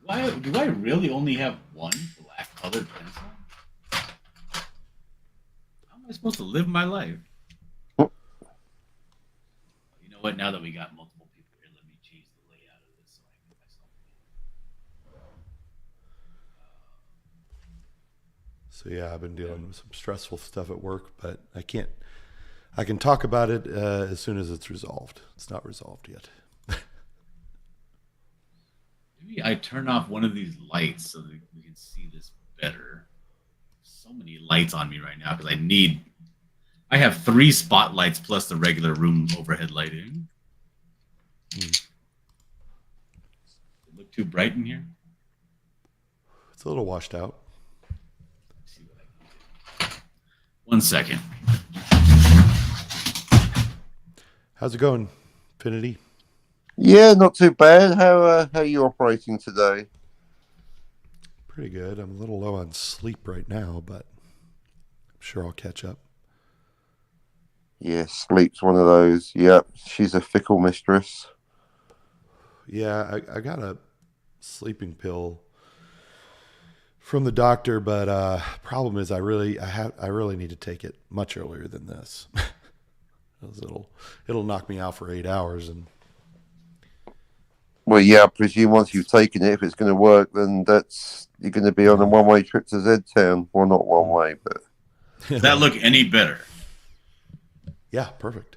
Speaker 2: Why do I really only have one black colored pencil? How am I supposed to live my life? You know what? Now that we got multiple people here, let me change the layout of this so I can get myself.
Speaker 11: So yeah, I've been dealing with some stressful stuff at work, but I can talk about it as soon as it's resolved. It's not resolved yet.
Speaker 2: Maybe I turn off one of these lights so that we can see this better. So many lights on me right now because I have 3 spotlights plus the regular room overhead lighting. Does it look too bright in here?
Speaker 11: It's a little washed out.
Speaker 2: Let's see what I can do. 1 second.
Speaker 11: How's it going, Finity?
Speaker 10: Yeah, not too bad. How are you operating today?
Speaker 11: Pretty good. I'm a little low on sleep right now, but I'm sure I'll catch up.
Speaker 10: Yeah, sleep's one of those. Yep, she's a fickle mistress.
Speaker 11: Yeah, I got a sleeping pill from the doctor, but problem is I really need to take it much earlier than this. 'Cause it'll knock me out for 8 hours, and
Speaker 10: Well, yeah, I presume once you've taken it, if it's going to work, then you're going to be on a one-way trip to Z-Town. Well, not one way, but
Speaker 2: Does that look any better?
Speaker 11: yeah, perfect.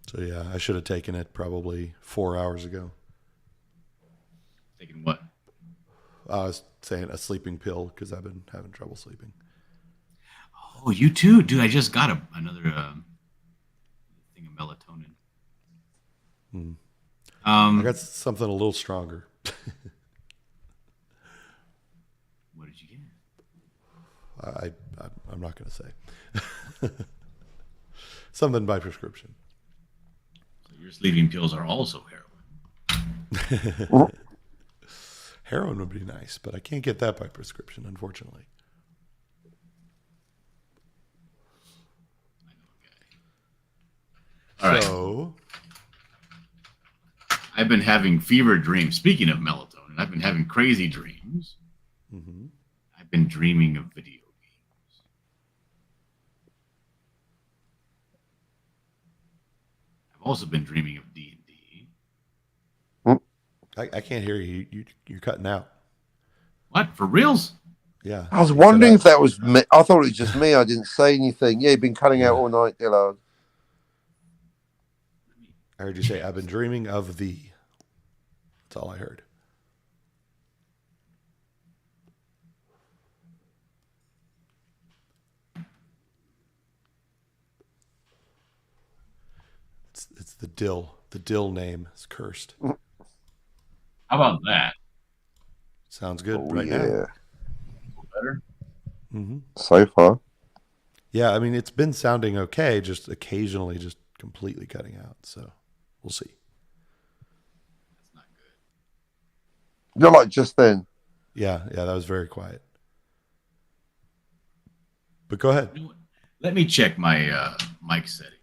Speaker 11: So yeah, I should have taken it probably 4 hours ago.
Speaker 2: Taking what?
Speaker 11: I was saying a sleeping pill because I've been having trouble sleeping.
Speaker 2: Oh, you too, dude. I just got another thing of melatonin.
Speaker 11: I got something a little stronger.
Speaker 2: What did you get?
Speaker 11: I'm not going to say. Something by prescription.
Speaker 2: So your sleeping pills are also heroin.
Speaker 11: Heroin would be nice, but I can't get that by prescription, unfortunately.
Speaker 2: All right.
Speaker 11: So,
Speaker 2: I've been having fever dreams. Speaking of melatonin, I've been having crazy dreams.
Speaker 11: mm-hmm.
Speaker 2: I've been dreaming of video games. I've also been dreaming of D&D.
Speaker 11: I can't hear you. You're cutting out.
Speaker 2: What? For reals?
Speaker 11: Yeah.
Speaker 10: I was wondering if that was me. I thought it was just me. I didn't say anything. Yeah, you've been cutting out all night, Dillard.
Speaker 11: I heard you say, I've been dreaming of thee. That's all I heard. It's the dill. The dill name is cursed.
Speaker 2: How about that?
Speaker 11: Sounds good
Speaker 10: Oh,
Speaker 11: right
Speaker 10: yeah.
Speaker 11: now.
Speaker 2: Better?
Speaker 11: Mm-hmm.
Speaker 10: So far.
Speaker 11: Yeah, I mean, it's been sounding okay, just occasionally just completely cutting out. So we'll see.
Speaker 2: That's not good.
Speaker 10: You're like just then.
Speaker 11: Yeah, that was very quiet. But go ahead.
Speaker 2: You know what? Let me check my mic settings.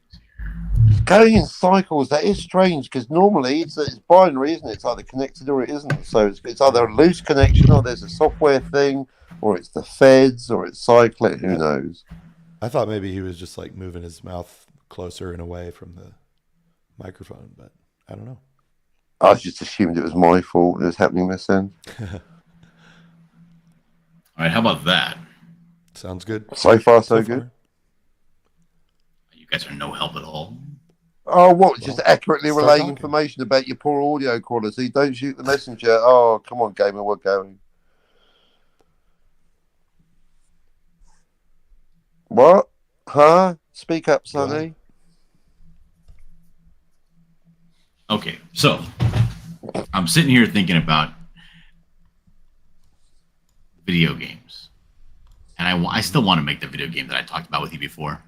Speaker 10: Going in cycles, that is strange because normally it's binary, isn't it? It's either connected or it isn't. So it's either a loose connection or there's a software thing or it's the feds or it's cycling. Who knows?
Speaker 11: I thought maybe he was just like moving his mouth closer and away from the microphone, but I don't know.
Speaker 10: I just assumed it was my fault. It was happening this end.
Speaker 2: All right, how about that?
Speaker 11: Sounds good.
Speaker 10: So far, so good.
Speaker 2: You guys are no help at all.
Speaker 10: Oh, what? Just accurately
Speaker 11: start
Speaker 10: relaying
Speaker 11: talking.
Speaker 10: information about your poor audio quality. Don't shoot the messenger. Oh, come on, gamer, we're going. What? Huh? Speak up, Sonny.
Speaker 2: Okay, so I'm sitting here thinking about video games, and I still want to make the video game that I talked about with you before.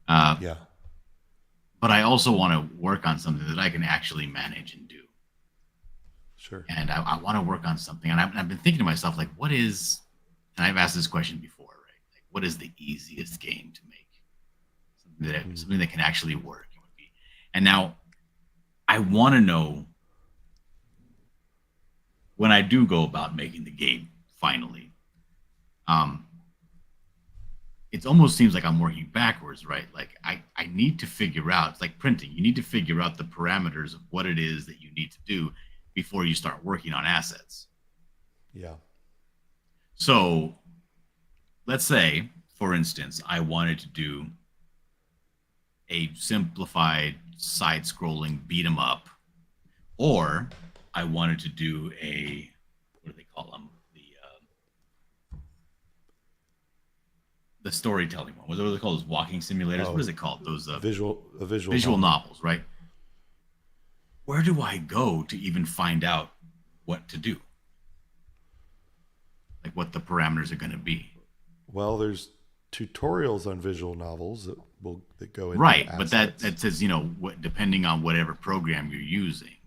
Speaker 11: Yeah.
Speaker 2: But I also want to work on something that I can actually manage and do.
Speaker 11: Sure.
Speaker 2: And I want to work on something. And I've been thinking to myself, like, what is, and I've asked this question before, right? Like, what is the easiest game to make? Something that can actually work. And now I want to know when I do go about making the game finally. It almost seems like I'm working backwards, right? Like I need to figure out, it's like printing. You need to figure out the parameters of what it is that you need to do before you start working on assets.
Speaker 11: Yeah.
Speaker 2: So let's say, for instance, I wanted to do a simplified side-scrolling beat 'em up, or I wanted to do a, what do they call them? The storytelling one. What are they called? Those walking simulators?
Speaker 11: Oh,
Speaker 2: what is it called? Those
Speaker 11: visual
Speaker 2: novels, right? Where do I go to even find out what to do? Like what the parameters are going to be.
Speaker 11: Well, there's tutorials on visual novels that go into
Speaker 2: right,
Speaker 11: assets.
Speaker 2: but that says, what depending on whatever program you're using.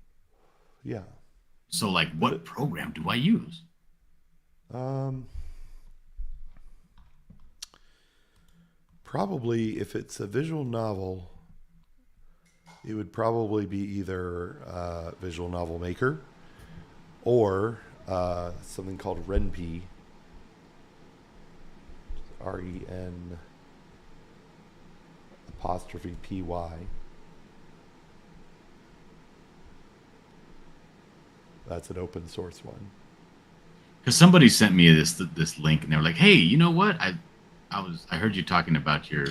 Speaker 11: Yeah.
Speaker 2: So, like, what program do I use?
Speaker 11: Probably, if it's a visual novel, it would probably be either Visual Novel Maker or something called RenP. REN apostrophe PY. That's an open source one.
Speaker 2: Because somebody sent me this link, and they were like, "Hey, you know what? I heard you talking about your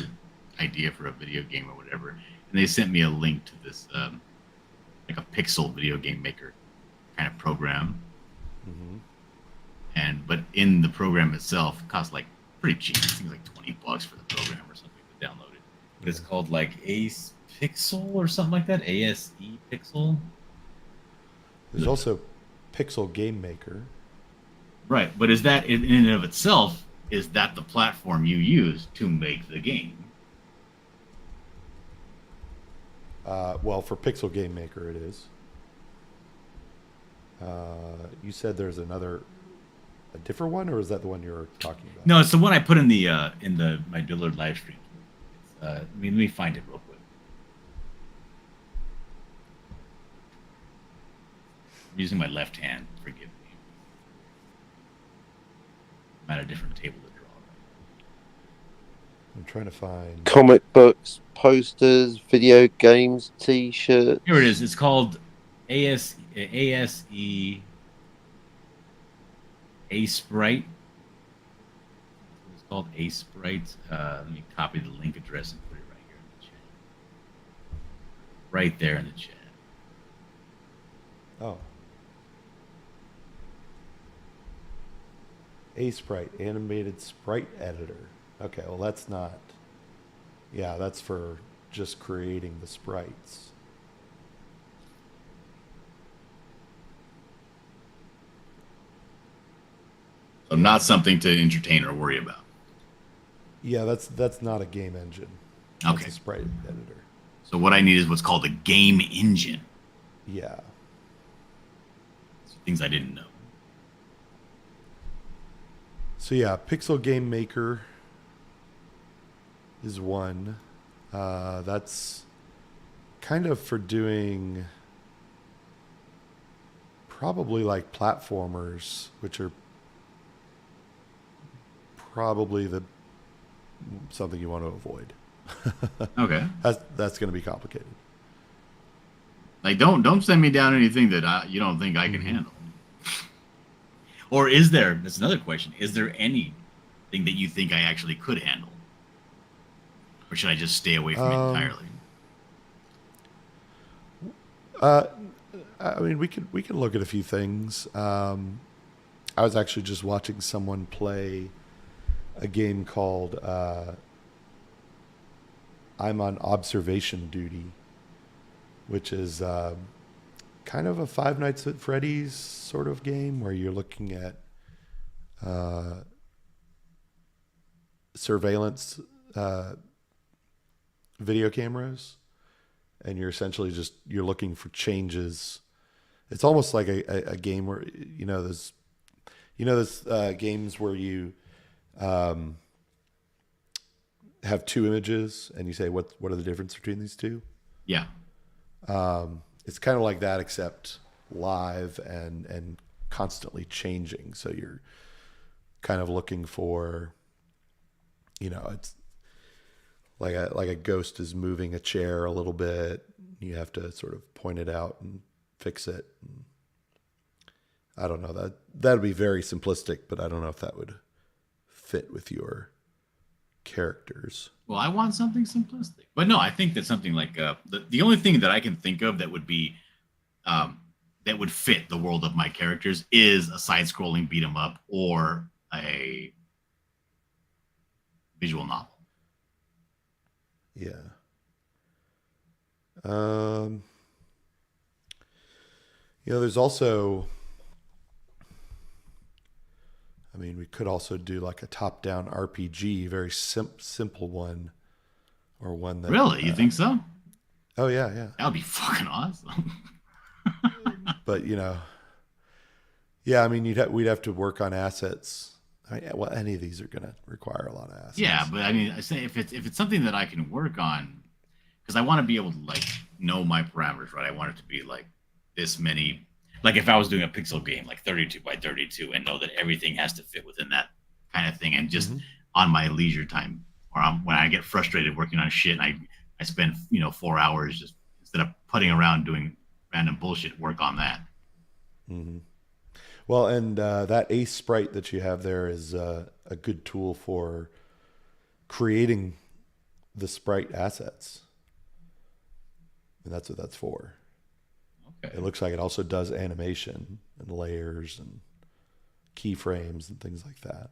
Speaker 2: idea for a video game or whatever," and they sent me a link to this like a pixel video game maker kind of program.
Speaker 11: Mm-hmm.
Speaker 2: But in the program itself, it costs like pretty cheap. I think it's like $20 for the program or something to download it. But it's called like Ace Pixel or something like that. ASE Pixel.
Speaker 11: There's also Pixel Game Maker.
Speaker 2: Right, but is that in and of itself, is that the platform you use to make the game?
Speaker 11: Well, for Pixel Game Maker, it is. You said there's a different one, or is that the one you're talking about?
Speaker 2: No, it's the one I put in my Dillard live stream. Let me find it real quick. I'm using my left hand. Forgive me. I'm at a different table to draw.
Speaker 11: I'm trying to find
Speaker 10: Comic books, posters, video games, T-shirts.
Speaker 2: Here it is. It's called ASE A Sprite. It's called A Sprite. Let me copy the link address and put it right here in the chat. Right there in the chat.
Speaker 11: Oh. A Sprite, animated sprite editor. Okay, well that's not. Yeah, that's for just creating the sprites.
Speaker 2: So not something to entertain or worry about.
Speaker 11: Yeah, that's not a game engine. That's
Speaker 2: Okay.
Speaker 11: a sprite editor.
Speaker 2: So what I need is what's called a game engine.
Speaker 11: Yeah.
Speaker 2: Things I didn't know.
Speaker 11: So yeah, Pixel Game Maker is one. That's kind of for doing probably like platformers, which are probably something you want to avoid.
Speaker 2: Okay.
Speaker 11: That's going to be complicated.
Speaker 2: Like don't send me down anything that you don't think I can handle. Or is there? That's another question. Is there anything that you think I actually could handle, or should I just stay away from it entirely?
Speaker 11: I mean, we can look at a few things. I was actually just watching someone play a game called I'm on Observation Duty, which is kind of a Five Nights at Freddy's sort of game where you're looking at surveillance video cameras, and you're essentially you're looking for changes. It's almost like a game where those games where you have two images and you say what are the difference between these two.
Speaker 2: Yeah.
Speaker 11: It's kind of like that, except live and constantly changing. So you're kind of looking for, it's like a ghost is moving a chair a little bit. You have to sort of point it out and fix it. And I don't know, that'd be very simplistic, but I don't know if that would fit with your characters.
Speaker 2: Well, I want something simplistic, but no, I think that something like the only thing that I can think of that would be that would fit the world of my characters is a side-scrolling beat 'em up or a visual novel.
Speaker 11: Yeah. There's also, I mean, we could also do like a top-down RPG, very simple one, or one that.
Speaker 2: Really? You think so?
Speaker 11: Oh yeah.
Speaker 2: That would be fucking awesome.
Speaker 11: But Yeah, I mean, we'd have to work on assets. Well, any of these are going to require a lot of assets.
Speaker 2: Yeah, but I mean, I say if it's something that I can work on, because I want to be able to like know my parameters, right? I want it to be like this many. Like if I was doing a pixel game, like 32 by 32, and know that everything has to fit within that kind of thing, and just on my leisure time, or when I get frustrated working on shit, and I spend 4 hours just instead of putting around doing random bullshit, work on that.
Speaker 11: Mm-hmm. Well, and that Ace sprite that you have there is a good tool for creating the sprite assets. And that's what that's for. Okay. It looks like it also does animation and layers and keyframes and things like that.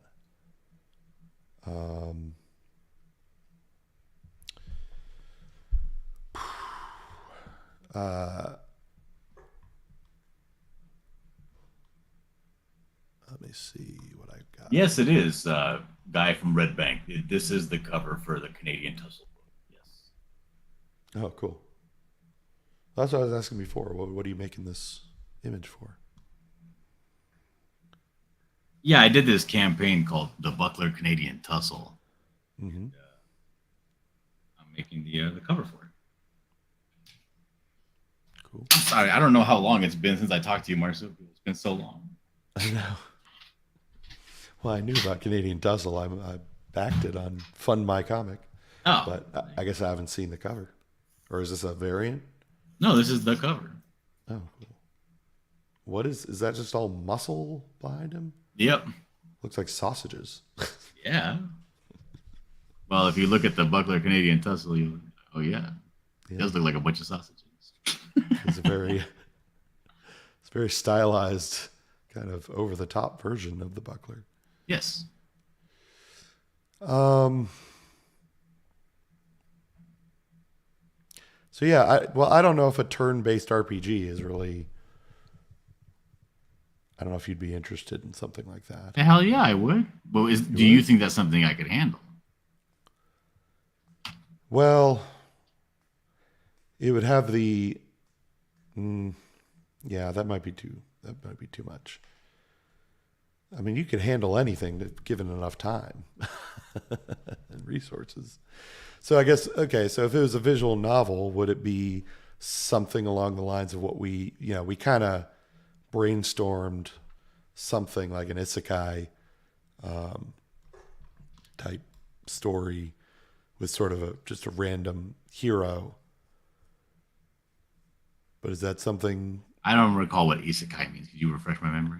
Speaker 11: Let me see what I got.
Speaker 2: Yes, it is. Guy from Red Bank. This is the cover for the Canadian Tussle book. Yes.
Speaker 11: Oh, cool. That's what I was asking before. What are you making this image for?
Speaker 2: Yeah, I did this campaign called the Buckler Canadian Tussle.
Speaker 11: Mm-hmm.
Speaker 2: And, I'm making the cover for it.
Speaker 11: Cool.
Speaker 2: I'm sorry, I don't know how long it's been since I talked to you, Marcel. It's been so long.
Speaker 11: I know. Well, I knew about Canadian Tussle. I backed it on Fund My Comic.
Speaker 2: Oh.
Speaker 11: But I guess I haven't seen the cover. Or is this a variant?
Speaker 2: No, this is the cover.
Speaker 11: Oh, cool. What is that just all muscle behind him?
Speaker 2: Yep.
Speaker 11: Looks like sausages.
Speaker 2: Yeah. Well, if you look at the Buckler Canadian Tussle, yeah. It does look like a bunch of sausages.
Speaker 11: It's very stylized, kind of over the top version of the Buckler.
Speaker 2: Yes.
Speaker 11: So yeah, I don't know if a turn-based RPG is really. I don't know if you'd be interested in something like that.
Speaker 2: Hell yeah, I would. But do you think that's something I could handle?
Speaker 11: Well, it would have the. Yeah, that might be too much. I mean, you could handle anything given enough time and resources. So I guess, okay, so if it was a visual novel, would it be something along the lines of what we kind of brainstormed something like an isekai type story with sort of just a random hero. But is that something?
Speaker 2: I don't recall what isekai means. Could you refresh my memory?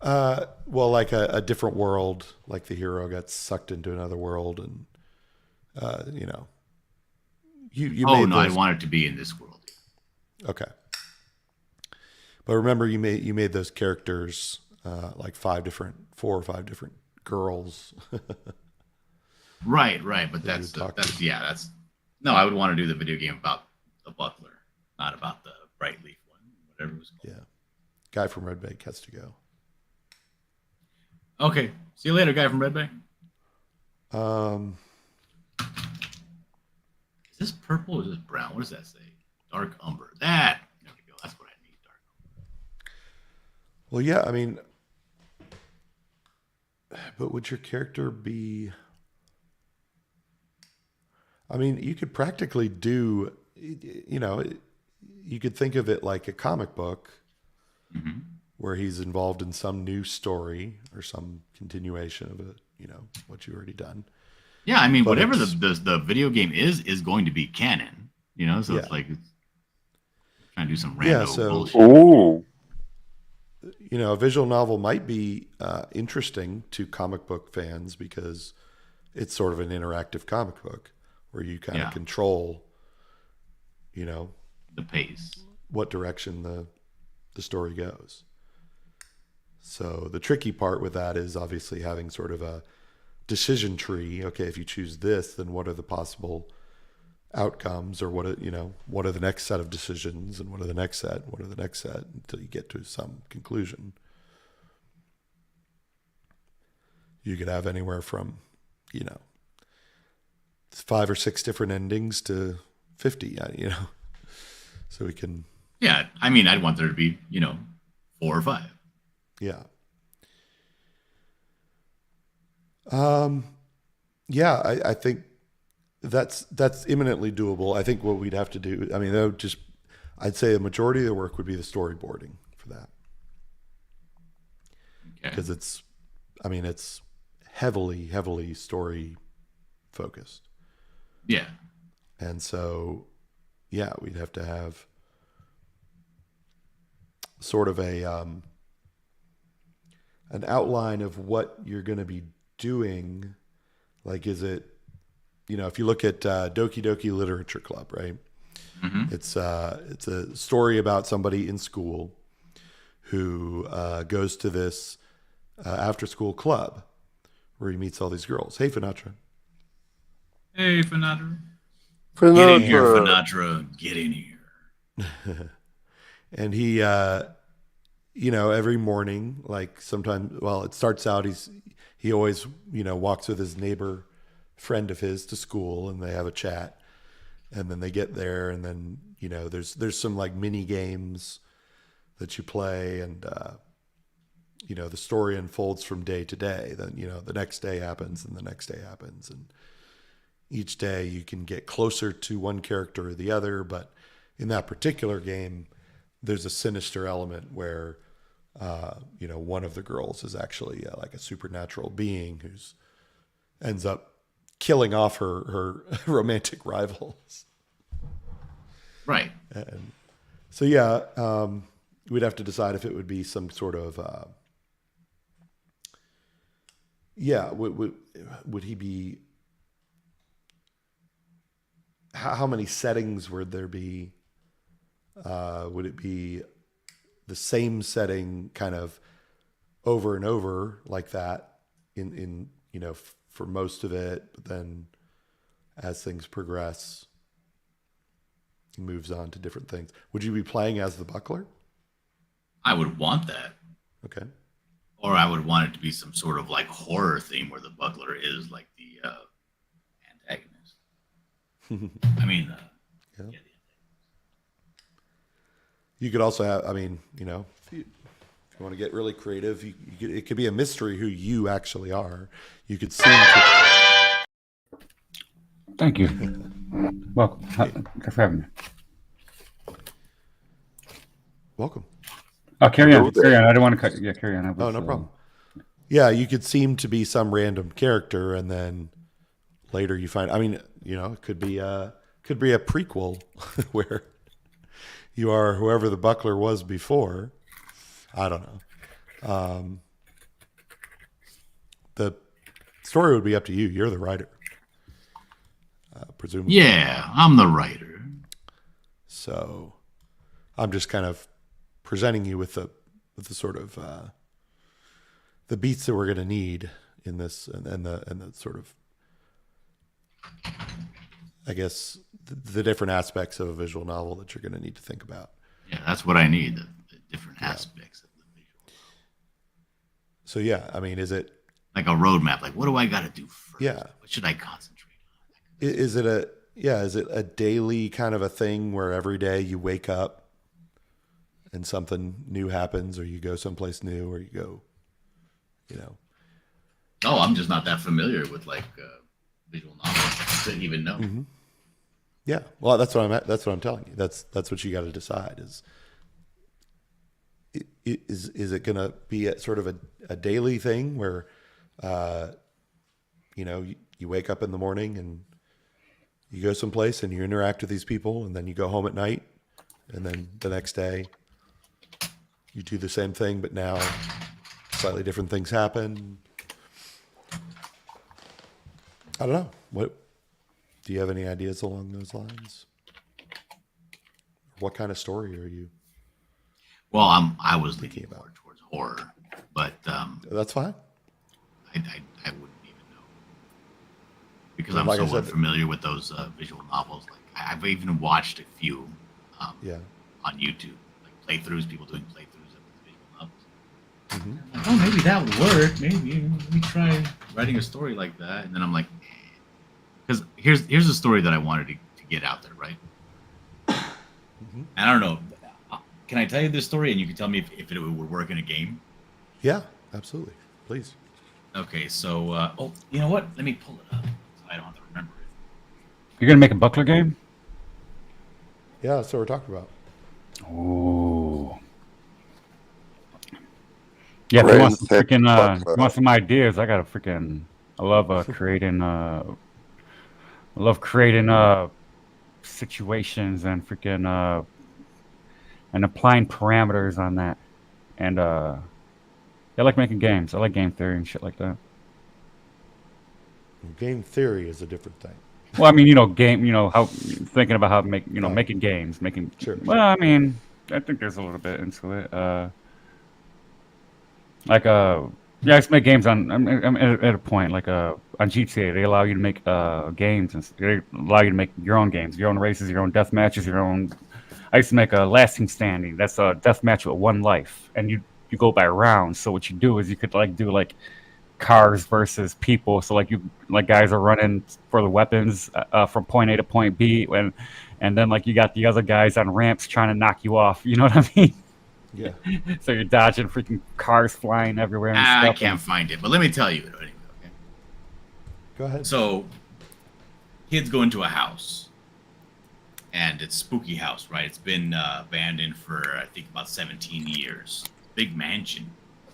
Speaker 11: Well, like a different world, like the hero got sucked into another world, and you.
Speaker 2: Oh no, I want it to be in this world. Yeah.
Speaker 11: Okay, but remember, you made those characters like 4 or 5 different girls.
Speaker 2: Right, but that's no. I would want to do the video game about the Buckler, not about the Bright Leaf one, whatever it was called.
Speaker 11: Yeah, guy from Red Bank has to go.
Speaker 2: Okay, see you later, guy from Red Bank. Is this purple or is this brown? What does that say? Dark umber. There we go. That's what I need. Dark umber.
Speaker 11: Well, yeah. I mean, but would your character be? I mean, you could practically do. You could think of it like a comic book.
Speaker 2: Mm-hmm.
Speaker 11: Where he's involved in some new story or some continuation of what you've already done.
Speaker 2: Yeah, I mean, but whatever the video game is going to be canon, so it's like it's trying to do some random bullshit.
Speaker 10: Ooh.
Speaker 11: A visual novel might be interesting to comic book fans because it's sort of an interactive comic book where you kind of control,
Speaker 2: the pace,
Speaker 11: what direction the story goes. So the tricky part with that is obviously having sort of a decision tree. Okay, if you choose this, then what are the possible outcomes, or what are the next set of decisions, and what are the next set until you get to some conclusion. You could have anywhere from 5 or 6 different endings to 50. So we can.
Speaker 2: Yeah, I mean, I'd want there to be 4 or 5.
Speaker 11: Yeah. Yeah, I think that's imminently doable. I think what we'd have to do, I mean, that would just, I'd say the majority of the work would be the storyboarding for that.
Speaker 2: Okay.
Speaker 11: Because it's heavily story focused.
Speaker 2: Yeah.
Speaker 11: And so, yeah, we'd have to have sort of an outline of what you're going to be doing. Like, is it, if you look at Doki Doki Literature Club, right?
Speaker 2: Mm-hmm.
Speaker 11: It's a story about somebody in school who goes to this after school club where he meets all these girls. Hey, Finatra.
Speaker 2: Hey, Finatra. Get in here, Finatra. Get in here.
Speaker 11: And he, every morning, like sometimes, well, it starts out, he always, walks with his neighbor friend of his to school, and they have a chat, and then they get there, and then, there's some like mini games that you play, and, the story unfolds from day to day. Then, the next day happens, and the next day happens, and each day you can get closer to one character or the other, but in that particular game, there's a sinister element where, one of the girls is actually like a supernatural being who's ends up killing off her romantic rivals.
Speaker 2: Right.
Speaker 11: And so, yeah, we'd have to decide if it would be some sort of, would he be, how many settings would there be? Would it be the same setting kind of over and over like that in for most of it, but then as things progress, he moves on to different things. Would you be playing as the buckler?
Speaker 2: I would want that.
Speaker 11: Okay.
Speaker 2: Or I would want it to be some sort of like horror theme where the buckler is like the antagonist. I mean,
Speaker 11: yeah. You could also have, if you want to get really creative, it could be a mystery who you actually are. You could seem to...
Speaker 12: Thank you. Welcome. Thanks for having me.
Speaker 11: Welcome.
Speaker 12: Oh, carry on. Carry on. I don't want to cut you. Yeah, carry on.
Speaker 11: Oh, no problem. Yeah, you could seem to be some random character, and then later you find, it could be a prequel where you are whoever the buckler was before. I don't know. The story would be up to you. You're the writer, presumably.
Speaker 2: Yeah, I'm the writer.
Speaker 11: So I'm just kind of presenting you with the sort of the beats that we're going to need in this, and the sort of, I guess, the different aspects of a visual novel that you're going to need to think about.
Speaker 2: Yeah, that's what I need, the different aspects of the visual.
Speaker 11: So, yeah, is it...
Speaker 2: Like a roadmap, like what do I got to do first?
Speaker 11: Yeah.
Speaker 2: What should I concentrate on?
Speaker 11: Is it a daily kind of a thing where every day you wake up and something new happens, or you go someplace new, or you go,
Speaker 2: Oh, I'm just not that familiar with like visual novels. Didn't even know.
Speaker 11: Mm-hmm. Yeah, well, that's what I'm telling you. That's what you got to decide. Is it going to be a sort of a daily thing where, you wake up in the morning and you go someplace and you interact with these people, and then you go home at night, and then the next day you do the same thing, but now slightly different things happen. I don't know. What do you have any ideas along those lines? What kind of story are you?
Speaker 2: Well, I was leaning more towards horror, but
Speaker 11: that's fine.
Speaker 2: I wouldn't even know because I'm so unfamiliar with those visual novels. Like I've even watched a few on YouTube, like playthroughs, people doing playthroughs of the visual novels.
Speaker 11: Mm-hmm.
Speaker 2: Like, oh, maybe that would work. Maybe let me try writing a story like that. And then I'm like, because here's a story that I wanted to get out there, right?
Speaker 11: Mm-hmm.
Speaker 2: And I don't know. Can I tell you this story and you can tell me if it would work in a game?
Speaker 11: Yeah, absolutely. Please.
Speaker 2: Okay, so oh, you know what? Let me pull it up so I don't have to remember it.
Speaker 12: You're gonna make a buckler game?
Speaker 11: Yeah, that's what we're talking about.
Speaker 12: Ooh. Yeah, if you
Speaker 10: Grand
Speaker 12: want some
Speaker 10: Theft
Speaker 12: freaking
Speaker 10: Buckler.
Speaker 12: you want some ideas, I got a freaking I love creating situations and freaking and applying parameters on that. And I like making games. I like game theory and shit like that.
Speaker 11: Game theory is a different thing.
Speaker 12: Well, I mean, how thinking about how to make,
Speaker 11: Right.
Speaker 12: making games, making.
Speaker 11: Sure.
Speaker 12: Well, I mean, I think there's a little bit into it. Yeah, I just make games I'm at a point like on GTA. They allow you to make games and they allow you to make your own games, your own races, your own death matches, your own. I used to make a lasting standing. That's a death match with one life, and you go by rounds. So what you do is you could do cars versus people. So guys are running for the weapons from point A to point B, and then you got the other guys on ramps trying to knock you off. You know what I mean?
Speaker 11: Yeah.
Speaker 12: So you're dodging freaking cars flying everywhere and
Speaker 2: I
Speaker 12: stuff.
Speaker 2: can't find it, but let me tell you. Anyway, okay?
Speaker 11: Go ahead.
Speaker 2: So, kids go into a house, and it's a spooky house, right? It's been abandoned for I think about 17 years. Big mansion,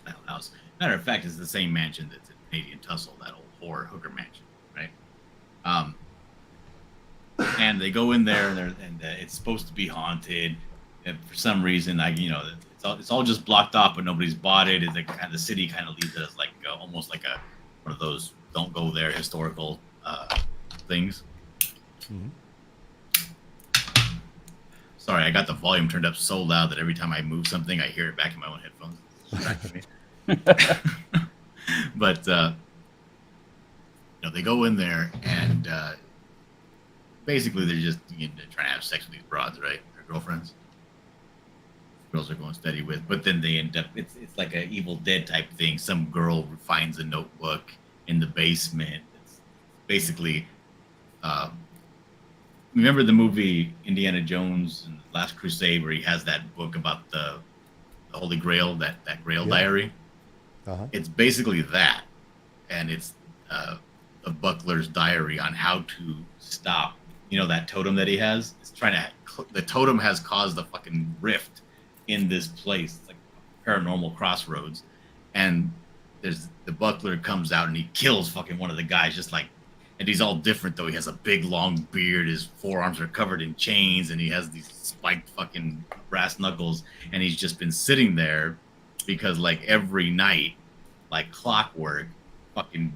Speaker 2: that house. Matter of fact, it's the same mansion that's in Canadian Tussle, that old horror hooker mansion, right? And they go in there, and it's supposed to be haunted. And for some reason, it's all just blocked off, but nobody's bought it. It's the city kind of leaves it as almost like one of those don't go there historical things.
Speaker 11: Mm-hmm.
Speaker 2: Sorry, I got the volume turned up so loud that every time I move something, I hear it back in my own headphones. But they go in there and basically they're just trying to have sex with these broads, right? Their girlfriends. Girls are going steady with, but then they end up. It's like an Evil Dead type thing. Some girl finds a notebook in the basement. It's basically. Remember the movie Indiana Jones and the Last Crusade, where he has that book about the Holy Grail, that Grail diary.
Speaker 11: Uh-huh.
Speaker 2: It's basically that, and it's the Buckler's diary on how to stop. That totem that he has. It's trying to. The totem has caused a fucking rift in this place. It's like paranormal crossroads, and there's the Buckler comes out and he kills fucking one of the guys, and he's all different though. He has a big long beard, his forearms are covered in chains, and he has these spiked fucking brass knuckles, and he's just been sitting there because every night, like clockwork, fucking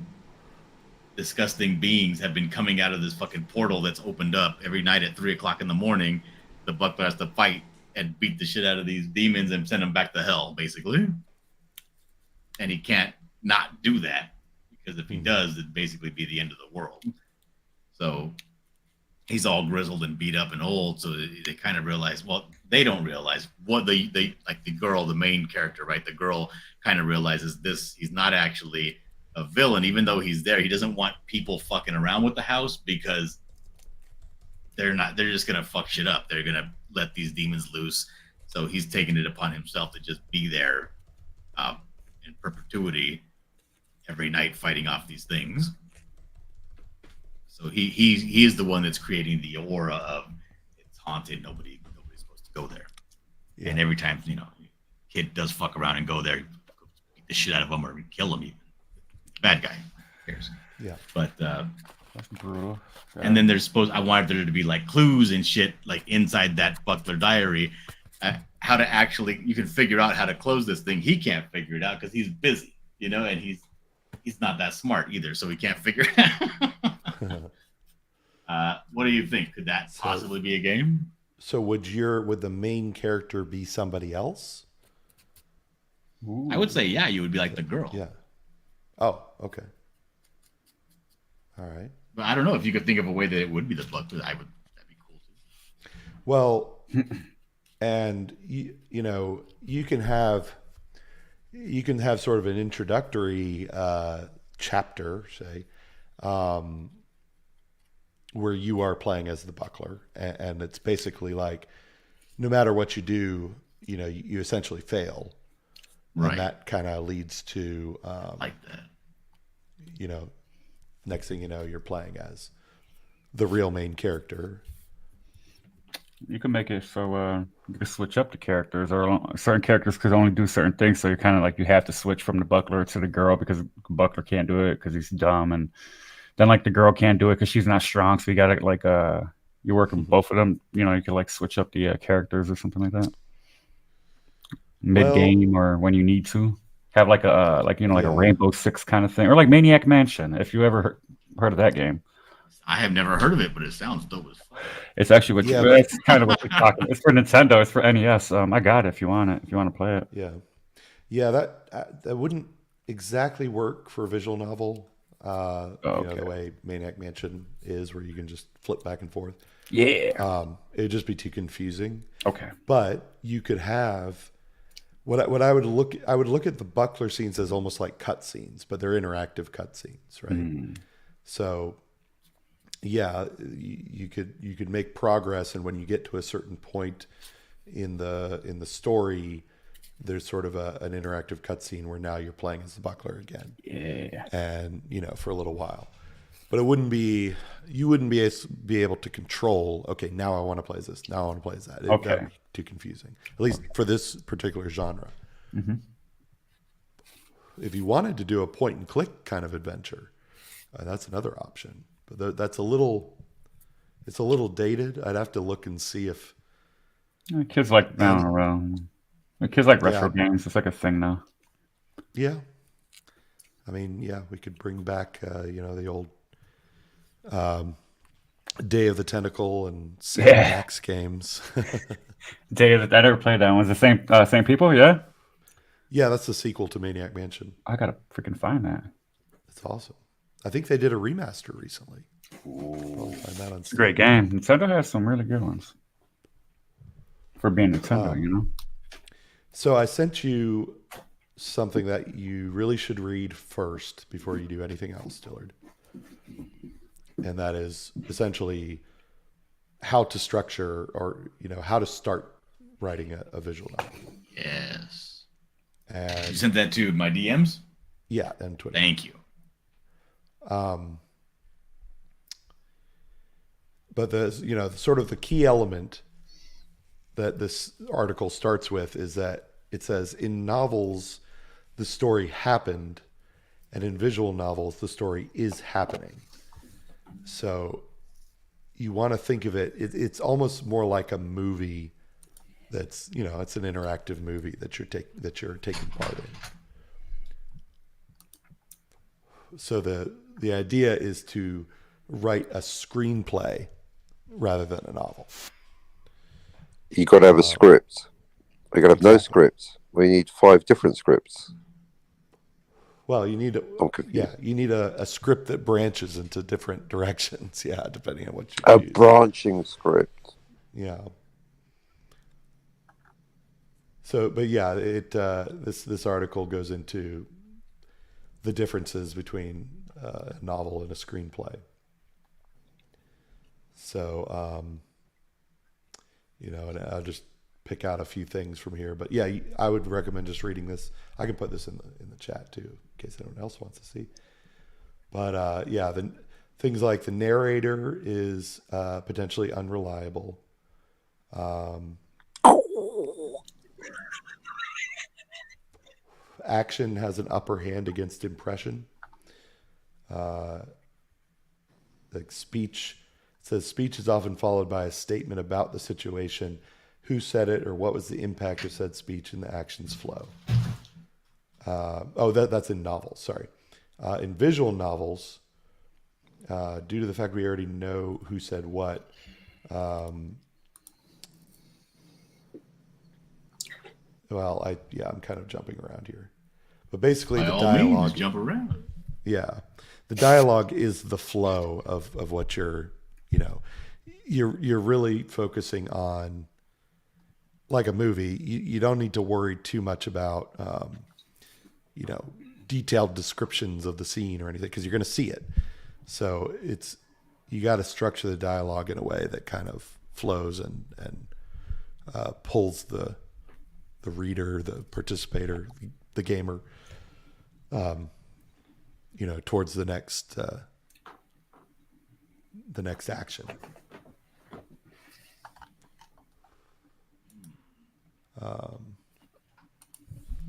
Speaker 2: disgusting beings have been coming out of this fucking portal that's opened up every night at 3:00 in the morning. The Buckler has to fight and beat the shit out of these demons and send them back to hell, basically. And he can't not do that, because if he does, it'd basically be the end of the world. So he's all grizzled and beat up and old. So they kind of realize, well, they don't realize what they like the girl, the main character, right? The girl kind of realizes he's not actually a villain, even though he's there. He doesn't want people fucking around with the house because they're just going to fuck shit up. They're going to let these demons loose. So he's taking it upon himself to just be there in perpetuity every night fighting off these things. So he is the one that's creating the aura of it's haunted. Nobody's supposed to go there. Yeah. And every time, kid does fuck around and go there, beat the shit out of him or kill him even. Bad guy. Who cares?
Speaker 11: Yeah.
Speaker 2: But
Speaker 12: That's brutal. Yeah.
Speaker 2: And then I wanted there to be clues and shit inside that Buckler diary, how to actually, you can figure out how to close this thing. He can't figure it out because he's busy, and he's not that smart either, so he can't figure it out. What do you think? Could that possibly be a game?
Speaker 11: So would the main character be somebody else?
Speaker 2: I would say, yeah, you would be like the girl.
Speaker 11: Yeah. Oh, okay. All right.
Speaker 2: But I don't know if you could think of a way that it would be the Buckler. That'd be cool too.
Speaker 11: Well, and you can have sort of an introductory chapter, say, where you are playing as the Buckler, and it's basically no matter what you do, you essentially fail.
Speaker 2: Right.
Speaker 11: And that kind of leads to,
Speaker 2: Like that.
Speaker 11: you know, next thing you know, you're playing as the real main character.
Speaker 12: You can make it so you can switch up the characters, or certain characters could only do certain things. So you're kind of like you have to switch from the buckler to the girl because buckler can't do it because he's dumb, and then like the girl can't do it because she's not strong. So you got to like you're working both of them. You know, you could like switch up the characters or something like that mid game or when you need to have like a like a Rainbow Six kind of thing, or like Maniac Mansion. If you ever heard of that game.
Speaker 2: I have never heard of it, but it sounds dope as fuck.
Speaker 12: It's actually it's kind of what you're talking. It's for Nintendo. It's for NES. I got it if you want it. If you want to play it.
Speaker 11: Yeah. That wouldn't exactly work for a visual novel. The way Maniac Mansion is, where you can just flip back and forth.
Speaker 12: Yeah.
Speaker 11: It'd just be too confusing.
Speaker 12: Okay.
Speaker 11: But you could have what I would look at the buckler scenes as almost like cutscenes, but they're interactive cutscenes, right? So. Yeah, you could make progress, and when you get to a certain point in the story, there's sort of an interactive cutscene where now you're playing as the buckler again.
Speaker 12: Yeah,
Speaker 11: and for a little while, but you wouldn't be able to control. Okay, now I want to play as this. Now I want to play as that.
Speaker 12: Okay,
Speaker 11: that'd be too confusing. At least for this particular genre.
Speaker 12: Mm-hmm.
Speaker 11: If you wanted to do a point and click kind of adventure, that's another option. But it's a little dated. I'd have to look and see if
Speaker 12: kids like I don't know. Kids like retro games. It's like a thing now.
Speaker 11: Yeah, I mean, we could bring back the old Day of the Tentacle and Sam Max games.
Speaker 12: I never played that one. Was the same people? Yeah.
Speaker 11: Yeah, that's the sequel to Maniac Mansion.
Speaker 12: I gotta freaking find that.
Speaker 11: It's awesome. I think they did a remaster recently.
Speaker 12: Find that on Steam. Great game. Nintendo has some really good ones for being Nintendo,
Speaker 11: So I sent you something that you really should read first before you do anything else, Dillard. And that is essentially how to structure or, how to start writing a visual novel.
Speaker 2: Yes.
Speaker 11: And
Speaker 2: you sent that to my DMs?
Speaker 11: Yeah, and Twitter.
Speaker 2: Thank you.
Speaker 11: But sort of the key element that this article starts with is that it says in novels, the story happened, and in visual novels, the story is happening. So you want to think of it's almost more like a movie that's, it's an interactive movie that you're taking part in. So the idea is to write a screenplay rather than a novel.
Speaker 10: You got to have a script. You got to have no script. We need 5 different scripts.
Speaker 11: Well, you need a script that branches into different directions. Yeah, depending on what you use.
Speaker 10: Branching script.
Speaker 11: Yeah. So, but yeah, this article goes into the differences between a novel and a screenplay. So, and I'll just pick out a few things from here. But yeah, I would recommend just reading this. I can put this in the chat too, in case anyone else wants to see. But the things like the narrator is potentially unreliable. Action has an upper hand against impression. Like speech. It says speech is often followed by a statement about the situation, who said it, or what was the impact of said speech, and the actions flow. That's in novels. Sorry, in visual novels, due to the fact we already know who said what. I'm kind of jumping around here, but basically the dialogue.
Speaker 2: Jump around.
Speaker 11: Yeah, the dialogue is the flow of what you're really focusing on. Like a movie, you don't need to worry too much about, detailed descriptions of the scene or anything, because you're going to see it. So you got to structure the dialogue in a way that kind of flows and pulls the reader, the participator, the gamer, towards the next action.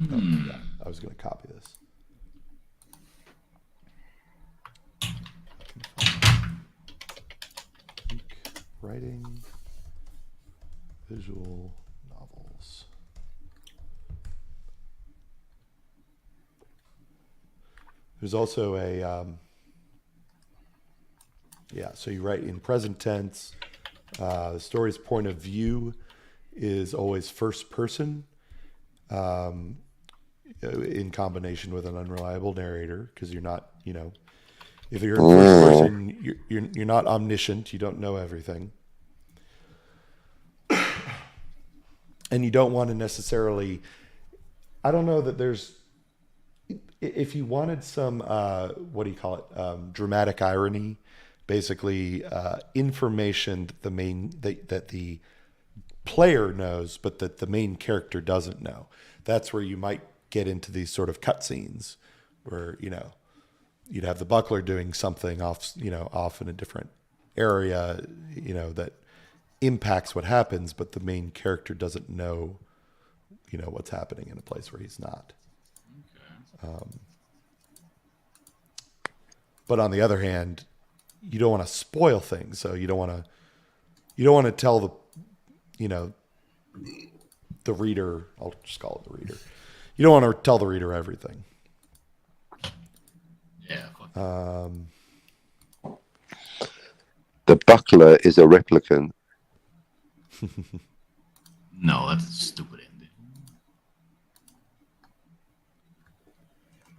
Speaker 11: Yeah, I was going to copy this. Writing visual novels. There's also a so you write in present tense. The story's point of view is always first person, in combination with an unreliable narrator, because you're not, if you're in first person, you're not omniscient. You don't know everything, and you don't want to necessarily. I don't know that there's. If you wanted some, dramatic irony, basically information that the player knows, but that the main character doesn't know. That's where you might get into these sort of cutscenes, where you'd have the buckler doing something off in a different area, that impacts what happens, but the main character doesn't know, what's happening in a place where he's not. But on the other hand, you don't want to spoil things, so you don't want to tell the reader. I'll just call it the reader. You don't want to tell the reader everything.
Speaker 2: Yeah.
Speaker 10: The buckler is a replicant.
Speaker 2: No, that's a stupid ending.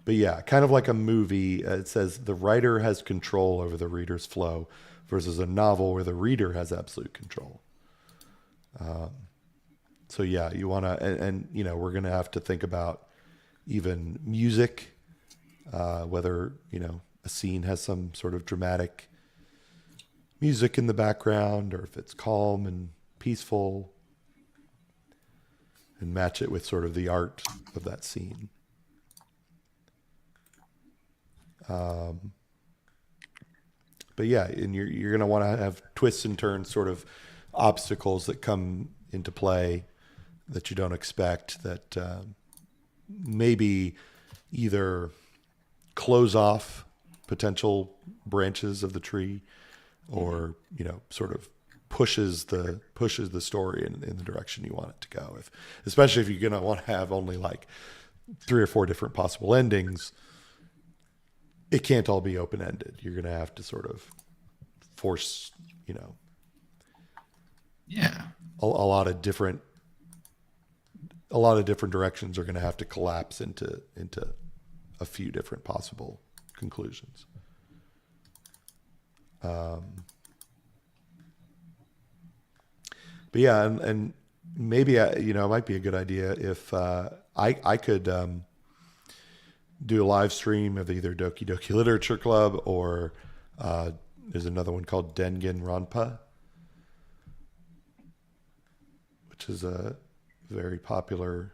Speaker 11: But yeah, kind of like a movie. It says the writer has control over the reader's flow, versus a novel where the reader has absolute control. So yeah, you want to, and we're going to have to think about even music, whether, a scene has some sort of dramatic music in the background, or if it's calm and peaceful, and match it with sort of the art of that scene. But yeah, and you're going to want to have twists and turns, sort of obstacles that come into play that you don't expect, that maybe either close off potential branches of the tree, or sort of pushes the story in the direction you want it to go. Especially if you're going to want to have only like 3 or 4 different possible endings, it can't all be open-ended. You're going to have to sort of force, a lot of different directions are going to have to collapse into a few different possible conclusions. But yeah, and maybe it might be a good idea if I could do a live stream of either Doki Doki Literature Club, or there's another one called Dengen Ranpa, which is a very popular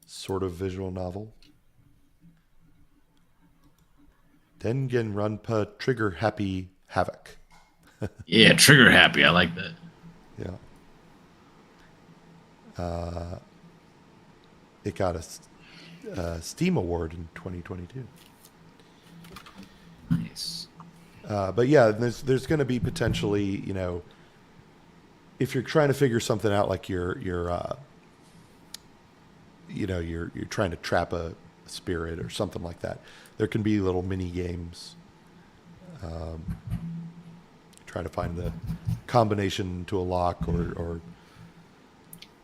Speaker 11: sort of visual novel. Dengen Ranpa Trigger Happy Havoc.
Speaker 2: Yeah, trigger happy. I like that.
Speaker 11: Yeah. It got a Steam Award in 2022.
Speaker 2: Nice.
Speaker 11: But yeah, there's going to be potentially, if you're trying to figure something out, like you're trying to trap a spirit or something like that, there can be little mini games. Try to find the combination to a lock, or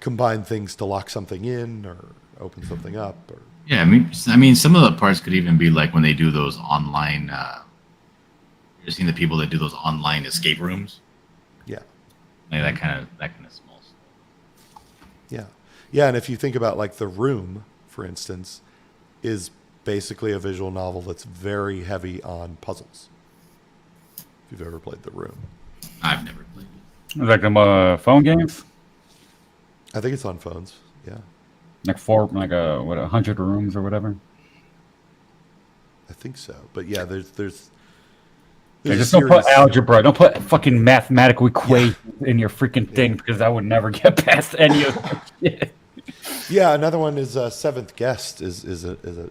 Speaker 11: combine things to lock something in, or open something up, or
Speaker 2: Yeah, I mean, some of the parts could even be like when they do those online. You've seen the people that do those online escape rooms.
Speaker 11: Yeah,
Speaker 2: like that kind of small stuff.
Speaker 11: Yeah, and if you think about like The Room, for instance, is basically a visual novel that's very heavy on puzzles. If you've ever played The Room,
Speaker 2: I've never played it.
Speaker 12: Like phone games.
Speaker 11: I think it's on phones. Yeah.
Speaker 12: Like 100 rooms or whatever.
Speaker 11: I think so. But yeah, there's
Speaker 12: Yeah,
Speaker 11: a
Speaker 12: just don't put
Speaker 11: series.
Speaker 12: algebra. Don't put fucking mathematical equations in your freaking thing because I would never get past any of that shit.
Speaker 11: Yeah, another one is Seventh Guest is an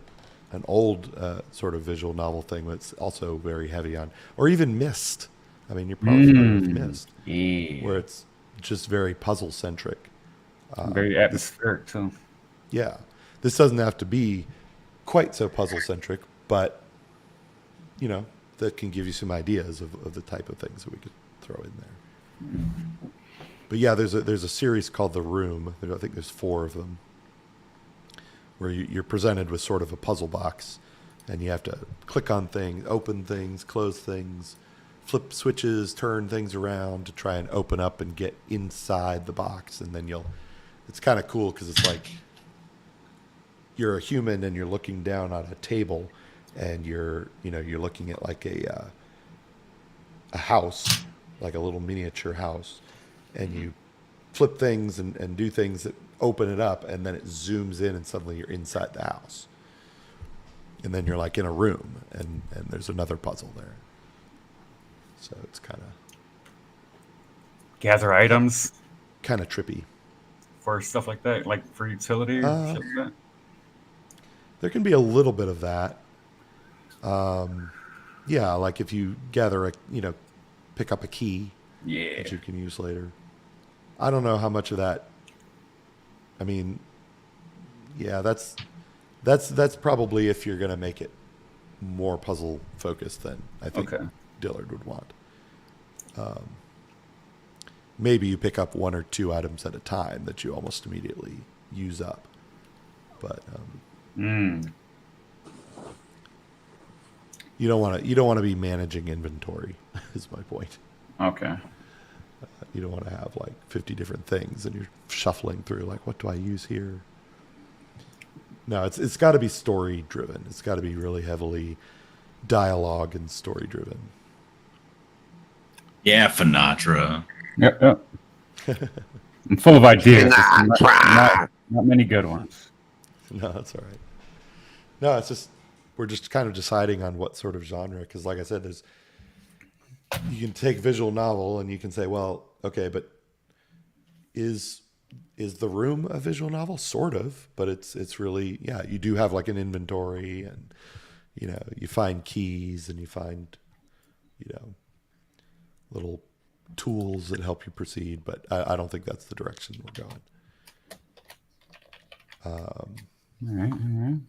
Speaker 11: old sort of visual novel thing that's also very heavy on, or even Mist. I mean, you're probably familiar with Mist, where it's just very puzzle centric,
Speaker 12: Very atmospheric too.
Speaker 11: Yeah, this doesn't have to be quite so puzzle centric, but you know, that can give you some ideas of the type of things that we could throw in there. But yeah, there's a series called The Room. I think there's 4 of them, where you're presented with sort of a puzzle box, and you have to click on things, open things, close things, flip switches, turn things around to try and open up and get inside the box, and then it's kind of cool because it's like you're a human and you're looking down on a table, and you're looking at like a house, like a little miniature house, and you flip things and do things that open it up, and then it zooms in and suddenly you're inside the house. And then you're like in a room, and there's another puzzle there. So it's kind of...
Speaker 12: Gather items.
Speaker 11: Kind of trippy.
Speaker 12: For stuff like that, like for utility or shit like that?
Speaker 11: There can be a little bit of that. Yeah, like if you gather pick up a key that you can use later. I don't know how much of that. I mean, yeah, that's probably if you're going to make it more puzzle focused than I think Dillard would want. Maybe you pick up 1 or 2 items at a time that you almost immediately use up. But you don't want to be managing inventory. Is my point.
Speaker 12: Okay.
Speaker 11: You don't want to have like 50 different things and you're shuffling through like, what do I use here? No, it's got to be story driven. It's got to be really heavily dialogue and story driven.
Speaker 2: Yeah, Finatra.
Speaker 12: Yep. I'm full of ideas. Not many good ones.
Speaker 11: No, that's all right. No, it's just we're just kind of deciding on what sort of genre, because like I said, you can take visual novel and you can say, well, okay, but is The Room a visual novel? Sort of, but it's really, yeah, you do have like an inventory, and you find keys and you find little tools that help you proceed, but I don't think that's the direction we're going.
Speaker 12: All right.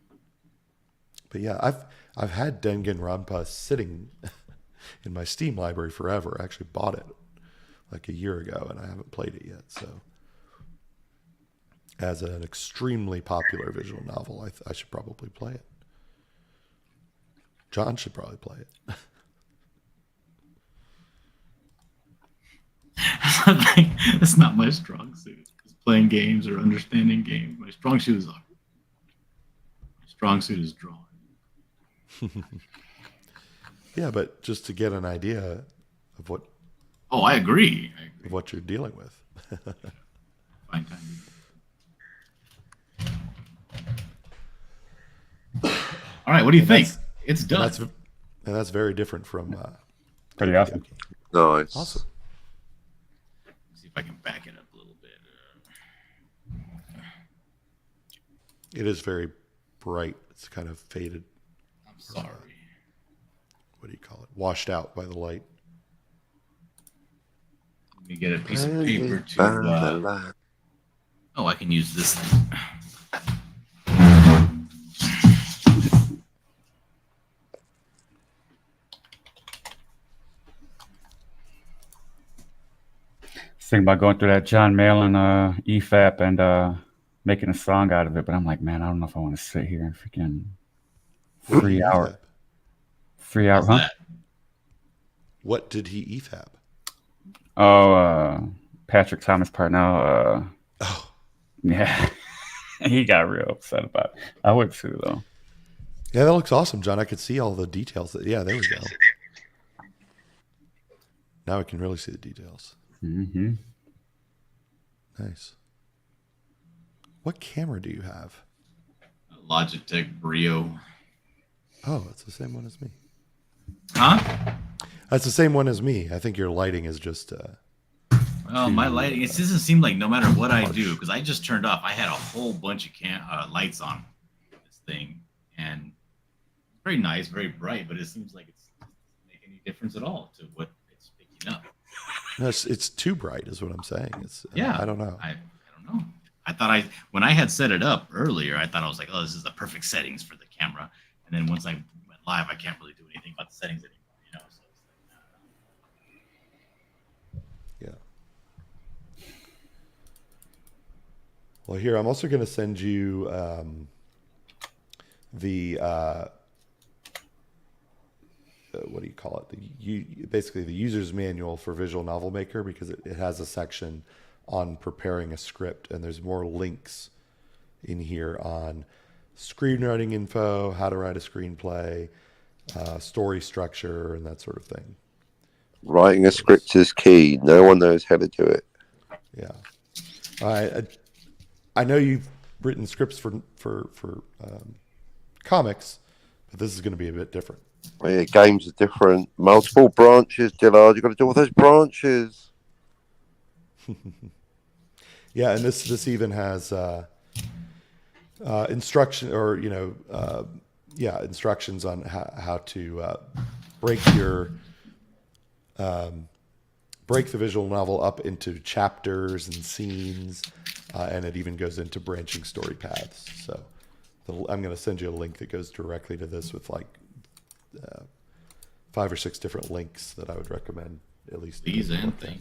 Speaker 11: But yeah, I've had Danganronpa sitting in my Steam library forever. I actually bought it like a year ago, and I haven't played it yet. So, as an extremely popular visual novel, I should probably play it. John should probably play it.
Speaker 2: That's not my strong suit. It's playing games or understanding games. My strong suit is art. My strong suit is drawing.
Speaker 11: Yeah, but just to get an idea of what.
Speaker 2: Oh, I agree.
Speaker 11: Of what you're dealing with.
Speaker 2: Fine time. All right, what do you think? It's done.
Speaker 11: And that's very different from.
Speaker 12: Pretty awesome.
Speaker 10: Nice.
Speaker 11: Awesome.
Speaker 2: See if I can back it up a little bit.
Speaker 11: It is very bright. It's kind of faded.
Speaker 2: I'm sorry.
Speaker 11: What do you call it? Washed out by the light.
Speaker 2: Let me get a piece of paper to. Oh, I can use this thing.
Speaker 12: Thinking about going through that John Malin EFAP and making a song out of it, but I'm like, man, I don't know if I want to sit here and freaking 3 hour. 3 hour, huh?
Speaker 11: What did he EFAP?
Speaker 12: Oh, Patrick Thomas Parnell.
Speaker 11: Oh,
Speaker 12: yeah, he got real upset about it. I would too, though.
Speaker 11: Yeah, that looks awesome, John. I could see all the details. Yeah, there we go. Now I can really see the details.
Speaker 12: Mm-hmm.
Speaker 11: Nice. What camera do you have?
Speaker 2: Logitech Brio.
Speaker 11: Oh, it's the same one as me.
Speaker 2: Huh?
Speaker 11: That's the same one as me. I think your lighting is just.
Speaker 2: Well, my lighting, it doesn't seem like no matter what I
Speaker 11: harsh.
Speaker 2: do, because I just turned off, I had a whole bunch of lights on this thing, and it's very nice, very bright, but it seems like it's not make any difference at all to what it's picking up.
Speaker 11: No, it's too bright, is what I'm saying. It's
Speaker 2: Yeah.
Speaker 11: I don't know.
Speaker 2: I don't know. I thought when I had set it up earlier, I thought I was like, oh, this is the perfect settings for the camera. And then once I went live, I can't really do anything about the settings anymore, So it's like,
Speaker 11: Yeah. Well, here I'm also going to send you the what do you call it? Basically the user's manual for Visual Novel Maker, because it has a section on preparing a script, and there's more links in here on screenwriting info, how to write a screenplay, story structure, and that sort of thing.
Speaker 10: Writing a script is key. No one knows how to do it.
Speaker 11: Yeah. I know you've written scripts for comics, but this is going to be a bit different.
Speaker 10: Yeah, games are different. Multiple branches, Dillard. You've got to deal with those branches.
Speaker 11: Yeah, and this even has instruction, or instructions on how to break the visual novel up into chapters and scenes, and it even goes into branching story paths. So I'm going to send you a link that goes directly to this with like 5 or 6 different links that I would recommend at least.
Speaker 2: please and thank you.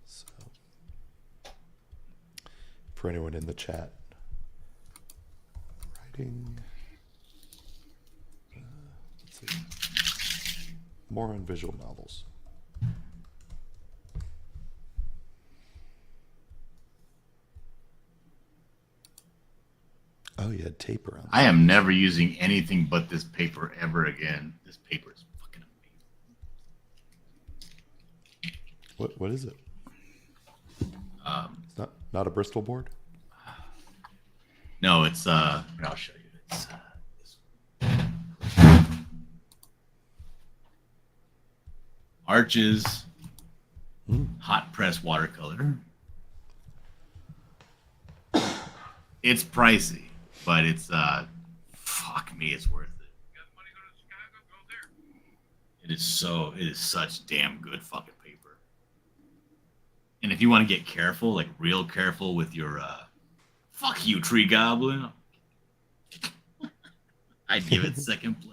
Speaker 11: So, for anyone in the chat, writing. Let's see. More on visual novels. Oh, you had tape around.
Speaker 2: I am never using anything but this paper ever again. This paper is fucking amazing.
Speaker 11: What is it? It's not a Bristol board?
Speaker 2: No, it's I'll show you. It's Arches hot press watercolor. It's pricey, but it's fuck me, it's worth it. It is such damn good fucking paper. And if you want to get careful, like real careful with your fuck you, Tree Goblin, I'd give it second place.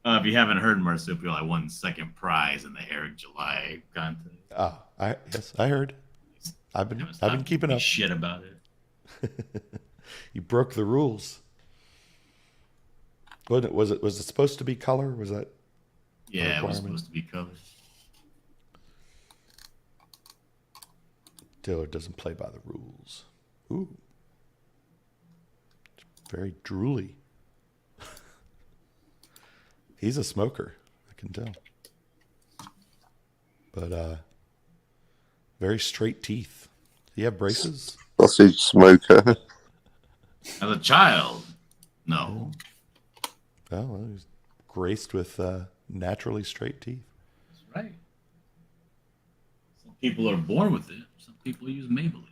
Speaker 2: If you haven't heard, Marsupial, I won second prize in the Eric July contest.
Speaker 11: Oh, yes, I heard. I've been keeping up.
Speaker 2: Shit about it.
Speaker 11: You broke the rules. Was it supposed to be color? Was that?
Speaker 2: Yeah, it was supposed to be color.
Speaker 11: Taylor doesn't play by the rules. Ooh, very drooly. He's a smoker, I can tell. But very straight teeth. Do you have braces?
Speaker 10: Sausage smoker.
Speaker 2: As a child, no.
Speaker 11: Well, he's graced with naturally straight teeth.
Speaker 2: That's right. Some people are born with it. Some people use Maybelline.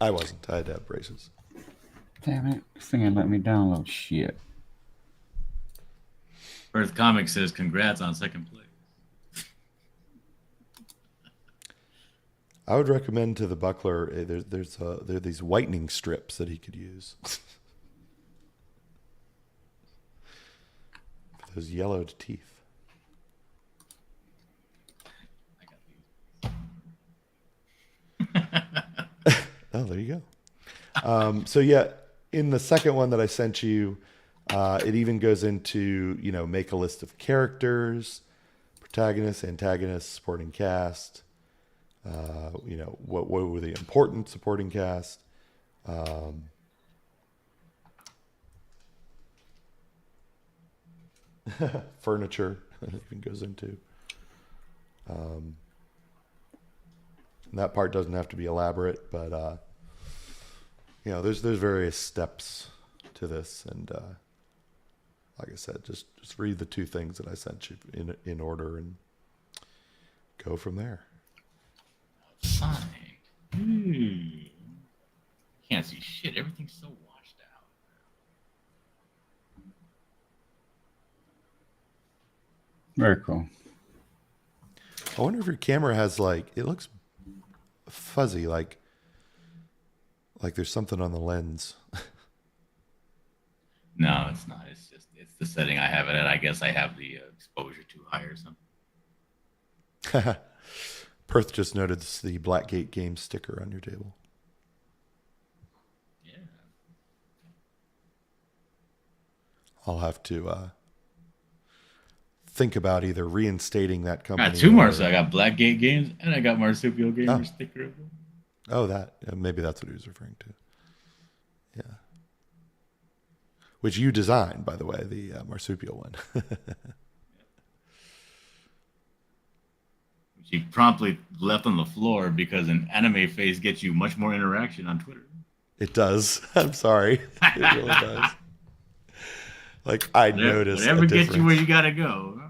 Speaker 11: I wasn't. I had to have braces.
Speaker 12: Damn it. This thing ain't let me download shit.
Speaker 2: Earth Comics says congrats on second place.
Speaker 11: I would recommend to the buckler, there are these whitening strips that he could use. For those yellowed teeth. Oh, there you go. So yeah, in the second one that I sent you, it even goes into, make a list of characters, protagonists, antagonists, supporting cast. What were the important supporting cast? Furniture, it even goes into. And that part doesn't have to be elaborate, but you know, there's various steps to this, and like I said, just read the 2 things that I sent you in order and go from there.
Speaker 2: Sonic. Can't see shit. Everything's so washed out.
Speaker 12: Very cool.
Speaker 11: I wonder if your camera has like, it looks fuzzy, like there's something on the lens.
Speaker 2: No, it's not. It's the setting I have it at. I guess I have the exposure too high or something.
Speaker 11: Perth just noticed the Blackgate Games sticker on your table.
Speaker 2: Yeah.
Speaker 11: I'll have to think about either reinstating that
Speaker 2: I
Speaker 11: company.
Speaker 2: got 2 more. So I got Blackgate Games and I got Marsupial Gamer sticker.
Speaker 11: Oh, that. Maybe that's what he was referring to. Yeah. Which you designed, by the way, the marsupial one.
Speaker 2: She promptly left on the floor because an anime face gets you much more interaction on Twitter.
Speaker 11: It does. I'm sorry. It really does. Like, I noticed.
Speaker 2: Whatever gets you where you gotta go.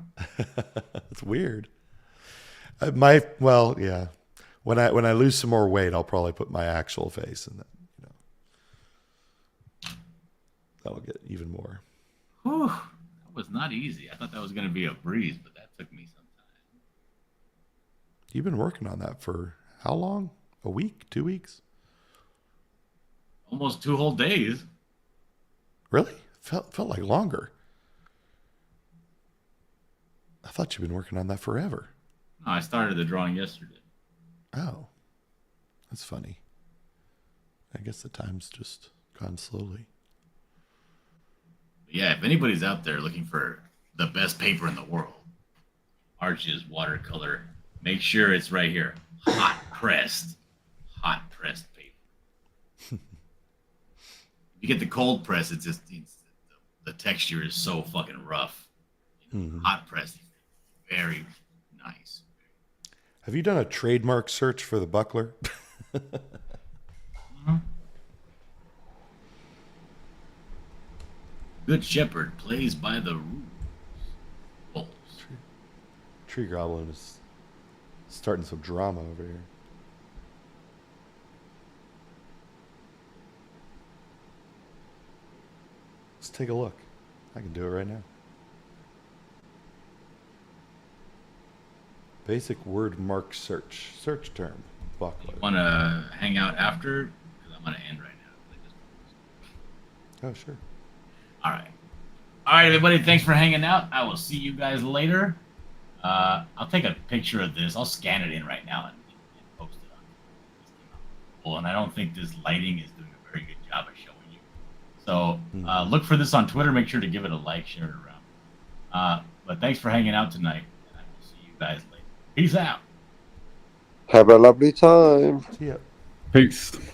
Speaker 11: It's weird. Well, yeah. When I lose some more weight, I'll probably put my actual face in that. You know, that'll get even more.
Speaker 2: Whew, that was not easy. I thought that was gonna be a breeze, but that took me some time.
Speaker 11: You've been working on that for how long? A week? 2 weeks?
Speaker 2: Almost 2 whole days.
Speaker 11: Really? Felt like longer. I thought you've been working on that forever.
Speaker 2: No, I started the drawing yesterday.
Speaker 11: Oh, that's funny. I guess the time's just gone slowly.
Speaker 2: Yeah, if anybody's out there looking for the best paper in the world, Arch's watercolor, make sure it's right here. Hot pressed paper. If you get the cold press, the texture is so fucking rough. Hot pressed, very nice.
Speaker 11: Have you done a trademark search for the buckler?
Speaker 2: Good Shepherd plays by the rules.
Speaker 11: Tree Goblin is starting some drama over here. Let's take a look. I can do it right now. Basic word mark search. Search term. Buckler.
Speaker 2: Want to hang out after? Because I'm going to end right now.
Speaker 11: Oh, sure.
Speaker 2: All right. All right, everybody. Thanks for hanging out. I will see you guys later. I'll take a picture of this. I'll scan it in right now and post it on. Well, and I don't think this lighting is doing a very good job of showing you. So look for this on Twitter. Make sure to give it a like, share it around. But thanks for hanging out tonight. And I will see you guys later. Peace out.
Speaker 10: Have a lovely time.
Speaker 11: See ya.
Speaker 12: Peace.